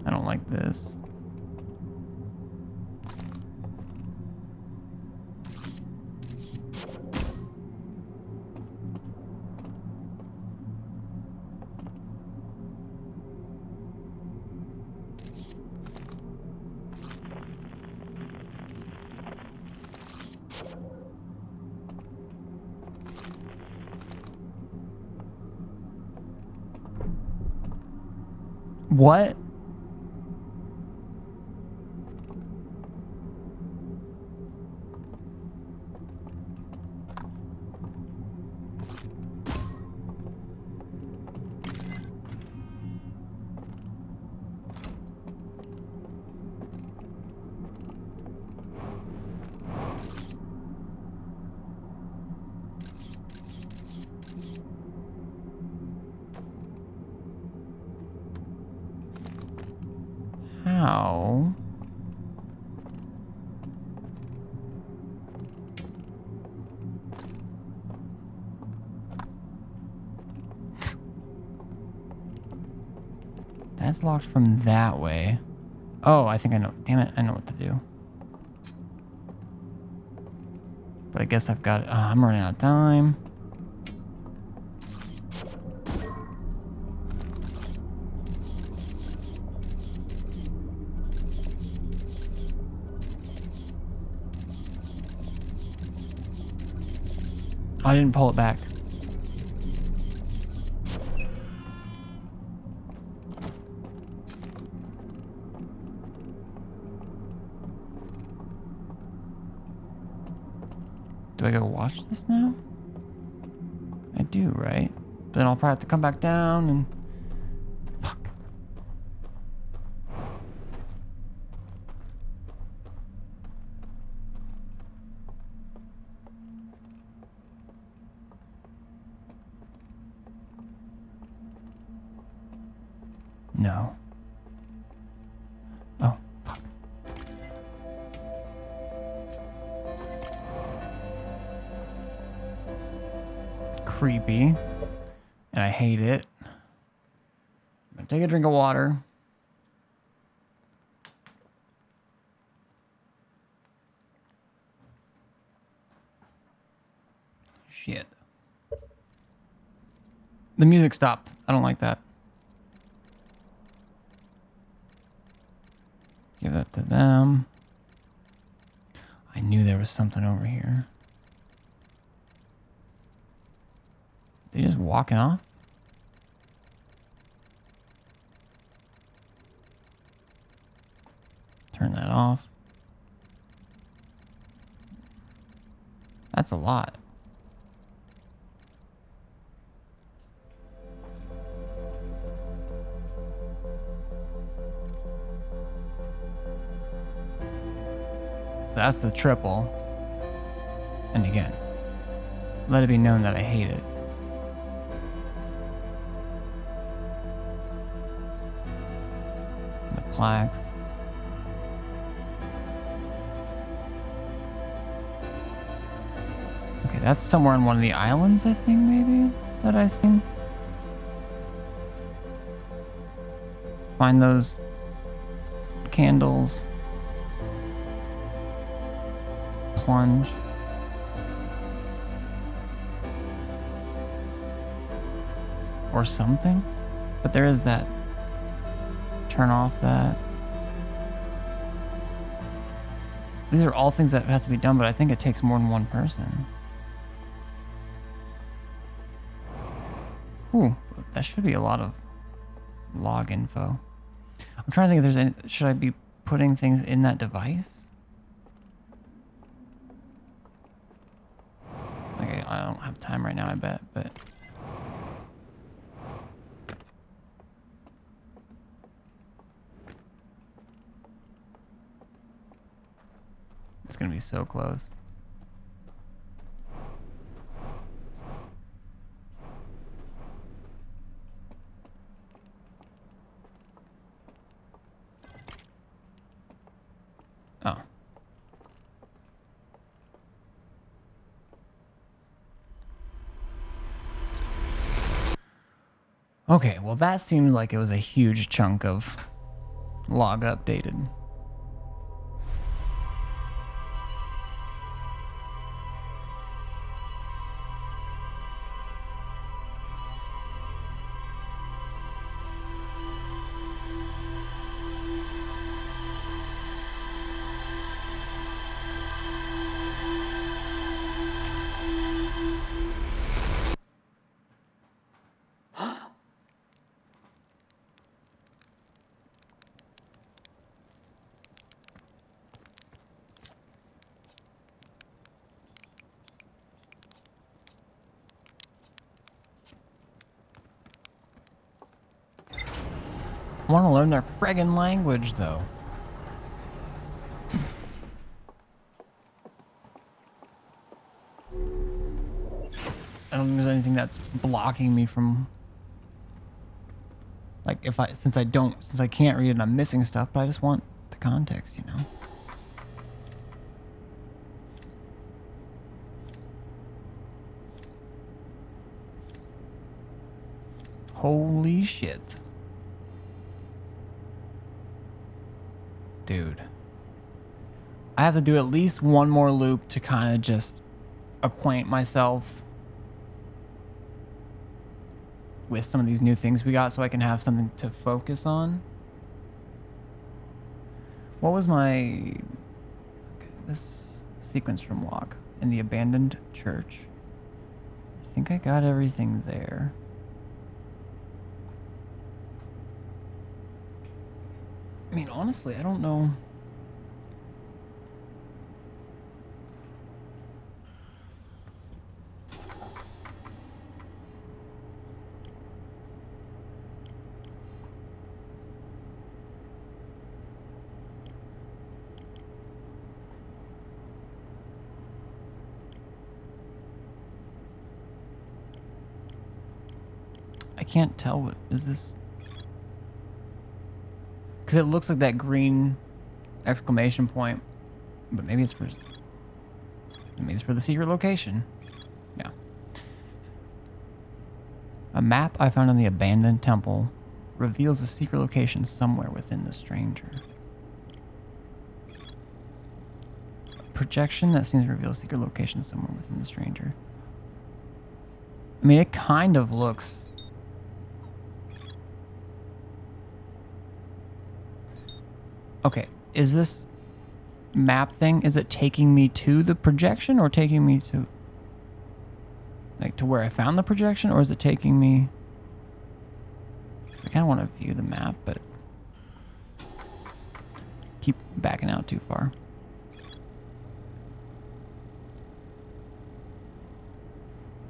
I don't like this. What? how... That's locked from that way. Oh, I think I know. Damn it, I know what to do. But I guess I've got... I'm running out of time. I didn't pull it back. Do I go watch this now? I do, right? But then I'll probably have to come back down and... Fuck. No. Oh, fuck. Creepy. And I hate it. I'm gonna take a drink of water. Shit. The music stopped. I don't like that. Give that to them. I knew there was something over here. They just walking off? Turn that off. That's a lot. So that's the triple. And again, let it be known that I hate it. The plaques. Okay, that's somewhere on one of the islands, I think, maybe, that I seen. Find those candles. Plunge. Or something. But there is that. Turn off that. These are all things that have to be done, but I think it takes more than one person. Ooh, that should be a lot of log info. I'm trying to think if there's any... Should I be putting things in that device? Okay, I don't have time right now, I bet, but... It's gonna be so close. Oh. Okay, well that seemed like it was a huge chunk of log updated. I want to learn their friggin' language, though. I don't think there's anything that's blocking me from... Like since I can't read it, I'm missing stuff, but I just want the context, you know? Holy shit. Dude. I have to do at least one more loop to kind of just acquaint myself with some of these new things we got so I can have something to focus on. What was this sequence from log in the abandoned church? I think I got everything there. I mean, honestly, I don't know. I can't tell what is this. Because it looks like that green exclamation point, but maybe it's for the secret location. Yeah. A map I found in the abandoned temple reveals a secret location somewhere within the stranger. A projection that seems to reveal a secret location somewhere within the stranger. I mean, it kind of looks... Okay, is this map thing, is it taking me to the projection or taking me to, like, to where I found the projection, or is it taking me... I kind of want to view the map, but keep backing out too far.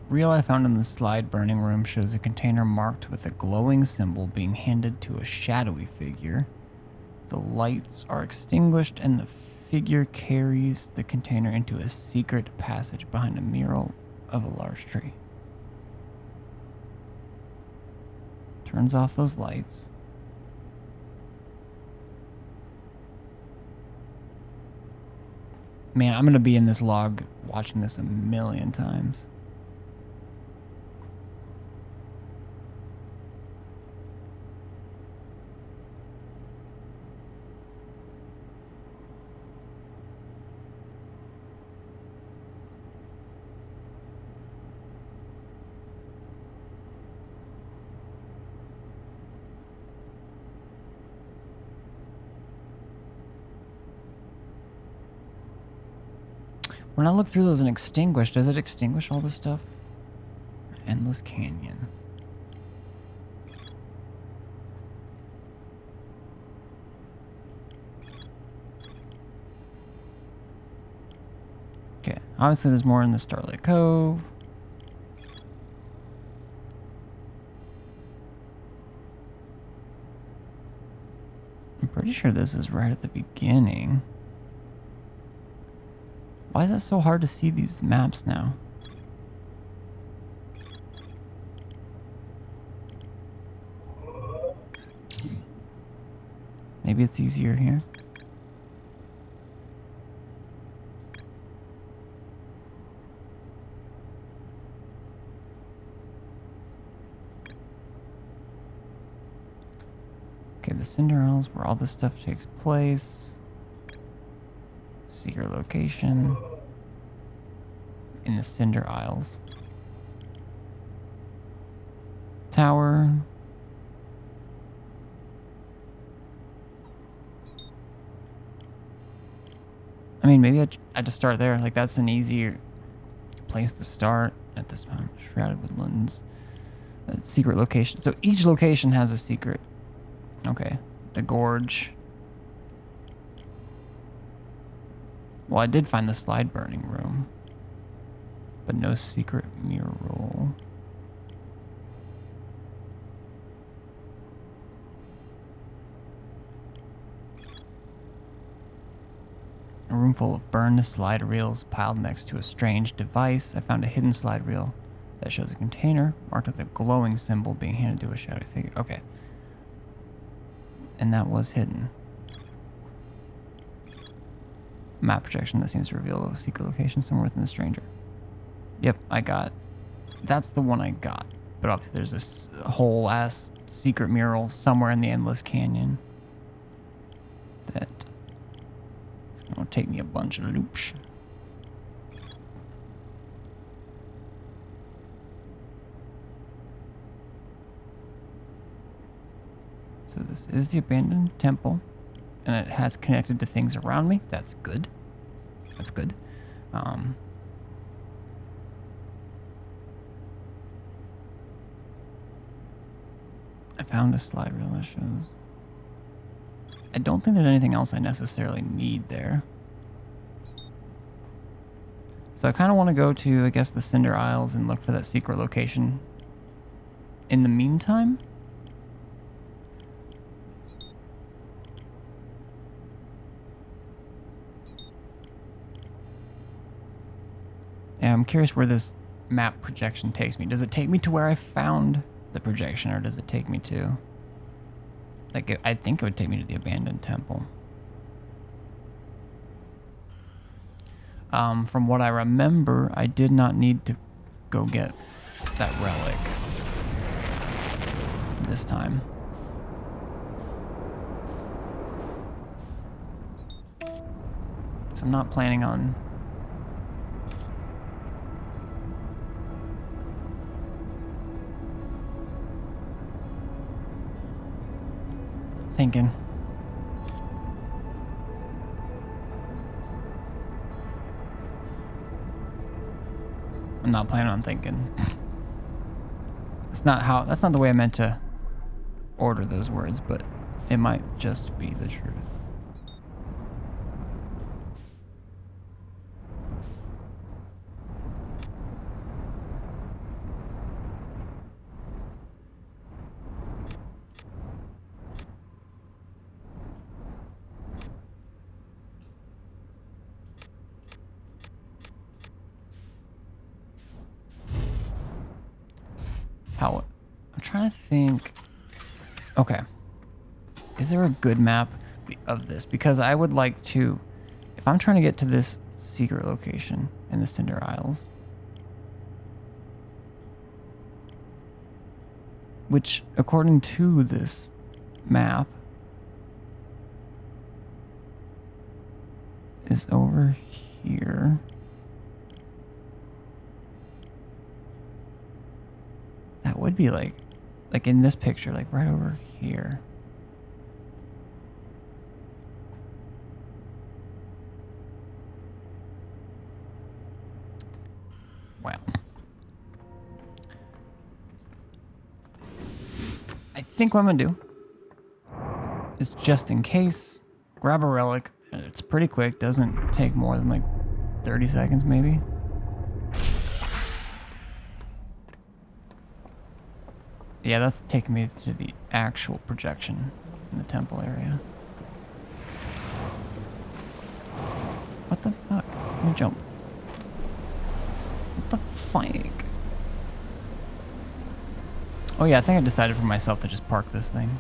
Reel I found in the slide burning room shows a container marked with a glowing symbol being handed to a shadowy figure. The lights are extinguished and the figure carries the container into a secret passage behind a mural of a large tree. Turns off those lights. Man, I'm gonna be in this log watching this a million times. When I look through those and extinguish, does it extinguish all this stuff? Endless canyon. Okay, obviously there's more in the Starlight Cove. I'm pretty sure this is right at the beginning. Why is it so hard to see these maps now? Maybe it's easier here. Okay, the Cinder Isles where all this stuff takes place. Secret location in the Cinder Isles. Tower. I mean, maybe I just start there. Like, that's an easier place to start at this time. Shrouded Woodlands. Secret location. So each location has a secret. Okay. The Gorge. Well, I did find the slide burning room, but no secret mural. A room full of burned slide reels piled next to a strange device. I found a hidden slide reel that shows a container marked with a glowing symbol being handed to a shadowy figure. Okay. and that was hidden. Map projection that seems to reveal a secret location somewhere within the stranger. Yep, I got. That's the one I got. But obviously there's this whole ass secret mural somewhere in the endless canyon that is gonna take me a bunch of loops. So this is the abandoned temple, and it has connected to things around me. That's good. That's good. I found a slide reel that shows. I don't think there's anything else I necessarily need there. So I kind of want to go to, I guess, the Cinder Isles and look for that secret location. In the meantime, yeah, I'm curious where this map projection takes me. Does it take me to where I found the projection, or does it take me to, like, I think it would take me to the abandoned temple. From what I remember, I did not need to go get that relic this time. So I'm not planning on thinking. I'm not planning on thinking. That's not the way I meant to order those words, but it might just be the truth. I'm trying to think. Okay. Is there a good map of this? Because I would like to, if I'm trying to get to this secret location in the Cinder Isles, which according to this map is over here. That would be like in this picture, like right over here. Wow. I think what I'm gonna do is, just in case, grab a relic. It's pretty quick, doesn't take more than like 30 seconds maybe. Yeah, that's taking me to the actual projection in the temple area. What the fuck? Let me jump. What the fuck? Oh yeah, I think I decided for myself to just park this thing.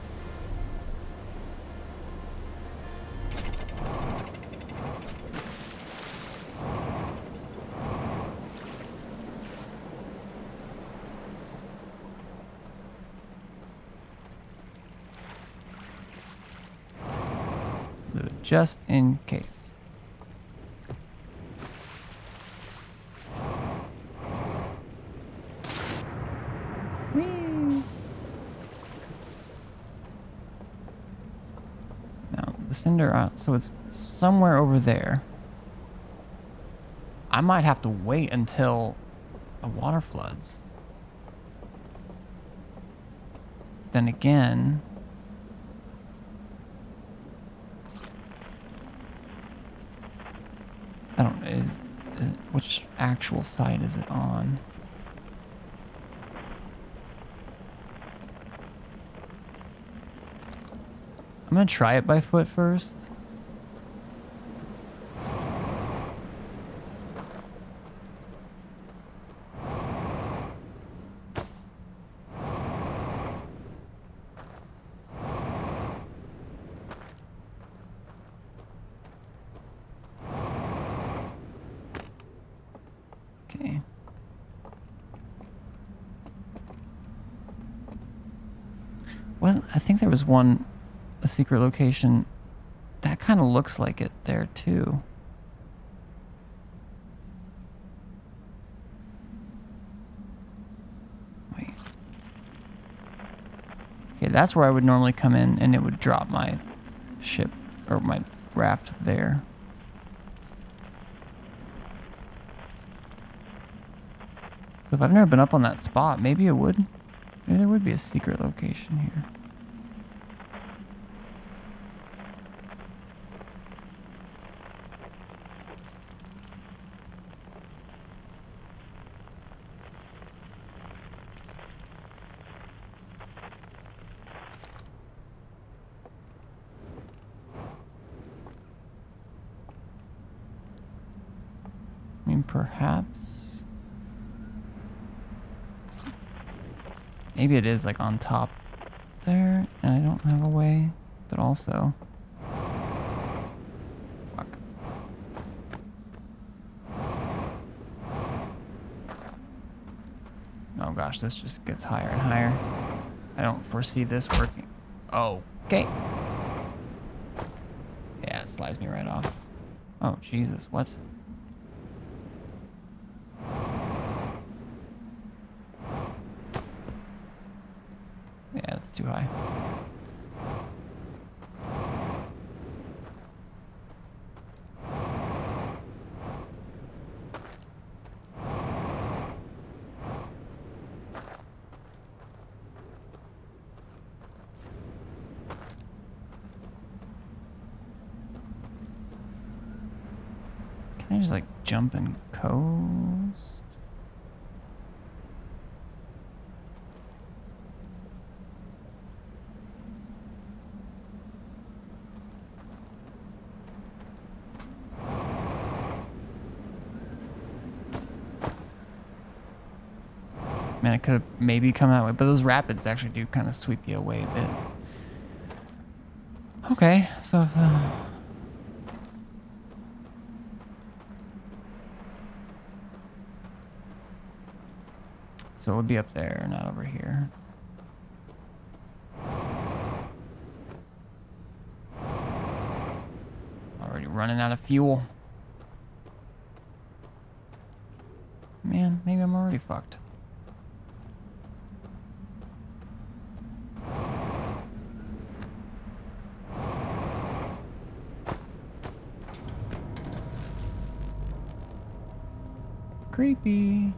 Just in case. Whee! Now, the Cinder, so it's somewhere over there. I might have to wait until the water floods. Then again, I don't know, which actual side is it on? I'm gonna try it by foot first. wasn't. I think there was a secret location that kind of looks like it there too. Wait. Okay, that's where I would normally come in, and it would drop my ship or my raft there. So if I've never been up on that spot, maybe it would. Maybe there would be a secret location here. I mean, perhaps. Maybe it is like on top there, and I don't have a way, but also. Fuck. Oh gosh, this just gets higher and higher. I don't foresee this working. Oh, okay. Yeah, it slides me right off. Oh, Jesus, what? Yeah, that's too high. Can I just like jump and coast? Man, I could have maybe come that way, but those rapids actually do kind of sweep you away a bit. Okay, so if so it would be up there, not over here. Already running out of fuel. Man, maybe I'm already fucked. Creepy.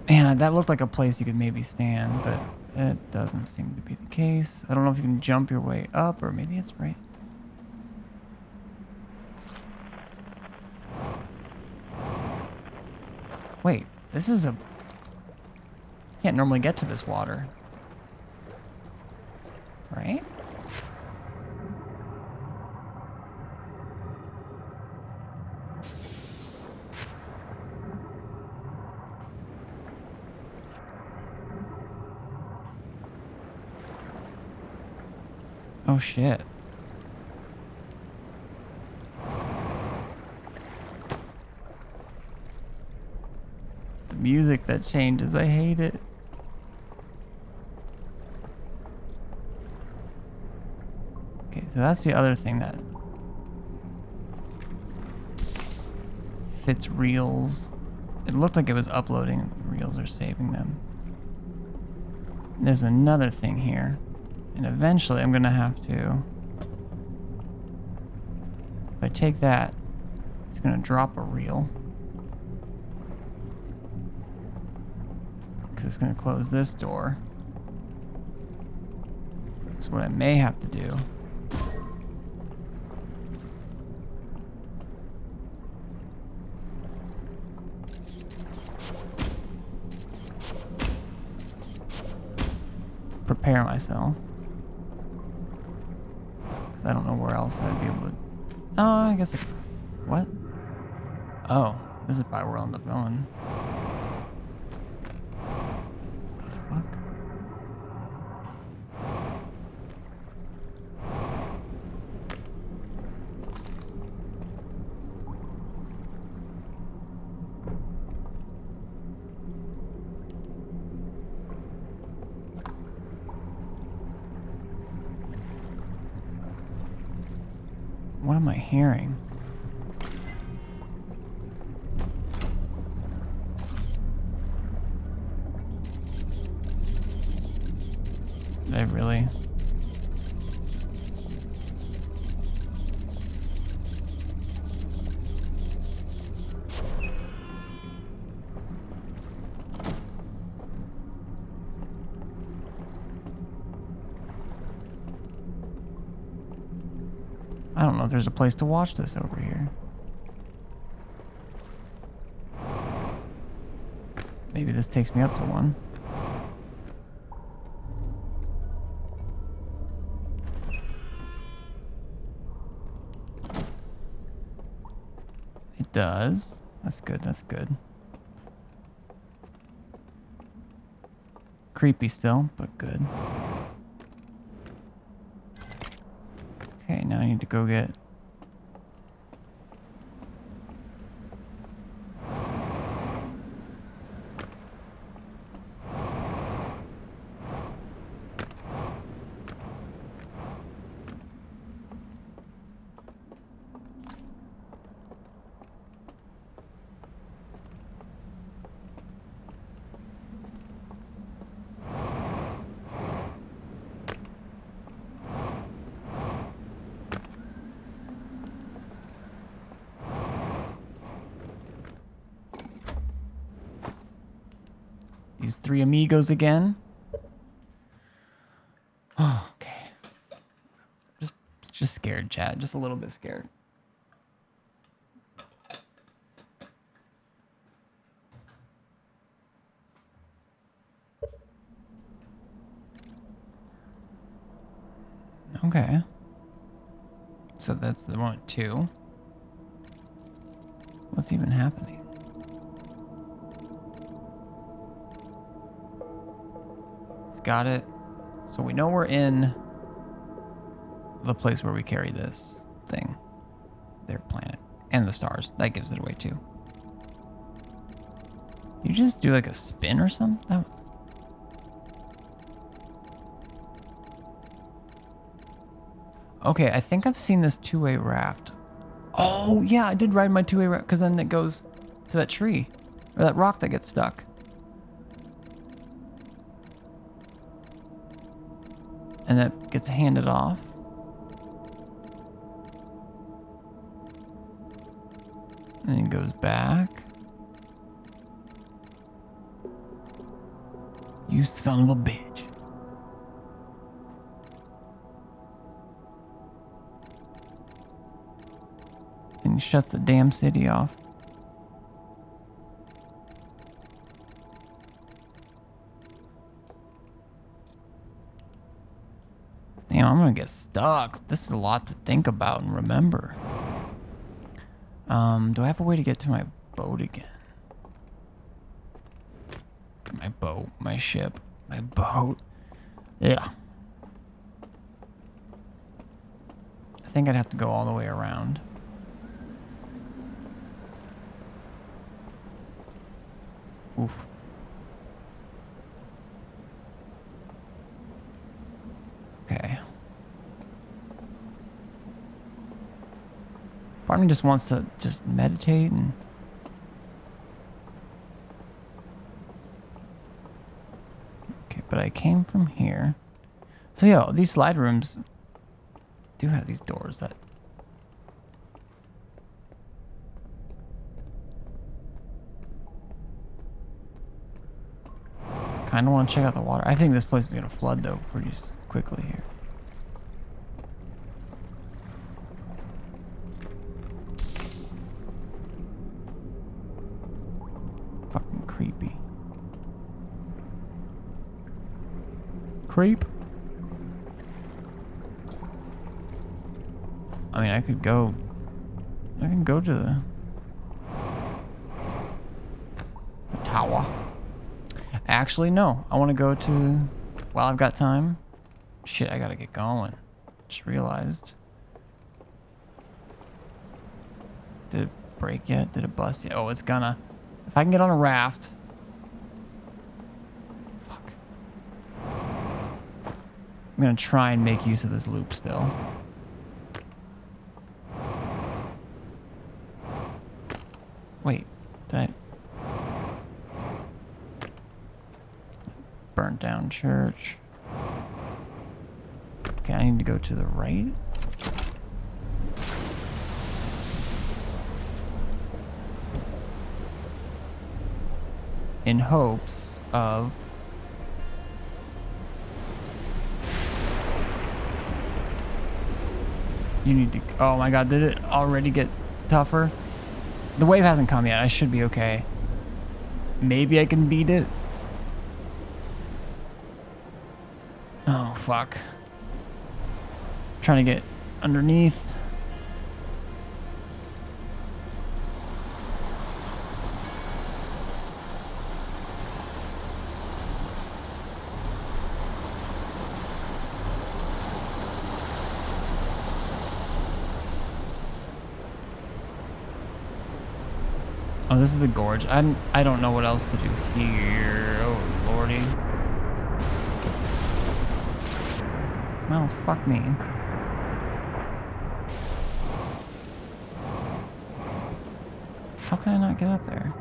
Man, that looked like a place you could maybe stand, but it doesn't seem to be the case. I don't know if you can jump your way up, or maybe it's right. Wait, this is a... Can't normally get to this water. Right? Oh shit. The music that changes, I hate it. Okay, so that's the other thing that fits reels. It looked like it was uploading, reels are saving them. There's another thing here. And eventually I'm gonna have to, if I take that, it's gonna drop a reel. Because it's gonna close this door. So what I may have to do prepare myself. I don't know where else I'd be able to... Oh, I guess I... What? Oh, this is probably where I'll end up going. What the fuck? What am I hearing? Did I really? I don't know if there's a place to watch this over here. Maybe this takes me up to one. It does. That's good, that's good. Creepy still, but good. Okay, now I need to go get... these three amigos again. Oh, okay. Just scared, chat. Just a little bit scared. Okay. So that's the one at 2. What's even happening? Got it. So we know we're in the place where we carry this thing. Their planet. And the stars. That gives it away too. You just do like a spin or something? Okay, I think I've seen this two-way raft. Oh, yeah, I did ride my two-way raft because then it goes to that tree. Or that rock that gets stuck. And that gets handed off. And it goes back. You son of a bitch. And he shuts the damn city off. Damn, I'm gonna get stuck. This is a lot to think about and remember. Do I have a way to get to my boat again? My boat, my ship, my boat. Yeah. I think I'd have to go all the way around. Oof. Okay. Part of me just wants to just meditate and... Okay, but I came from here. So yeah, these slide rooms do have these doors that... Kind of want to check out the water. I think this place is going to flood though pretty quickly here. Fucking creepy. Creep. I mean, I can go to the tower. Actually, no. I want to go to... While I've got time. Shit, I gotta get going. Just realized. Did it break yet? Did it bust yet? Oh, it's gonna... If I can get on a raft... Fuck. I'm gonna try and make use of this loop still. Wait, did I... Burnt down church. Okay, I need to go to the right. In hopes of... You need to... Oh my god, did it already get tougher? The wave hasn't come yet. I should be okay. Maybe I can beat it. Oh, fuck. Trying to get underneath. Oh, this is the gorge. I don't know what else to do here. Oh, lordy. Well, fuck me. How can I not get up there?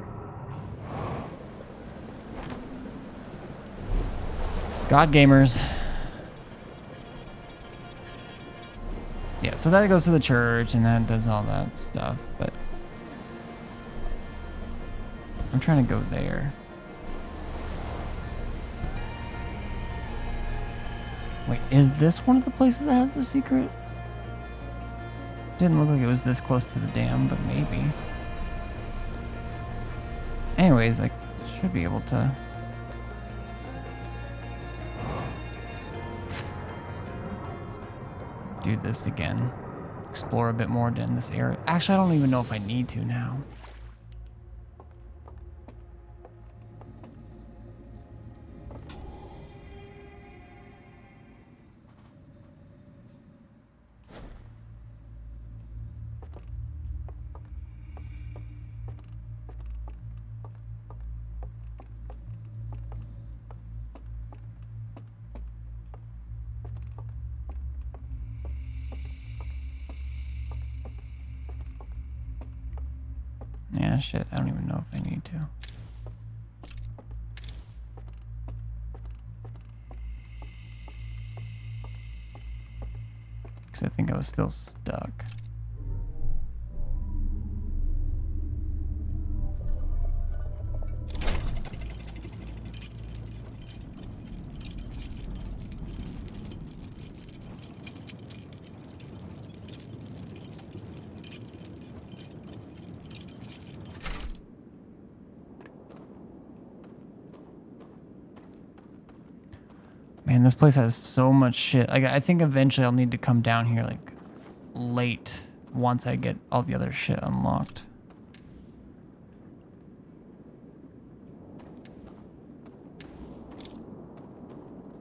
God gamers. Yeah, so that goes to the church and that does all that stuff, but I'm trying to go there. Wait, is this one of the places that has the secret? Didn't look like it was this close to the dam, but maybe. Anyways, I should be able to... do this again. Explore a bit more in this area. Actually, I don't even know if I need to now. Yeah, shit, I don't even know if I need to. Because I think I was still stuck. Man, this place has so much shit. Like, I think eventually I'll need to come down here, like, late once I get all the other shit unlocked.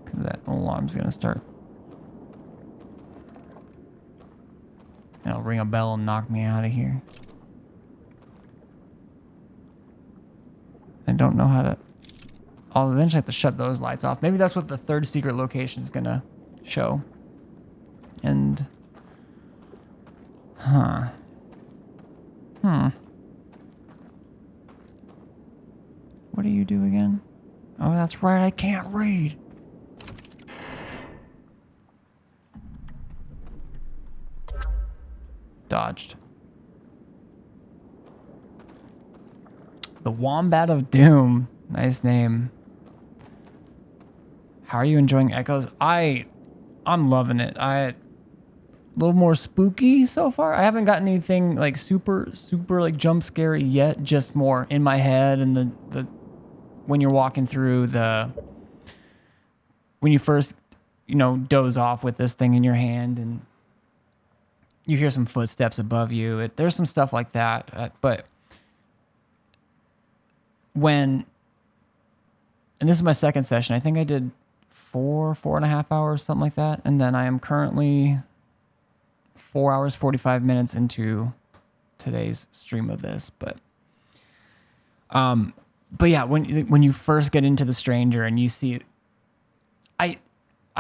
Because that alarm's gonna start. And it'll ring a bell and knock me out of here. I don't know how to... I'll eventually have to shut those lights off. Maybe that's what the third secret location is gonna show. And... Huh. What do you do again? Oh, that's right, I can't read. Dodged. The Wombat of Doom. Nice name. How are you enjoying Echoes? I'm loving it. A little more spooky so far. I haven't gotten anything like super like jump scary yet. Just more in my head and the when you're walking through when you first doze off with this thing in your hand and you hear some footsteps above you. There's some stuff like that, but and this is my second session. I think I did 4.5 hours, something like that. And then I am currently 4 hours, 45 minutes into today's stream of this. But yeah, when you first get into the Stranger and you see, I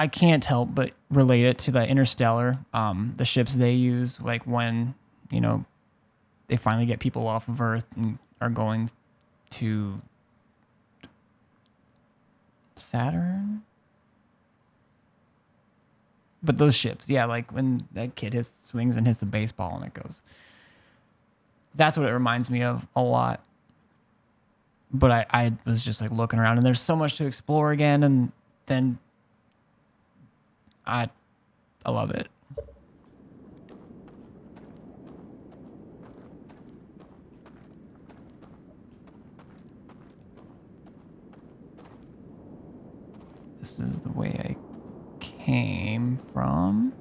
can't help but relate it to the Interstellar, the ships they use, like when, they finally get people off of Earth and are going to Saturn. But those ships, yeah, like when that kid swings and hits the baseball and it goes. That's what it reminds me of a lot. But I was just like looking around and there's so much to explore again, and then I love it. This is the way I came from.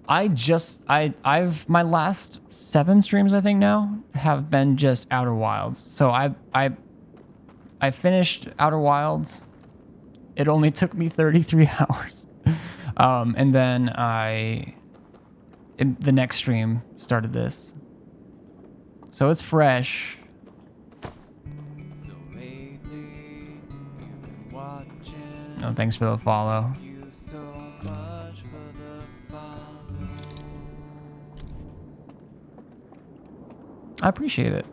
I've my last 7 streams I think now have been just Outer Wilds. So I finished Outer Wilds. It only took me 33 hours. And then the next stream started this. So it's fresh. So lately, we've been watching. No, thanks for the follow. You so much for the follow. I appreciate it.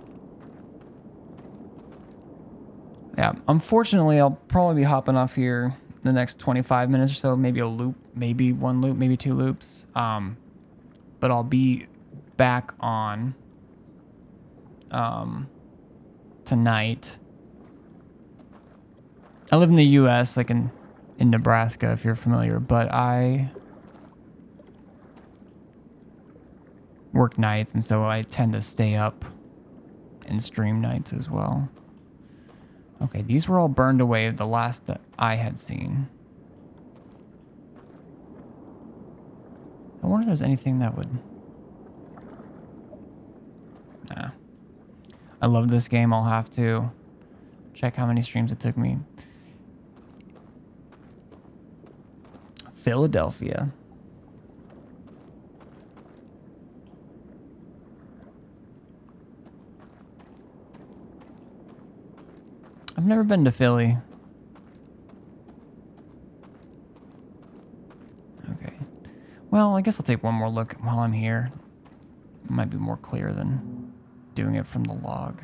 Yeah, unfortunately, I'll probably be hopping off here the next 25 minutes or so. Maybe a loop, maybe 1 loop, maybe 2 loops. But I'll be back on tonight. I live in the U.S., like in Nebraska, if you're familiar, but I work nights, and so I tend to stay up and stream nights as well. Okay, these were all burned away, the last that I had seen. I wonder if there's anything that would... Nah. I love this game. I'll have to check how many streams it took me. Philadelphia. I've never been to Philly. Okay. Well, I guess I'll take one more look while I'm here. It might be more clear than doing it from the log.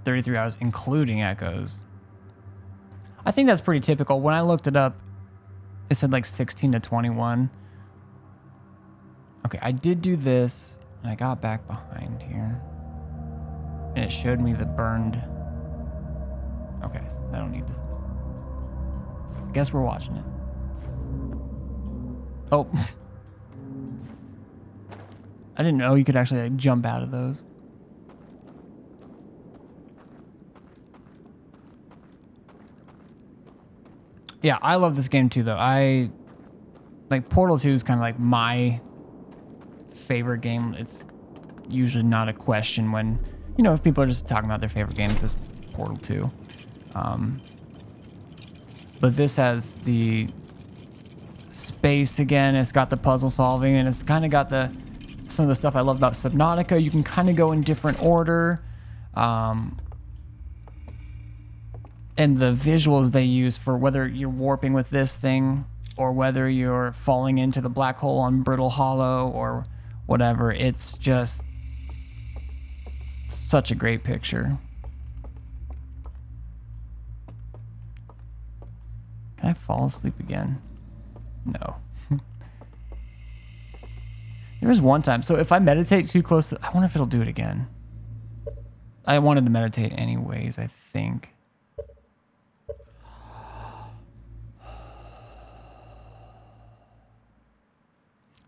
33 hours, including echoes. I think that's pretty typical. When I looked it up, it said like 16 to 21. Okay, I did do this, and I got back behind here. And it showed me the burned... Okay, I don't need to... I guess we're watching it. Oh. I didn't know you could actually like jump out of those. Yeah, I love this game too, though. Like Portal 2 is kind of like my favorite game. It's usually not a question when, you know, if people are just talking about their favorite games, it's Portal 2. But this has the space again. It's got the puzzle solving, and it's kind of got some of the stuff I love about Subnautica. You can kind of go in different order. And the visuals they use for whether you're warping with this thing or whether you're falling into the black hole on Brittle Hollow or whatever, it's just such a great picture. Can I fall asleep again? No. There was one time. So if I meditate too close I wonder if it'll do it again. I wanted to meditate anyways, I think.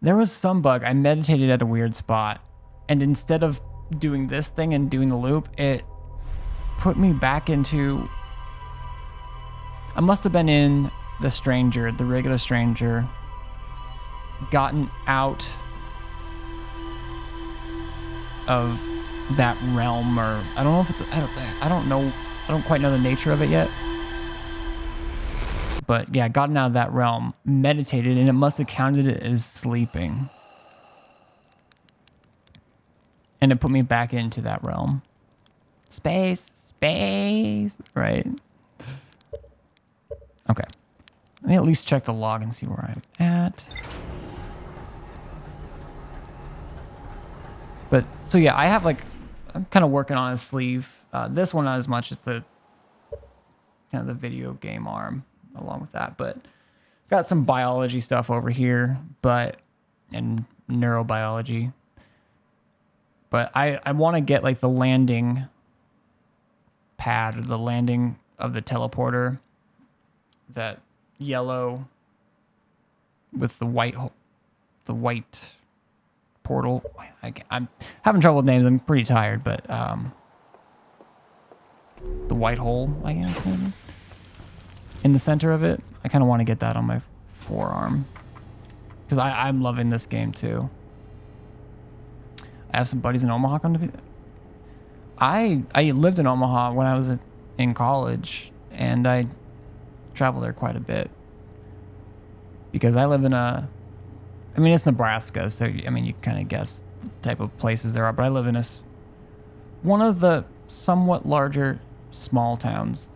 There was some bug. I meditated at a weird spot, and instead of doing this thing and doing the loop, it put me back into... I must have been in the stranger, the regular stranger, gotten out of that realm, or I don't know if it's... I don't know. I don't quite know the nature of it yet. But yeah, gotten out of that realm, meditated, and it must have counted it as sleeping. And it put me back into that realm. Space, right? Okay. Let me at least check the log and see where I'm at. But so yeah, I have like, I'm kind of working on a sleeve. This one not as much. It's the kind of the video game arm along with that, but got some biology stuff over here, and neurobiology. But I want to get like the landing pad or the landing of the teleporter, that yellow with the white portal. I'm having trouble with names. I'm pretty tired, but the white hole, I guess, maybe, in the center of it. I kind of want to get that on my forearm because I'm loving this game too. I have some buddies in Omaha come to be. I lived in Omaha when I was in college, and I travel there quite a bit because I live in it's Nebraska, so I mean you kind of guess the type of places there are, but I live in one of the somewhat larger small towns.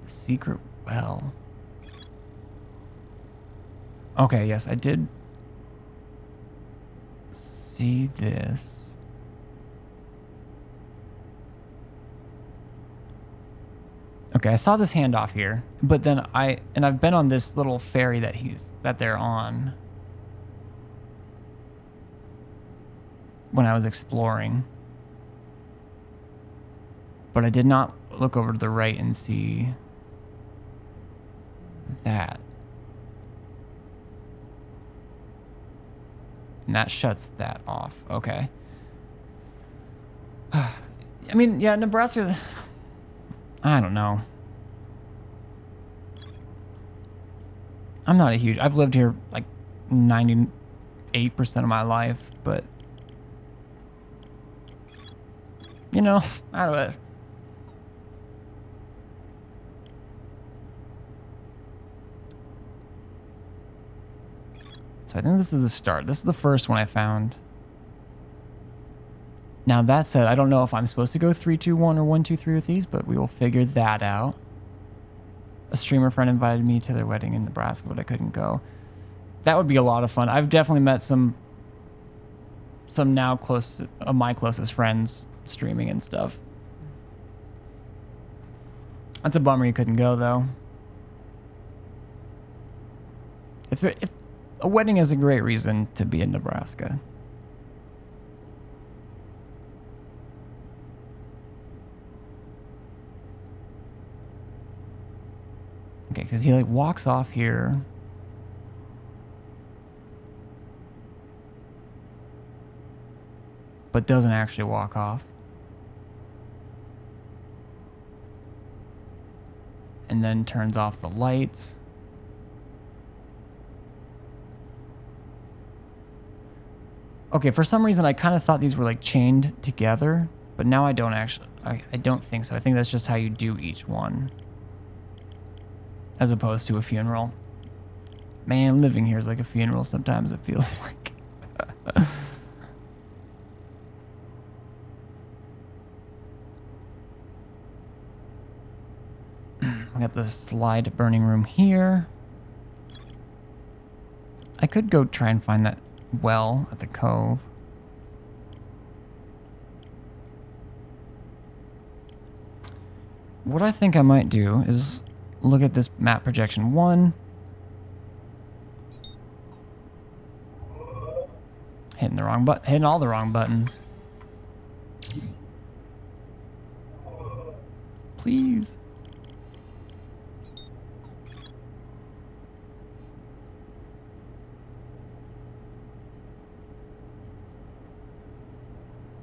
The secret well. Okay, yes, I did see this. Okay, I saw this handoff here, but then I've been on this little ferry that they're on when I was exploring. But I did not look over to the right and see that. And that shuts that off. Okay. I mean, yeah, Nebraska, I don't know. I'm not I've lived here like 98% of my life, but you know, I don't know. So I think this is the start. This is the first one I found. Now that said, I don't know if I'm supposed to go 3, 2, 1 or 1, 2, 3 with these, but we will figure that out. A streamer friend invited me to their wedding in Nebraska, but I couldn't go. That would be a lot of fun. I've definitely met some now close of my closest friends streaming and stuff. That's a bummer you couldn't go though. If a wedding is a great reason to be in Nebraska. Okay, because he like walks off here. But doesn't actually walk off. And then turns off the lights. Okay, for some reason I kind of thought these were like chained together, but now I don't actually, I don't think so. I think that's just how you do each one. As opposed to a funeral. Man, living here is like a funeral sometimes, it feels like. We got the slide burning room here. I could go try and find that well at the cove. What I think I might do is look at this map projection 1. Hitting all the wrong buttons. Please.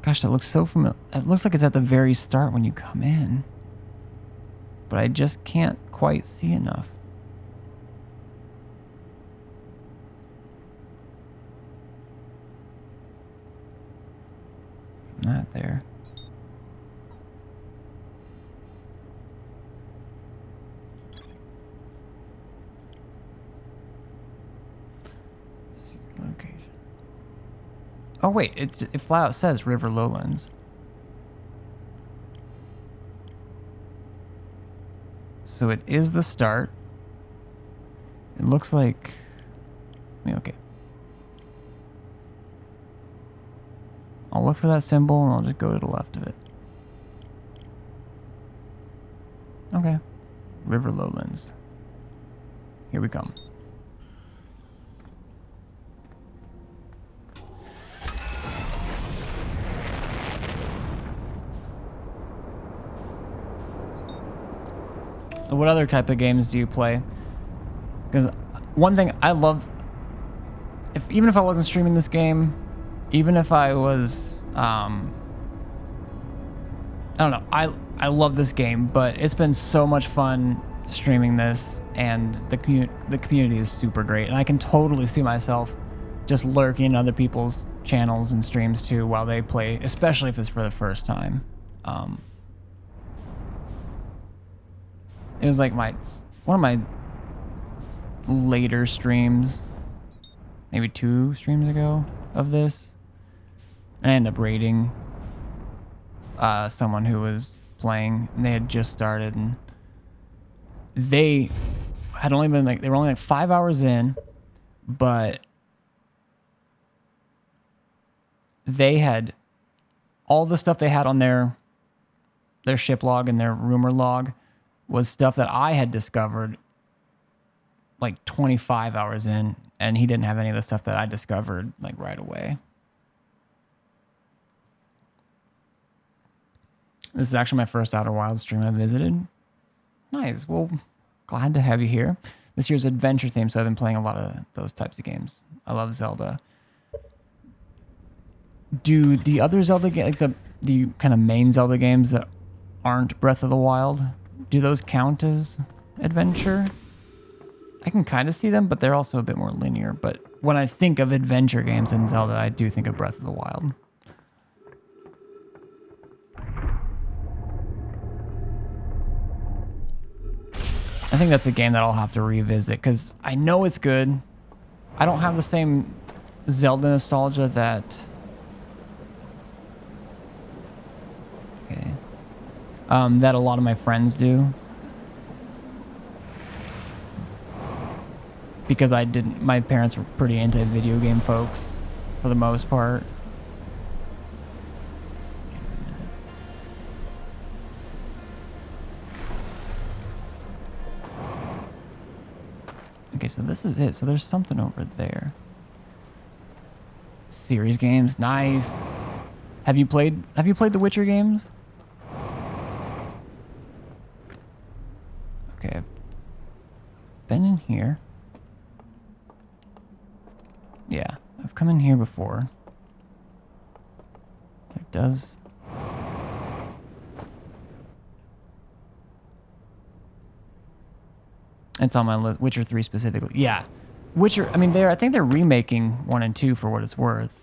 Gosh, that looks so familiar. It looks like it's at the very start when you come in. But I just can't quite see enough. Not there. Secret location. Oh wait, it flat out says River Lowlands. So it is the start. It looks like... okay. look for that symbol and I'll just go to the left of it. Okay. River Lowlands. Here we come. What other type of games do you play? Because one thing I love, even if I wasn't streaming this game, even if I was, I don't know, I love this game, but it's been so much fun streaming this, and the community is super great, and I can totally see myself just lurking in other people's channels and streams too while they play, especially if it's for the first time. It was like one of my later streams, maybe 2 streams ago of this. I ended up raiding someone who was playing, and they had just started, and they had only been they were only like 5 hours in, but they had all the stuff they had on their ship log and their rumor log was stuff that I had discovered like 25 hours in, and he didn't have any of the stuff that I discovered like right away. This is actually my first Outer Wilds stream I visited. Nice. Well, glad to have you here. This year's adventure theme, so I've been playing a lot of those types of games. I love Zelda. Do the other Zelda games, like the kind of main Zelda games that aren't Breath of the Wild, do those count as adventure? I can kind of see them, but they're also a bit more linear. But when I think of adventure games in Zelda, I do think of Breath of the Wild. I think that's a game that I'll have to revisit because I know it's good. I don't have the same Zelda nostalgia that... Okay. That a lot of my friends do. Because my parents were pretty into video game folks for the most part. Okay, so this is it. So there's something over there. Series games, nice. Have you played the Witcher games? Okay, I've been in here. Yeah, I've come in here before. There does... It's on my list. Witcher 3 specifically. Yeah. Witcher, I mean, I think they're remaking 1 and 2 for what it's worth.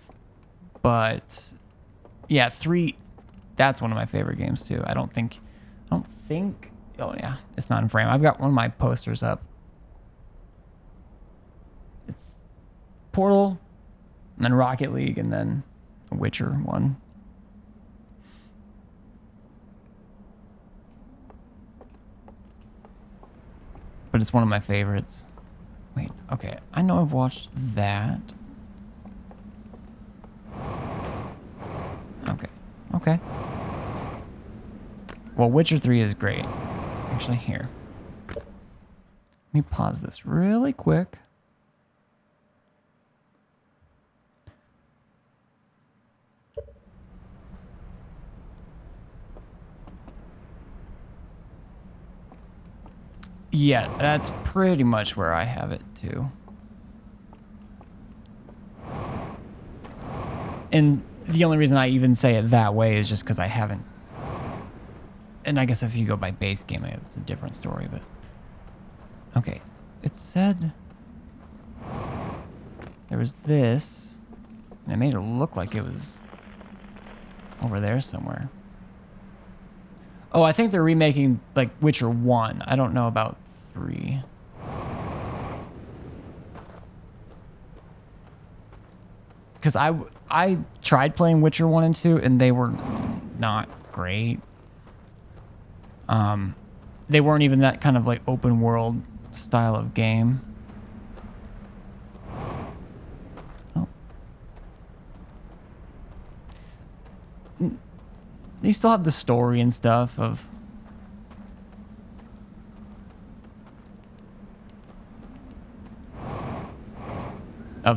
But, yeah, 3, that's one of my favorite games, too. I don't think, oh, yeah, it's not in frame. I've got one of my posters up. It's Portal, and then Rocket League, and then a Witcher one. But it's one of my favorites. Wait, okay. I know I've watched that. Okay. Well, Witcher 3 is great. Actually, here. Let me pause this really quick. Yeah, that's pretty much where I have it too. And the only reason I even say it that way is just because I haven't. And I guess if you go by base game, it's a different story, but. Okay. It said. There was this. And it made it look like it was over there somewhere. Oh, I think they're remaking like Witcher 1. I don't know about 3. Because I tried playing Witcher 1 and 2 and they were not great. They weren't even that kind of like open world style of game. Oh. They still have the story and stuff of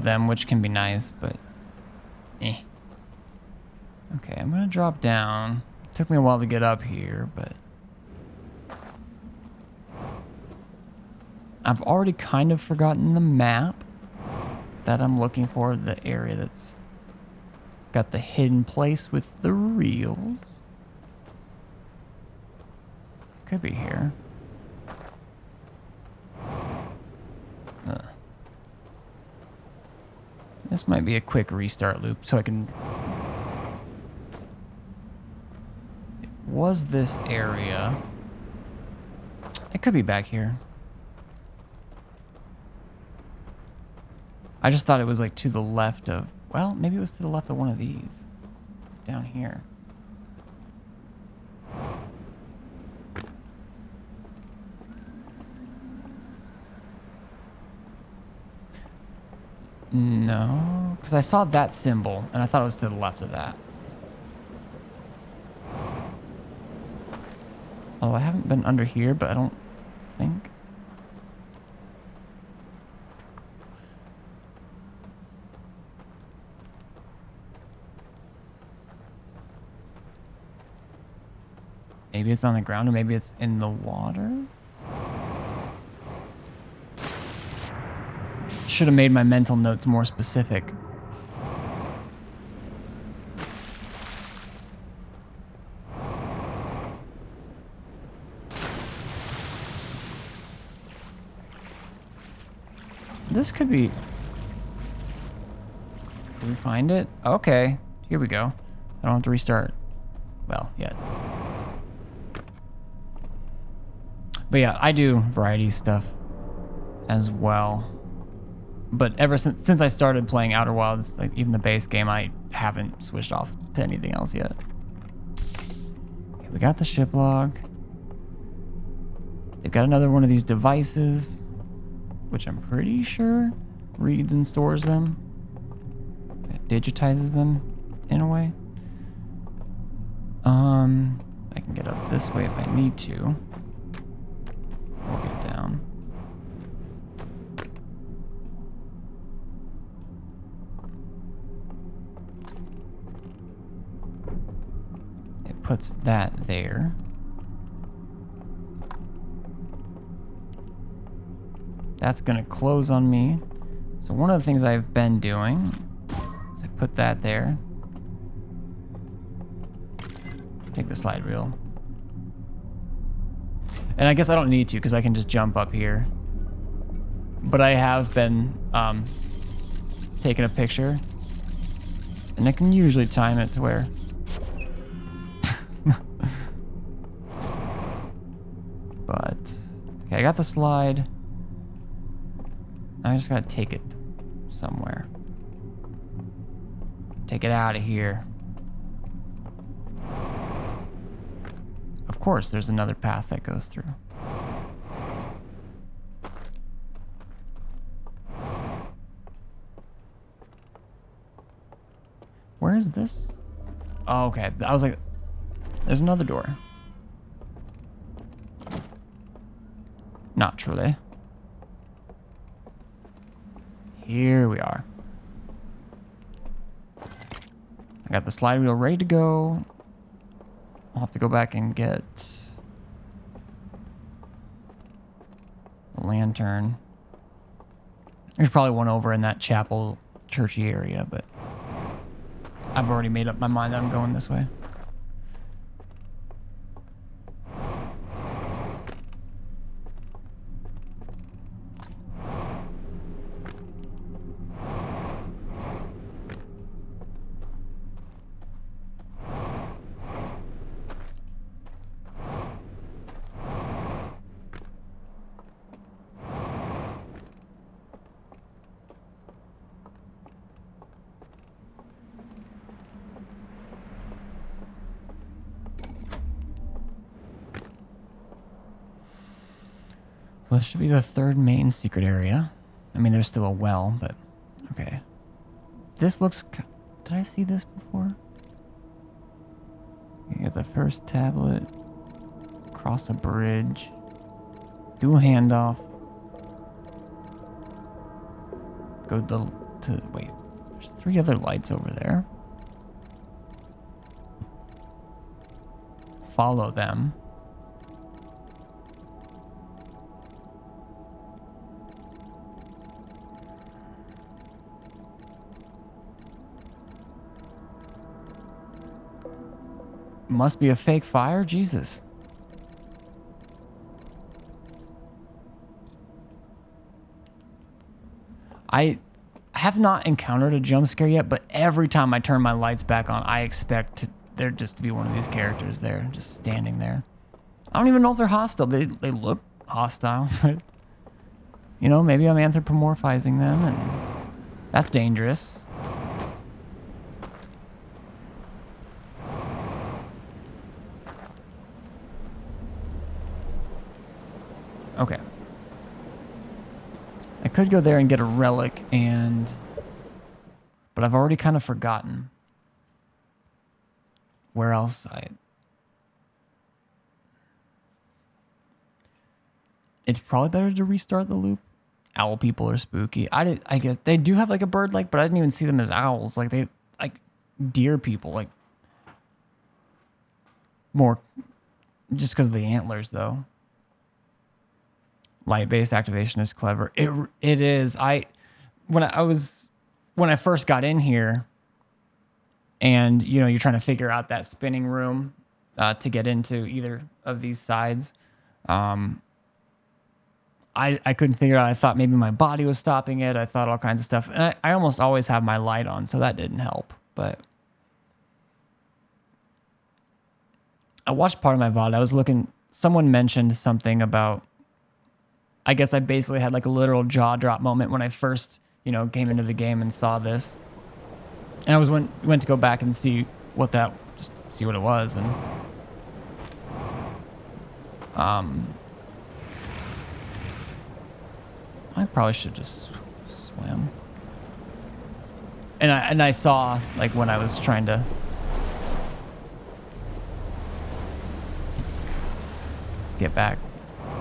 them, which can be nice, but eh. Okay, I'm gonna drop down. It took me a while to get up here, but I've already kind of forgotten the map that I'm looking for, the area that's got the hidden place with the reels. Could be here. This might be a quick restart loop, so I can... It was this area. It could be back here. I just thought it was like to the left of... Well, maybe it was to the left of one of these. Down here. No, because I saw that symbol, and I thought it was to the left of that. Oh, I haven't been under here, but I don't think. Maybe it's on the ground, or maybe it's in the water? Should have made my mental notes more specific. This could be... Did we find it? Okay, here we go. I don't have to restart. Well, yet. But yeah, I do variety stuff as well. But ever since I started playing Outer Wilds, like even the base game, I haven't switched off to anything else yet. Okay, we got the ship log. They've got another one of these devices, which I'm pretty sure reads and stores them. It digitizes them in a way. I can get up this way if I need to. Or get down. Puts that there. That's gonna close on me. So one of the things I've been doing is I put that there. Take the slide reel. And I guess I don't need to because I can just jump up here. But I have been taking a picture. And I can usually time it to where but okay, I got the slide. I just gotta take it somewhere. Take it out of here. Of course, there's another path that goes through. Where is this? Oh, okay. I was like, there's another door. Naturally. Here we are. I got the slide wheel ready to go. I'll have to go back and get the lantern. There's probably one over in that chapel churchy area, but I've already made up my mind that I'm going this way. So this should be the third main secret area. I mean, there's still a well, but okay. This looks... Did I see this before? You get the first tablet. Cross a bridge. Do a handoff. Go to wait. There's 3 other lights over there. Follow them. Must be a fake fire? Jesus. I have not encountered a jump scare yet, but every time I turn my lights back on, I expect there just to be one of these characters there, just standing there. I don't even know if they're hostile. They look hostile. You know, maybe I'm anthropomorphizing them, and that's dangerous. Okay. I could go there and get a relic but I've already kind of forgotten where else it's probably better to restart the loop. Owl people are spooky. I guess they do have like a bird like, but I didn't even see them as owls. Like they like deer people, like more just because of the antlers though. Light-based activation is clever. It is. When I first got in here, and you know you're trying to figure out that spinning room to get into either of these sides. I couldn't figure it out. I thought maybe my body was stopping it. I thought all kinds of stuff, and I almost always have my light on, so that didn't help. But I watched part of my VOD. I was looking. Someone mentioned something about. I guess I basically had like a literal jaw drop moment when I first, you know, came into the game and saw this. And I went to go back and see what it was, and I probably should just swim. And I saw like when I was trying to get back.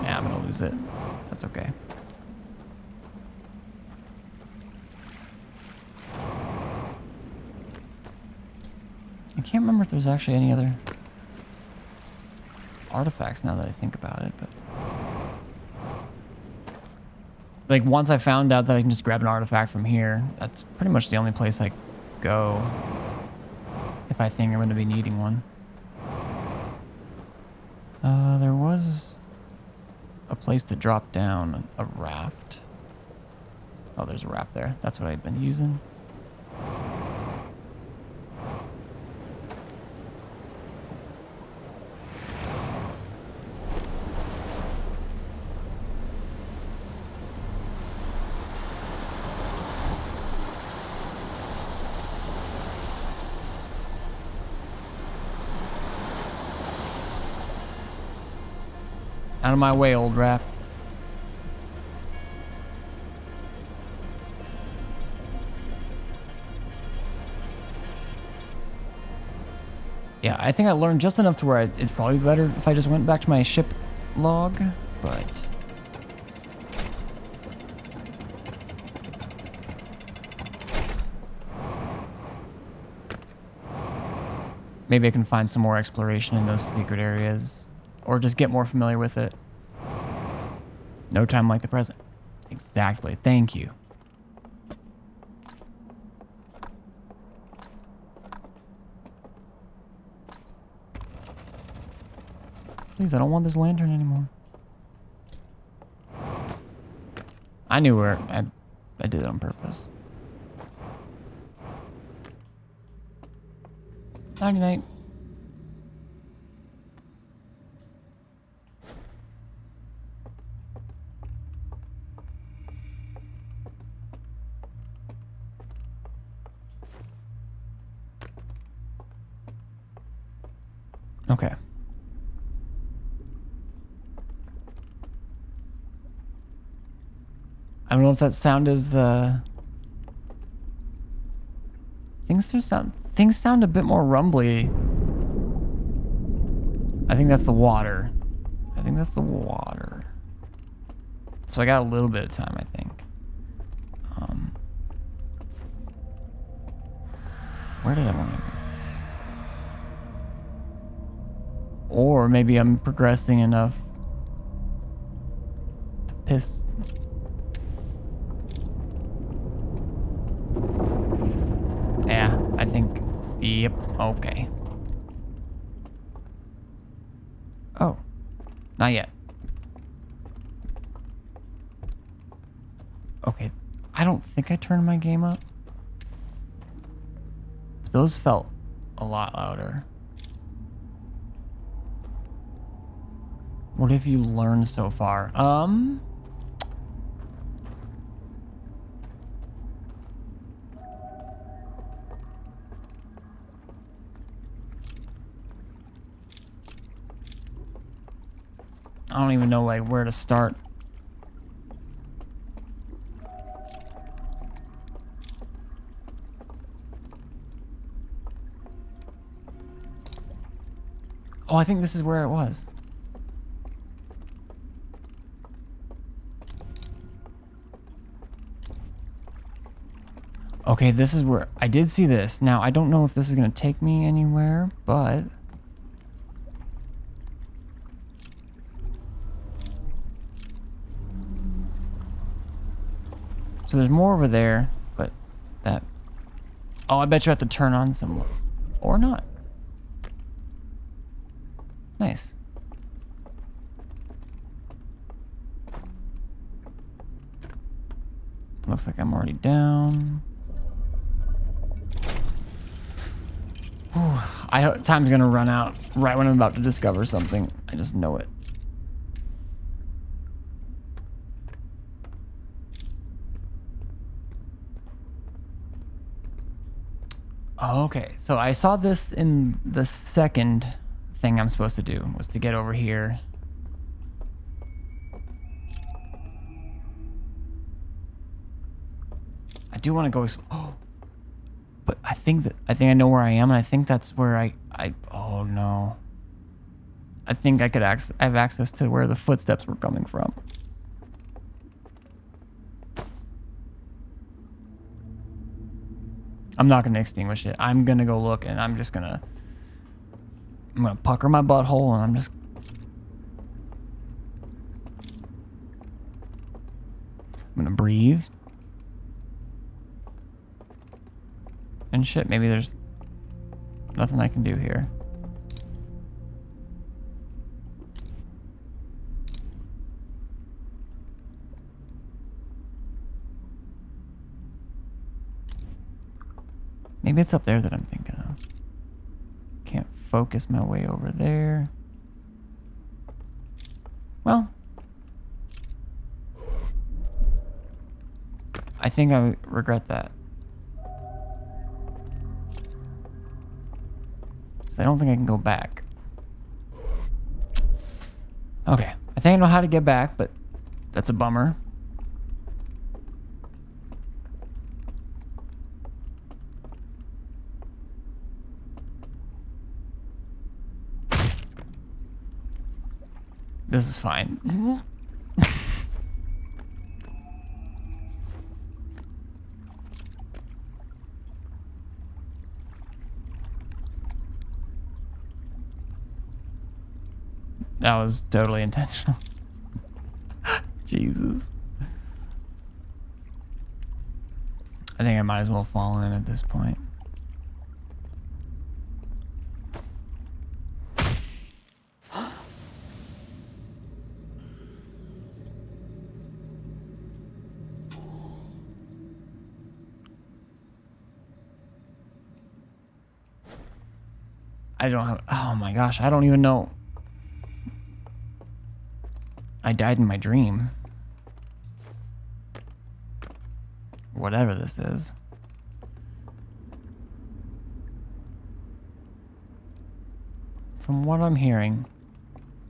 Yeah, I'm gonna lose it. That's okay. I can't remember if there's actually any other artifacts now that I think about it, but like once I found out that I can just grab an artifact from here, that's pretty much the only place I go if I think I'm going to be needing one. There was a place to drop down a raft. Oh, there's a raft there. That's what I've been using. Out of my way, old raft. Yeah, I think I learned just enough to where it's probably better if I just went back to my ship log, but... maybe I can find some more exploration in those secret areas. Or just get more familiar with it. No time like the present. Exactly. Thank you. Please, I don't want this lantern anymore. I knew where I did it on purpose. Nighty night. Okay. I don't know if that sound is the... Things sound a bit more rumbly I think that's the water. I think that's the water. So I got a little bit of time, I think. Where did I want to go? Or maybe I'm progressing enough to piss. Yeah, I think. Yep, okay. Oh, not yet. Okay, I don't think I turned my game up. But those felt a lot louder. What have you learned so far? I don't even know like where to start. Oh, I think this is where it was. Okay, this is where I did see this. Now, I don't know if this is going to take me anywhere, but so there's more over there, but that... Oh, I bet you have to turn on some... Or not. Nice. Looks like I'm already down. Whew. Time's gonna run out right when I'm about to discover something. I just know it. Okay, so I saw this in the second thing I'm supposed to do, was to get over here. I do want to go. Oh, but I think I know where I am, and I think that's where I. Oh no. I think I have access to where the footsteps were coming from. I'm not gonna extinguish it. I'm gonna go look, and I'm gonna pucker my butthole, and I'm gonna breathe. And shit, maybe there's nothing I can do here. Maybe it's up there that I'm thinking of. Can't focus my way over there. Well, I think I regret that. I don't think I can go back. Okay, I think I know how to get back, but that's a bummer. This is fine. That was totally intentional. Jesus. I think I might as well fall in at this point. I don't have... Oh my gosh, I don't even know. I died in my dream. Whatever this is. From what I'm hearing,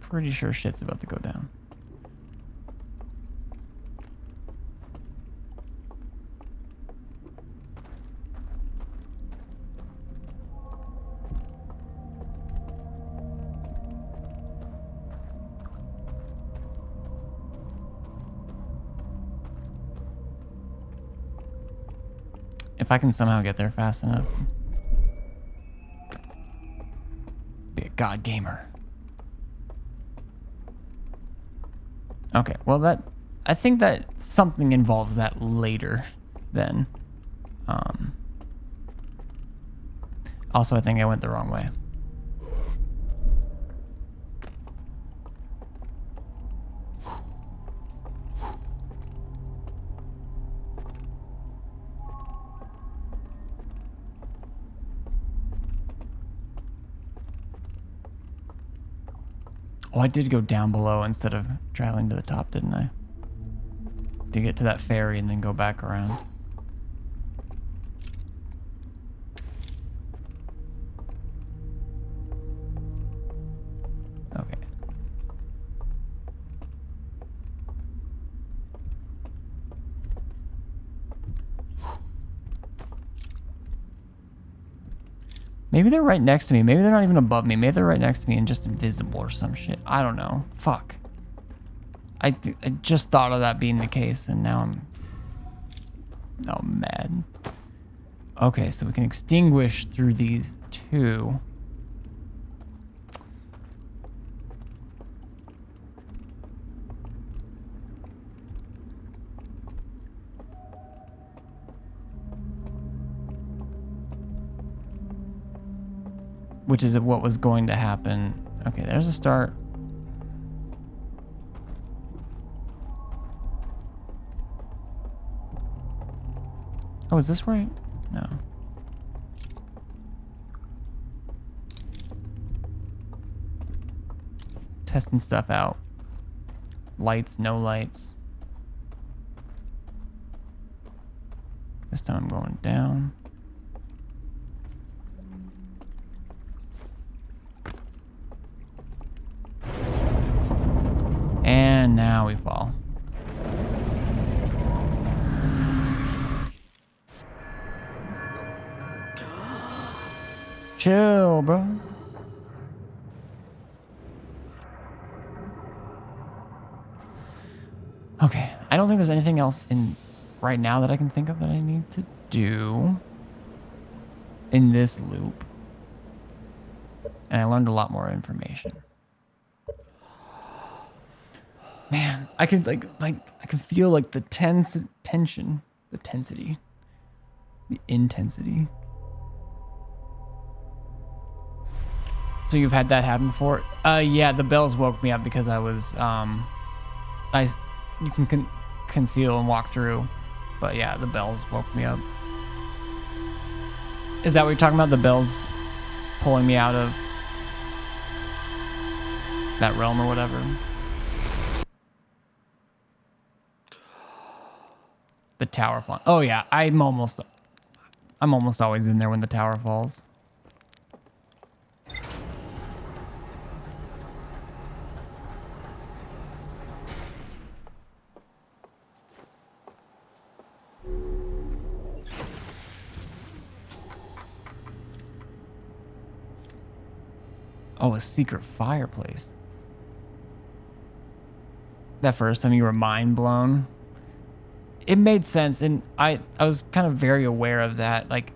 pretty sure shit's about to go down. If I can somehow get there fast enough. Be a god gamer. Okay, well that... I think that something involves that later then. Also, I think I went the wrong way. Oh, I did go down below instead of traveling to the top, didn't I? To get to that ferry and then go back around. Okay. Maybe they're right next to me. Maybe they're not even above me. Maybe they're right next to me and just invisible or some shit. I don't know. Fuck. I just thought of that being the case, and now I'm mad. Okay, so we can extinguish through these two. Which is what was going to happen. Okay, there's a start. Oh, is this right? No. Testing stuff out. Lights, no lights. This time I'm going down. And now we fall. Chill, bro. Okay, I don't think there's anything else in right now that I can think of that I need to do in this loop. And I learned a lot more information. Man, I can I can feel like the tension, the tensity, the intensity. So you've had that happen before? Yeah, the bells woke me up because I was, you can conceal and walk through, but yeah, the bells woke me up. Is that what you're talking about? The bells pulling me out of that realm or whatever? The tower fall. Oh yeah, I'm almost always in there when the tower falls. Oh, a secret fireplace. That first time you were mind blown. It made sense, and I was kind of very aware of that. Like,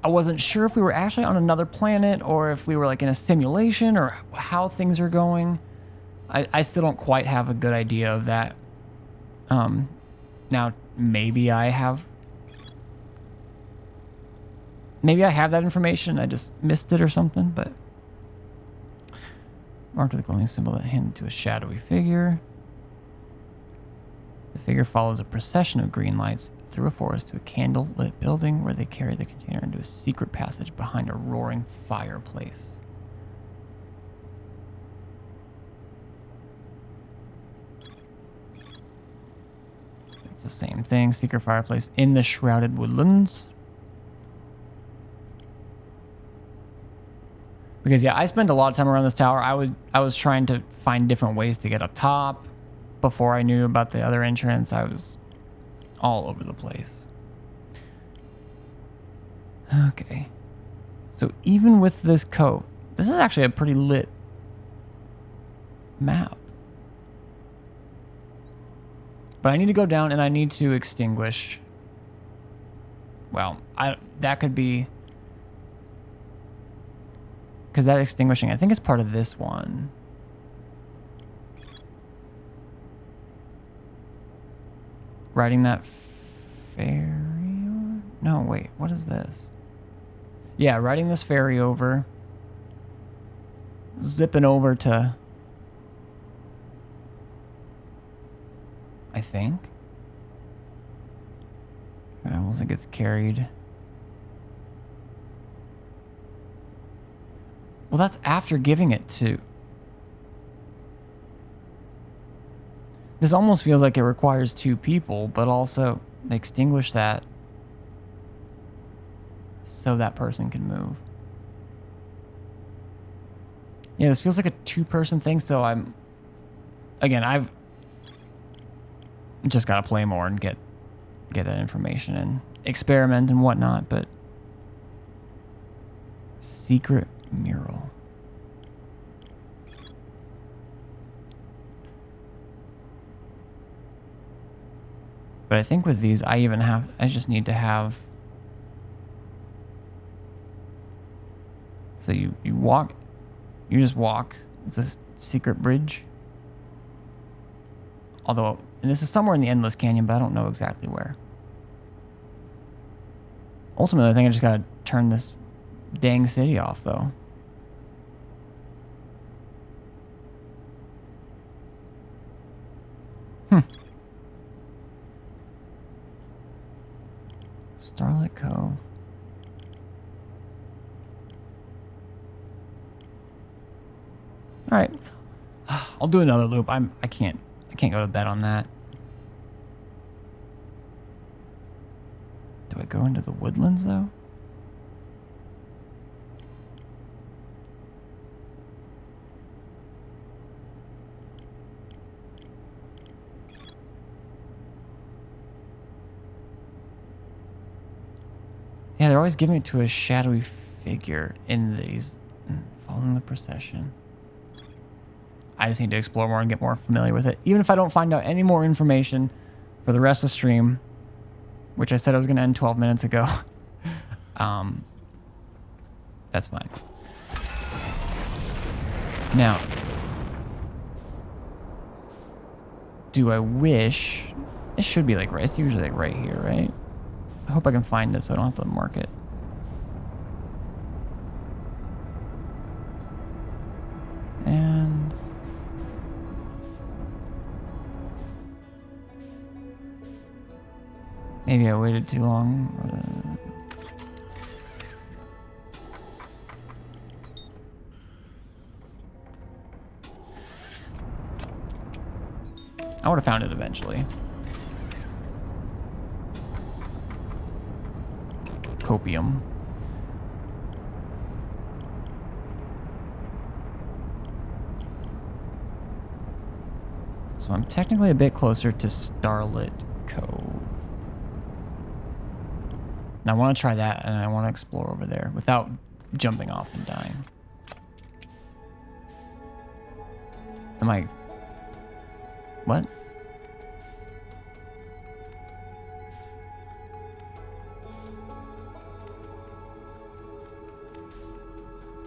I wasn't sure if we were actually on another planet or if we were like in a simulation or how things are going. I still don't quite have a good idea of that. Now maybe I have that information. I just missed it or something, but marked with a glowing symbol that handed to a shadowy figure. The figure follows a procession of green lights through a forest to a candle-lit building where they carry the container into a secret passage behind a roaring fireplace. It's the same thing. Secret fireplace in the shrouded woodlands. Because yeah, I spent a lot of time around this tower. I was trying to find different ways to get up top. Before I knew about the other entrance, I was all over the place. Okay. So even with this cove, this is actually a pretty lit map. But I need to go down and I need to extinguish Well, that could be... Because that extinguishing, I think, is part of this one. Riding that ferry over? No, wait, what is this? Yeah, riding this ferry over. Zipping over to... I think. Once it gets carried. Well, that's after giving it to... This almost feels like it requires 2 people, but also they extinguish that so that person can move. Yeah, this feels like a 2-person thing, so I'm... Again, I've just got to play more and get that information and experiment and whatnot, but... Secret mural. But I think with these, I just need to have... So you walk, you just walk. It's a secret bridge. Although, and this is somewhere in the Endless Canyon, but I don't know exactly where. Ultimately, I think I just gotta turn this dang city off, though. Starlit Cove. All right, I'll do another loop. I can't go to bed on that. Do I go into the woodlands though? Yeah, they're always giving it to a shadowy figure in these, following the procession. I just need to explore more and get more familiar with it. Even if I don't find out any more information for the rest of the stream, which I said I was going to end 12 minutes ago, that's fine. Now, do I wish... It should be like right... It's usually like right here, right? I hope I can find it so I don't have to mark it. And... maybe I waited too long. I would have found it eventually. Copium. So I'm technically a bit closer to Starlit Cove. And I want to try that, and I want to explore over there without jumping off and dying. Am I... What?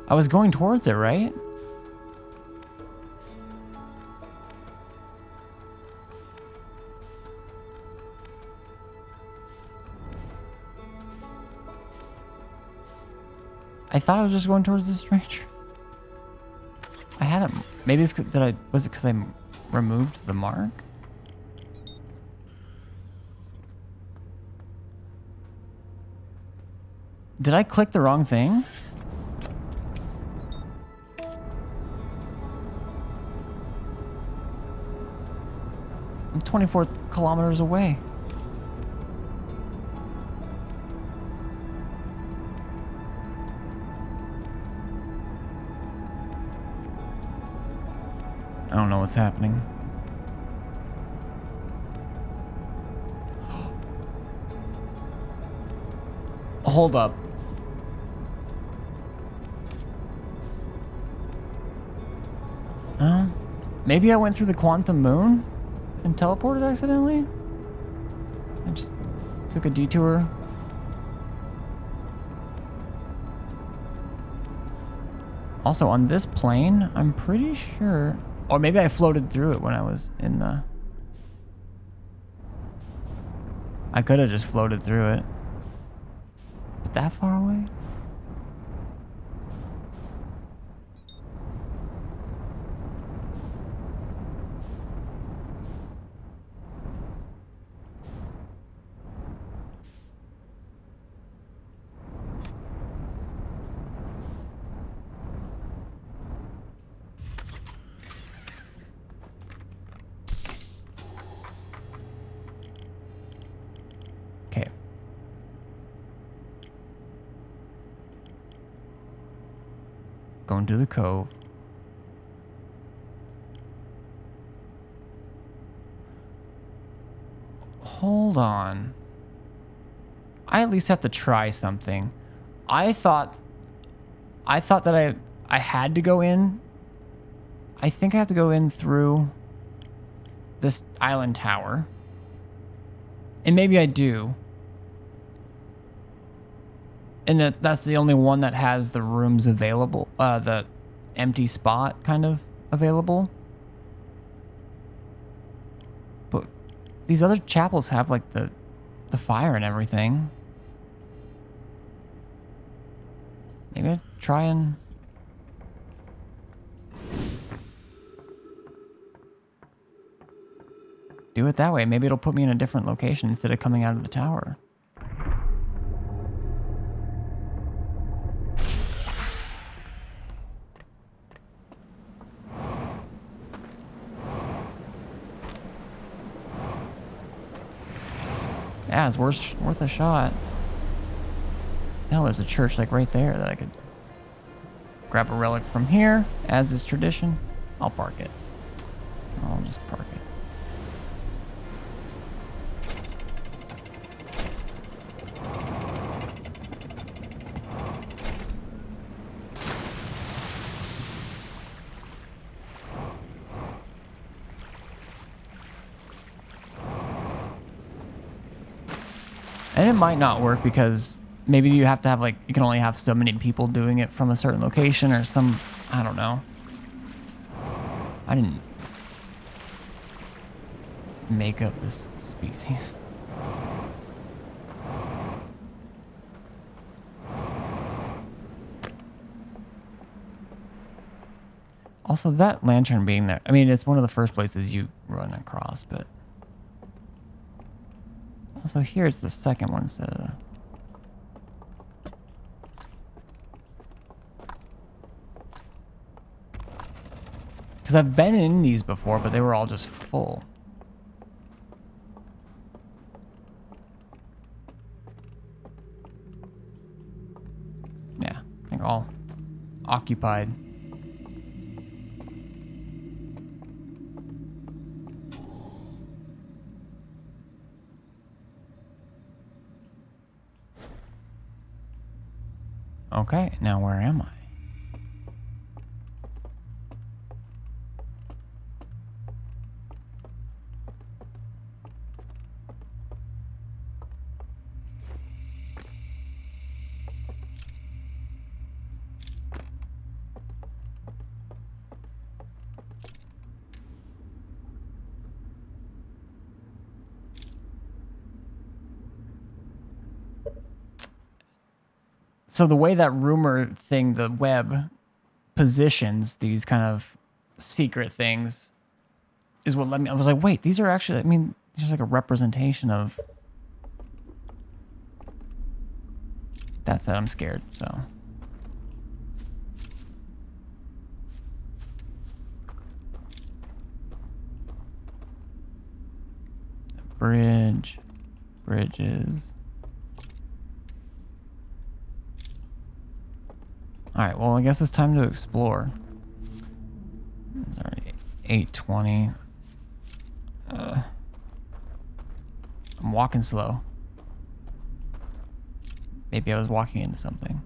I was going towards it, right? I thought I was just going towards the stranger. I had it. Maybe it's that I... Was it because I removed the mark? Did I click the wrong thing? I'm 24 kilometers away. I don't know what's happening. Hold up. Maybe I went through the quantum moon and teleported accidentally? I just took a detour Also, on this plane, I'm pretty sure... Or maybe I floated through it when I was in the... I could have just floated through it. But that far away? Okay. Going to the cove. Hold on. I at least have to try something. I thought that I had to go in. I think I have to go in through this island tower. And maybe I do. And that's the only one that has the rooms available, the empty spot kind of available. But these other chapels have like the fire and everything. Maybe I try and... do it that way. Maybe it'll put me in a different location instead of coming out of the tower. Yeah, it's worth a shot. Now there's a church like right there that I could grab a relic from here, as is tradition. I'll park it. I'll just park it. And it might not work because maybe you have to have like, you can only have so many people doing it from a certain location or some, I don't know. I didn't make up this species. Also, that lantern being there, I mean, it's one of the first places you run across, but... Also, here it's the second one instead of the... Because I've been in these before, but they were all just full. Yeah, I think all occupied. Okay, now where am I? So the way that rumor thing, the web, positions these kind of secret things is what led me... I was like, wait, these are actually... I mean, there's like a representation of... That said, I'm scared, so... Bridge. Bridges. Alright, well, I guess it's time to explore. It's already 8:20. I'm walking slow. Maybe I was walking into something.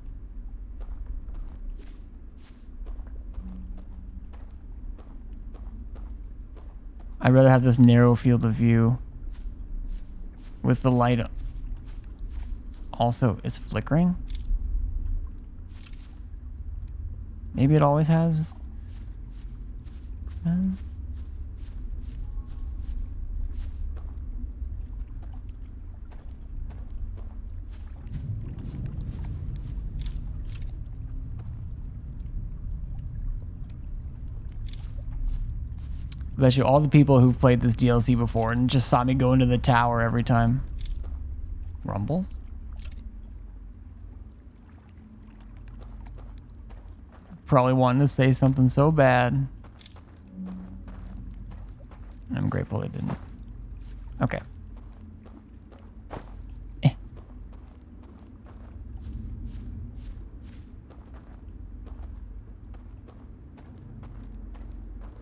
I'd rather have this narrow field of view with the light. Also, it's flickering. Maybe it always has. I bet you all the people who've played this DLC before and just saw me go into the tower every time. Rumbles? Probably wanting to say something so bad. I'm grateful they didn't. Okay.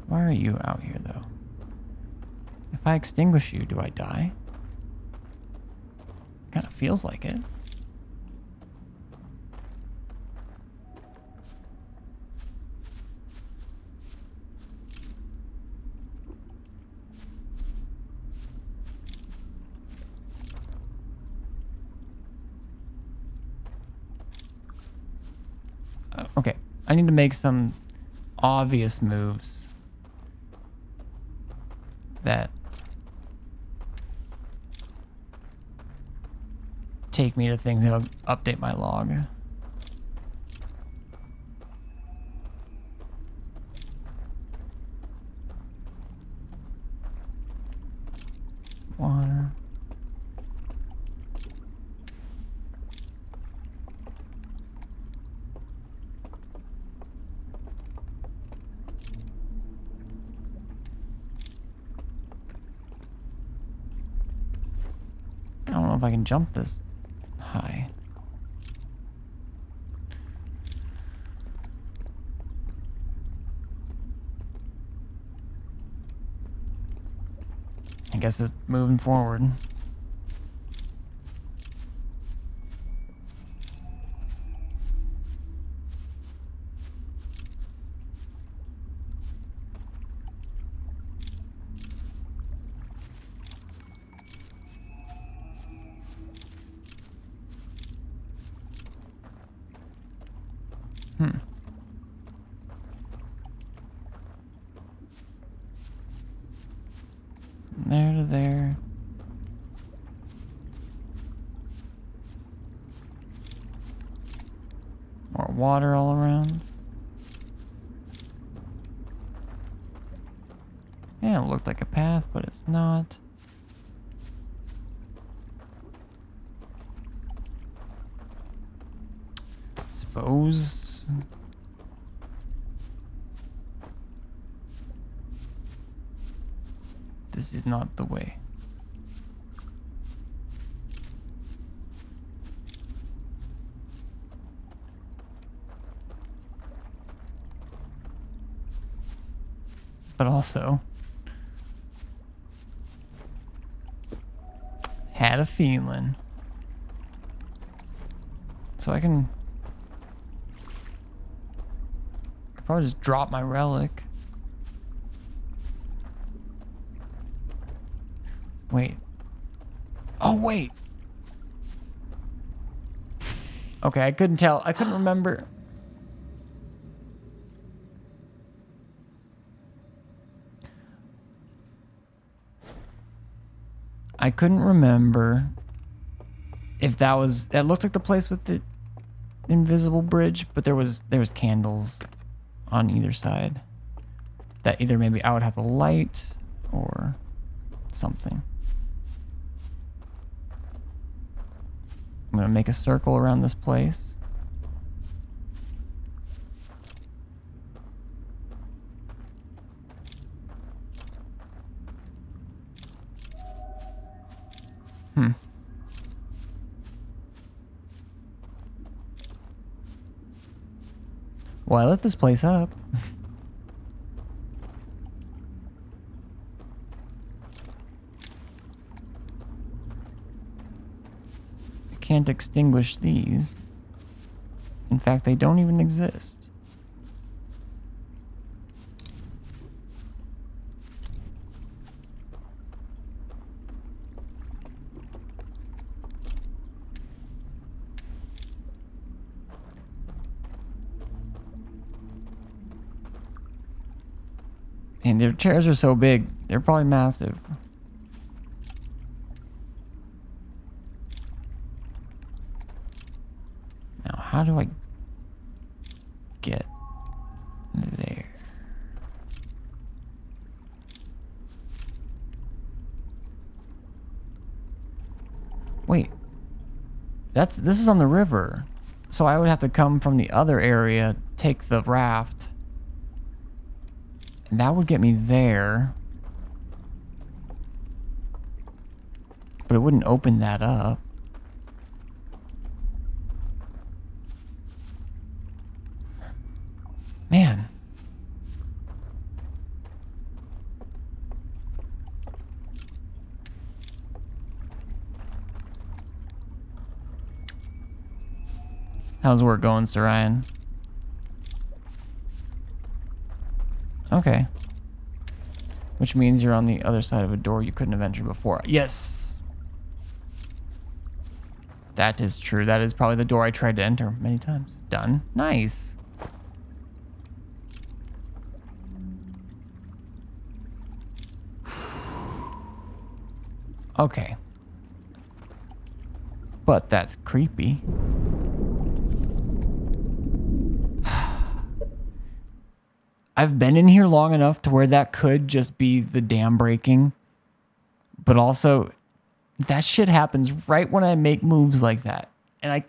Why are you out here, though? If I extinguish you, do I die? Kind of feels like it. Okay, I need to make some obvious moves that take me to things that'll update my log. Water. I don't know if I can jump this high. I guess it's moving forward. There to there. More water all around. Yeah, it looked like a path, but it's not. Suppose. This is not the way. But also, had a feeling. So I can probably just drop my relic. Wait. Oh, wait. Okay, I couldn't tell. I couldn't remember. I couldn't remember if that was... That looked like the place with the invisible bridge, but there was candles on either side. That either maybe I would have to light or something. I'm gonna make a circle around this place. Well, I lit this place up. I can't extinguish these. In fact, they don't even exist. And their chairs are so big. They're probably massive. Now, how do I get there? Wait. This is on the river. So I would have to come from the other area, take the raft. And that would get me there. But it wouldn't open that up. Man. How's work going, Sir Ryan? Okay. Which means you're on the other side of a door you couldn't have entered before. Yes! That is true. That is probably the door I tried to enter many times. Done. Nice. Okay. But that's creepy. I've been in here long enough to where that could just be the dam breaking. But also, that shit happens right when I make moves like that. And I...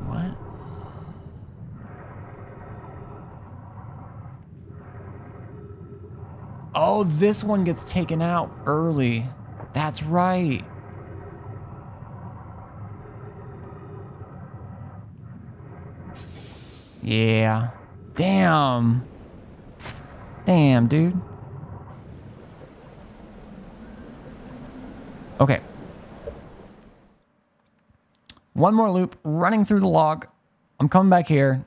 What? Oh, this one gets taken out early. That's right. Yeah. Damn. Damn, dude. Okay. One more loop, running through the log. I'm coming back here,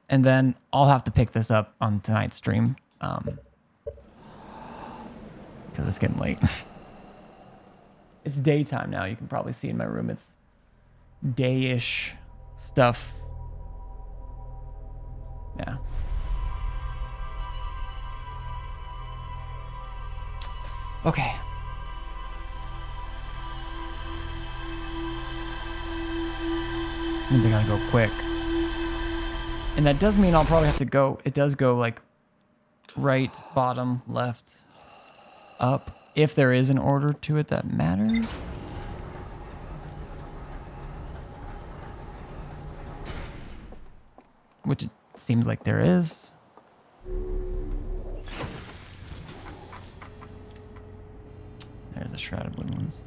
and then I'll have to pick this up on tonight's stream. Because it's getting late. It's daytime now. You can probably see in my room. It's day-ish stuff. Yeah. Okay. Means I gotta go quick. And that does mean I'll probably have to go... It does go, like, right, bottom, left, up. If there is an order to it that matters. Which it seems like there is. There's a shroud of woodlands.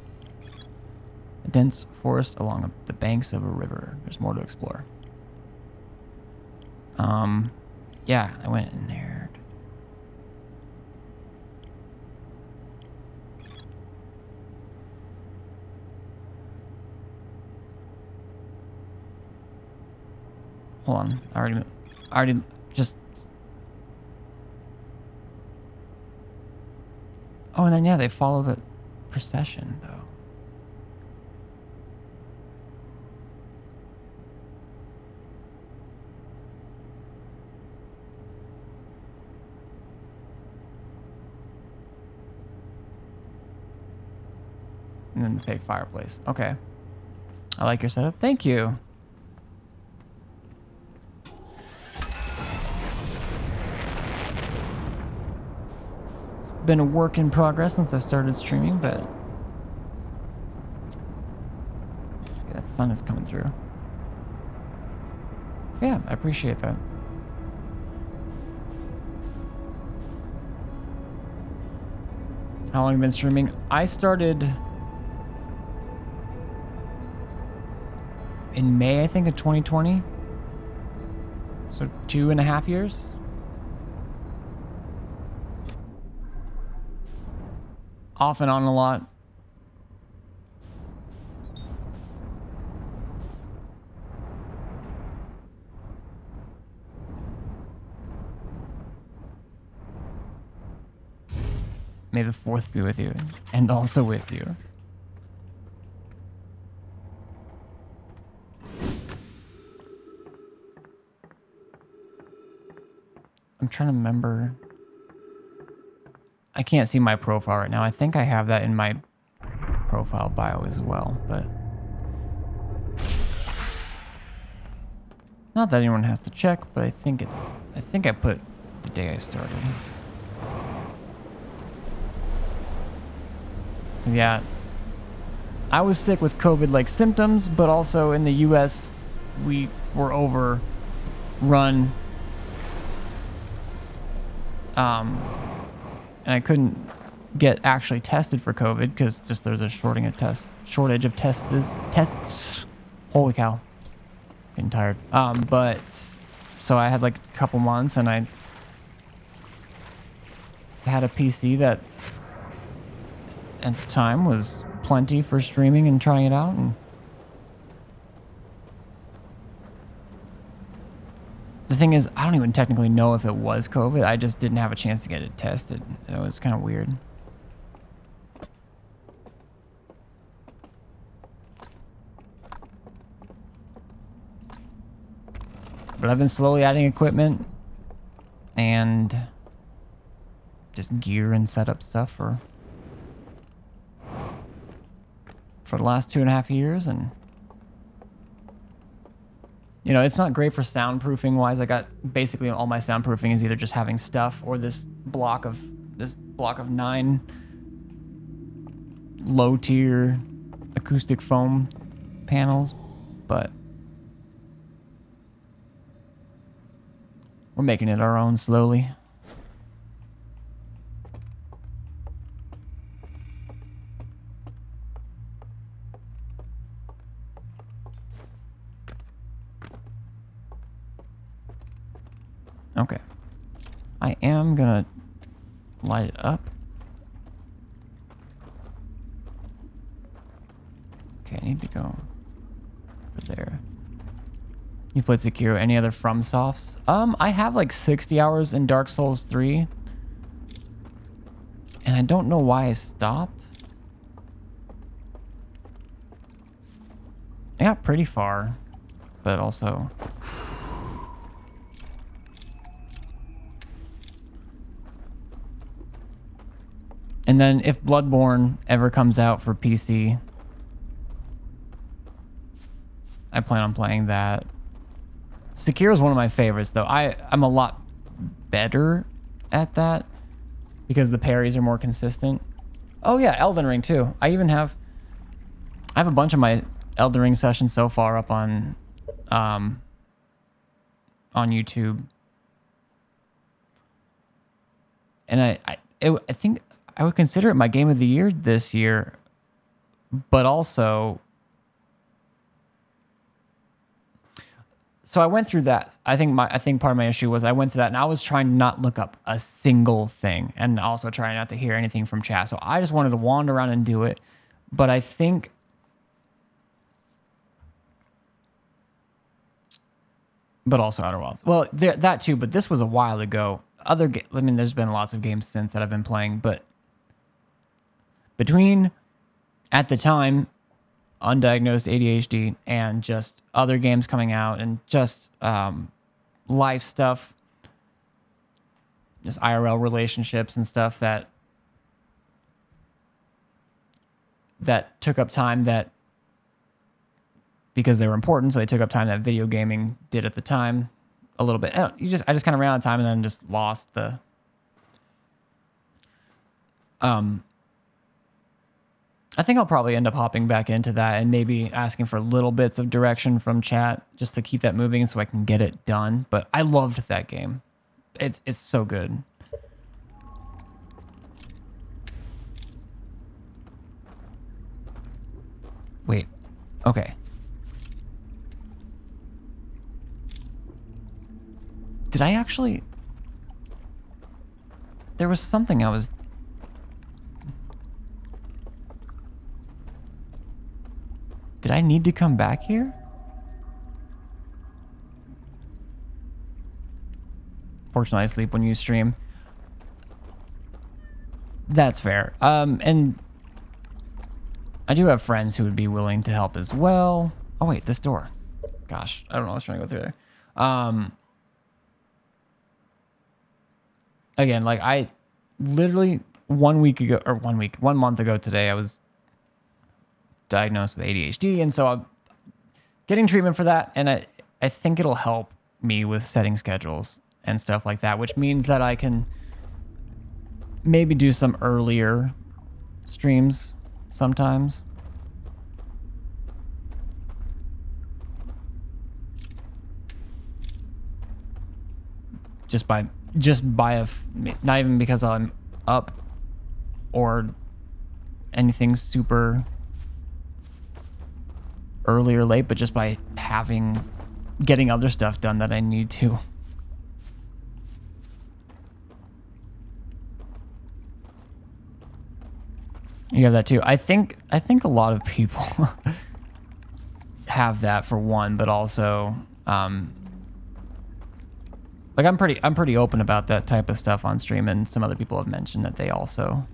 A dense forest along the banks of a river. There's more to explore. Yeah, I went in there. Hold on. I already just... Oh, and then, yeah, they follow the procession, though. And then the fake fireplace. Okay. I like your setup. Thank you. It's been a work in progress since I started streaming, but... Yeah, that sun is coming through. Yeah, I appreciate that. How long have you been streaming? I started... in May, I think, of 2020. So 2.5 years. Off and on a lot. May the 4th be with you, and also with you. I'm trying to remember. I can't see my profile right now. I think I have that in my profile bio as well, but not that anyone has to check, but I think I put the day I started. Yeah. I was sick with COVID-like symptoms, but also in the US, we were overrun. And I couldn't get actually tested for COVID because just there's a shortage of tests. Holy cow. Getting tired. But so I had like a couple months and I had a PC that at the time was plenty for streaming and trying it out, and the thing is, I don't even technically know if it was COVID. I just didn't have a chance to get it tested. It was kind of weird. But I've been slowly adding equipment and just gear and setup stuff for the last 2.5 years, and you know, it's not great for soundproofing wise. I got basically all my soundproofing is either just having stuff or this block of 9 low tier acoustic foam panels, but we're making it our own slowly. Okay. I am gonna light it up. Okay, I need to go over there. You played Sekiro. Any other FromSofts? I have like 60 hours in Dark Souls 3. And I don't know why I stopped. I got pretty far, but also and then if Bloodborne ever comes out for PC, I plan on playing that. Sekiro is one of my favorites, though. I'm a lot better at that because the parries are more consistent. Oh yeah, Elden Ring too. I have a bunch of my Elden Ring sessions so far up on YouTube, and I think I would consider it my game of the year this year, but also, so I went through that. I think part of my issue was I went through that and I was trying to not look up a single thing and also trying not to hear anything from chat. So I just wanted to wander around and do it. But I think but also Outer Wilds. Well, that too, but this was a while ago. I mean, there's been lots of games since that I've been playing, but between, at the time, undiagnosed ADHD and just other games coming out and just life stuff, just IRL relationships and stuff that took up time that, because they were important, so they took up time that video gaming did at the time a little bit. I just kind of ran out of time and then just lost the I think I'll probably end up hopping back into that and maybe asking for little bits of direction from chat just to keep that moving so I can get it done. But I loved that game. It's so good. Wait. Okay. Did I actually... There was something I was... Did I need to come back here? Fortunately, I sleep when you stream. That's fair. And I do have friends who would be willing to help as well. Oh wait, this door. Gosh, I don't know. I was trying to go through there. Again, like I literally 1 month ago today, I was diagnosed with ADHD, and so I'm getting treatment for that, and I think it'll help me with setting schedules and stuff like that, which means that I can maybe do some earlier streams sometimes. Just by not even because I'm up or anything super early or late, but just by getting other stuff done that I need to. You have that too. I think a lot of people have that for one, but also like I'm pretty open about that type of stuff on stream, and some other people have mentioned that they also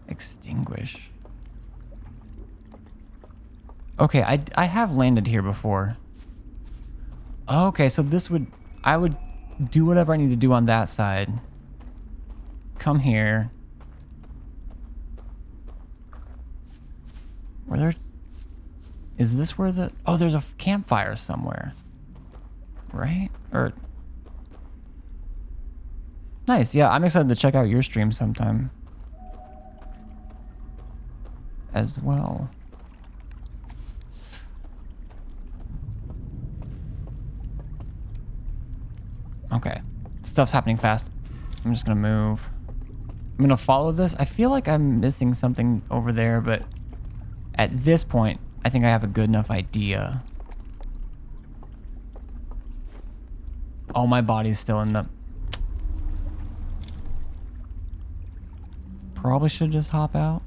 extinguish. Okay, I have landed here before. Okay, so I would do whatever I need to do on that side. Come here. Is this where oh, there's a campfire somewhere. Right? Or nice. Yeah, I'm excited to check out your stream sometime as well. Okay. Stuff's happening fast. I'm just gonna move. I'm gonna follow this. I feel like I'm missing something over there, but at this point, I think I have a good enough idea. Oh, my body's still in the... Probably should just hop out.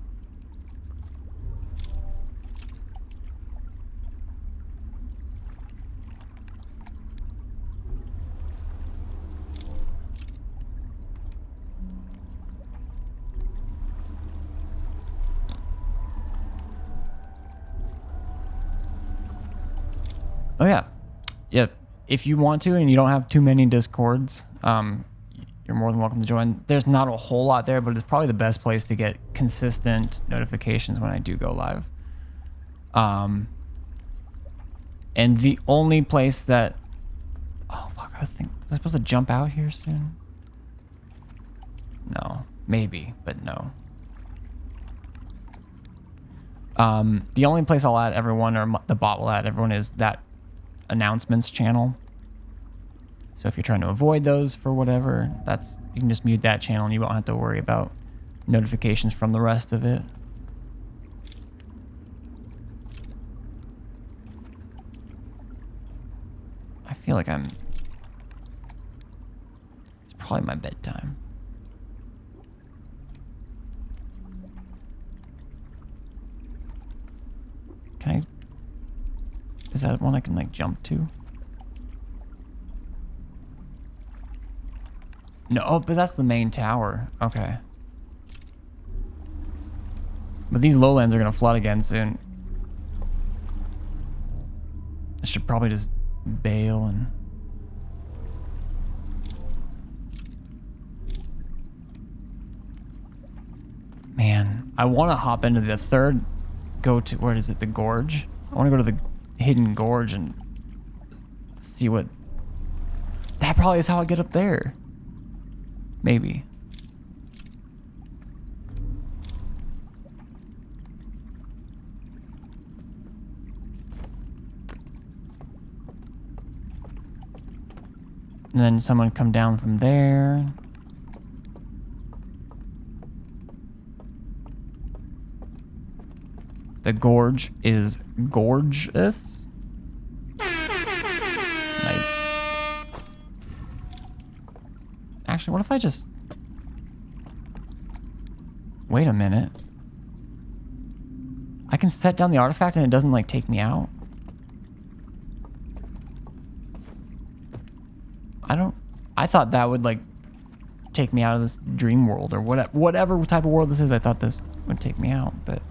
Oh yeah, yeah. If you want to and you don't have too many Discords, you're more than welcome to join. There's not a whole lot there, but it's probably the best place to get consistent notifications when I do go live. And the only place that... Oh, fuck, was I supposed to jump out here soon? No. Maybe, but no. The only place I'll add everyone, or the bot will add everyone, is that announcements channel. So if you're trying to avoid those for whatever, you can just mute that channel and you won't have to worry about notifications from the rest of it. I feel like it's probably my bedtime. Is that one I can like jump to? No, oh, but that's the main tower. Okay. But these lowlands are gonna flood again soon. I should probably just bail and... Man, I want to hop into the third... where is it? The gorge? I want to go to the hidden gorge and see what... That probably is how I get up there. Maybe. And then someone come down from there. The gorge is gorgeous. Nice. Actually, what if I just... Wait a minute. I can set down the artifact and it doesn't like take me out. I thought that would like take me out of this dream world or whatever type of world this is. I thought this would take me out, but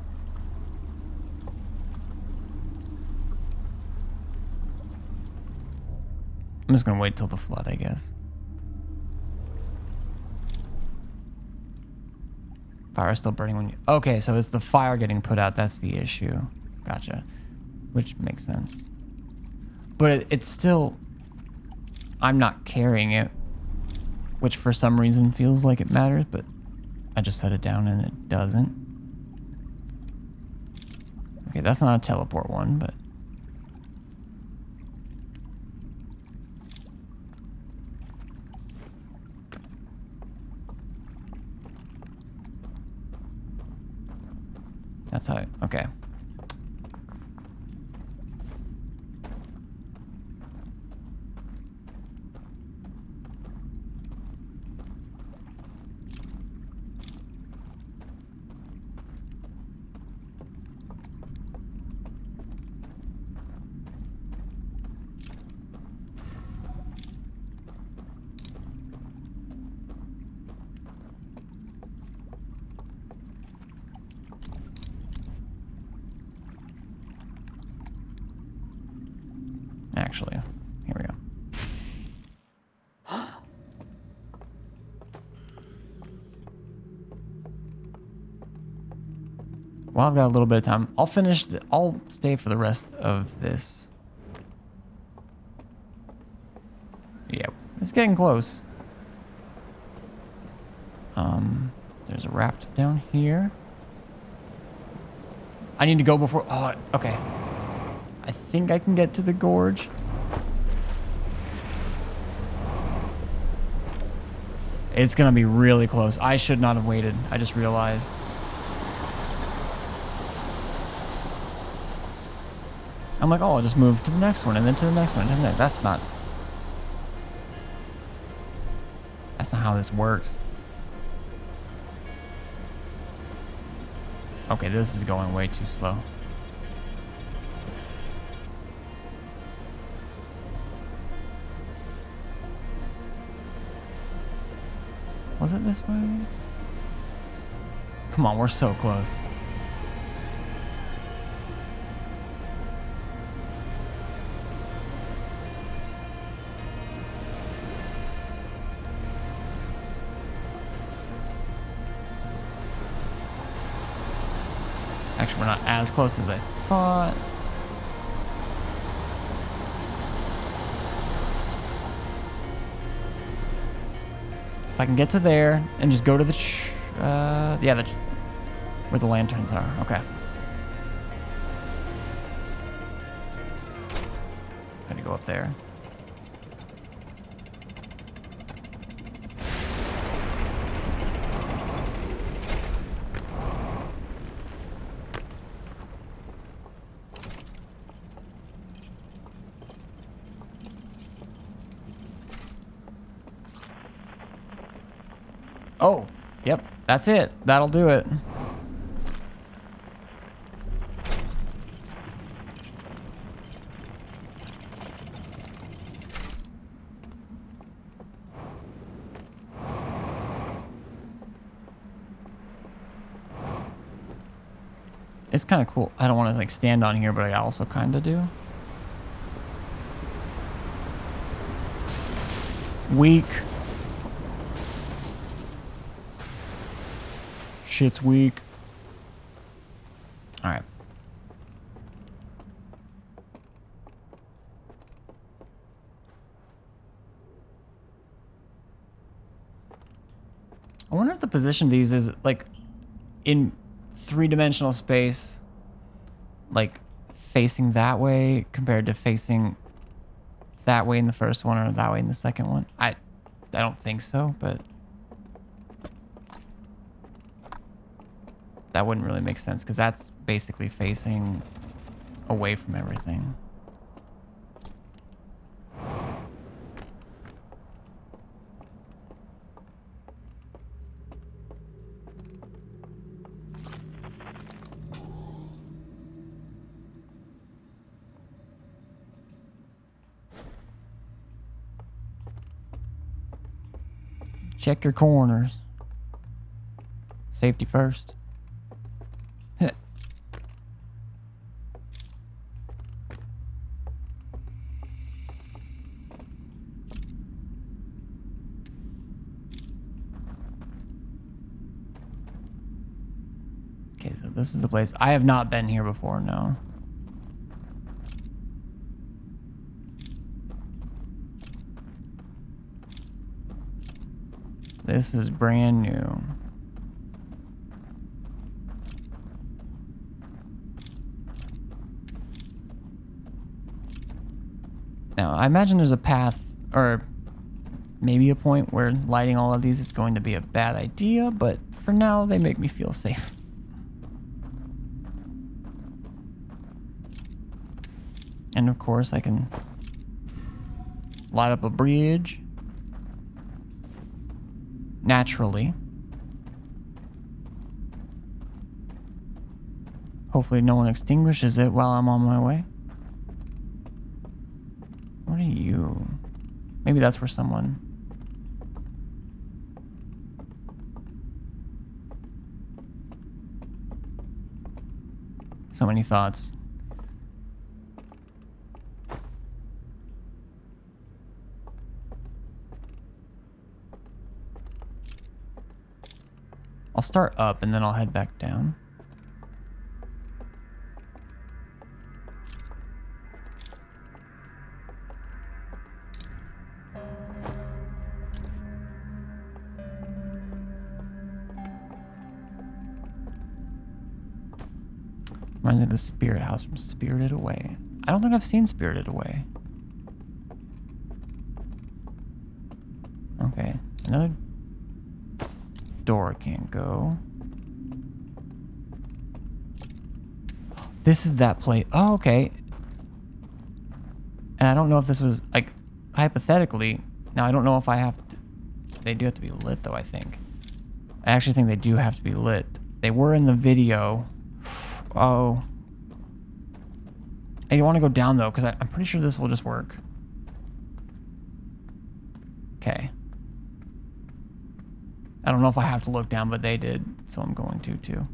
I'm just gonna wait till the flood, I guess. Fire is still burning when you... Okay, so it's the fire getting put out. That's the issue. Gotcha. Which makes sense. But it's still... I'm not carrying it. Which for some reason feels like it matters, but I just set it down and it doesn't. Okay, that's not a teleport one, but... That's how okay. Actually, here we go. Well, I've got a little bit of time. I'll finish. I'll stay for the rest of this. Yeah, it's getting close. There's a raft down here. I need to go before. Oh, okay. I think I can get to the gorge. It's gonna be really close. I should not have waited. I just realized. I'm like, oh, I'll just move to the next one and then to the next one. That's not how this works. Okay, this is going way too slow. Was it this way? Come on, we're so close. Actually, we're not as close as I thought. If I can get to there and just go to the, where the lanterns are. Okay. Gotta go up there. Oh, yep, that's it. That'll do it. It's kind of cool. I don't want to like stand on here, but I also kind of do. Weak. Shit's weak. All right. I wonder if the position of these is like in three-dimensional space, like facing that way compared to facing that way in the first one or that way in the second one. I don't think so, but that wouldn't really make sense because that's basically facing away from everything. Check your corners. Safety first. Okay, so this is the place. I have not been here before, no. This is brand new. Now, I imagine there's a path, or maybe a point where lighting all of these is going to be a bad idea, but for now, they make me feel safe. And of course, I can light up a bridge naturally. Hopefully no one extinguishes it while I'm on my way. What are you? Maybe that's where someone... So many thoughts. I'll start up and then I'll head back down. Reminds me of the spirit house from Spirited Away. I don't think I've seen Spirited Away. Okay, another door can't go. This is that place. Oh, okay. And I don't know if this was, like, hypothetically. Now, I don't know if I have to... They do have to be lit, though, I think. I actually think they do have to be lit. They were in the video. Oh. I want to go down, though, because I'm pretty sure this will just work. Okay. I don't know if I have to look down, but they did, so I'm going to, too.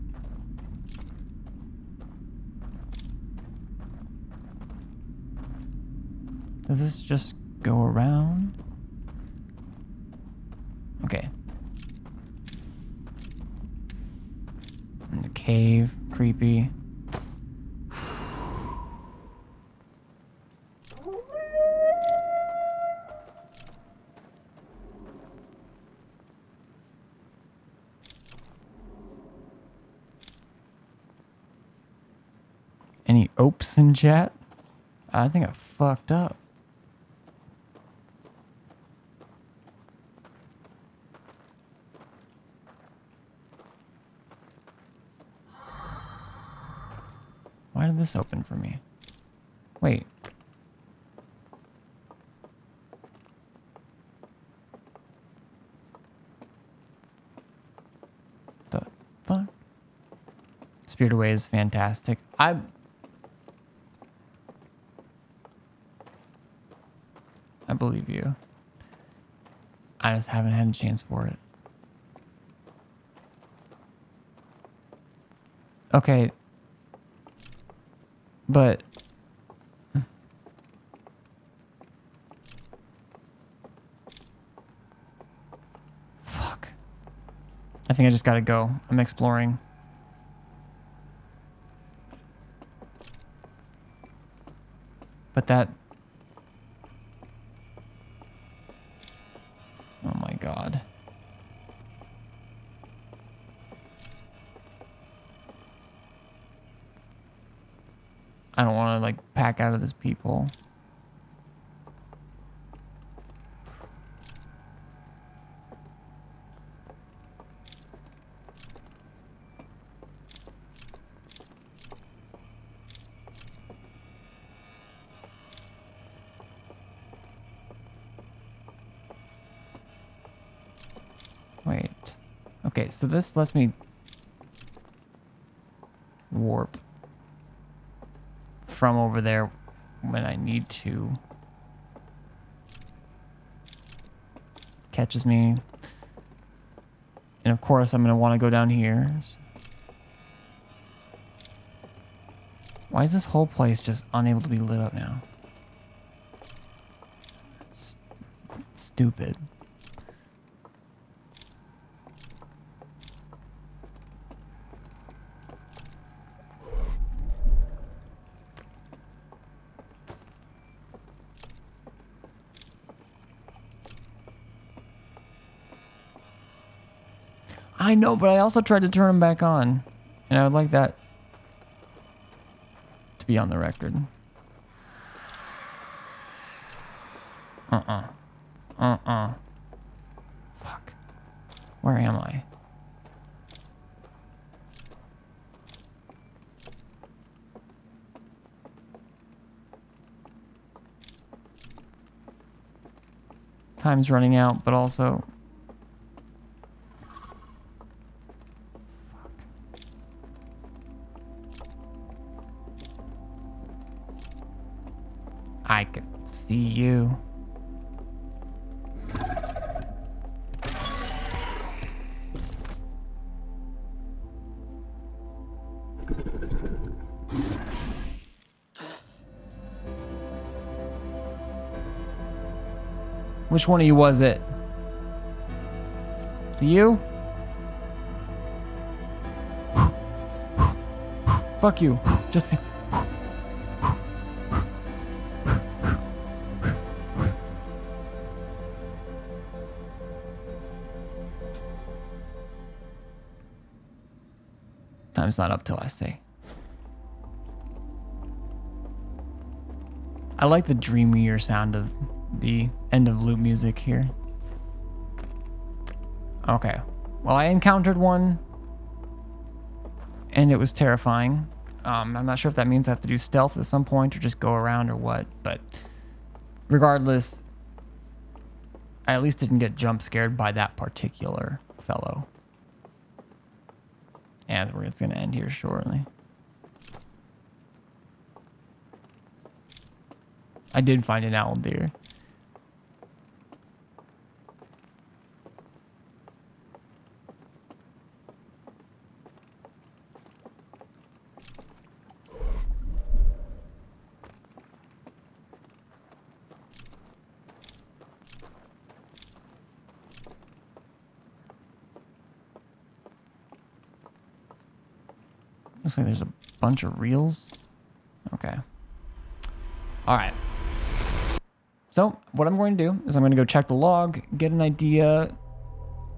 Does this just go around? Okay. In the cave, creepy. Any opes in chat? I think I fucked up. Why did this open for me? Wait. The fuck? Spirit Away is fantastic. I believe you. I just haven't had a chance for it. Okay. But... Fuck. I think I just gotta go. I'm exploring. But that... Oh my god. I don't want to, like, pack out of this people. Wait. Okay, so this lets me warp from over there when I need to. Catches me. And of course, I'm going to want to go down here. Why is this whole place just unable to be lit up now? It's stupid. I know, but I also tried to turn them back on. And I would like that to be on the record. Fuck. Where am I? Time's running out, but also... I can see you. Which one of you was it? You? Fuck you. Just... Time's not up till I say. I like the dreamier sound of the end of loop music here. Okay. Well, I encountered one and it was terrifying. I'm not sure if that means I have to do stealth at some point or just go around or what, but regardless, I at least didn't get jump scared by that particular fellow. And it's going to end here shortly. I did find an owl deer. Looks like there's a bunch of reels. Okay. All right. So what I'm going to do is I'm going to go check the log, get an idea.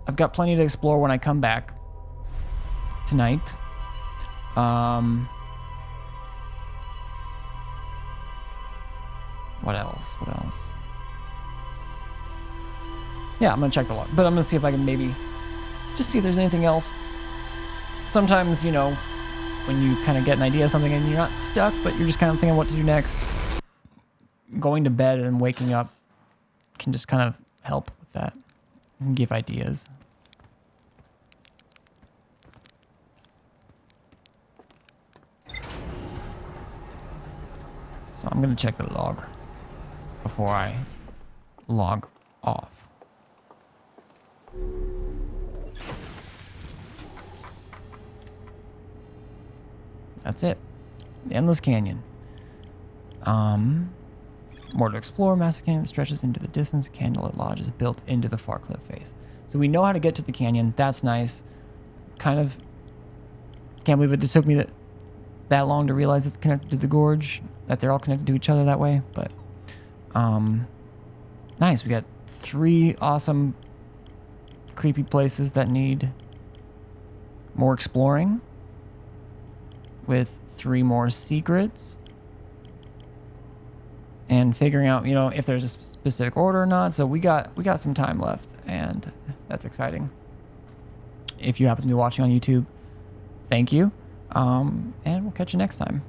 I've got plenty to explore when I come back tonight. What else? What else? Yeah, I'm going to check the log, but I'm going to see if I can maybe just see if there's anything else. Sometimes, you know, when you kind of get an idea of something and you're not stuck, but you're just kind of thinking what to do next, going to bed and waking up can just kind of help with that and give ideas. So I'm going to check the log before I log off. That's it. The Endless Canyon. More to explore. Massive canyon that stretches into the distance. Candlelit Lodge is built into the far cliff face. So we know how to get to the canyon. That's nice. Kind of can't believe it just took me that long to realize it's connected to the gorge. That they're all connected to each other that way. But nice. We got 3 awesome creepy places that need more exploring, with 3 more secrets, and figuring out, you know, if there's a specific order or not. So we got some time left, and that's exciting. If you happen to be watching on YouTube, thank you, and we'll catch you next time.